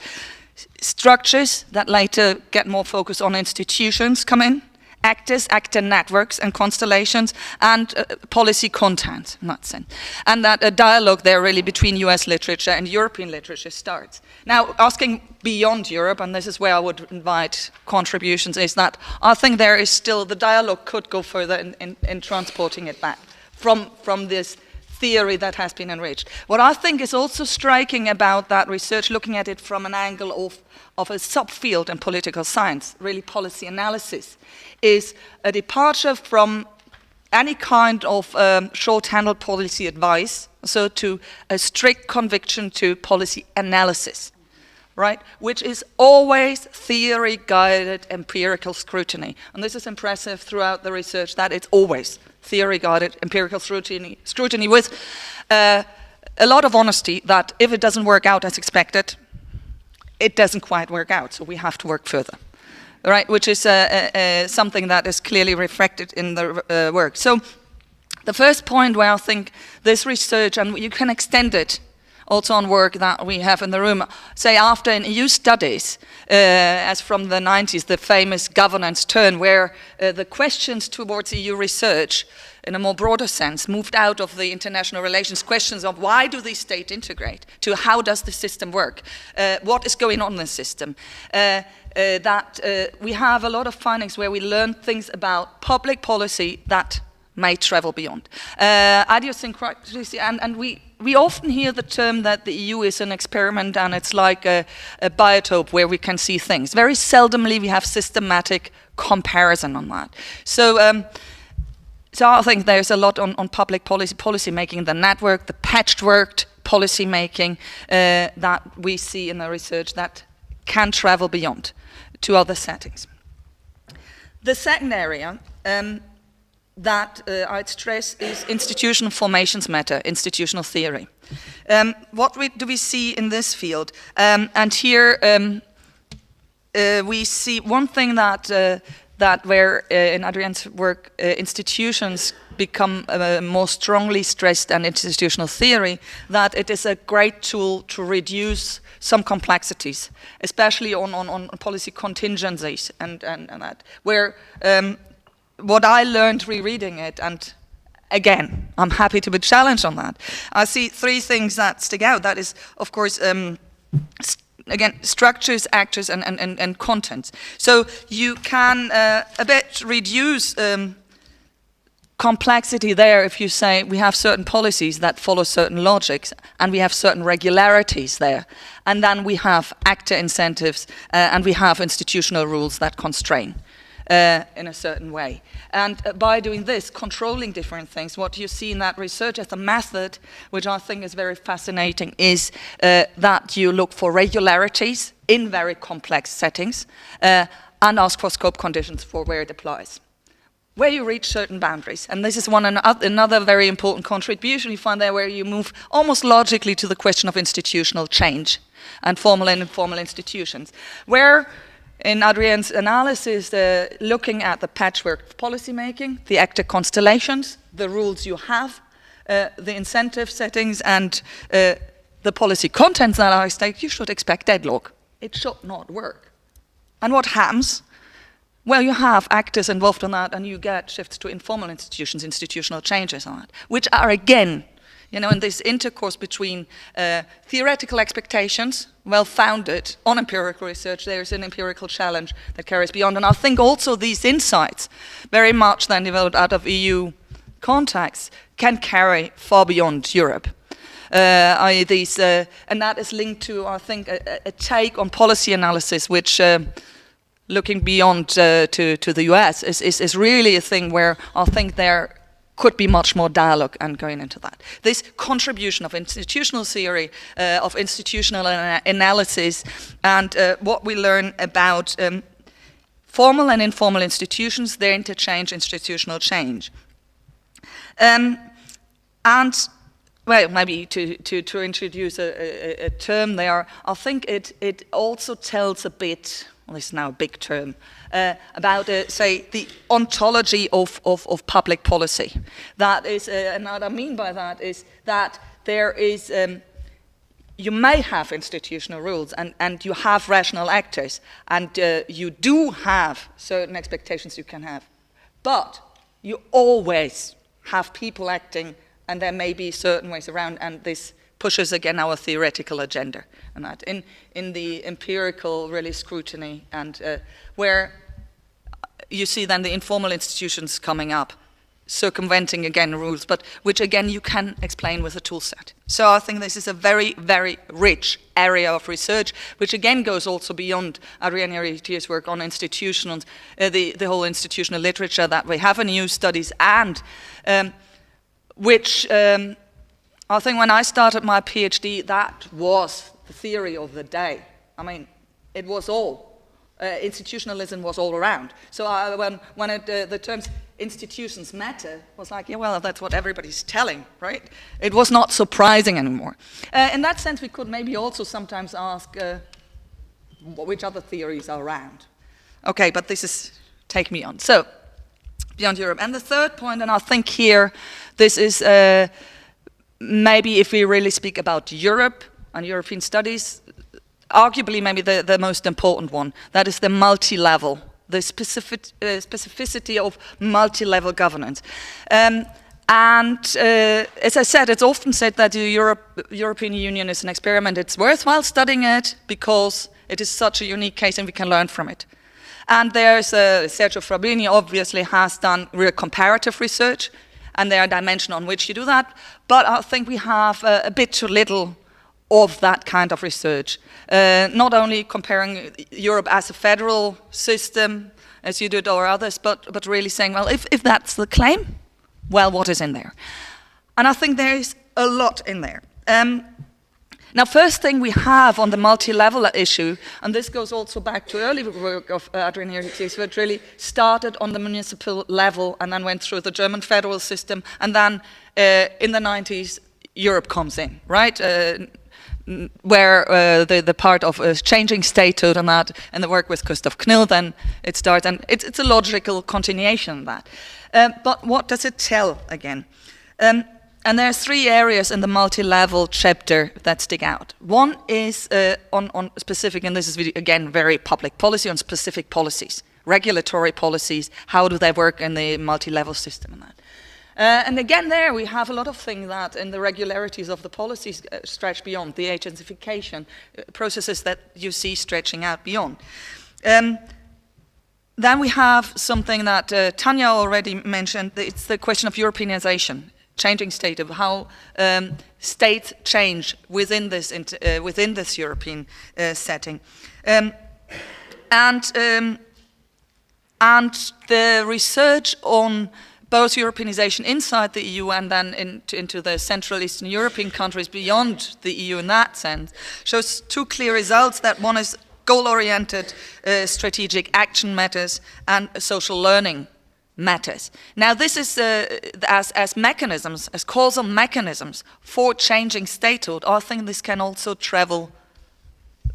structures that later get more focused on institutions come in, actor networks and constellations, and policy content in that sense. And that a dialogue there really between US literature and European literature starts. Now, asking beyond Europe, and this is where I would invite contributions, is that I think there is still, the dialogue could go further in transporting it back from this theory that has been enriched. What I think is also striking about that research, looking at it from an angle of a subfield in political science, really policy analysis, is a departure from any kind of short-handled policy advice, so to a strict conviction to policy analysis. right, which is always theory-guided empirical scrutiny. And this is impressive throughout the research, that it's always theory-guided empirical scrutiny with a lot of honesty that if it doesn't work out as expected, it doesn't quite work out, so we have to work further, right, which is something that is clearly reflected in the work. So the first point where I think this research, and you can extend it also on work that we have in the room, say after in EU studies, as from the 90s, the famous governance turn, where the questions towards EU research, in a more broader sense, moved out of the international relations questions of why do these states integrate, to how does the system work, what is going on in the system. We have a lot of findings where we learn things about public policy that may travel beyond. Idiosyncrasy, and we often hear the term that the EU is an experiment and it's like a biotope where we can see things. Very seldomly we have systematic comparison on that. So I think there's a lot on public policy making, the network, the patchworked policy making that we see in the research that can travel beyond to other settings. The second area that I'd stress is institutional formations matter, institutional theory. What do we see in this field? And here we see one thing that where in Adrienne's work institutions become more strongly stressed than institutional theory, that it is a great tool to reduce some complexities, especially on policy contingencies and that, where what I learned rereading it, and again, I'm happy to be challenged on that. I see three things that stick out. That is, of course, again, structures, actors, and contents. So you can a bit reduce complexity there if you say we have certain policies that follow certain logics, and we have certain regularities there, and then we have actor incentives, and we have institutional rules that constrain in a certain way. And by doing this, controlling different things, what you see in that research as a method, which I think is very fascinating, is that you look for regularities in very complex settings and ask for scope conditions for where it applies, where you reach certain boundaries. And this is another very important contribution you find there, where you move almost logically to the question of institutional change and formal and informal institutions, where in Adrienne's analysis, looking at the patchwork of policy making, the actor constellations, the rules you have, the incentive settings, and the policy contents that are at stake, you should expect deadlock. It should not work. And what happens? Well, you have actors involved in that, and you get shifts to informal institutions, institutional changes on that, which are again, you know, in this intercourse between theoretical expectations, well-founded on empirical research, there's an empirical challenge that carries beyond. And I think also these insights, very much then developed out of EU contexts, can carry far beyond Europe. And that is linked to, I think, a take on policy analysis, which looking beyond to the US is really a thing where I think there could be much more dialogue and going into that. This contribution of institutional theory, of institutional analysis, and what we learn about formal and informal institutions, their interchange, institutional change. And, well, maybe to introduce a term there, I think it also tells a bit, well, this is now a big term, about, say, the ontology of public policy. That is, and what I mean by that is that there is, you may have institutional rules and you have rational actors, and you do have certain expectations you can have, but you always have people acting, and there may be certain ways around, and this pushes again our theoretical agenda, and that in the empirical really scrutiny, and where you see then the informal institutions coming up, circumventing again rules, but which again you can explain with a tool set. So I think this is a very, very rich area of research, which again goes also beyond Adrienne Héritière's work on institutions, the whole institutional literature that we have in EU studies, and which I think when I started my PhD, that was the theory of the day. I mean, it was all. Institutionalism was all around. So when the terms institutions matter was like, yeah, well, that's what everybody's telling, right? It was not surprising anymore. In that sense, we could maybe also sometimes ask which other theories are around. Okay, but this is take me on. So, beyond Europe. And the third point, and I think here, this is maybe if we really speak about Europe and European studies, arguably maybe the most important one. That is the multi-level, the specificity of multi-level governance. And as I said, it's often said that the European Union is an experiment. It's worthwhile studying it because it is such a unique case and we can learn from it. And there's Sergio Fabrini obviously has done real comparative research, and there are dimensions on which you do that. But I think we have a bit too little of that kind of research. Not only comparing Europe as a federal system, as you did, or others, but really saying, well, if that's the claim, well, what is in there? And I think there is a lot in there. Now, first thing we have on the multi-level issue, and this goes also back to early work of Adrian Hirsch's, which really started on the municipal level and then went through the German federal system, and then in the 90s, Europe comes in, right? Where the part of changing statehood and that, and the work with Gustav Knill, then it starts, and it's a logical continuation of that. But what does it tell again? And there are three areas in the multi-level chapter that stick out. One is on specific, and this is again very public policy, on specific policies, regulatory policies, how do they work in the multi-level system and that. And again there we have a lot of things that in the regularities of the policies stretch beyond, the agentification processes that you see stretching out beyond. Then we have something that Tanja already mentioned, it's the question of Europeanization. Changing state of how states change within this European setting, and the research on both Europeanization inside the EU and then into the Central Eastern European countries beyond the EU in that sense shows two clear results. That one is goal-oriented strategic action matters and social learning matters. Now this is as mechanisms, as causal mechanisms for changing statehood, I think this can also travel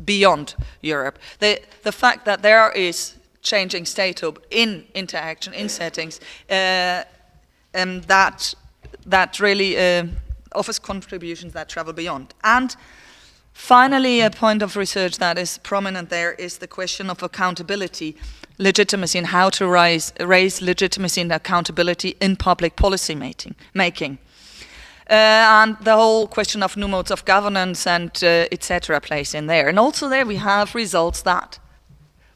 beyond Europe. The fact that there is changing statehood in interaction, in settings, that really offers contributions that travel beyond. And finally, a point of research that is prominent there is the question of accountability, legitimacy, and how to raise legitimacy and accountability in public policy making. And the whole question of new modes of governance and etc. plays in there. And also there we have results that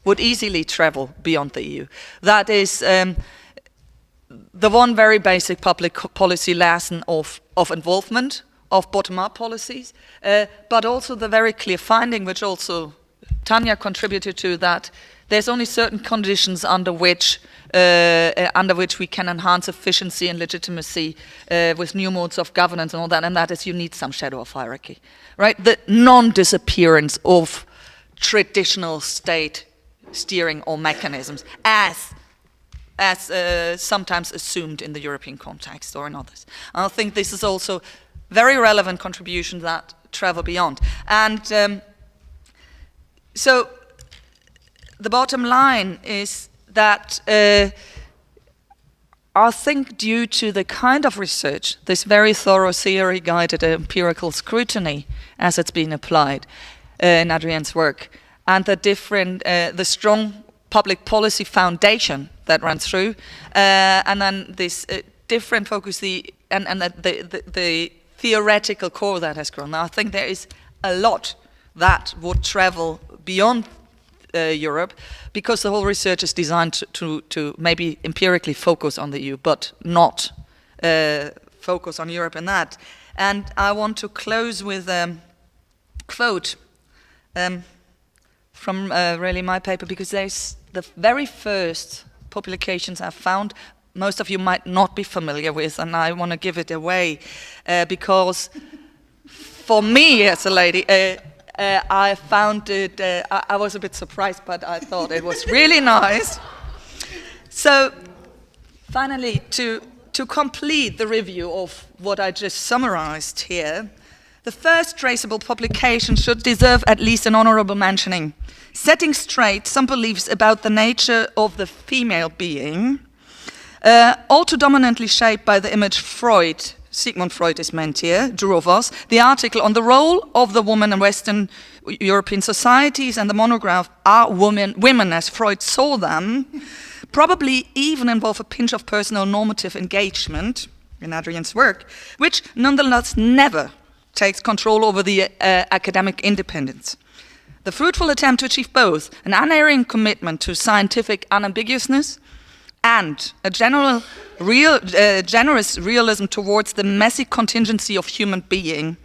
would easily travel beyond the EU. That is the one very basic public policy lesson of involvement, of bottom-up policies, but also the very clear finding, which also Tanja contributed to, that there's only certain conditions under which we can enhance efficiency and legitimacy with new modes of governance and all that, and that is you need some shadow of hierarchy, right? The non-disappearance of traditional state steering or mechanisms as sometimes assumed in the European context or in others. I think this is also very relevant contributions that travel beyond. And so the bottom line is that I think due to the kind of research, this very thorough theory-guided empirical scrutiny as it's been applied in Adrien's work, and the strong public policy foundation that runs through, and then this different focus, and the theoretical core that has grown. Now, I think there is a lot that would travel beyond Europe, because the whole research is designed to maybe empirically focus on the EU, but not focus on Europe and that. And I want to close with a quote from really my paper, because there's the very first publications I found, most of you might not be familiar with, and I want to give it away because for me as a lady, I found it, I was a bit surprised, but I thought it was really nice. So, finally, to complete the review of what I just summarized here, the first traceable publication should deserve at least an honorable mentioning, setting straight some beliefs about the nature of the female being, all too dominantly shaped by the image Freud, Sigmund Freud is meant here, drew of us, the article on the role of the woman in Western European societies, and the monograph Are Women as Freud Saw Them, probably even involve a pinch of personal normative engagement in Adrienne's work, which nonetheless never takes control over the academic independence. The fruitful attempt to achieve both an unerring commitment to scientific unambiguousness and a generous realism towards the messy contingency of human being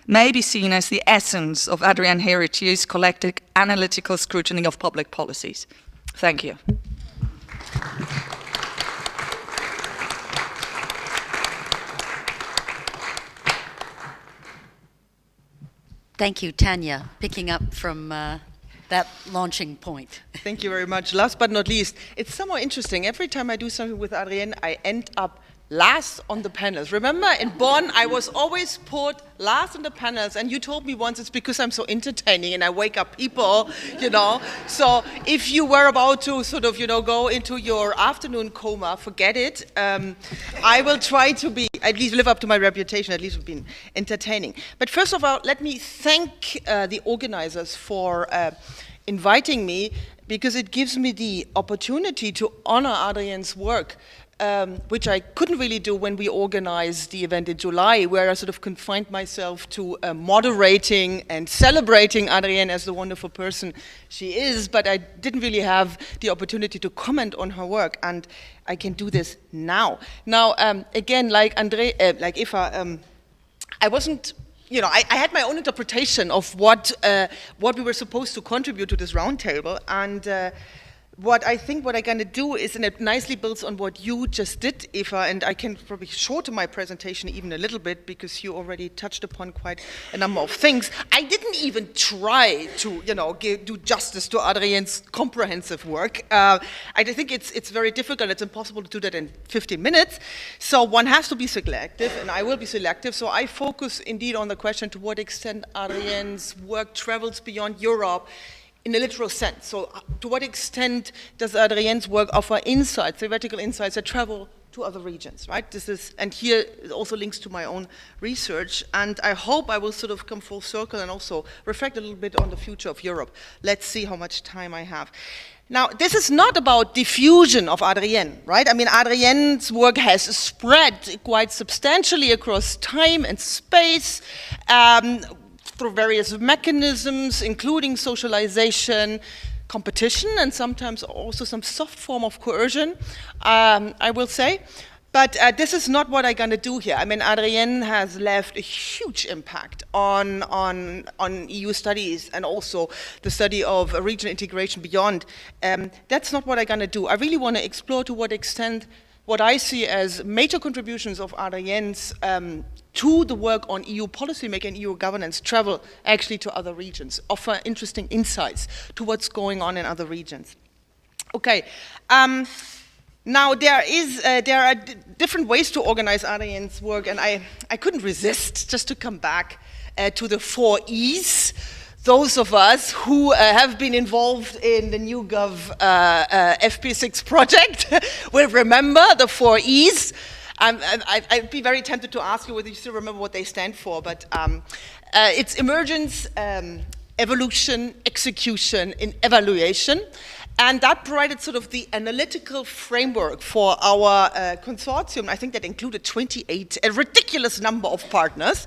may be seen as the essence of Adrienne Héritiers' collective analytical scrutiny of public policies. Thank you. Thank you, Tanya, picking up from that launching point. Thank you very much. Last but not least, it's somewhat interesting. Every time I do something with Adrienne, I end up last on the panels. Remember, in Bonn, I was always put last on the panels, and you told me once it's because I'm so entertaining and I wake up people, you know. So if you were about to sort of, go into your afternoon coma, forget it. I will try to be, at least live up to my reputation, at least of being entertaining. But first of all, let me thank the organizers for inviting me, because it gives me the opportunity to honor Adrienne's work, which I couldn't really do when we organized the event in July, where I sort of confined myself to moderating and celebrating Adrienne as the wonderful person she is, but I didn't really have the opportunity to comment on her work, and I can do this now. Now, again, like Eva, I wasn't, I had my own interpretation of what we were supposed to contribute to this roundtable, and what I'm going to do is, and it nicely builds on what you just did, Eva, and I can probably shorten my presentation even a little bit because you already touched upon quite a number of things. I didn't even try to, do justice to Adrienne's comprehensive work. I think it's very difficult. It's impossible to do that in 15 minutes. So one has to be selective, and I will be selective. So I focus indeed on the question to what extent Adrienne's work travels beyond Europe in a literal sense. So to what extent does Adrienne's work offer insights, theoretical insights that travel to other regions, right? And here it also links to my own research, and I hope I will sort of come full circle and also reflect a little bit on the future of Europe. Let's see how much time I have. Now, this is not about diffusion of Adrienne, right? I mean, Adrienne's work has spread quite substantially across time and space, through various mechanisms, including socialization, competition, and sometimes also some soft form of coercion, I will say. But this is not what I'm going to do here. I mean, Adrienne has left a huge impact on EU studies and also the study of regional integration beyond. That's not what I'm going to do. I really want to explore to what extent what I see as major contributions of Adrienne's to the work on EU policymaking and EU governance travel actually to other regions, offer interesting insights to what's going on in other regions. Okay, now there are different ways to organize Adrienne's work, and I couldn't resist just to come back to the 4 E's. Those of us who have been involved in the NewGov FP6 project will remember the 4 E's. I'd be very tempted to ask you whether you still remember what they stand for, but it's emergence, evolution, execution, and evaluation. And that provided sort of the analytical framework for our consortium. I think that included 28, a ridiculous number of partners.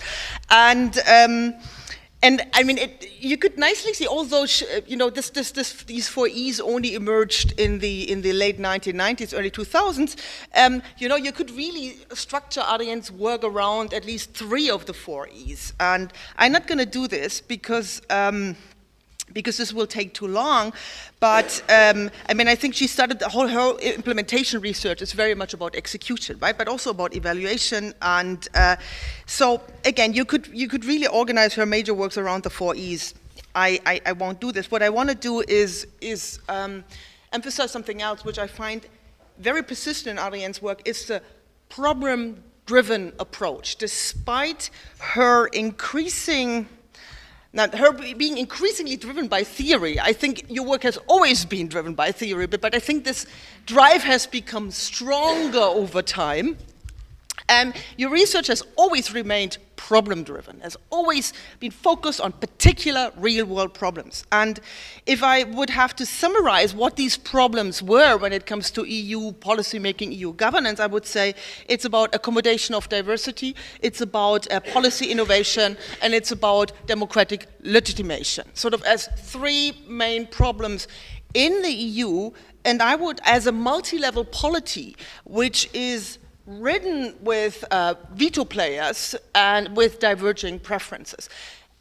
And I mean, you could nicely see, although these 4 E's only emerged in the late 1990s, early 2000s. You could really structure Adrienne's work around at least 3 of the 4 E's. And I'm not going to do this because this will take too long. But I mean, I think she started her implementation research is very much about execution, right? But also about evaluation. And so again, you could really organize her major works around the 4 E's. I won't do this. What I want to do is emphasize something else, which I find very persistent in Adrienne's work. It's the problem-driven approach. Despite her being increasingly driven by theory, I think your work has always been driven by theory, but I think this drive has become stronger over time. And your research has always remained problem-driven, has always been focused on particular real-world problems. And if I would have to summarize what these problems were when it comes to EU policymaking, EU governance, I would say it's about accommodation of diversity, it's about policy innovation, and it's about democratic legitimation, sort of as three main problems in the EU. And I would, as a multi-level polity, which is ridden with veto players and with diverging preferences.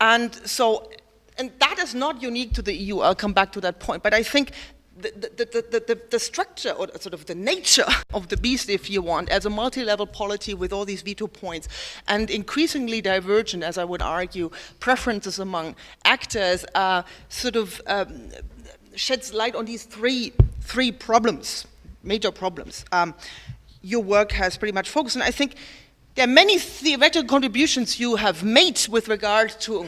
And that is not unique to the EU, I'll come back to that point, but I think the structure, or sort of the nature of the beast, if you want, as a multi-level polity with all these veto points, and increasingly divergent, as I would argue, preferences among actors, sheds light on these three problems, major problems. Your work has pretty much focused, and I think there are many theoretical contributions you have made with regard to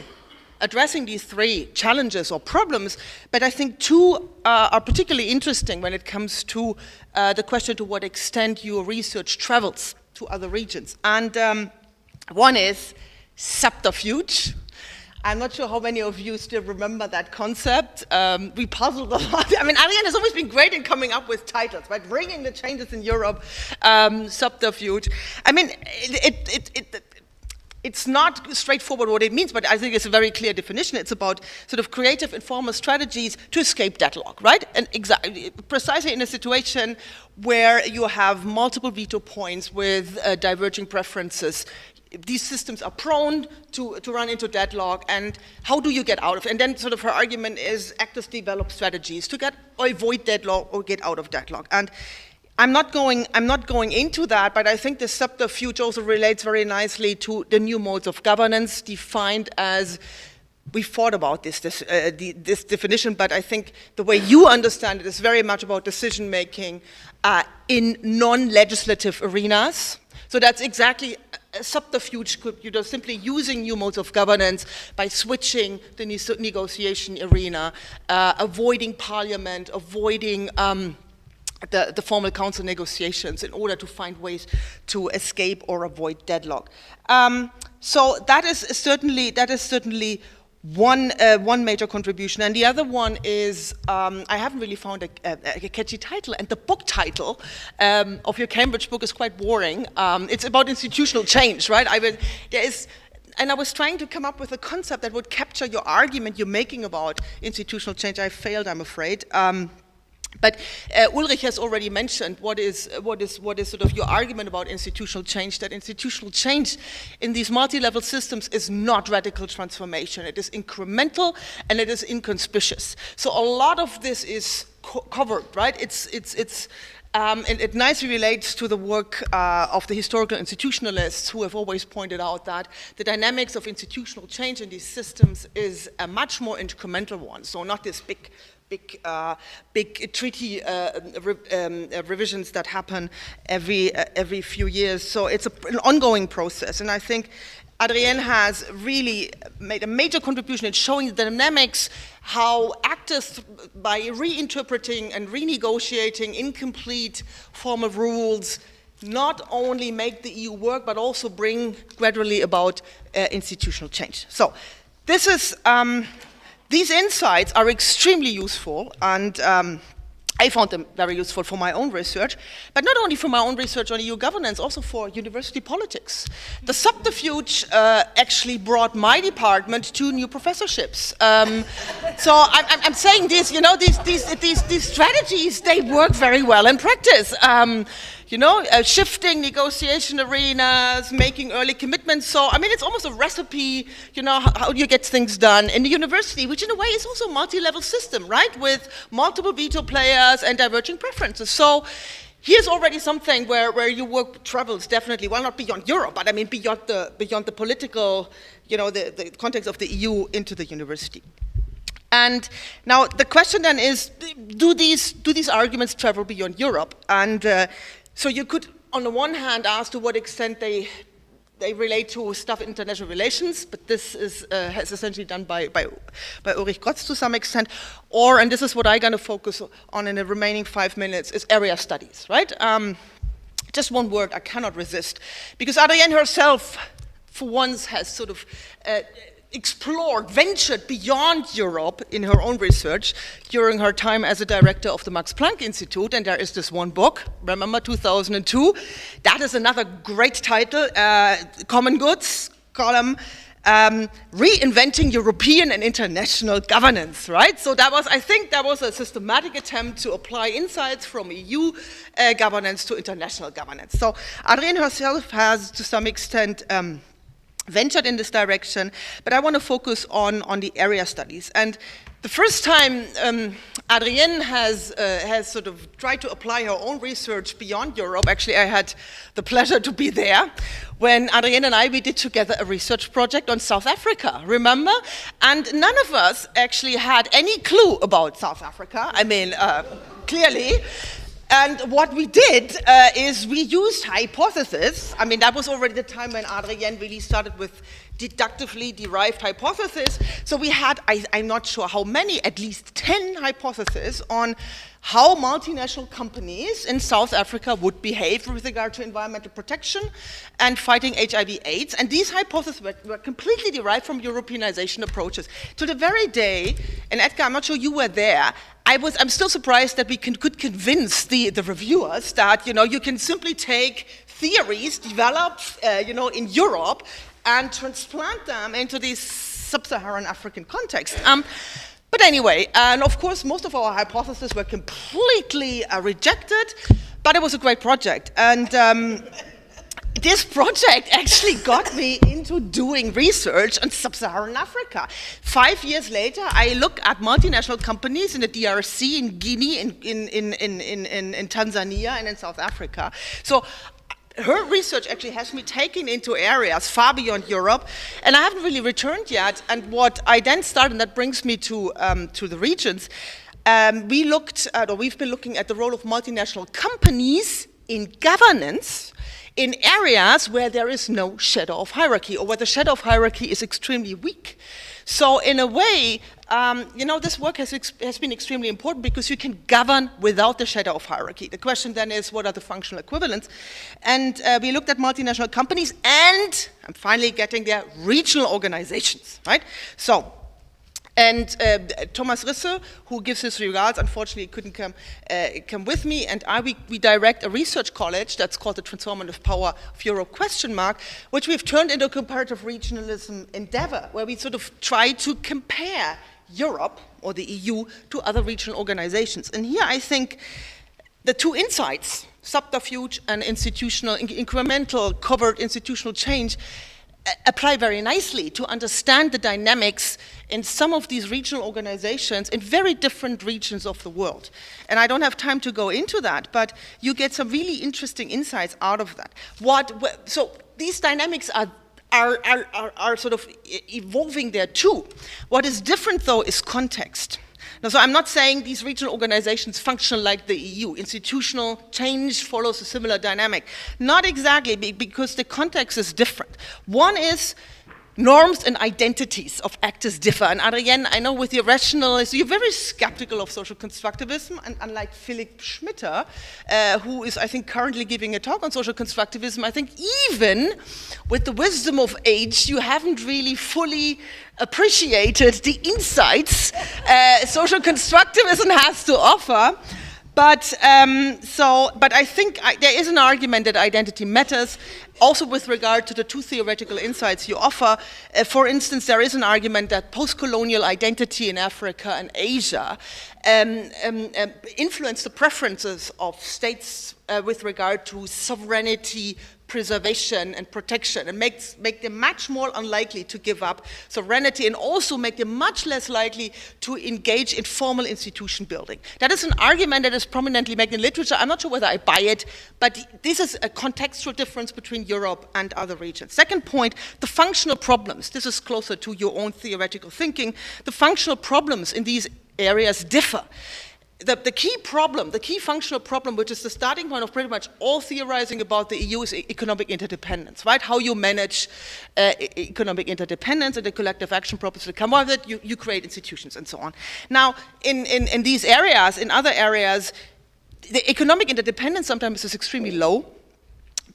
addressing these three challenges or problems, but I think two are particularly interesting when it comes to the question to what extent your research travels to other regions. And one is subterfuge. I'm not sure how many of you still remember that concept. We puzzled a lot. I mean, Adrienne has always been great in coming up with titles, right? Bringing the changes in Europe, subterfuge. I mean, it's not straightforward what it means, but I think it's a very clear definition. It's about sort of creative informal strategies to escape deadlock, right? And precisely in a situation where you have multiple veto points with diverging preferences, these systems are prone to run into deadlock, and how do you get out of it? And then sort of her argument is actors develop strategies to avoid deadlock or get out of deadlock. And I'm not going into that, but I think the subterfuge also relates very nicely to the new modes of governance defined as, we thought about this definition, but I think the way you understand it is very much about decision-making in non-legislative arenas. So that's exactly a subterfuge, simply using new modes of governance by switching the negotiation arena, avoiding parliament, avoiding the formal council negotiations in order to find ways to escape or avoid deadlock. So that is certainly one major contribution, and the other one is I haven't really found a catchy title, and the book title of your Cambridge book is quite boring. It's about institutional change, right? And I was trying to come up with a concept that would capture your argument you're making about institutional change. I failed, I'm afraid. But Ulrich has already mentioned what is sort of your argument about institutional change, that institutional change in these multi-level systems is not radical transformation. It is incremental and it is inconspicuous. So a lot of this is covered, right? And it nicely relates to the work of the historical institutionalists who have always pointed out that the dynamics of institutional change in these systems is a much more incremental one. So not this big treaty revisions that happen every few years. So it's an ongoing process, and I think Adrienne has really made a major contribution in showing the dynamics, how actors, by reinterpreting and renegotiating incomplete formal rules, not only make the EU work, but also bring gradually about institutional change. So this is these insights are extremely useful, and I found them very useful for my own research, but not only for my own research on EU governance, also for university politics. The subterfuge actually brought my department 2 new professorships. So I'm saying this, you know, these strategies, they work very well in practice. Shifting negotiation arenas, making early commitments. So, I mean, it's almost a recipe, how you get things done in the university, which in a way is also a multi-level system, right? With multiple veto players and diverging preferences. So, here's already something where your work travels definitely, well, not beyond Europe, but I mean beyond the political, the context of the EU into the university. And now the question then is, do these arguments travel beyond Europe? And so you could, on the one hand, ask to what extent they relate to stuff in international relations, but this is has essentially done by Ulrich Grotz to some extent. Or, and this is what I'm going to focus on in the remaining 5 minutes, is area studies, right? Just one word I cannot resist, because Adrienne herself, for once, has sort of explored, ventured beyond Europe in her own research during her time as a director of the Max Planck Institute, and there is this one book, remember, 2002, that is another great title, Common Goods column, Reinventing European and International Governance, right? So that was, I think that was a systematic attempt to apply insights from EU governance to international governance. So Adrienne herself has, to some extent, ventured in this direction, but I want to focus on the area studies. And the first time Adrienne has sort of tried to apply her own research beyond Europe, actually I had the pleasure to be there, when Adrienne and we did together a research project on South Africa, remember? And none of us actually had any clue about South Africa, I mean, clearly. And what we did is we used hypotheses. I mean, that was already the time when Adrienne really started with deductively derived hypotheses. So we had, I'm not sure how many, at least 10 hypotheses on how multinational companies in South Africa would behave with regard to environmental protection and fighting HIV/AIDS. And these hypotheses were completely derived from Europeanization approaches. To the very day, and Edgar, I'm not sure you were there, I'm still surprised that we could convince the reviewers that, you know, you can simply take theories developed, you know, in Europe and transplant them into these sub-Saharan African context. But anyway, and of course, most of our hypotheses were completely rejected, but it was a great project. And this project actually got me into doing research on sub-Saharan Africa. 5 years later, I look at multinational companies in the DRC, in Guinea, in Tanzania, and in South Africa. So her research actually has me taken into areas far beyond Europe, and I haven't really returned yet. And what I then started, and that brings me to the regions, we've been looking at the role of multinational companies in governance in areas where there is no shadow of hierarchy, or where the shadow of hierarchy is extremely weak. So in a way, you know, this work has been extremely important because you can govern without the shadow of hierarchy. The question then is, what are the functional equivalents? And we looked at multinational companies, and I'm finally getting there, regional organizations, right? So, and Thomas Risse, who gives his regards, unfortunately couldn't come with me, and we direct a research college that's called the Transformative Power of Europe ? Which we've turned into a comparative regionalism endeavor, where we sort of try to compare Europe, or the EU, to other regional organizations. And here I think the two insights, subterfuge and institutional, incremental, covered institutional change, apply very nicely to understand the dynamics in some of these regional organizations in very different regions of the world. And I don't have time to go into that, but you get some really interesting insights out of that. So these dynamics are sort of evolving there too. What is different though is context. Now, so I'm not saying these regional organizations function like the EU. Institutional change follows a similar dynamic. Not exactly, because the context is different. One is norms and identities of actors differ. And Adrienne, I know with your rationalists, you're very skeptical of social constructivism, and unlike Philipp Schmitter, who is, I think, currently giving a talk on social constructivism, I think even with the wisdom of age, you haven't really fully appreciated the insights social constructivism has to offer. But I think there is an argument that identity matters, also with regard to the two theoretical insights you offer. For instance, there is an argument that post-colonial identity in Africa and Asia influenced the preferences of states with regard to sovereignty, preservation and protection, and make them much more unlikely to give up sovereignty, and also make them much less likely to engage in formal institution building. That is an argument that is prominently made in literature. I'm not sure whether I buy it, but this is a contextual difference between Europe and other regions. Second point, the functional problems. This is closer to your own theoretical thinking. The functional problems in these areas differ. The key problem, the key functional problem, which is the starting point of pretty much all theorizing about the EU, is economic interdependence, right? How you manage economic interdependence and the collective action properties that come out of it, you create institutions and so on. Now, in these areas, in other areas, the economic interdependence sometimes is extremely low,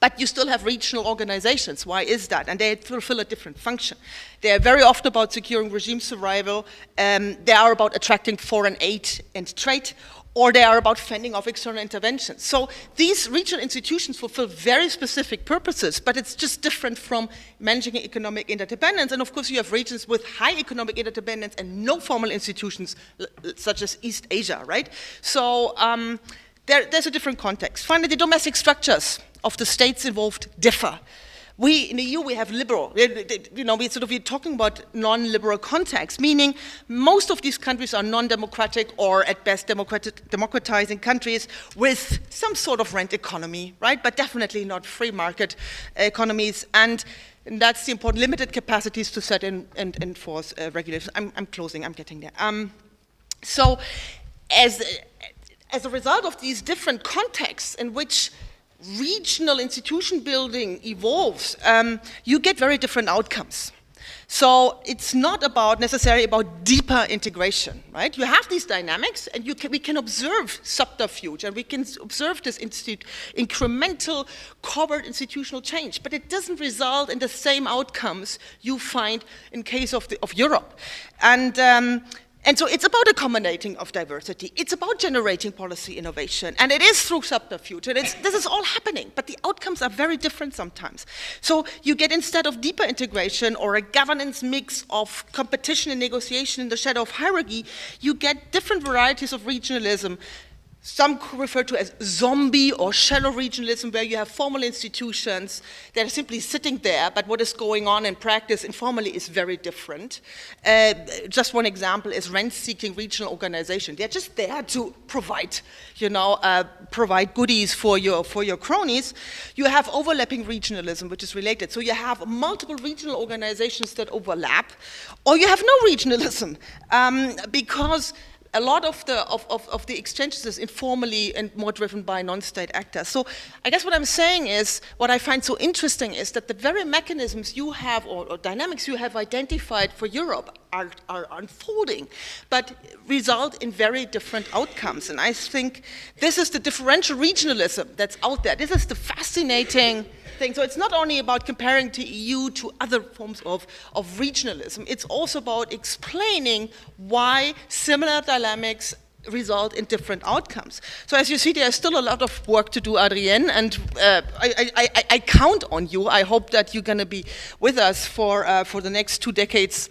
but you still have regional organizations. Why is that? And they fulfill a different function. They are very often about securing regime survival. They are about attracting foreign aid and trade, or they are about fending off external interventions. So these regional institutions fulfill very specific purposes, but it's just different from managing economic interdependence. And of course, you have regions with high economic interdependence and no formal institutions, such as East Asia, right? So there's a different context. Finally, the domestic structures of the states involved differ. We, in the EU, we have liberal, we're talking about non-liberal context, meaning most of these countries are non-democratic or at best democratizing countries with some sort of rent economy, right? But definitely not free market economies. And that's the important limited capacities to set and enforce regulations. I'm closing, I'm getting there. So as a result of these different contexts in which regional institution building evolves, you get very different outcomes. So it's not necessarily about deeper integration, right? You have these dynamics, and we can observe subterfuge, and we can observe this incremental covert institutional change, but it doesn't result in the same outcomes you find in case of Europe. And so it's about accommodating of diversity. It's about generating policy innovation. And it is through subterfuge. And this is all happening. But the outcomes are very different sometimes. So you get, instead of deeper integration or a governance mix of competition and negotiation in the shadow of hierarchy, you get different varieties of regionalism. Some refer to as zombie or shallow regionalism, where you have formal institutions that are simply sitting there, but what is going on in practice informally is very different. Just one example is rent-seeking regional organization. They're just there to provide, provide goodies for your cronies. You have overlapping regionalism, which is related. So you have multiple regional organizations that overlap, or you have no regionalism, because a lot of the exchanges is informally and more driven by non-state actors. So I guess what I'm saying is, what I find so interesting is that the very mechanisms you have, or dynamics you have identified for Europe are unfolding, but result in very different outcomes. And I think this is the differential regionalism that's out there. This is the fascinating thing. So it's not only about comparing the EU to other forms of regionalism, it's also about explaining why similar dynamics result in different outcomes. So as you see, there's still a lot of work to do, Adrienne, and I count on you. I hope that you're going to be with us for the next 2 decades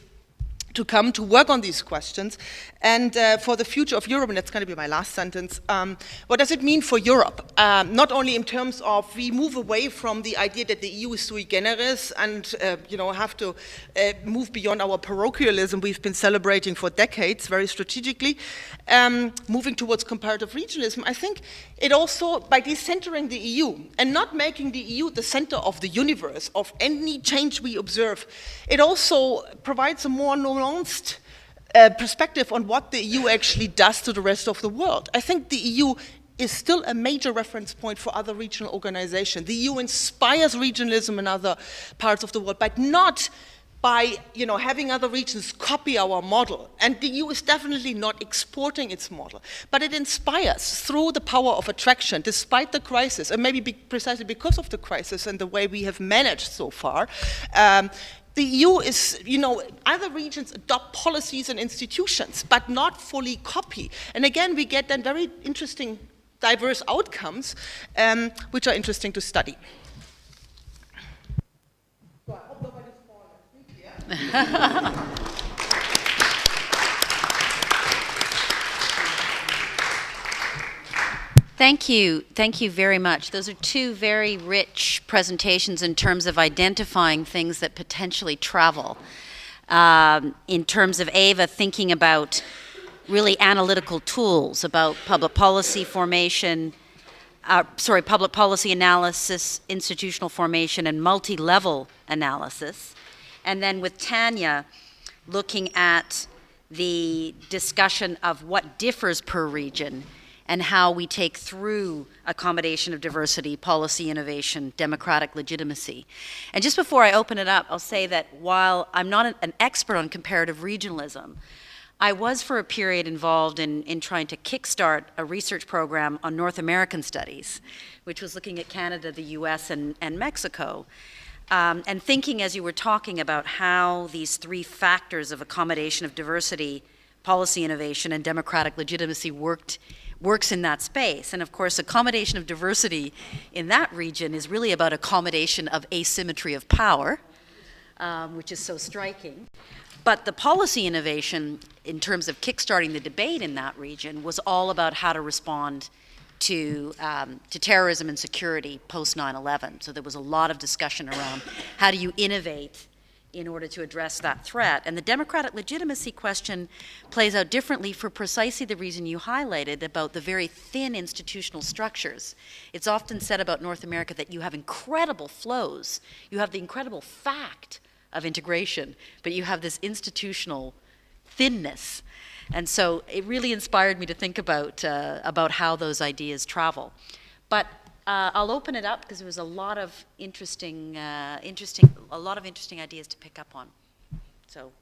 to come to work on these questions. And for the future of Europe, and that's going to be my last sentence, what does it mean for Europe? Not only in terms of we move away from the idea that the EU is sui generis and have to move beyond our parochialism we've been celebrating for decades very strategically, moving towards comparative regionalism. I think it also, by decentering the EU and not making the EU the center of the universe of any change we observe, it also provides a more nuanced perspective on what the EU actually does to the rest of the world. I think the EU is still a major reference point for other regional organizations. The EU inspires regionalism in other parts of the world, but not by having other regions copy our model. And the EU is definitely not exporting its model, but it inspires through the power of attraction, despite the crisis, and maybe precisely because of the crisis and the way we have managed so far. The EU is, other regions adopt policies and institutions, but not fully copy. And again, we get then very interesting, diverse outcomes, which are interesting to study. Thank you very much. Those are two very rich presentations in terms of identifying things that potentially travel. In terms of Eva thinking about really analytical tools about public policy formation, public policy analysis, institutional formation, and multi-level analysis. And then with Tanya, looking at the discussion of what differs per region and how we take through accommodation of diversity, policy innovation, democratic legitimacy. And just before I open it up, I'll say that while I'm not an expert on comparative regionalism, I was for a period involved in trying to kickstart a research program on North American studies, which was looking at Canada, the US, and Mexico. And thinking as you were talking about how these three factors of accommodation of diversity, policy innovation, and democratic legitimacy works in that space. And of course, accommodation of diversity in that region is really about accommodation of asymmetry of power, which is so striking. But the policy innovation, in terms of kickstarting the debate in that region, was all about how to respond to terrorism and security post 9/11. So there was a lot of discussion around how do you innovate in order to address that threat. And the democratic legitimacy question plays out differently for precisely the reason you highlighted about the very thin institutional structures. It's often said about North America that you have incredible flows. You have the incredible fact of integration, but you have this institutional thinness. And so it really inspired me to think about how those ideas travel. But I'll open it up because there was a lot of interesting ideas to pick up on. So,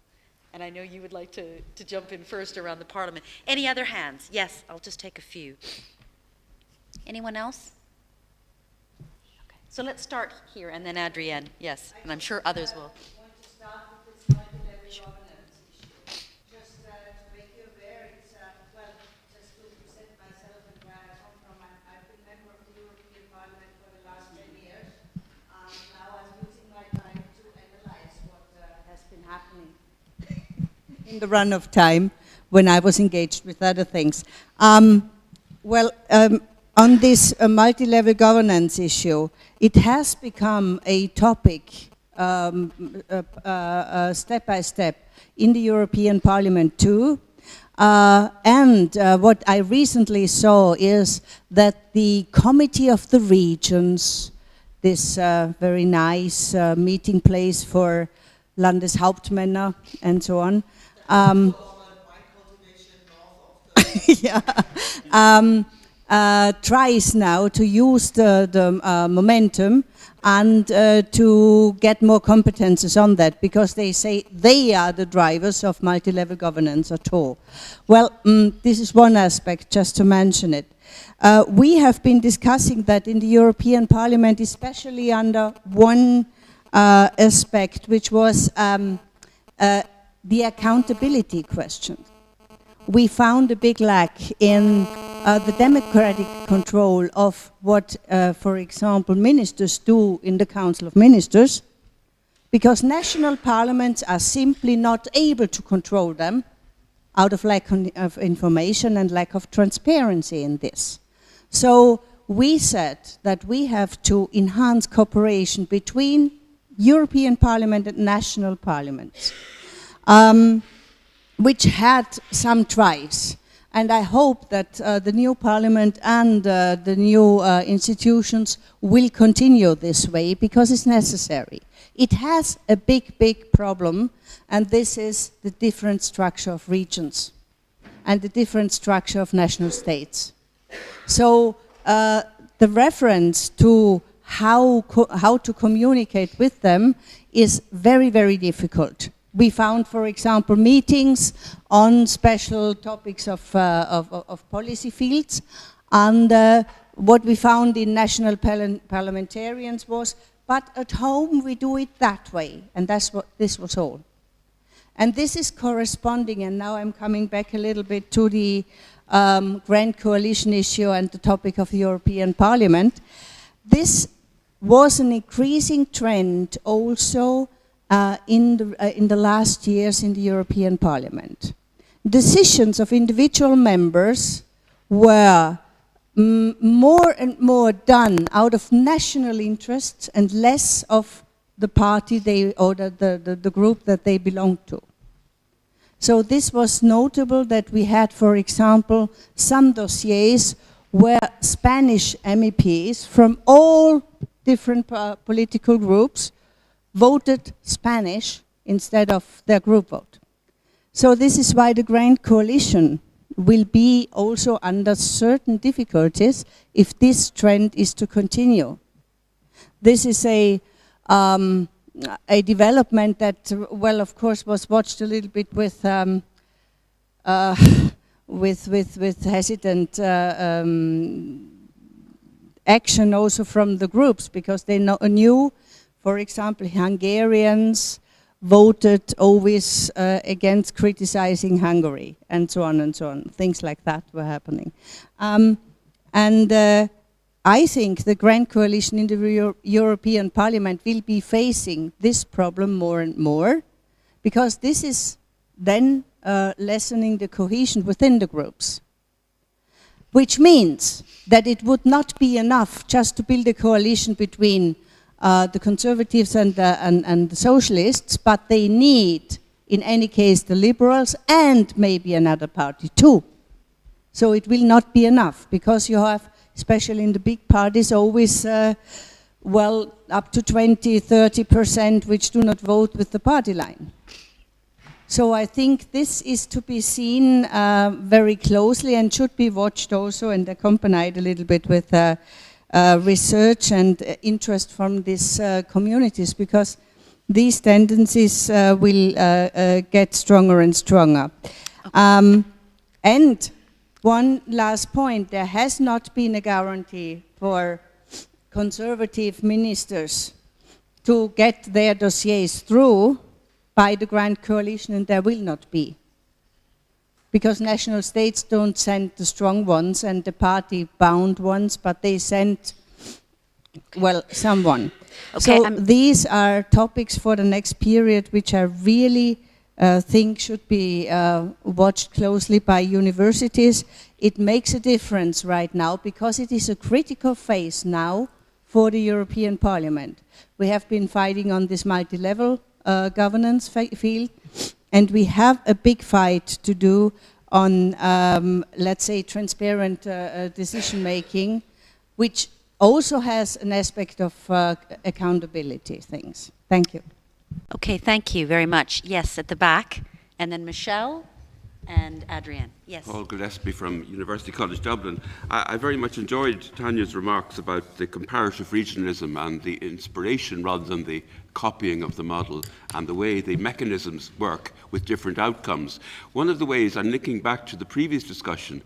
and I know you would like to jump in first around the Parliament. Any other hands? Yes, I'll just take a few. Anyone else? Okay. So let's start here, and then Adrienne. Yes, and I'm sure others will. In the run of time when I was engaged with other things. On this multi-level governance issue, it has become a topic step by step in the European Parliament too. What I recently saw is that the Committee of the Regions, this very nice meeting place for Landeshauptmänner and so on, tries now to use the momentum and to get more competences on that, because they say they are the drivers of multi-level governance at all. Well, this is one aspect, just to mention it. We have been discussing that in the European Parliament, especially under one aspect, which was the accountability question. We found a big lack in the democratic control of what, for example, ministers do in the Council of Ministers, because national parliaments are simply not able to control them out of lack of information and lack of transparency in this. So we said that we have to enhance cooperation between European Parliament and national parliaments. Which had some tries. And I hope that the new parliament and the new institutions will continue this way, because it's necessary. It has a big problem, and this is the different structure of regions and the different structure of national states. So the reference to how to communicate with them is very, very difficult. We found, for example, meetings on special topics of policy fields, and what we found in national parliamentarians was, but at home we do it that way, and that's what this was all. And this is corresponding, and now I'm coming back a little bit to the Grand Coalition issue and the topic of the European Parliament. This was an increasing trend also in the last years in the European Parliament. Decisions of individual members were more and more done out of national interests and less of the party or the group that they belong to. So this was notable that we had, for example, some dossiers where Spanish MEPs from all different political groups voted Spanish instead of their group vote. So this is why the Grand Coalition will be also under certain difficulties if this trend is to continue. This is a development that, well, of course, was watched a little bit with hesitant action also from the groups, because they knew, for example, Hungarians voted always against criticizing Hungary, and so on and so on. Things like that were happening. I think the Grand Coalition in the European Parliament will be facing this problem more and more, because this is then lessening the cohesion within the groups. Which means that it would not be enough just to build a coalition between the Conservatives and the Socialists, but they need, in any case, the Liberals and maybe another party too. So it will not be enough, because you have, especially in the big parties, always, well, up to 20–30% which do not vote with the party line. So I think this is to be seen very closely and should be watched also and accompanied a little bit with research and interest from these communities, because these tendencies will get stronger and stronger. Okay. And one last point, there has not been a guarantee for conservative ministers to get their dossiers through by the Grand Coalition, and there will not be. Because national states don't send the strong ones and the party-bound ones, but they send, well, someone. Okay, so these are topics for the next period which I really think should be watched closely by universities. It makes a difference right now because it is a critical phase now for the European Parliament. We have been fighting on this multi-level governance field, and we have a big fight to do on, let's say, transparent decision-making, which also has an aspect of accountability things. Thank you. Okay, thank you very much. Yes, at the back, and then Michelle and Adrienne. Yes. Paul Gillespie from University College Dublin. I very much enjoyed Tanya's remarks about the comparative regionalism and the inspiration rather than the copying of the model and the way the mechanisms work with different outcomes. One of the ways, I'm linking back to the previous discussion,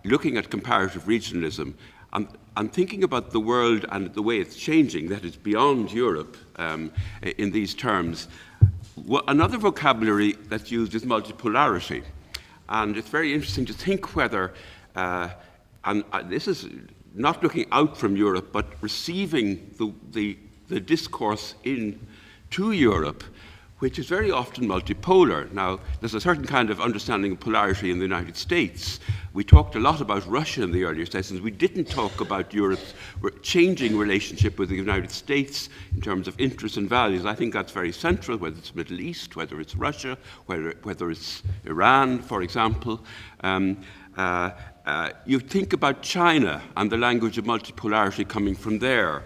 looking at comparative regionalism, I'm thinking about the world and the way it's changing, that is beyond Europe in these terms. Another vocabulary that's used is multipolarity. And it's very interesting to think whether, and this is not looking out from Europe, but receiving the discourse into Europe, which is very often multipolar. Now, there's a certain kind of understanding of polarity in the United States. We talked a lot about Russia in the earlier sessions. We didn't talk about Europe's changing relationship with the United States in terms of interests and values. I think that's very central, whether it's Middle East, whether it's Russia, whether it's Iran, for example. You think about China and the language of multipolarity coming from there.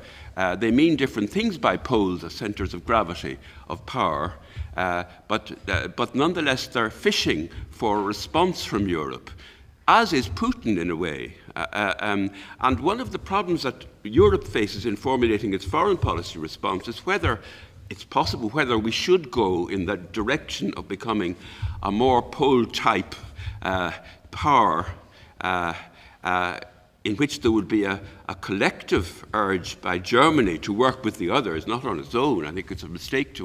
They mean different things by poles as centers of gravity, of power, but nonetheless they're fishing for a response from Europe, as is Putin in a way. And one of the problems that Europe faces in formulating its foreign policy response is whether it's possible, whether we should go in the direction of becoming a more pole-type power in which there would be a collective urge by Germany to work with the others, not on its own. I think it's a mistake to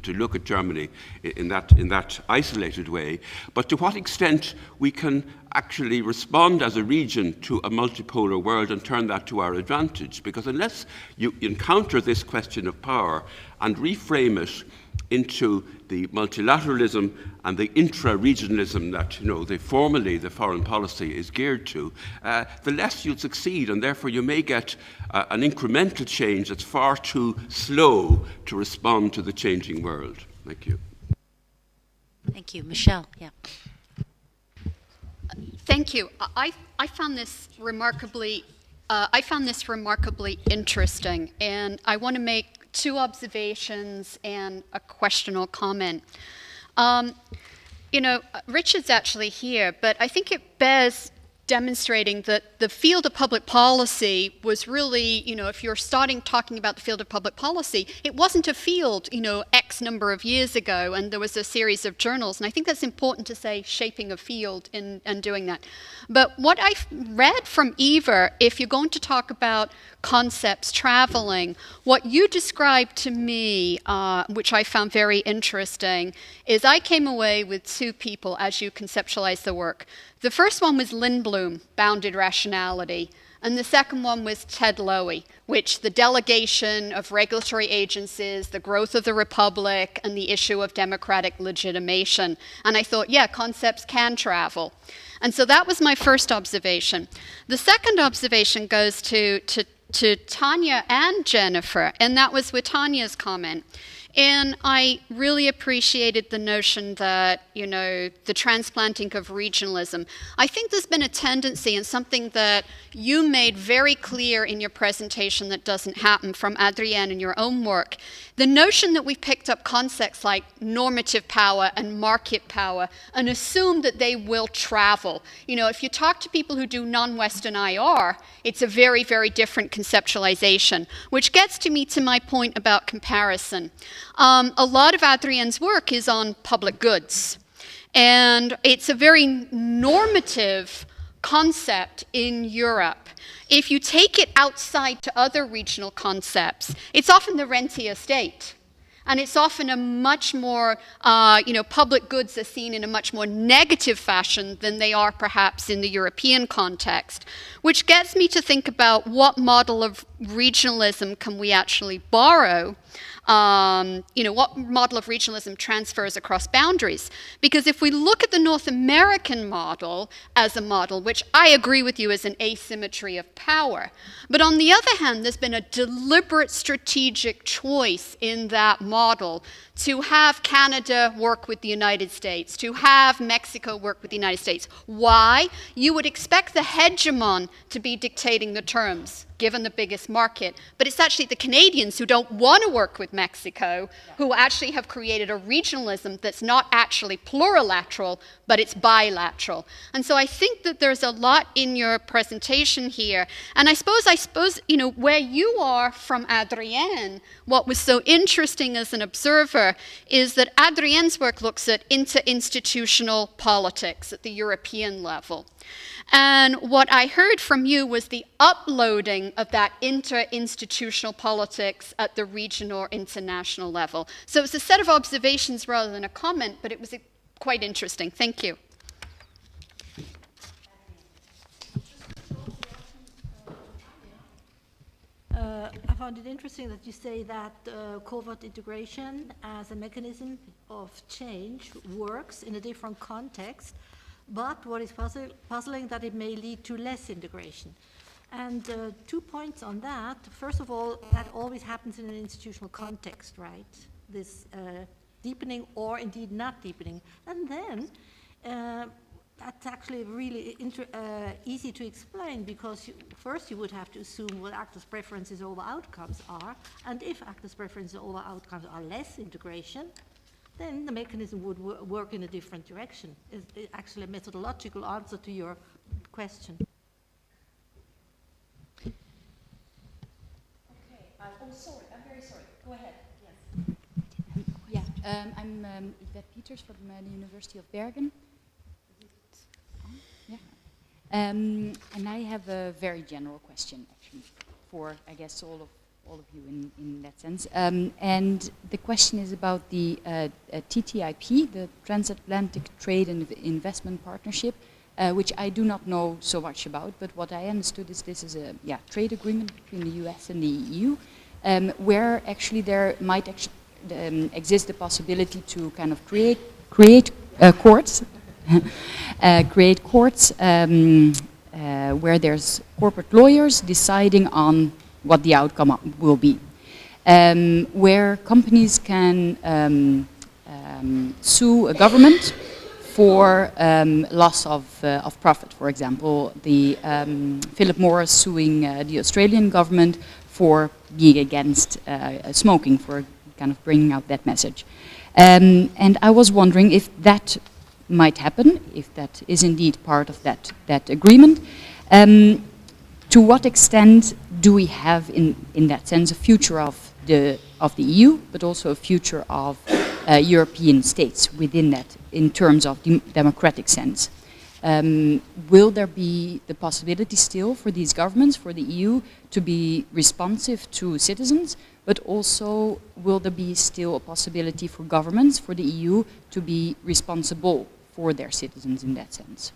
look at Germany in that isolated way. But to what extent we can actually respond as a region to a multipolar world and turn that to our advantage. Because unless you encounter this question of power and reframe it into the multilateralism and the intra-regionalism that, formally the foreign policy is geared to, the less you'll succeed, and therefore you may get an incremental change that's far too slow to respond to the changing world. Thank you. Thank you. Michelle, yeah. Thank you. I found this remarkably interesting, and I want to make 2 observations and a question or comment. Richard's actually here, but I think it bears demonstrating that the field of public policy was really, if you're talking about the field of public policy, it wasn't a field, X number of years ago, and there was a series of journals, and I think that's important to say, shaping a field and doing that. But what I've read from Eva, if you're going to talk about concepts traveling, what you described to me, which I found very interesting, is I came away with 2 people as you conceptualize the work. The first one was Lindblom, Bounded Rationality, and the second one was Ted Lowy, which the delegation of regulatory agencies, the growth of the republic, and the issue of democratic legitimation. And I thought, yeah, concepts can travel. And so that was my first observation. The second observation goes to Tanya and Jennifer, and that was with Tanya's comment. And I really appreciated the notion that, the transplanting of regionalism. I think there's been a tendency, and something that you made very clear in your presentation that doesn't happen from Adrienne in your own work, the notion that we picked up concepts like normative power and market power and assume that they will travel. If you talk to people who do non-Western IR, it's a very, very different conceptualization, which gets to my point about comparison. A lot of Adrienne's work is on public goods, and it's a very normative concept in Europe. If you take it outside to other regional concepts, it's often the rentier state. And it's often a much more, public goods are seen in a much more negative fashion than they are perhaps in the European context, which gets me to think about what model of regionalism can we actually borrow. What model of regionalism transfers across boundaries? Because if we look at the North American model as a model, which I agree with you is an asymmetry of power, but on the other hand, there's been a deliberate strategic choice in that model to have Canada work with the United States, to have Mexico work with the United States. Why? You would expect the hegemon to be dictating the terms, given the biggest market. But it's actually the Canadians who don't want to work with Mexico, who actually have created a regionalism that's not actually plurilateral, but it's bilateral. And so I think that there's a lot in your presentation here. And I suppose, where you are from Adrienne, what was so interesting as an observer is that Adrienne's work looks at inter-institutional politics at the European level. And what I heard from you was the uploading of that inter-institutional politics at the regional or international level. So it's a set of observations rather than a comment, but it was quite interesting. Thank you. I found it interesting that you say that covert integration as a mechanism of change works in a different context, but what is puzzling that it may lead to less integration. And 2 points on that. First of all, that always happens in an institutional context, right? This deepening or indeed not deepening. And then that's actually really easy to explain, because first you would have to assume what actors' preferences over outcomes are, and if actors' preferences over outcomes are less integration, then the mechanism would work in a different direction. It's actually a methodological answer to your question. Okay. Oh, sorry. I'm very sorry. Go ahead. Yes. Yeah. I'm Yvette Peters from the University of Bergen. Yeah. And I have a very general question, actually, for, I guess, all of you in that sense. And the question is about the TTIP, the Transatlantic Trade and Investment Partnership, which I do not know so much about, but what I understood is this is a trade agreement between the US and the EU, where actually there might exists the possibility to kind of create courts, create courts where there's corporate lawyers deciding on what the outcome will be, where companies can sue a government for loss of profit. For example, the Philip Morris suing the Australian government for being against smoking, for kind of bringing out that message. And I was wondering if that might happen, if that is indeed part of that agreement. To what extent do we have, in that sense, a future of the EU, but also a future of European states within that, in terms of democratic sense? Will there be the possibility still for these governments, for the EU, to be responsive to citizens, but also will there be still a possibility for governments, for the EU, to be responsible for their citizens in that sense?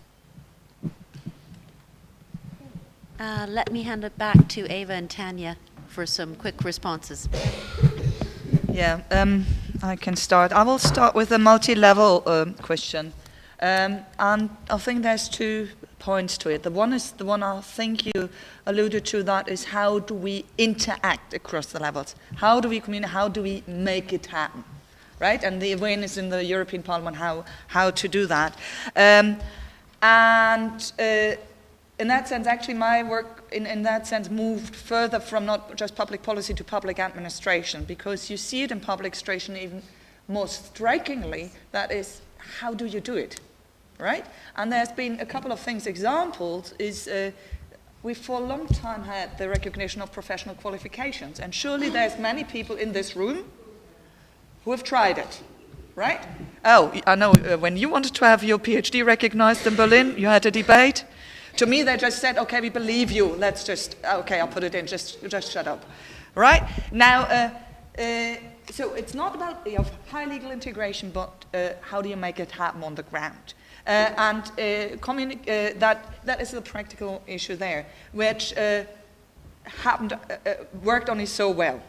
Let me hand it back to Eva and Tanya for some quick responses. Yeah, I can start. I will start with a multi-level question. And I think there's 2 points to it. The one is the one I think you alluded to, that is how do we interact across the levels? How do we communicate? How do we make it happen? Right? And the awareness in the European Parliament how to do that. In that sense, actually my work in that sense moved further from not just public policy to public administration, because you see it in public administration even more strikingly, that is, how do you do it, right? And there's been a couple of things. Examples is we've for a long time had the recognition of professional qualifications, and surely there's many people in this room who have tried it, right? Oh, I know, when you wanted to have your PhD recognized in Berlin, you had a debate. To me, they just said, okay, we believe you, let's just, okay, I'll put it in, just shut up, right? Now, so it's not about high legal integration, but how do you make it happen on the ground? That is the practical issue there, which worked on it so well,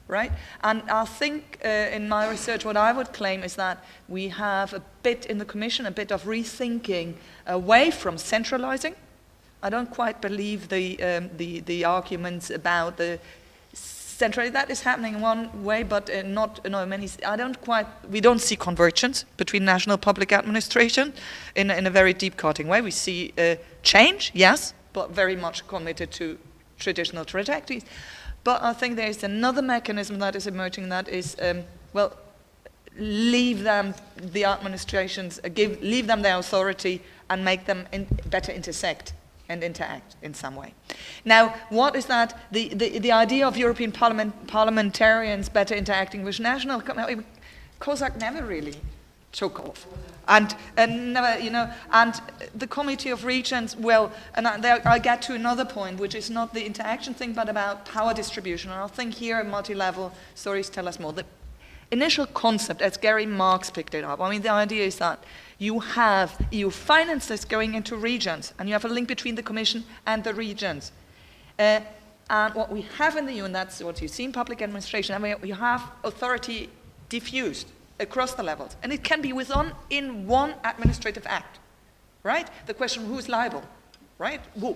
right? And I think in my research, what I would claim is that we have a bit in the Commission, a bit of rethinking away from centralizing. I don't quite believe the arguments about the centrally. That is happening one way, but not many. We don't see convergence between national public administration in a very deep cutting way. We see change, yes, but very much committed to traditional trajectories. But I think there is another mechanism that is emerging, that is, leave them the administrations, leave them their authority and make them better intersect and interact in some way. Now, what is that? The idea of European parliamentarians better interacting with national, COSAC never really took off. And never, and the Committee of Regions, and I get to another point, which is not the interaction thing, but about power distribution. And I think here at multi-level stories tell us more. The initial concept, as Gary Marx picked it up, I mean, the idea is that you have EU finances going into regions, and you have a link between the Commission and the regions. And what we have in the EU, and that's what you see in public administration, I mean, you have authority diffused across the levels, and it can be in one administrative act, right? The question, who's liable, right? Who?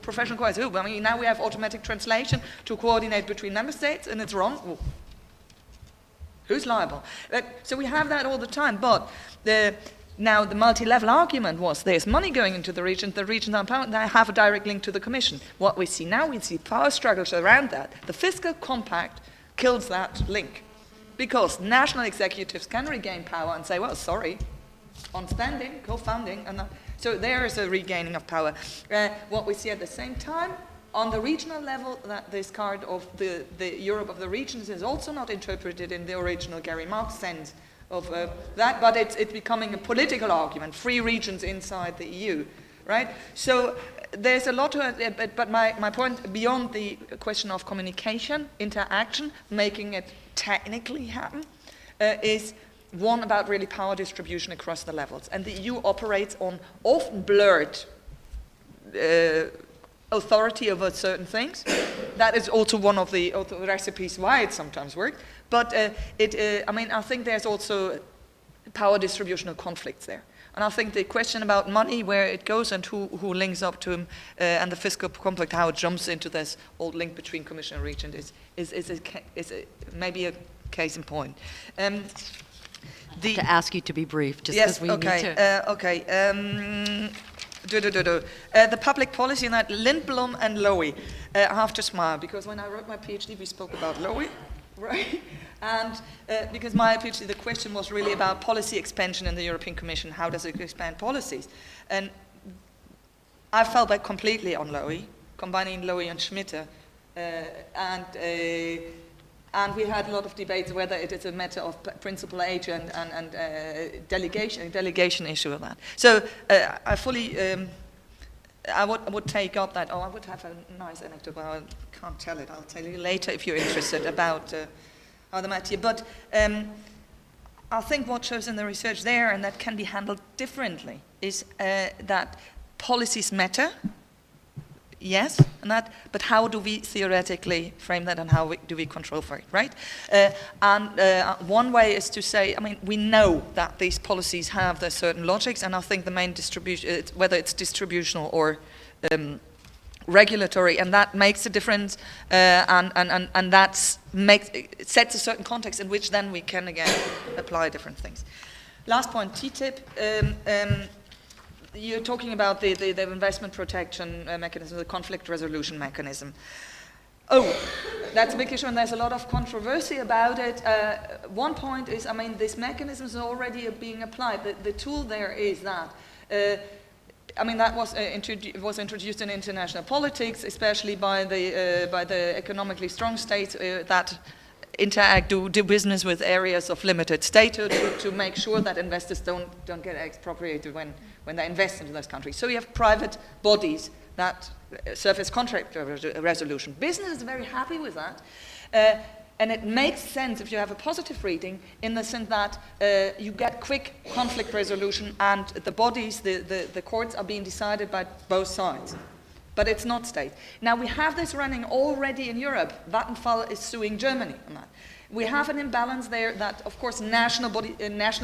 Professional qualities, who? I mean, now we have automatic translation to coordinate between member states, and it's wrong. Who? Who's liable? So we have that all the time, but now the multi-level argument was there's money going into the regions are empowered, they have a direct link to the Commission. What we see now, we see power struggles around that. The fiscal compact kills that link, because national executives can regain power and say, well, sorry, on spending, co-funding, and so there is a regaining of power. What we see at the same time, on the regional level, that this card of the Europe of the regions is also not interpreted in the original Gary Marx sense of that, but it's becoming a political argument, free regions inside the EU, right? So there's a lot to it, but my point, beyond the question of communication, interaction, making it technically happen, is one about really power distribution across the levels. And the EU operates on often blurred authority over certain things. That is also one of the recipes why it sometimes works. But I mean, I think there's also power distributional conflicts there. And I think the question about money, where it goes and who links up to him, and the fiscal conflict, how it jumps into this old link between Commission and region is maybe a case in point. To ask you to be brief, just because we need to. The public policy in that, Lindblom and Lowy. I have to smile, because when I wrote my PhD, we spoke about Lowy, right? And because my PhD, the question was really about policy expansion in the European Commission. How does it expand policies? And I fell back completely on Lowy, combining Lowy and Schmitte. And we had a lot of debates whether it is a matter of principal agent and delegation issue of that. So I fully, I would take up that. Oh, I would have a nice anecdote, but I can't tell it. I'll tell you later if you're interested about how the matter. But I think what shows in the research there, and that can be handled differently, is that policies matter. Yes, and that, but how do we theoretically frame that, and how do we control for it, right? One way is to say, I mean, we know that these policies have their certain logics, and I think the main distribution, whether it's distributional or regulatory, and that makes a difference, and that sets a certain context in which then we can again apply different things. Last point, TTIP. You're talking about the investment protection mechanism, the conflict resolution mechanism. Oh, that's a big issue, and there's a lot of controversy about it. One point is, I mean, this mechanism is already being applied. The tool there is that, I mean, that was introduced in international politics, especially by the economically strong states that interact, do business with areas of limited status to make sure that investors don't get expropriated when they invest into those countries. So you have private bodies that serve as contract resolution. Business is very happy with that. And it makes sense if you have a positive reading in the sense that you get quick conflict resolution, and the bodies, the courts are being decided by both sides. But it's not state. Now we have this running already in Europe. Vattenfall is suing Germany on that. We have an imbalance there that, of course, national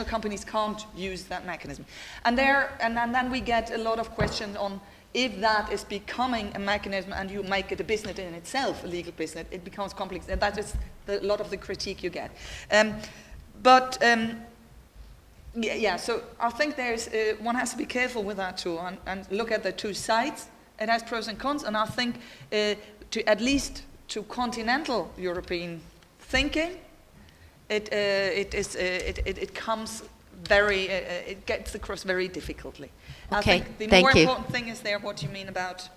companies can't use that mechanism. And then we get a lot of questions on if that is becoming a mechanism and you make it a business in itself, a legal business, it becomes complex. And that is a lot of the critique you get. So I think there's one has to be careful with that too, and look at the two sides. It has pros and cons, and I think at least to continental European thinking, it comes very, it gets across very difficultly. Okay, I think the thank more you. important thing is there what you mean about,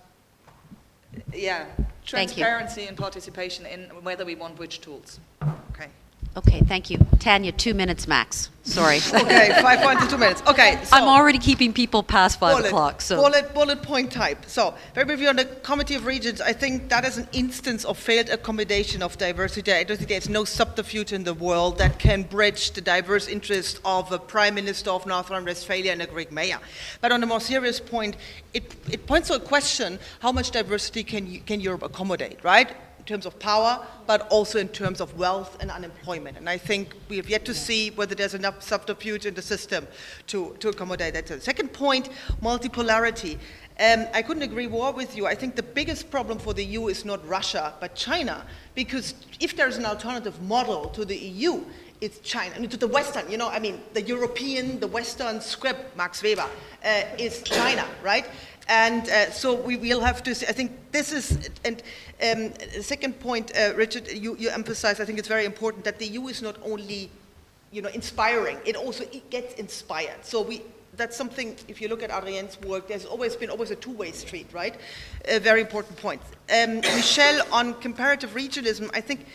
transparency and participation in whether we want which tools. Okay. Okay, thank you. Tanya, 2 minutes max. Sorry. Okay, 5 points in 2 minutes. Okay, so I'm already keeping people past 5 o'clock. So bullet point type. So very briefly on the Committee of Regions, I think that is an instance of failed accommodation of diversity. I don't think there's no subterfuge in the world that can bridge the diverse interests of a Prime Minister of North Rhine-Westphalia and a Greek mayor. But on a more serious point, it points to a question: how much diversity can Europe accommodate, right? In terms of power, but also in terms of wealth and unemployment. And I think we have yet to see whether there's enough subterfuge in the system to accommodate that. So the second point, multipolarity. I couldn't agree more with you. I think the biggest problem for the EU is not Russia, but China. Because if there's an alternative model to the EU, it's China. I mean, to the Western, the European, the Western script, Max Weber, is China, right? And so we will have to see. I think this is, and the second point, Richard, you emphasized, I think it's very important that the EU is not only, inspiring, it gets inspired. So that's something, if you look at Adrienne's work, there's always been a two-way street, right? A very important point. Michelle, on comparative regionalism, I think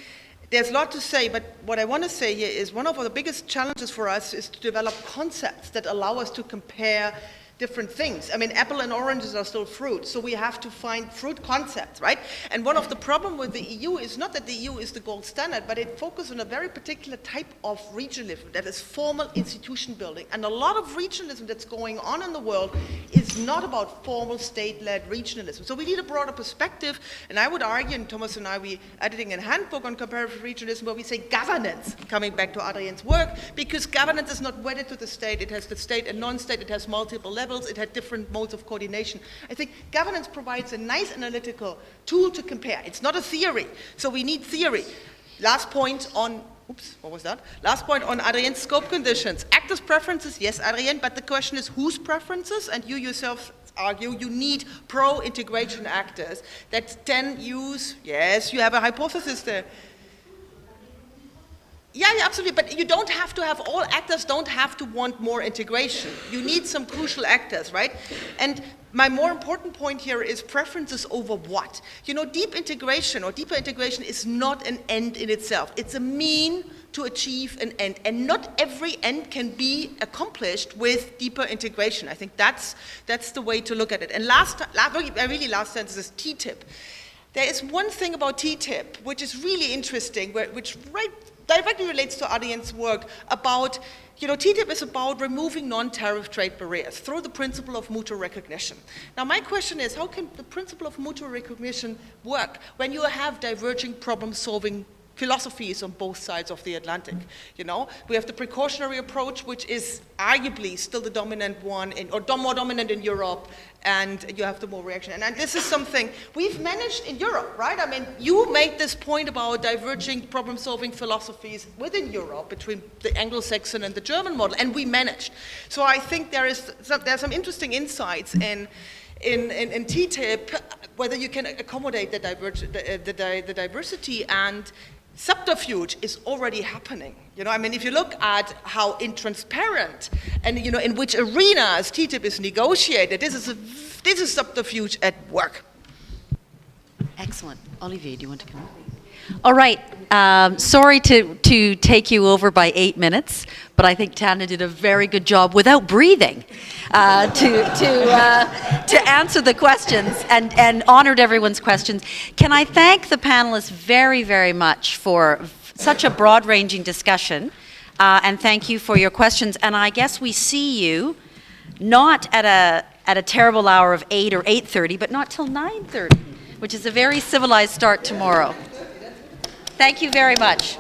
there's a lot to say, but what I want to say here is one of the biggest challenges for us is to develop concepts that allow us to compare different things. I mean, apple and oranges are still fruit, so we have to find fruit concepts, right? And one of the problems with the EU is not that the EU is the gold standard, but it focuses on a very particular type of regionalism, that is formal institution building. And a lot of regionalism that's going on in the world is not about formal state-led regionalism. So we need a broader perspective, and I would argue, and Thomas and I, we're editing a handbook on comparative regionalism where we say governance, coming back to Adrien's work, because governance is not wedded to the state. It has the state and non-state, it has multiple levels, it had different modes of coordination. I think governance provides a nice analytical tool to compare. It's not a theory, so we need theory. Last point on, oops, what was that? Last point on Adrien's scope conditions. Actors' preferences, yes, Adrien, but the question is whose preferences? And you yourself argue you need pro-integration actors that then use, yes, you have a hypothesis there. Yeah, absolutely, but you don't have to have, all actors don't have to want more integration. You need some crucial actors, right? And my more important point here is preferences over what? You know, deep integration or deeper integration is not an end in itself. It's a mean to achieve an end, and not every end can be accomplished with deeper integration. I think that's the way to look at it. And last sentence is TTIP. There is one thing about TTIP which is really interesting, which directly relates to Adrien's work about, you know, TTIP is about removing non-tariff trade barriers through the principle of mutual recognition. Now my question is, how can the principle of mutual recognition work when you have diverging problem-solving philosophies on both sides of the Atlantic? You know, we have the precautionary approach, which is arguably still the dominant one, or more dominant in Europe, and you have the more reaction. And this is something we've managed in Europe, right? I mean, you made this point about diverging problem-solving philosophies within Europe between the Anglo-Saxon and the German model, and we managed. So I think there's some interesting insights in TTIP, whether you can accommodate the diversity, and subterfuge is already happening. You know, I mean, if you look at how intransparent and, you know, in which arenas TTIP is negotiated, this is subterfuge at work. Excellent. Olivier, do you want to come? All right. Sorry to take you over by 8 minutes, but I think Tana did a very good job without breathing to answer the questions and honored everyone's questions. Can I thank the panelists very, very much for such a broad-ranging discussion, and thank you for your questions. And I guess we see you not at a terrible hour of 8 or 8:30, but not till 9:30, which is a very civilized start tomorrow. Thank you very much.